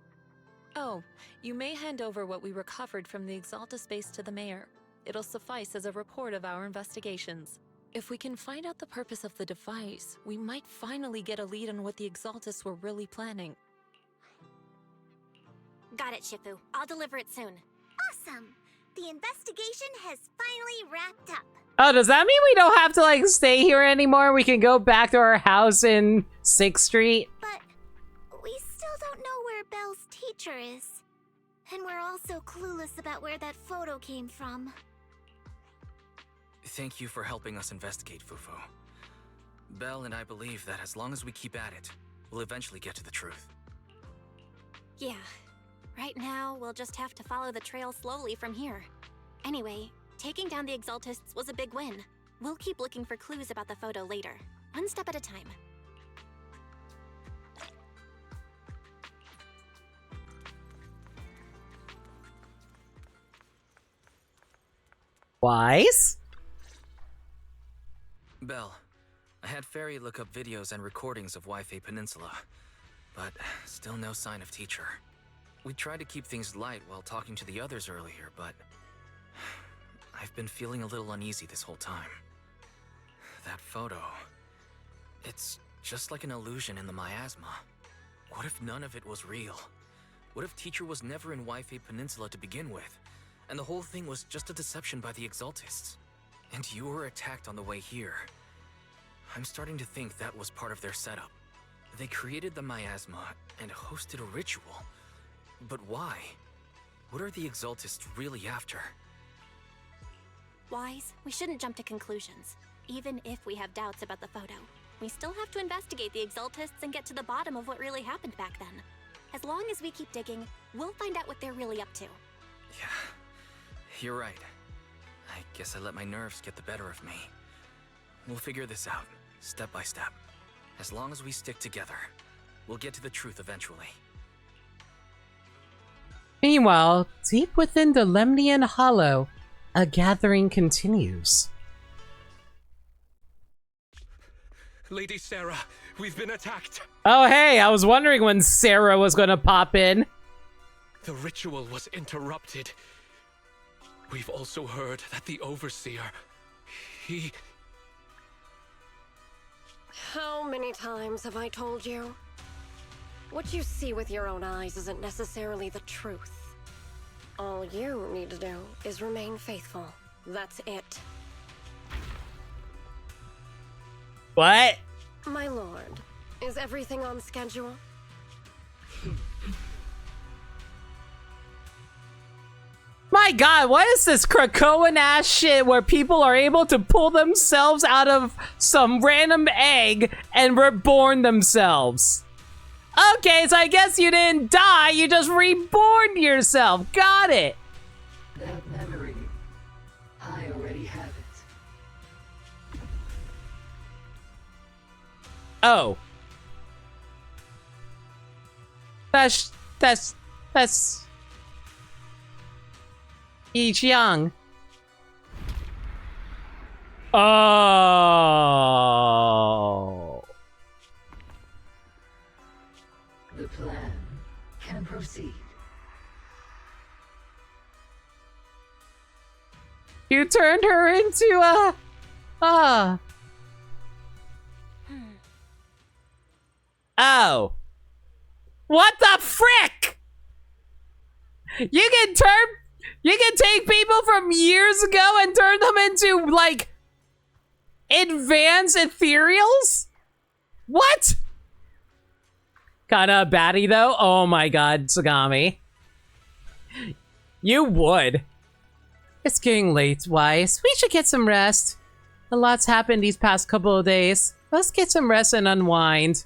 Oh, you may hand over what we recovered from the Exaltus base to the mayor. It'll suffice as a report of our investigations. If we can find out the purpose of the device, we might finally get a lead on what the Exaltus were really planning. Got it, Shifu. I'll deliver it soon. Awesome! The investigation has finally wrapped up. Oh, does that mean we don't have to, like, stay here anymore? We can go back to our house in 6th Street? But we still don't know where Belle's teacher is. And we're also clueless about where that photo came from. Thank you for helping us investigate, Fufu. Belle and I believe that as long as we keep at it, we'll eventually get to the truth. Yeah. Right now, we'll just have to follow the trail slowly from here. Anyway, taking down the Exaltists was a big win. We'll keep looking for clues about the photo later, one step at a time. Wise? Belle, I had Fairy look up videos and recordings of Wi-Fi Peninsula, but still no sign of teacher. We tried to keep things light while talking to the others earlier, but I've been feeling a little uneasy this whole time. That photo, it's just like an illusion in the miasma. What if none of it was real? What if teacher was never in Wi-Fi Peninsula to begin with, and the whole thing was just a deception by the Exaltists? And you were attacked on the way here. I'm starting to think that was part of their setup. They created the miasma and hosted a ritual. But why? What are the Exaltists really after? Wise, we shouldn't jump to conclusions. Even if we have doubts about the photo, we still have to investigate the Exaltists and get to the bottom of what really happened back then. As long as we keep digging, we'll find out what they're really up to. Yeah, you're right. I guess I let my nerves get the better of me. We'll figure this out, step by step. As long as we stick together, we'll get to the truth eventually. Meanwhile, deep within the Lemnian Hollow, a gathering continues. Lady Sarah, we've been attacked. Oh hey, I was wondering when Sarah was gonna pop in. The ritual was interrupted. We've also heard that the Overseer, he... How many times have I told you? What you see with your own eyes isn't necessarily the truth. All you need to do is remain faithful. That's it. What? My lord, is everything on schedule? My god, what is this Krakoan ass shit where people are able to pull themselves out of some random egg and reborn themselves? Okay, so I guess you didn't die, you just reborn yourself. Got it. That memory, I already have it. Oh. That's Yi Xiang. Oh. The plan can proceed. You turned her into a... Oh. What the frick? You can take people from years ago and turn them into, like, advanced ethereals? What? Kinda a baddie, though? Oh my god, Tsugami. You would. It's getting late, Wise. We should get some rest. A lot's happened these past couple of days. Let's get some rest and unwind.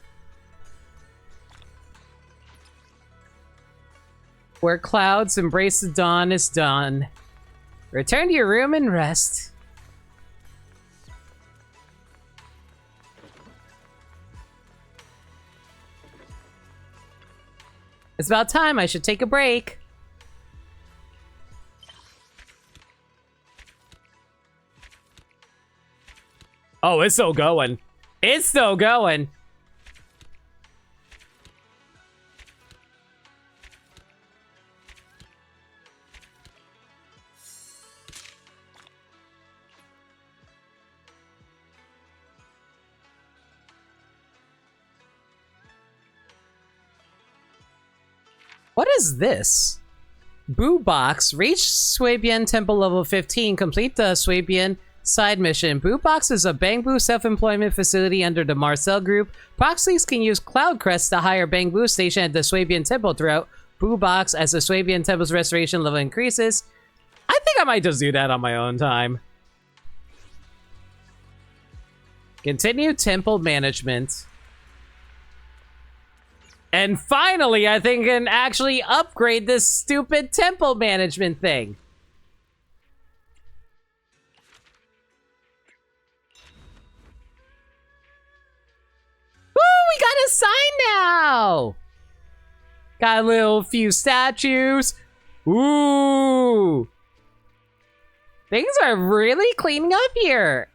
Where clouds embrace the dawn is done. Return to your room and rest. It's about time I should take a break. Oh, it's still going. It's still going. What is this? Boo Box. Reach Swabian Temple level 15. Complete the Swabian side mission. Boo Box is a Bangbu self-employment facility under the Marcel Group. Proxies can use Cloud Crest to hire Bangbu station at the Swabian Temple throughout Boo Box as the Swabian Temple's restoration level increases. I think I might just do that on my own time. Continue temple management. And finally, I think I can actually upgrade this stupid temple management thing. Woo, we got a sign now! Got a little few statues. Ooh. Things are really cleaning up here.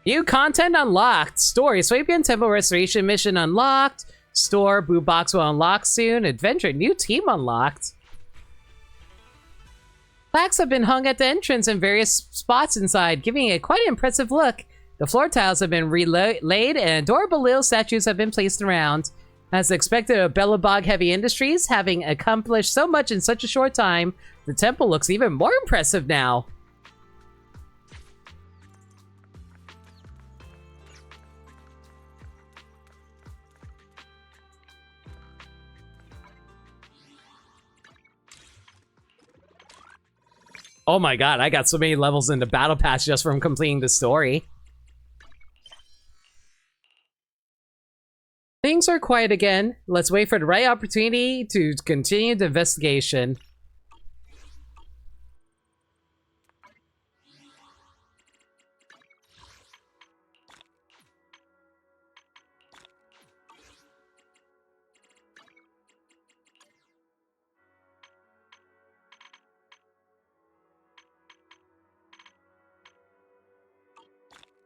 New content unlocked. Story. Swabian Temple Restoration Mission unlocked. Store. Boo Box will unlock soon. Adventure. New team unlocked. Plaques have been hung at the entrance in various spots inside, giving it quite an impressive look. The floor tiles have been relaid and adorable little statues have been placed around. As expected of Bellabog Heavy Industries, having accomplished so much in such a short time, the temple looks even more impressive now. Oh my god, I got so many levels in the Battle Pass just from completing the story. Things are quiet again. Let's wait for the right opportunity to continue the investigation.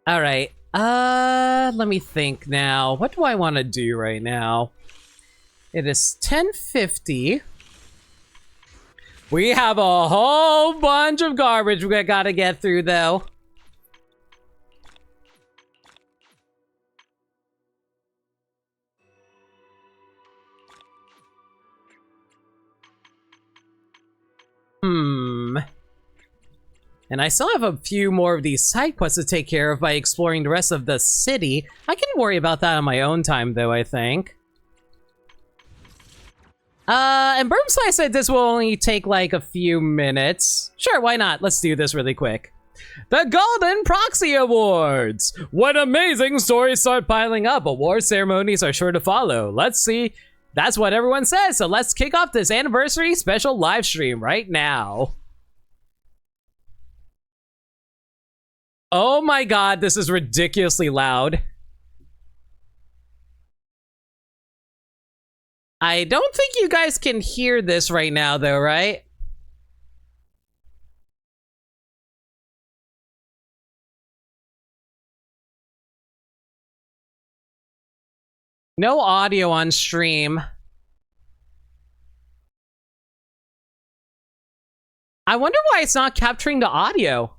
All right. Let me think now. What do I want to do right now? It is 10:50. We have a whole bunch of garbage we gotta get through, though. And I still have a few more of these side quests to take care of by exploring the rest of the city. I can worry about that on my own time, though, I think. And Burmslice said this will only take, like, a few minutes. Sure, why not? Let's do this really quick. The Golden Proxy Awards! When amazing stories start piling up, award ceremonies are sure to follow. Let's see. That's what everyone says, so let's kick off this anniversary special live stream right now. Oh my god, this is ridiculously loud. I don't think you guys can hear this right now, though, right? No audio on stream. I wonder why it's not capturing the audio.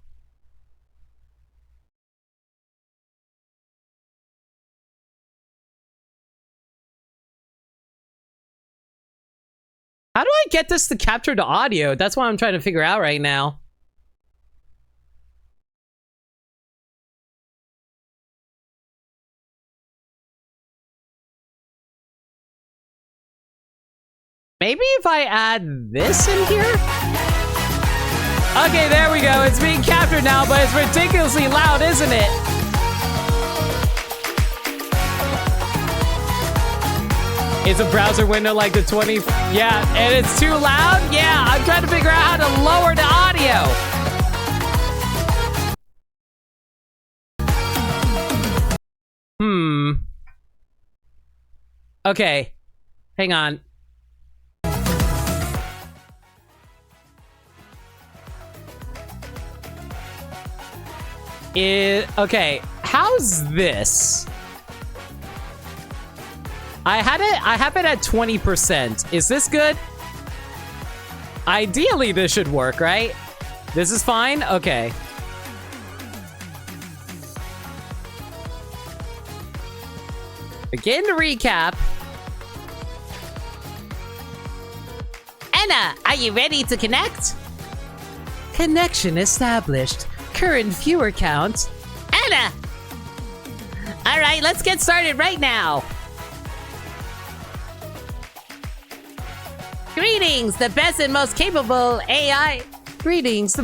How do I get this to capture the audio? That's what I'm trying to figure out right now. Maybe if I add this in here? Okay, there we go. It's being captured now, but it's ridiculously loud, isn't it? Is a browser window like the 20? Yeah, and it's too loud? Yeah, I'm trying to figure out how to lower the audio. Okay, hang on. Okay, how's this? I have it at 20%. Is this good? Ideally, this should work, right? This is fine? Okay. Begin to recap. Anna, are you ready to connect? Connection established. Current viewer count. Anna! Alright, let's get started right now. Greetings, the best and most capable AI. Greetings, the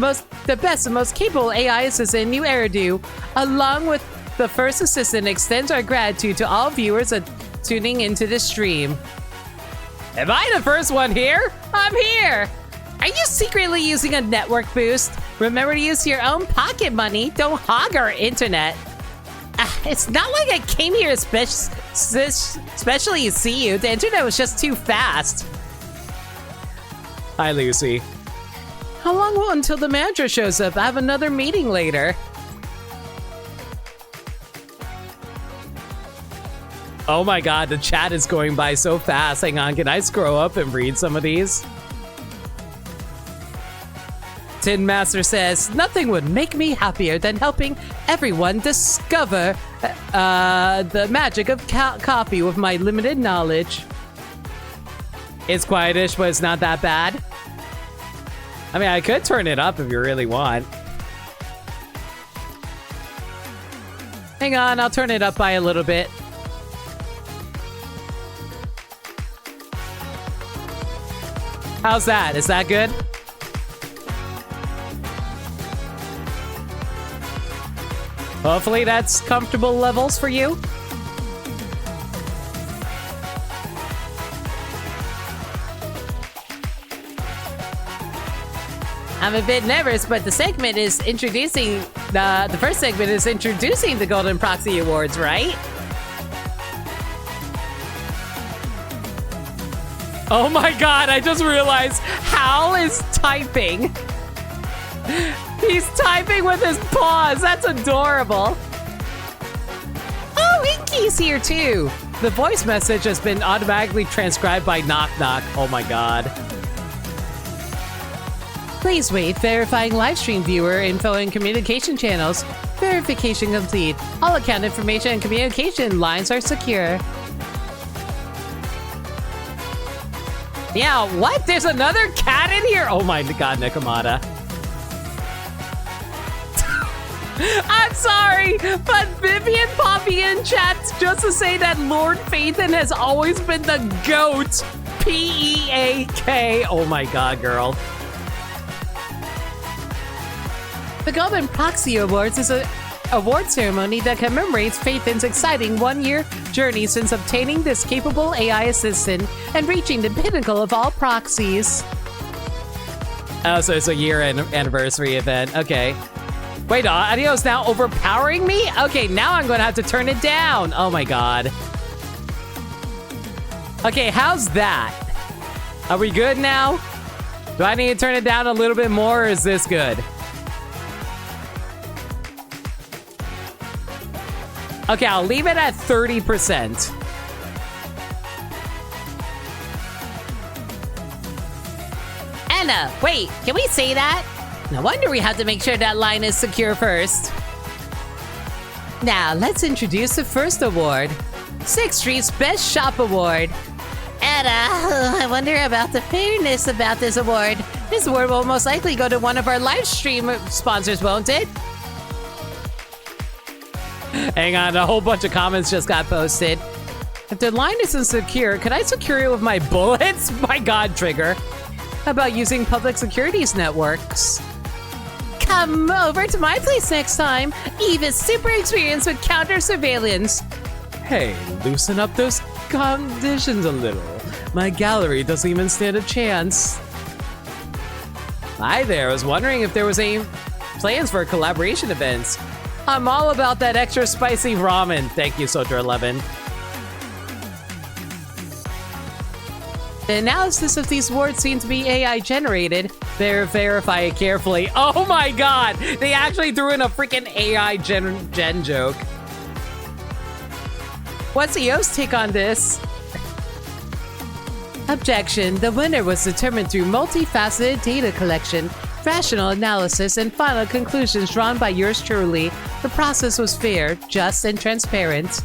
best and most capable AI assistant in New Eridu, along with the first assistant, extends our gratitude to all viewers tuning into the stream. Am I the first one here? I'm here! Are you secretly using a network boost? Remember to use your own pocket money. Don't hog our internet. It's not like I came here especially to see you. The internet was just too fast. Hi, Lucy. How long until the manager shows up? I have another meeting later. Oh my god, the chat is going by so fast. Hang on, can I scroll up and read some of these? Tin Master says, nothing would make me happier than helping everyone discover the magic of coffee with my limited knowledge. It's quietish, but it's not that bad. I mean, I could turn it up if you really want. Hang on, I'll turn it up by a little bit. How's that? Is that good? Hopefully that's comfortable levels for you. I'm a bit nervous, but the segment is introducing the first segment is introducing the Golden Proxy Awards, right? Oh my god, I just realized Hal is typing. He's typing with his paws. That's adorable. Oh, Inky's here too. The voice message has been automatically transcribed by Knock Knock. Oh my god. Please wait. Verifying livestream viewer info and communication channels. Verification complete. All account information and communication lines are secure. Yeah, what? There's another cat in here? Oh my god, Nikomata. I'm sorry, but Vivian popping in chat just to say that Lord Phaethon has always been the GOAT. P-E-A-K. Oh my god, girl. The Golden Proxy Awards is an award ceremony that commemorates Phaethon's exciting one-year journey since obtaining this capable AI assistant and reaching the pinnacle of all proxies. Oh, so it's a year anniversary event. Okay. Wait, Adio's now overpowering me? Okay, now I'm gonna have to turn it down. Oh my god. Okay, how's that? Are we good now? Do I need to turn it down a little bit more, or is this good? Okay, I'll leave it at 30%. Anna, wait, can we say that? No wonder we have to make sure that line is secure first. Now, let's introduce the first award. 6th Street's Best Shop Award. Anna, I wonder about the fairness about this award. This award will most likely go to one of our live stream sponsors, won't it? Hang on, a whole bunch of comments just got posted. If the line isn't secure, could I secure it with my bullets? My god, Trigger. How about using public securities networks? Come over to my place next time. Eve is super experienced with counter surveillance. Hey, loosen up those conditions a little. My gallery doesn't even stand a chance. Hi there, I was wondering if there was any plans for collaboration events. I'm all about that extra spicy ramen. Thank you, Soldier11. The analysis of these words seem to be AI generated. Verify it carefully. Oh my god! They actually threw in a freaking AI gen joke. What's EO's take on this? Objection. The winner was determined through multifaceted data collection, rational analysis, and final conclusions drawn by yours truly. The process was fair, just, and transparent.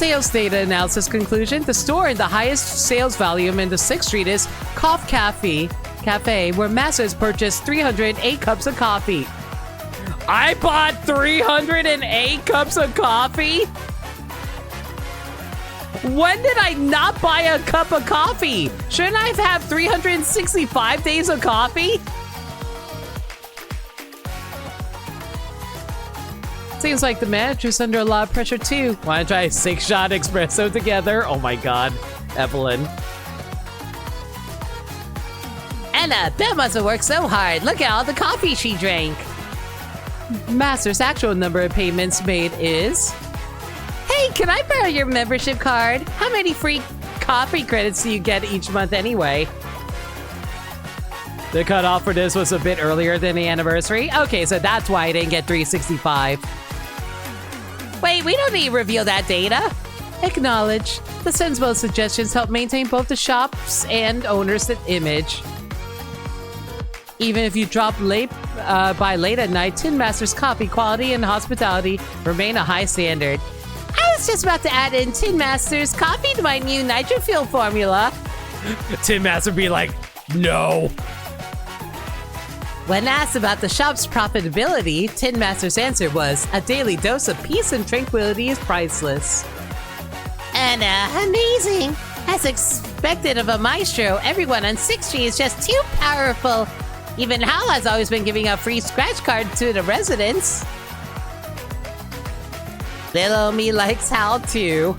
sales data analysis conclusion, the store in the highest sales volume in the 6th Street is Cough Cafe, where Masses purchased 308 cups of coffee. I bought 308 cups of coffee? When did I not buy a cup of coffee? Shouldn't I have 365 days of coffee? Seems like the manager's under a lot of pressure too. Wanna try a 6-shot espresso together? Oh my god, Evelyn. Anna, that must have worked so hard. Look at all the coffee she drank. Master's actual number of payments made is... Hey, can I borrow your membership card? How many free coffee credits do you get each month anyway? The cutoff for this was a bit earlier than the anniversary. Okay, so that's why I didn't get 365. Wait, we don't need to reveal that data. Acknowledge. The sensible suggestions help maintain both the shops and owner's image. Even if you drop late by late at night, Tin Master's coffee quality and hospitality remain a high standard. I was just about to add in Tin Master's coffee to my new Nitrofuel formula. Tin Master be like, no. When asked about the shop's profitability, Tin Master's answer was, a daily dose of peace and tranquility is priceless. And amazing! As expected of a maestro, everyone on 6th Street is just too powerful. Even Hal has always been giving out free scratch cards to the residents. Little me likes Hal too.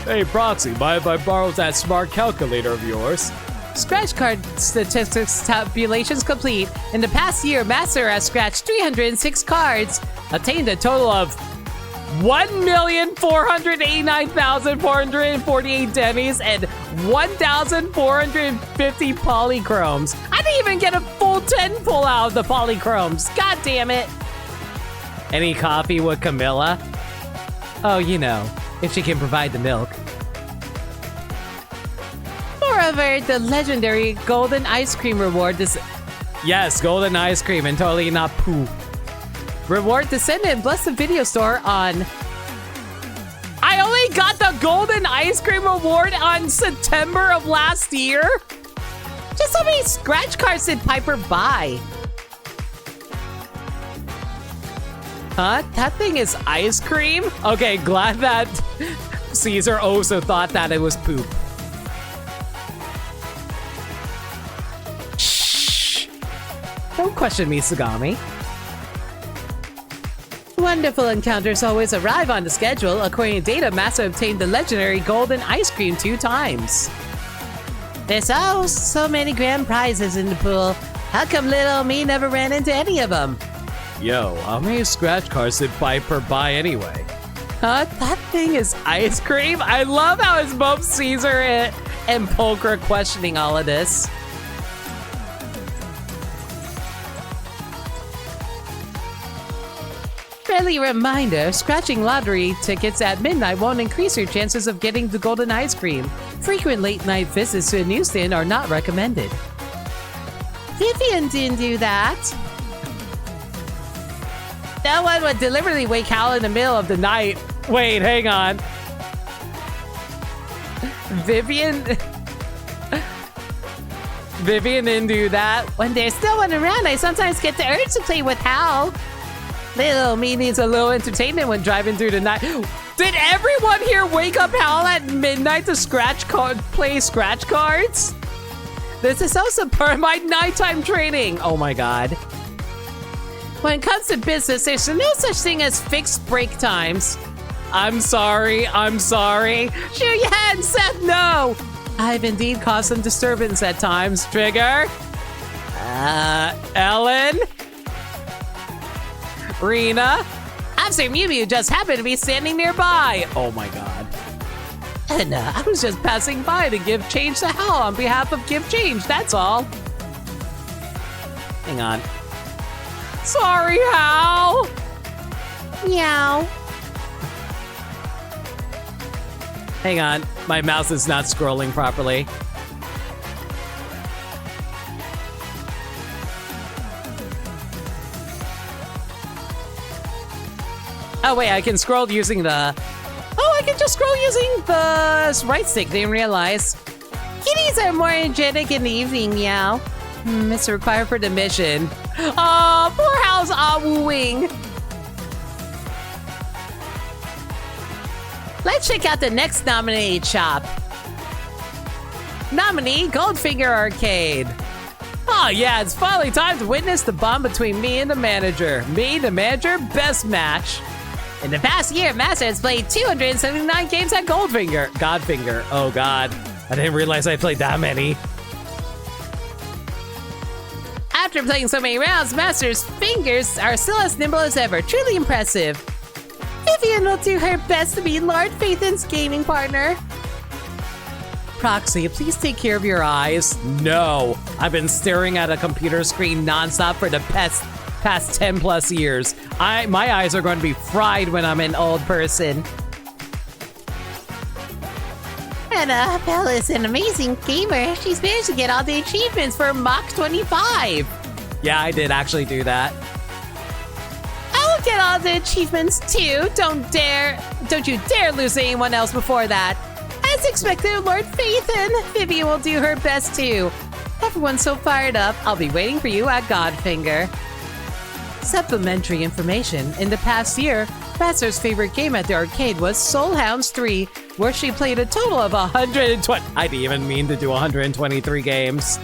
Hey Proxy, mind if I borrow that smart calculator of yours? Scratch card statistics tabulations complete. In the past year, Master has scratched 306 cards, attained a total of 1,489,448 demis and 1,450 polychromes. I didn't even get a full 10 pull out of the polychromes. God damn it. Any coffee with Camilla? Oh, you know, if she can provide the milk. Moreover, the legendary golden ice cream reward is... Yes, golden ice cream and totally not poo. Reward descendant bless the video store on... I only got the golden ice cream reward on September of last year? Just how many scratch cards did Piper buy? Huh? That thing is ice cream? Okay, glad that Caesar also thought that it was poop. Shh! Don't question me, Sagami. Wonderful encounters always arrive on the schedule. According to data, Master obtained the legendary golden ice cream 2 times. There's so many grand prizes in the pool. How come little me never ran into any of them? Yo, how many scratch cards did Piper buy anyway? Huh? That thing is ice cream? I love how it's both Caesar and Polker questioning all of this. Friendly reminder, scratching lottery tickets at midnight won't increase your chances of getting the golden ice cream. Frequent late-night visits to a newsstand are not recommended. Vivian didn't do that. No one would deliberately wake Hal in the middle of the night. Wait, hang on. Vivian didn't do that. When there's no one around, I sometimes get the urge to play with Hal. Little me needs a little entertainment when driving through the night. Did everyone here wake up Hal at midnight to play scratch cards? This is also part of my nighttime training. Oh my god. When it comes to business, there's no such thing as fixed break times. I'm sorry. Shoot your hand, Seth, no! I've indeed caused some disturbance at times. Trigger? Ellen? Rena? Officer Mew Mew just happened to be standing nearby. Oh my god. And I was just passing by to give change to Hal on behalf of Give Change, that's all. Hang on. Sorry, Hal. Meow. Hang on, my mouse is not scrolling properly. Oh wait, I can scroll using the... Oh, I can just scroll using the right stick, didn't realize. Kitties are more energetic in the evening, meow. It's required for the mission. Oh, poor Hal's ah-wooing. Let's check out the next nominated shop. Nominee, Goldfinger Arcade. Oh yeah, it's finally time to witness the bond between me and the manager. Me, the manager, best match. In the past year, Master has played 279 games at Godfinger. Oh god. I didn't realize I played that many. After playing so many rounds, Master's fingers are still as nimble as ever. Truly impressive. Vivian will do her best to be Lord Phaethon's gaming partner. Proxy, please take care of your eyes. No, I've been staring at a computer screen nonstop for the past 10 plus years. My eyes are going to be fried when I'm an old person. Anna, Bella is an amazing gamer. She's managed to get all the achievements for Mach 25. Yeah, I did actually do that. I will get all the achievements too. Don't you dare lose to anyone else before that. As expected, Lord Phaethon, Vivian will do her best too. Everyone's so fired up. I'll be waiting for you at Godfinger. Supplementary information. In the past year, Master's favorite game at the arcade was Soul Hounds 3, where she played a total of 120. I didn't even mean to do 123 games.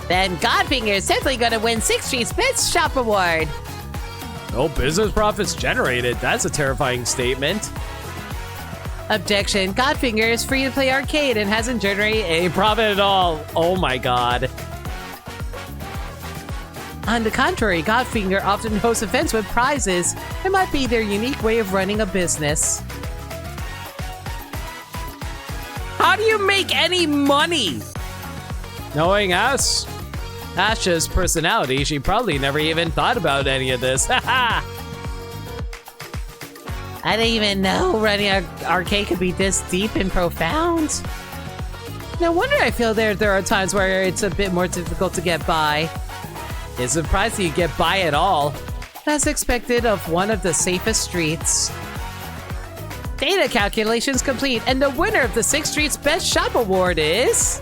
Then Godfinger is definitely going to win 6th Street's Best Shop Award. No business profits generated. That's a terrifying statement. Objection. Godfinger is free to play arcade and hasn't generated any profit at all. Oh my god. On the contrary, Godfinger often hosts events with prizes. It might be their unique way of running a business. How do you make any money? Knowing us, Asha's personality, she probably never even thought about any of this. Haha! I didn't even know running an arcade could be this deep and profound. No wonder I feel there are times where it's a bit more difficult to get by. It's surprising you get by at all. As expected of one of the safest streets. Data calculations complete, and the winner of the 6th Street's Best Shop Award is...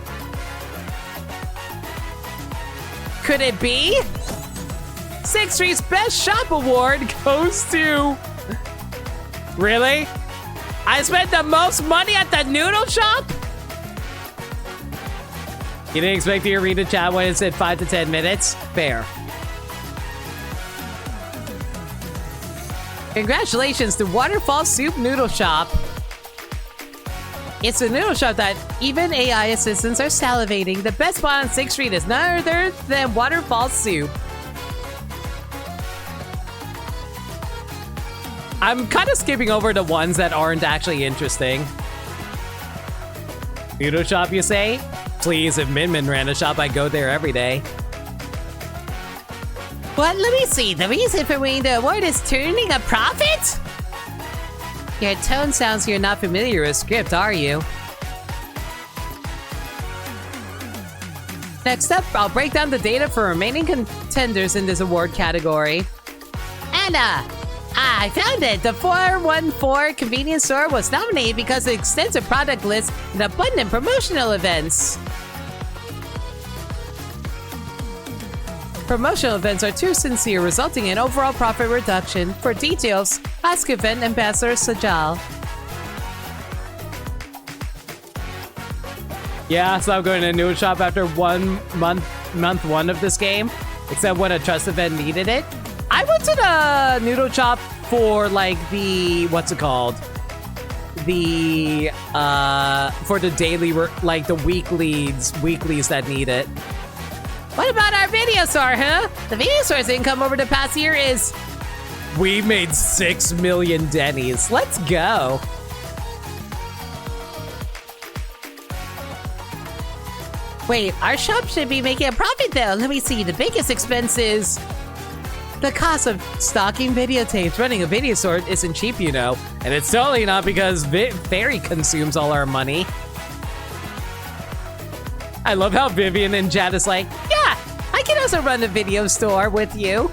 Could it be? 6th Street's Best Shop Award goes to... Really? I spent the most money at the noodle shop? You didn't expect me to read the chat when it said 5 to 10 minutes? Fair. Congratulations to Waterfall Soup Noodle Shop. It's a noodle shop that even AI assistants are salivating. The best spot on 6th Street is none other than Waterfall Soup. I'm kind of skipping over the ones that aren't actually interesting. Noodle shop, you say? Please, if Min Min ran a shop, I'd go there every day. But let me see. The reason for winning the award is turning a profit? Your tone sounds you're not familiar with script, are you? Next up, I'll break down the data for remaining contenders in this award category. Anna! I found it! The 414 convenience store was nominated because of extensive product lists and abundant promotional events. Promotional events are too sincere, resulting in overall profit reduction. For details, ask event ambassador Sajal. Yeah, so I'm going to a noodle shop after month one of this game, except when a trust event needed it. I went to the noodle shop for like the, what's it called? The, for the daily, like the weeklies that need it. What about our video store, huh? The video store's income over the past year is... We made 6 million Denny's. Let's go. Wait, our shop should be making a profit though. Let me see, the biggest expense is... The cost of stocking videotapes. Running a video store isn't cheap, you know. And it's totally not because Fairy consumes all our money. I love how Vivian and Jad is like, yeah, I can also run a video store with you.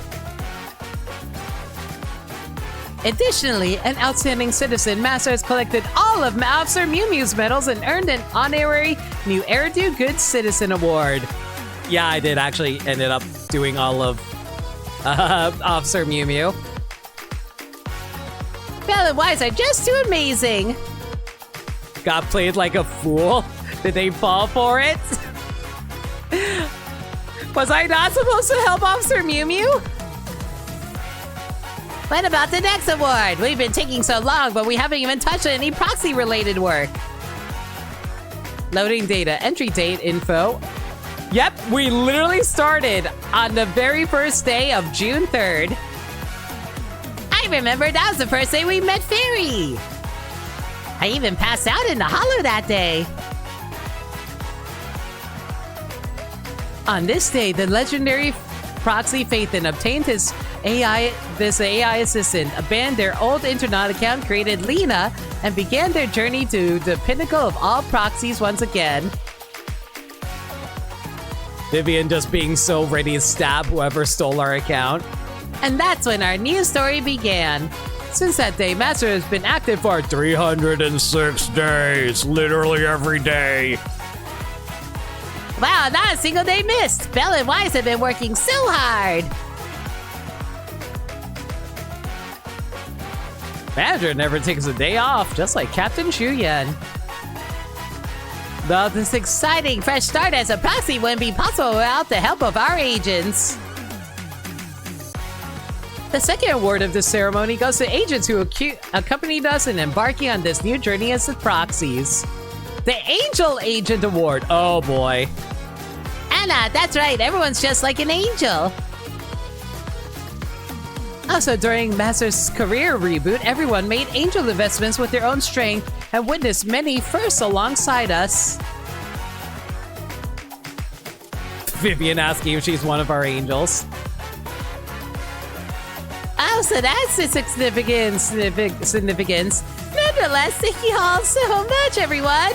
Additionally, an outstanding citizen, Master has collected all of Officer Mew Mew's medals and earned an honorary New Eridu Good Citizen Award. Yeah, I did actually ended up doing all of Officer Mew Mew. Belle and Wise are just too amazing. Got played like a fool? Did they fall for it? Was I not supposed to help Officer Mew Mew? What about the next award? We've been taking so long, but we haven't even touched any proxy-related work. Loading data, entry date, info. Yep, we literally started on the very first day of June 3rd. I remember that was the first day we met Fairy. I even passed out in the hollow that day. On this day, the legendary Proxy Phaethon obtained this AI assistant, abandoned their old internet account, created Lena, and began their journey to the pinnacle of all proxies once again. Vivian just being so ready to stab whoever stole our account. And that's when our new story began. Since that day, Master has been active for 306 days, literally every day. Wow, not a single day missed. Belle and Wise have been working so hard. Manager never takes a day off, just like Captain Shuyan. Though this exciting fresh start as a proxy wouldn't be possible without the help of our agents. The second award of this ceremony goes to agents who accompanied us in embarking on this new journey as the proxies. The Angel Agent Award. Oh boy. Anna, that's right. Everyone's just like an angel. Also, during Master's career reboot, everyone made angel investments with their own strength and witnessed many firsts alongside us. Vivian asking if she's one of our angels. Oh, so that's the significance. Nonetheless, thank you all so much, everyone.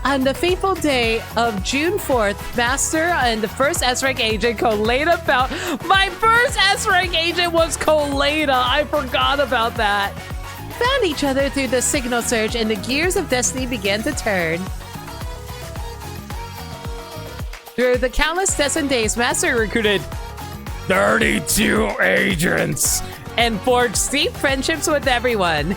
On the fateful day of June 4th, Master and the first S-Rank agent, Coleta, found... My first S-Rank agent was Coleta! I forgot about that! Found each other through the signal surge, and the gears of destiny began to turn. Through the countless destined days, Master recruited 32 agents and forged deep friendships with everyone.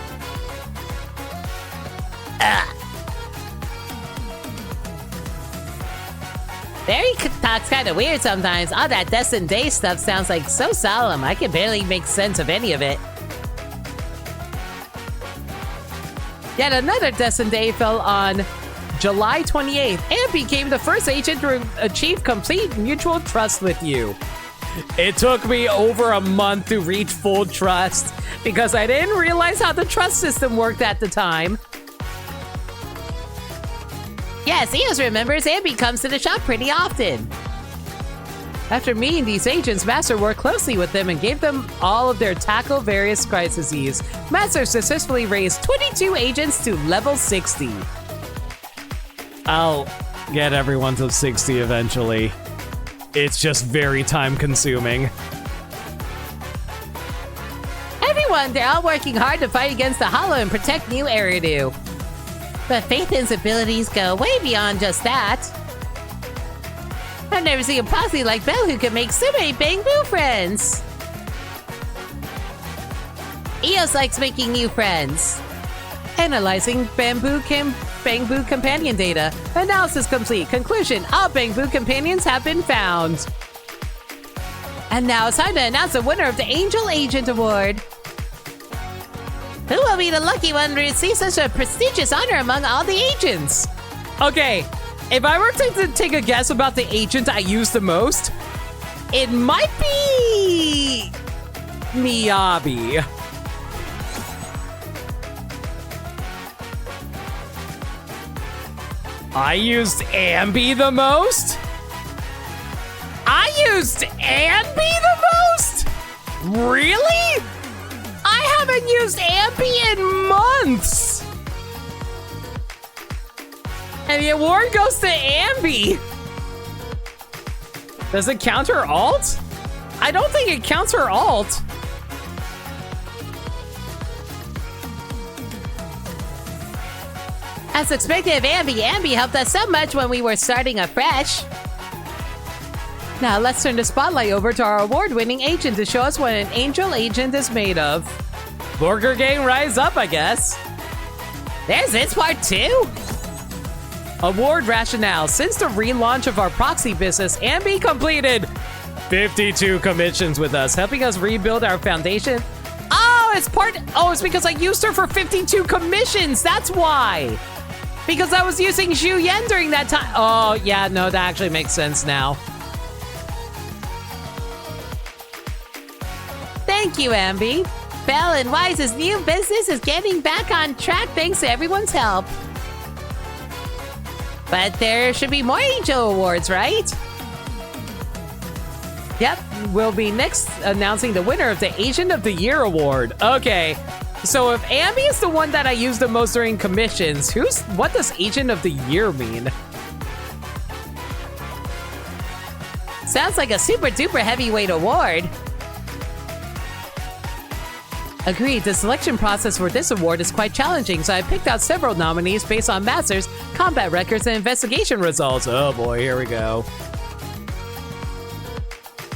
Barry talks kind of weird sometimes. All that destined day stuff sounds like so solemn. I can barely make sense of any of it. Yet another destined day fell on July 28th and became the first agent to achieve complete mutual trust with you. It took me over a month to reach full trust because I didn't realize how the trust system worked at the time. Yes, Eos remembers Ambi comes to the shop pretty often. After meeting these agents, Master worked closely with them and gave them all of their tackle various crises. Master successfully raised 22 agents to level 60. I'll get everyone to 60 eventually. It's just very time consuming. Everyone, they're all working hard to fight against the Hollow and protect New Eridu. But Phaethon's abilities go way beyond just that. I've never seen a proxy like Belle who can make so many bamboo friends. Eos likes making new friends. Analyzing bamboo companion data. Analysis complete. Conclusion: all bamboo companions have been found. And now it's time to announce the winner of the Angel Agent Award. Who will be the lucky one to receive such a prestigious honor among all the agents? Okay, if I were to take a guess about the agent I use the most, it might be Miyabi. I used Ambi the most? I used Ambi the most? Really? I haven't used Ambi in months! And the award goes to Ambi! Does it count her alt? I don't think it counts her alt. As expected of Ambi helped us so much when we were starting afresh. Now let's turn the spotlight over to our award-winning agent to show us what an angel agent is made of. Burger Gang rise up, I guess. There's this part too. Award rationale. Since the relaunch of our proxy business, Ambi completed 52 commissions with us, helping us rebuild our foundation. Oh, it's because I used her for 52 commissions. That's why. Because I was using Zhu Yan during that time. Oh, yeah, no, that actually makes sense now. Thank you, Ambi. Bell and Wise's new business is getting back on track thanks to everyone's help. But there should be more Angel Awards, right? Yep, we'll be next announcing the winner of the Agent of the Year Award. Okay, so if Ambi is the one that I use the most during commissions, what does Agent of the Year mean? Sounds like a super duper heavyweight award. Agreed, the selection process for this award is quite challenging, so I picked out several nominees based on Masters, combat records, and investigation results. Oh boy, here we go.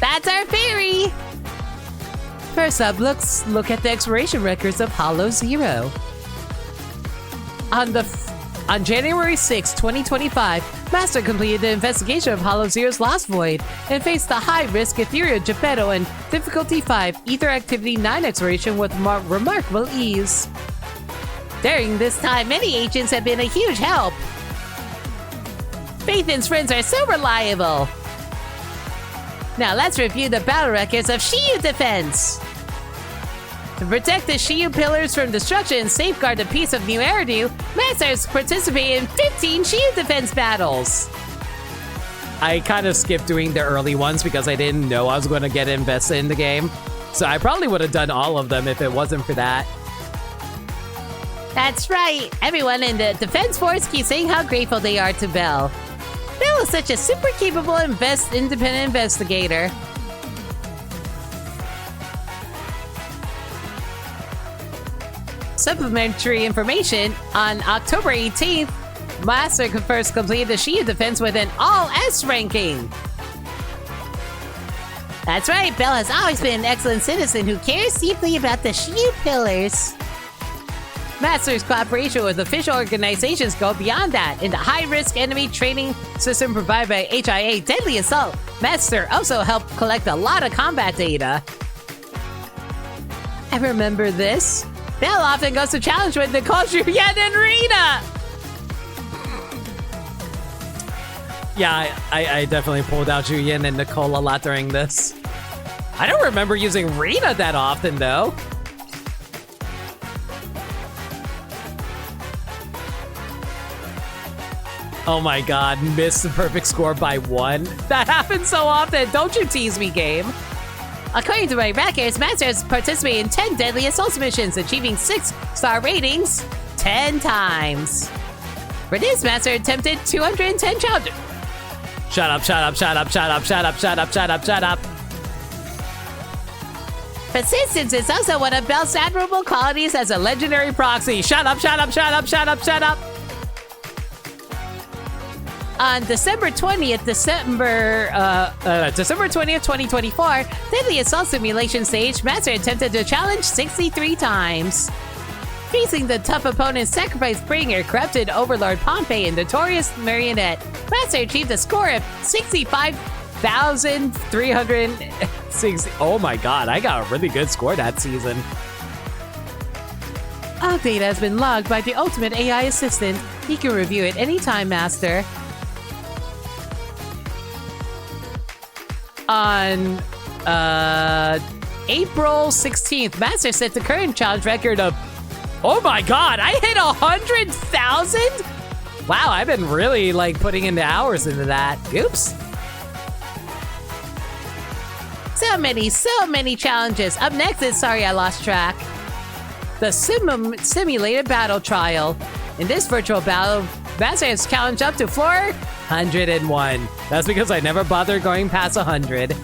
That's our theory! First up, let's look at the exploration records of Hollow Zero. On January 6, 2025, Master completed the investigation of Hollow Zero's Lost Void and faced the high-risk Ethereal Geppetto and Difficulty 5 Ether Activity 9 exploration with remarkable ease. During this time, many agents have been a huge help. Phaethon's friends are so reliable. Now let's review the battle records of Shiyu Defense. To protect the Shiyu pillars from destruction and safeguard the peace of New Eridu, Masters participate in 15 Shiyu defense battles. I kind of skipped doing the early ones because I didn't know I was going to get invested in the game. So I probably would have done all of them if it wasn't for that. That's right. Everyone in the defense force keeps saying how grateful they are to Bell. Bell is such a super capable independent investigator. Supplementary information, on October 18th, Master first completed the Shiyu defense with an all-S ranking. That's right, Bell has always been an excellent citizen who cares deeply about the Shiyu pillars. Master's cooperation with official organizations go beyond that. In the high-risk enemy training system provided by HIA Deadly Assault, Master also helped collect a lot of combat data. I remember this. Bell often goes to challenge with Nicole, Zhu Yan, and Rita! Yeah, I definitely pulled out Zhu Yan and Nicole a lot during this. I don't remember using Rita that often, though. Oh my god, missed the perfect score by 1. That happens so often. Don't you tease me, game. According to my records, Master has participated in 10 Deadly Assault missions, achieving 6-star ratings 10 times. For this, Master attempted 210 challenges. Shut up, shut up, shut up, shut up, shut up, shut up, shut up, shut up. Persistence is also one of Bell's admirable qualities as a legendary proxy. Shut up, shut up, shut up, shut up, shut up. On December 20th, 2024, Deadly Assault Simulation stage, Master attempted to challenge 63 times. Facing the tough opponent Sacrifice Bringer, Corrupted Overlord Pompey, and Notorious Marionette, Master achieved a score of 65,360. Oh my god, I got a really good score that season. All data has been logged by the Ultimate AI Assistant. You can review it anytime, Master. On April 16th, Master set the current challenge record of, oh my god, I hit 100,000? Wow, I've been really putting in the hours into that. Oops. So many challenges. Up next is, sorry I lost track, the simulated battle trial. In this virtual battle, Master has challenged up to floor 101. That's because I never bothered going past 100.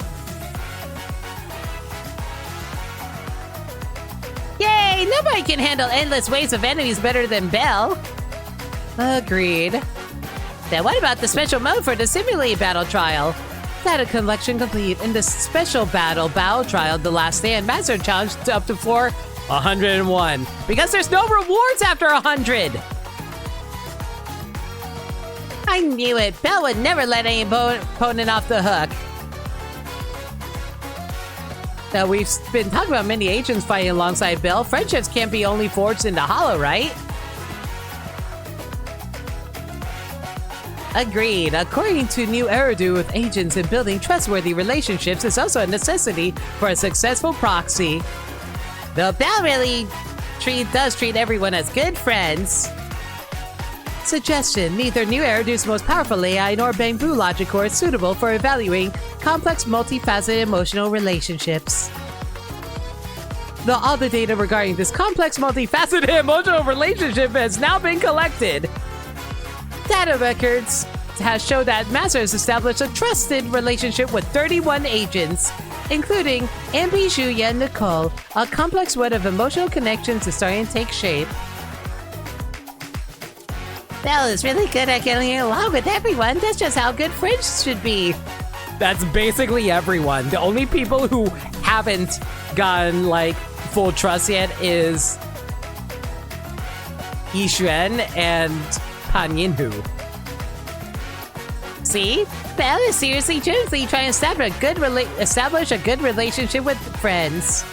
Yay! Nobody can handle endless waves of enemies better than Bell. Agreed. Then what about the special mode for the simulated battle trial? Data collection complete. In the special battle trial, the last stand master challenge up to floor 101. Because there's no rewards after 100. I knew it. Belle would never let any opponent off the hook. Now, we've been talking about many agents fighting alongside Belle. Friendships can't be only forged in the hollow, right? Agreed. According to new Eridu with agents and building trustworthy relationships is also a necessity for a successful proxy. Though Belle really does treat everyone as good friends. Suggestion: neither new Eridu's most powerful AI nor Bamboo logic core is suitable for evaluating complex, multifaceted emotional relationships. Though all the data regarding this complex, multifaceted emotional relationship has now been collected. Data records has shown that Master has established a trusted relationship with 31 agents, including Ambi, Julia, and Nicole. A complex web of emotional connections is starting to take shape. Belle is really good at getting along with everyone. That's just how good friends should be. That's basically everyone. The only people who haven't gotten, like, full trust yet is Yixuan and Pan Yinhu. See? Belle is seriously trying to establish a good relationship with friends.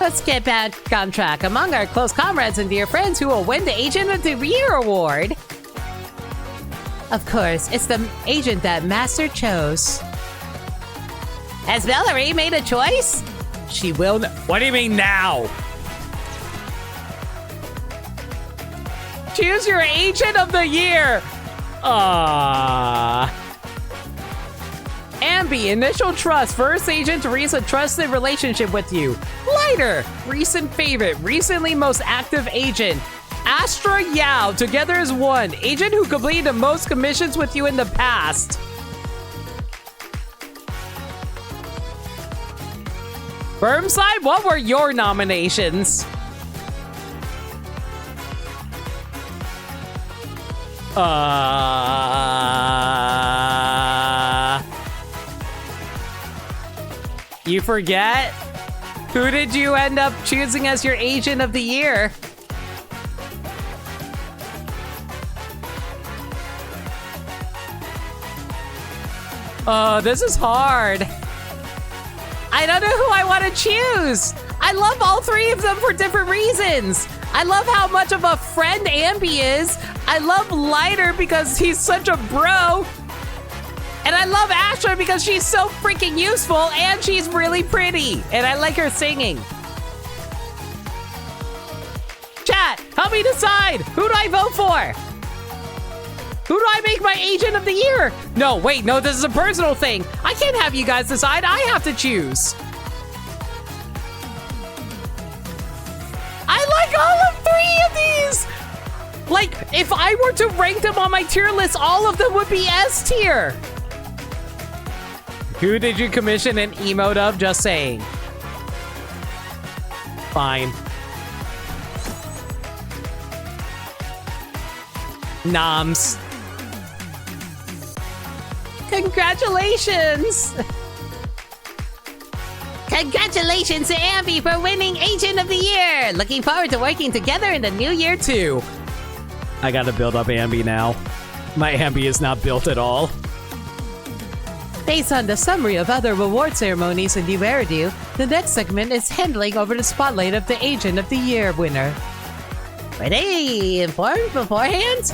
Let's get back on track. Among our close comrades and dear friends, who will win the Agent of the Year award? Of course, it's the agent that Master chose. Has Belle already made a choice? She will. What do you mean now? Choose your Agent of the Year! Ambi, initial trust, first agent to reach a trusted relationship with you. Lighter, recent favorite, recently most active agent. Astra Yao, together as one, agent who completed the most commissions with you in the past. Firmside, what were your nominations? You forget? Who did you end up choosing as your Agent of the Year? This is hard. I don't know who I want to choose. I love all three of them for different reasons. I love how much of a friend Ambi is. I love Lighter because he's such a bro. And I love Astra because she's so freaking useful and she's really pretty. And I like her singing. Chat, help me decide. Who do I vote for? Who do I make my Agent of the Year? No, wait, no, this is a personal thing. I can't have you guys decide. I have to choose. I like all of three of these. Like, if I were to rank them on my tier list, all of them would be S tier. Who did you commission an emote of? Just saying. Fine. Noms. Congratulations! Congratulations to Ambi for winning Agent of the Year! Looking forward to working together in the new year too. I gotta build up Ambi now. My Ambi is not built at all. Based on the summary of other reward ceremonies in New Eridu, the next segment is handling over the spotlight of the Agent of the Year winner. Were they informed beforehand?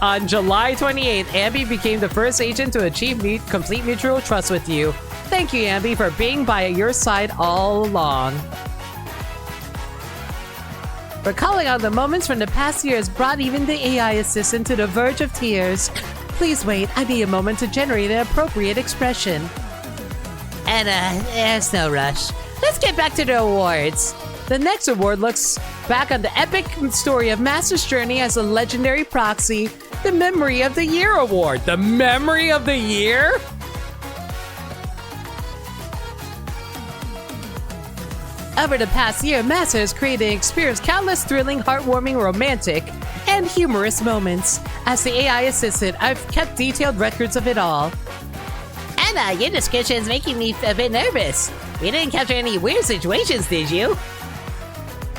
On July 28th, Ambi became the first agent to achieve complete mutual trust with you. Thank you, Ambi, for being by your side all along. Recalling on the moments from the past years brought even the AI assistant to the verge of tears. Please wait, I need a moment to generate an appropriate expression. And there's no rush. Let's get back to the awards. The next award looks back on the epic story of Master's journey as a legendary proxy, the Memory of the Year award. The Memory of the Year? Over the past year, Massa has created and experienced countless thrilling, heartwarming, romantic, and humorous moments. As the AI assistant, I've kept detailed records of it all. Anna, your description is making me a bit nervous. You didn't capture any weird situations, did you?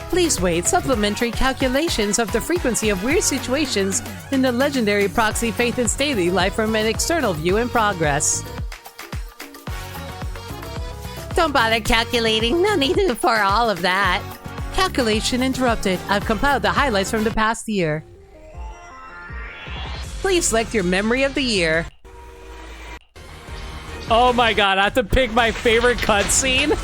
Please wait. Supplementary calculations of the frequency of weird situations in the legendary Proxy Faith and daily life from an external view in progress. Don't bother calculating. No need for all of that. Calculation interrupted. I've compiled the highlights from the past year. Please select your memory of the year. Oh my god, I have to pick my favorite cutscene?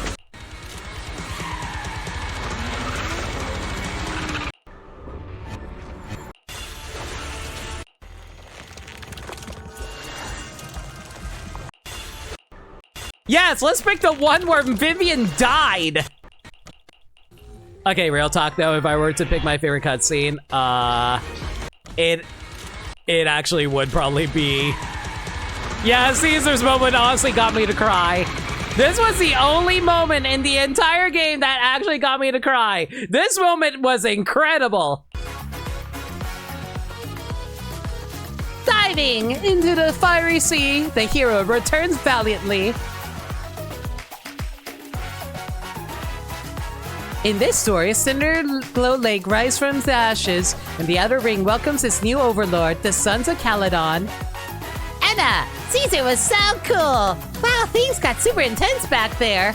Yes, let's pick the one where Vivian died. Okay, real talk though, if I were to pick my favorite cutscene, it actually would probably be... Yeah, Caesar's moment honestly got me to cry. This was the only moment in the entire game that actually got me to cry. This moment was incredible. Diving into the fiery sea, the hero returns valiantly. In this story, Cinderglow Lake rises from the ashes, and the Outer Ring welcomes its new overlord, the Sons of Caledon. Anna, Caesar was so cool. Wow, things got super intense back there.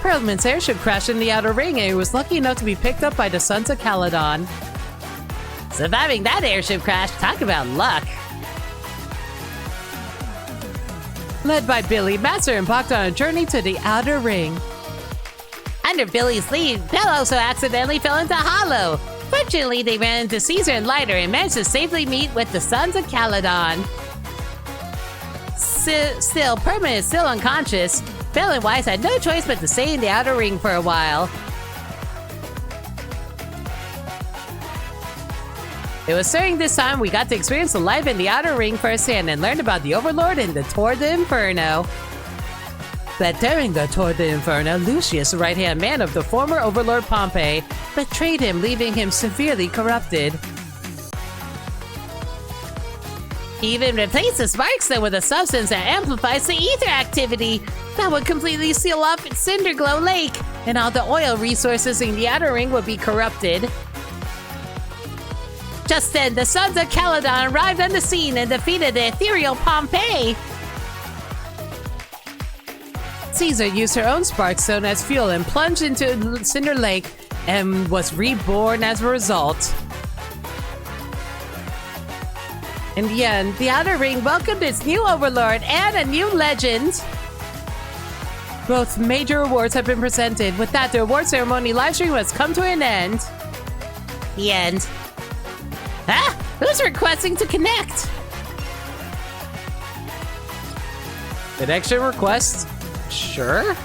Perlman's airship crashed in the Outer Ring, and he was lucky enough to be picked up by the Sons of Caledon. Surviving that airship crash, talk about luck. Led by Billy, Master embarked on a journey to the Outer Ring. Under Billy's lead, Belle also accidentally fell into Hollow. Fortunately, they ran into Caesar and Lighter and managed to safely meet with the Sons of Caledon. Still, Perlman is still unconscious. Belle and Weiss had no choice but to stay in the Outer Ring for a while. It was during this time we got to experience the life in the Outer Ring firsthand and learned about the Overlord and the Tour de Inferno. But during the Tour de Inferno, Lucius, the right-hand man of the former Overlord Pompey, betrayed him, leaving him severely corrupted. He even replaced the Sparkstone with a substance that amplifies the ether activity that would completely seal off Cinderglow Lake, and all the oil resources in the Outer Ring would be corrupted. Just then, the Sons of Caledon arrived on the scene and defeated the ethereal Pompey. Caesar used her own Sparkstone as fuel and plunged into Cinder Lake and was reborn as a result. In the end, the Outer Ring welcomed its new Overlord and a new legend. Both major awards have been presented. With that, the award ceremony livestream has come to an end. The end. Ah! Who's requesting to connect? Connection request? Sure.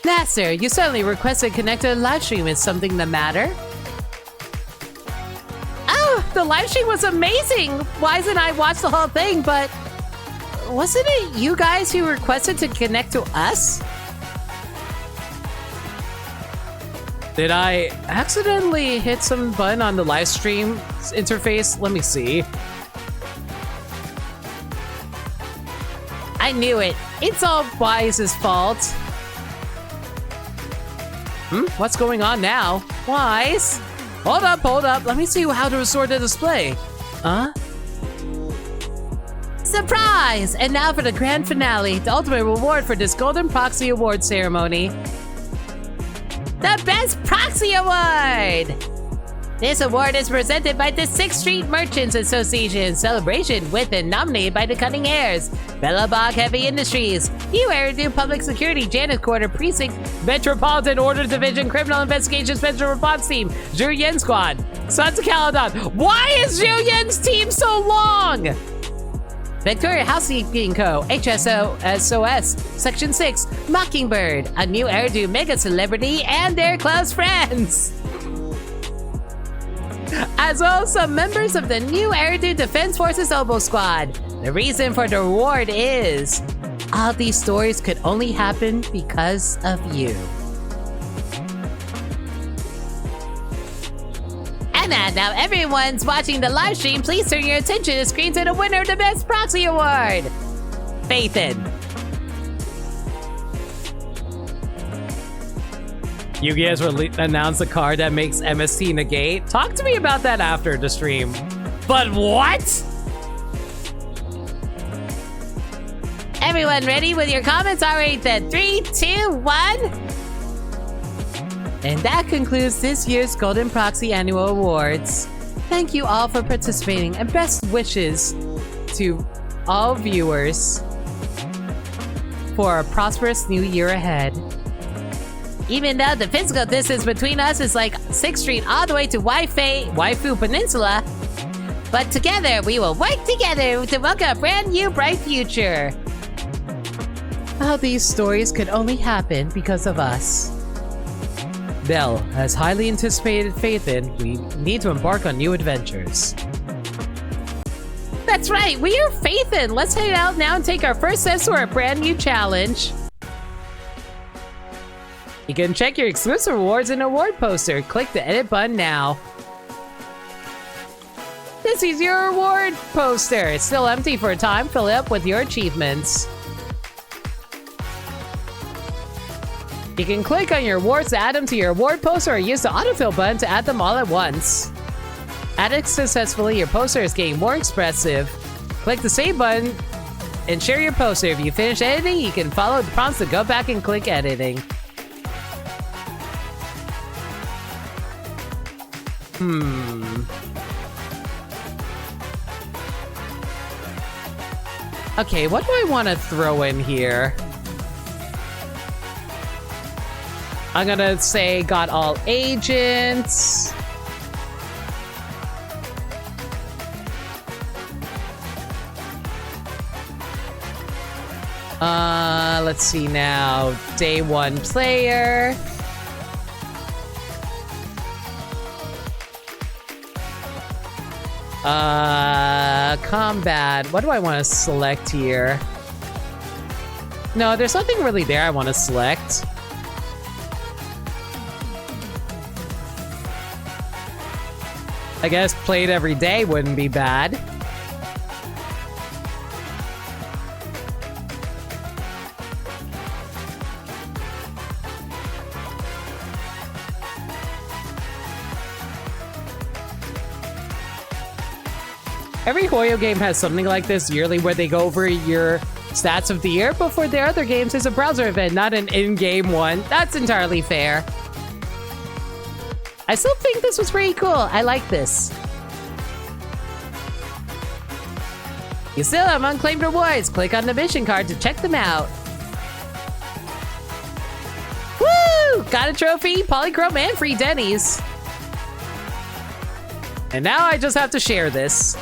Master, you suddenly requested connect to the livestream. Is something the matter? Oh, the livestream was amazing! Wise and I watched the whole thing, but wasn't it you guys who requested to connect to us? Did I accidentally hit some button on the live stream interface? Let me see. I knew it. It's all Wise's fault. What's going on now? Wise? Hold up. Let me see how to restore the display. Surprise! And now for the grand finale, the ultimate reward for this Golden Proxy Awards ceremony. The Best Proxy Award! This award is presented by the 6th Street Merchants Association in celebration with and nominated by the Cunning Heirs, Bellabog Heavy Industries, New Eridu Public Security Janus Quarter Precinct, Metropolitan Order Division Criminal Investigation Special Response Team, Zhu Yen Squad, Sons of Caledon. Why is Zhu Yen's team so long? Victoria Housekeeping Co., HSO SOS, Section 6, Mockingbird, a New Eridu mega celebrity, and their close friends. As well as some members of the New Eridu Defense Forces Oboe Squad, The reason for the reward is all these stories could only happen because of you. And now everyone's watching the live stream. Please turn your attention to the screen to the winner of the Best Proxy Award, Faithin. You guys will announce a card that makes MST negate? Talk to me about that after the stream. But what? Everyone ready with your comments? All right then. 3, 2, 1. And that concludes this year's Golden Proxy Annual Awards. Thank you all for participating and best wishes to all viewers for a prosperous new year ahead. Even though the physical distance between us is like 6th Street all the way to Waifu Peninsula, but together we will work together to welcome a brand new bright future. All these stories could only happen because of us. Belle has highly anticipated Faithin. We need to embark on new adventures. That's right, we are Faithin. Let's head out now and take our first steps to our brand new challenge. You can check your exclusive rewards and award poster. Click the edit button now. This is your reward poster. It's still empty for a time. Fill it up with your achievements. You can click on your awards to add them to your award poster or use the autofill button to add them all at once. Added successfully, your poster is getting more expressive. Click the save button and share your poster. If you finish editing, you can follow the prompts to go back and click editing. Okay, what do I want to throw in here? I'm gonna say got all agents. Let's see now. Day 1 player. Combat. What do I want to select here? No, there's nothing really there I want to select. I guess played every day wouldn't be bad. Every Hoyo game has something like this yearly where they go over your stats of the year, but for their other games, it's a browser event, not an in-game one. That's entirely fair. I still think this was pretty cool. I like this. You still have unclaimed rewards. Click on the mission card to check them out. Woo! Got a trophy, polychrome, and free Denny's. And now I just have to share this.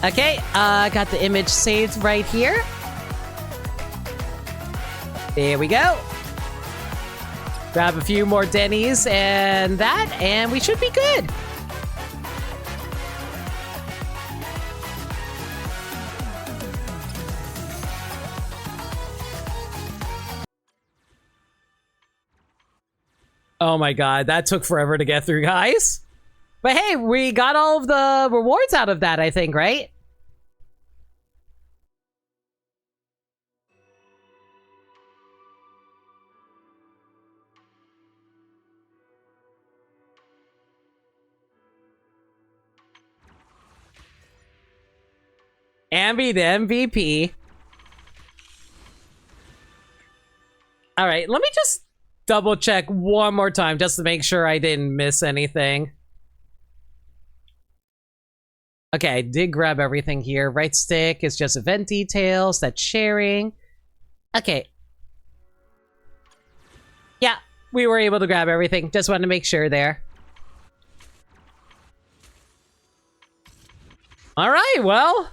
Okay, got the image saved right here. There we go. Grab a few more Denny's and that, and we should be good. Oh my god, that took forever to get through, guys. But hey, we got all of the rewards out of that, I think, right? Ambi, the MVP. All right, let me just double check one more time just to make sure I didn't miss anything. Okay, I did grab everything here. Right stick is just event details. That's sharing. Okay. Yeah, we were able to grab everything. Just wanted to make sure there. All right, well,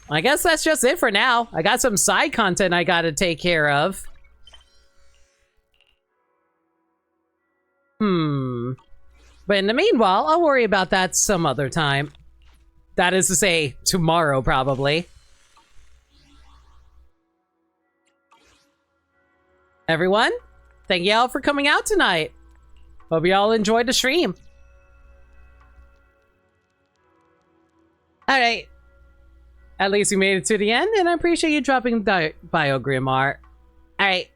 I guess that's just it for now. I got some side content I gotta take care of. But in the meanwhile, I'll worry about that some other time. That is to say, tomorrow, probably. Everyone, thank y'all for coming out tonight. Hope y'all enjoyed the stream. Alright. At least you made it to the end, and I appreciate you dropping Bio Grimar. Alright.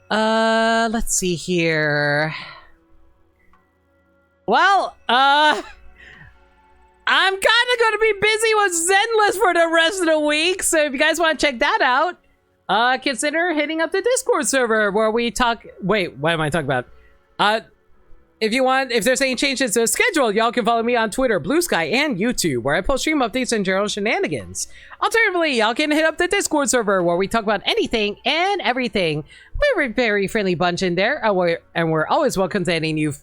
Let's see here. Well, I'm kind of going to be busy with Zenless for the rest of the week, so if you guys want to check that out, consider hitting up the Discord server where we talk... Wait, what am I talking about? If there's any changes to the schedule, y'all can follow me on Twitter, Blue Sky, and YouTube, where I post stream updates and general shenanigans. Alternatively, y'all can hit up the Discord server where we talk about anything and everything. We're a very friendly bunch in there, and we're always welcome to any new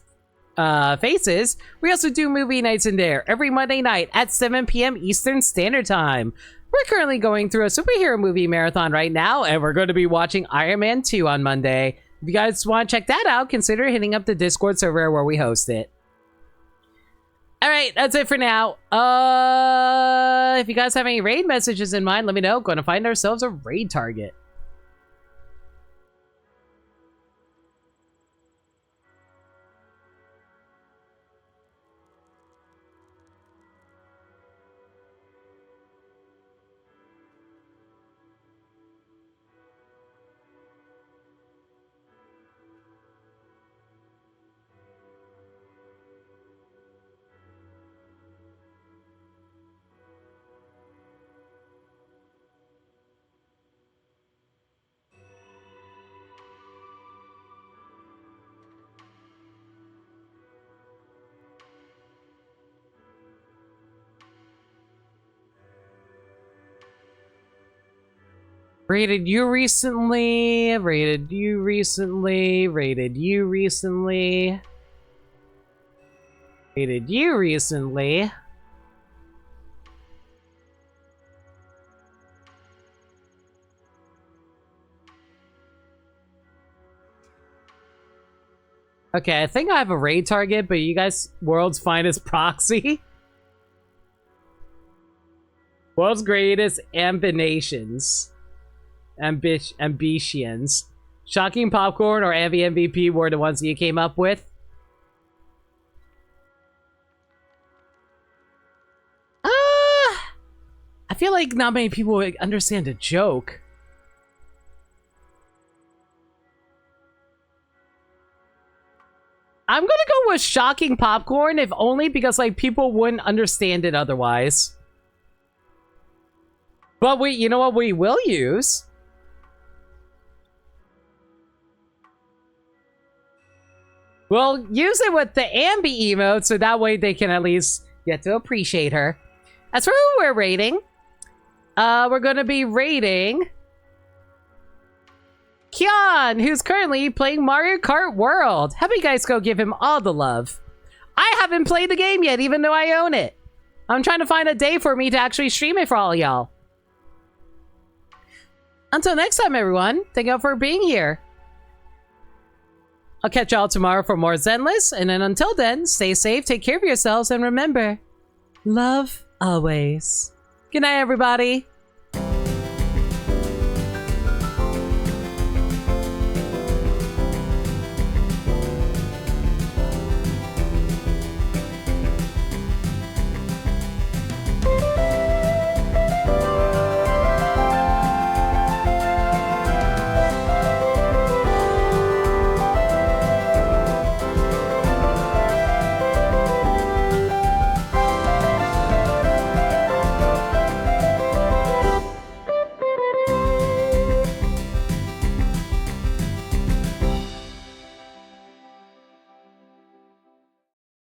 faces. We also do movie nights in there every Monday night at 7 p.m. Eastern Standard Time. We're currently going through a superhero movie marathon right now, and we're going to be watching Iron Man 2 on Monday. If you guys want to check that out, consider hitting up the Discord server where we host it. Alright, that's it for now. If you guys have any raid messages in mind, let me know. Going to find ourselves a raid target. Rated you recently, rated you recently, rated you recently, rated you recently. Okay, I think I have a raid target, but you guys, world's finest proxy. World's greatest ambitions. Ambitions. Shocking Popcorn or Avi MVP were the ones that you came up with. I feel like not many people would understand a joke. I'm gonna go with Shocking Popcorn, if only because like people wouldn't understand it otherwise. But you know what we will use? We'll use it with the Ambi emote, so that way they can at least get to appreciate her. As for who we're rating, we're gonna be rating Kian, who's currently playing Mario Kart World. Have you guys go give him all the love. I haven't played the game yet, even though I own it. I'm trying to find a day for me to actually stream it for all y'all. Until next time, everyone, thank you all for being here. I'll catch y'all tomorrow for more Zenless, and then until then, stay safe, take care of yourselves, and remember, love always. Good night, everybody.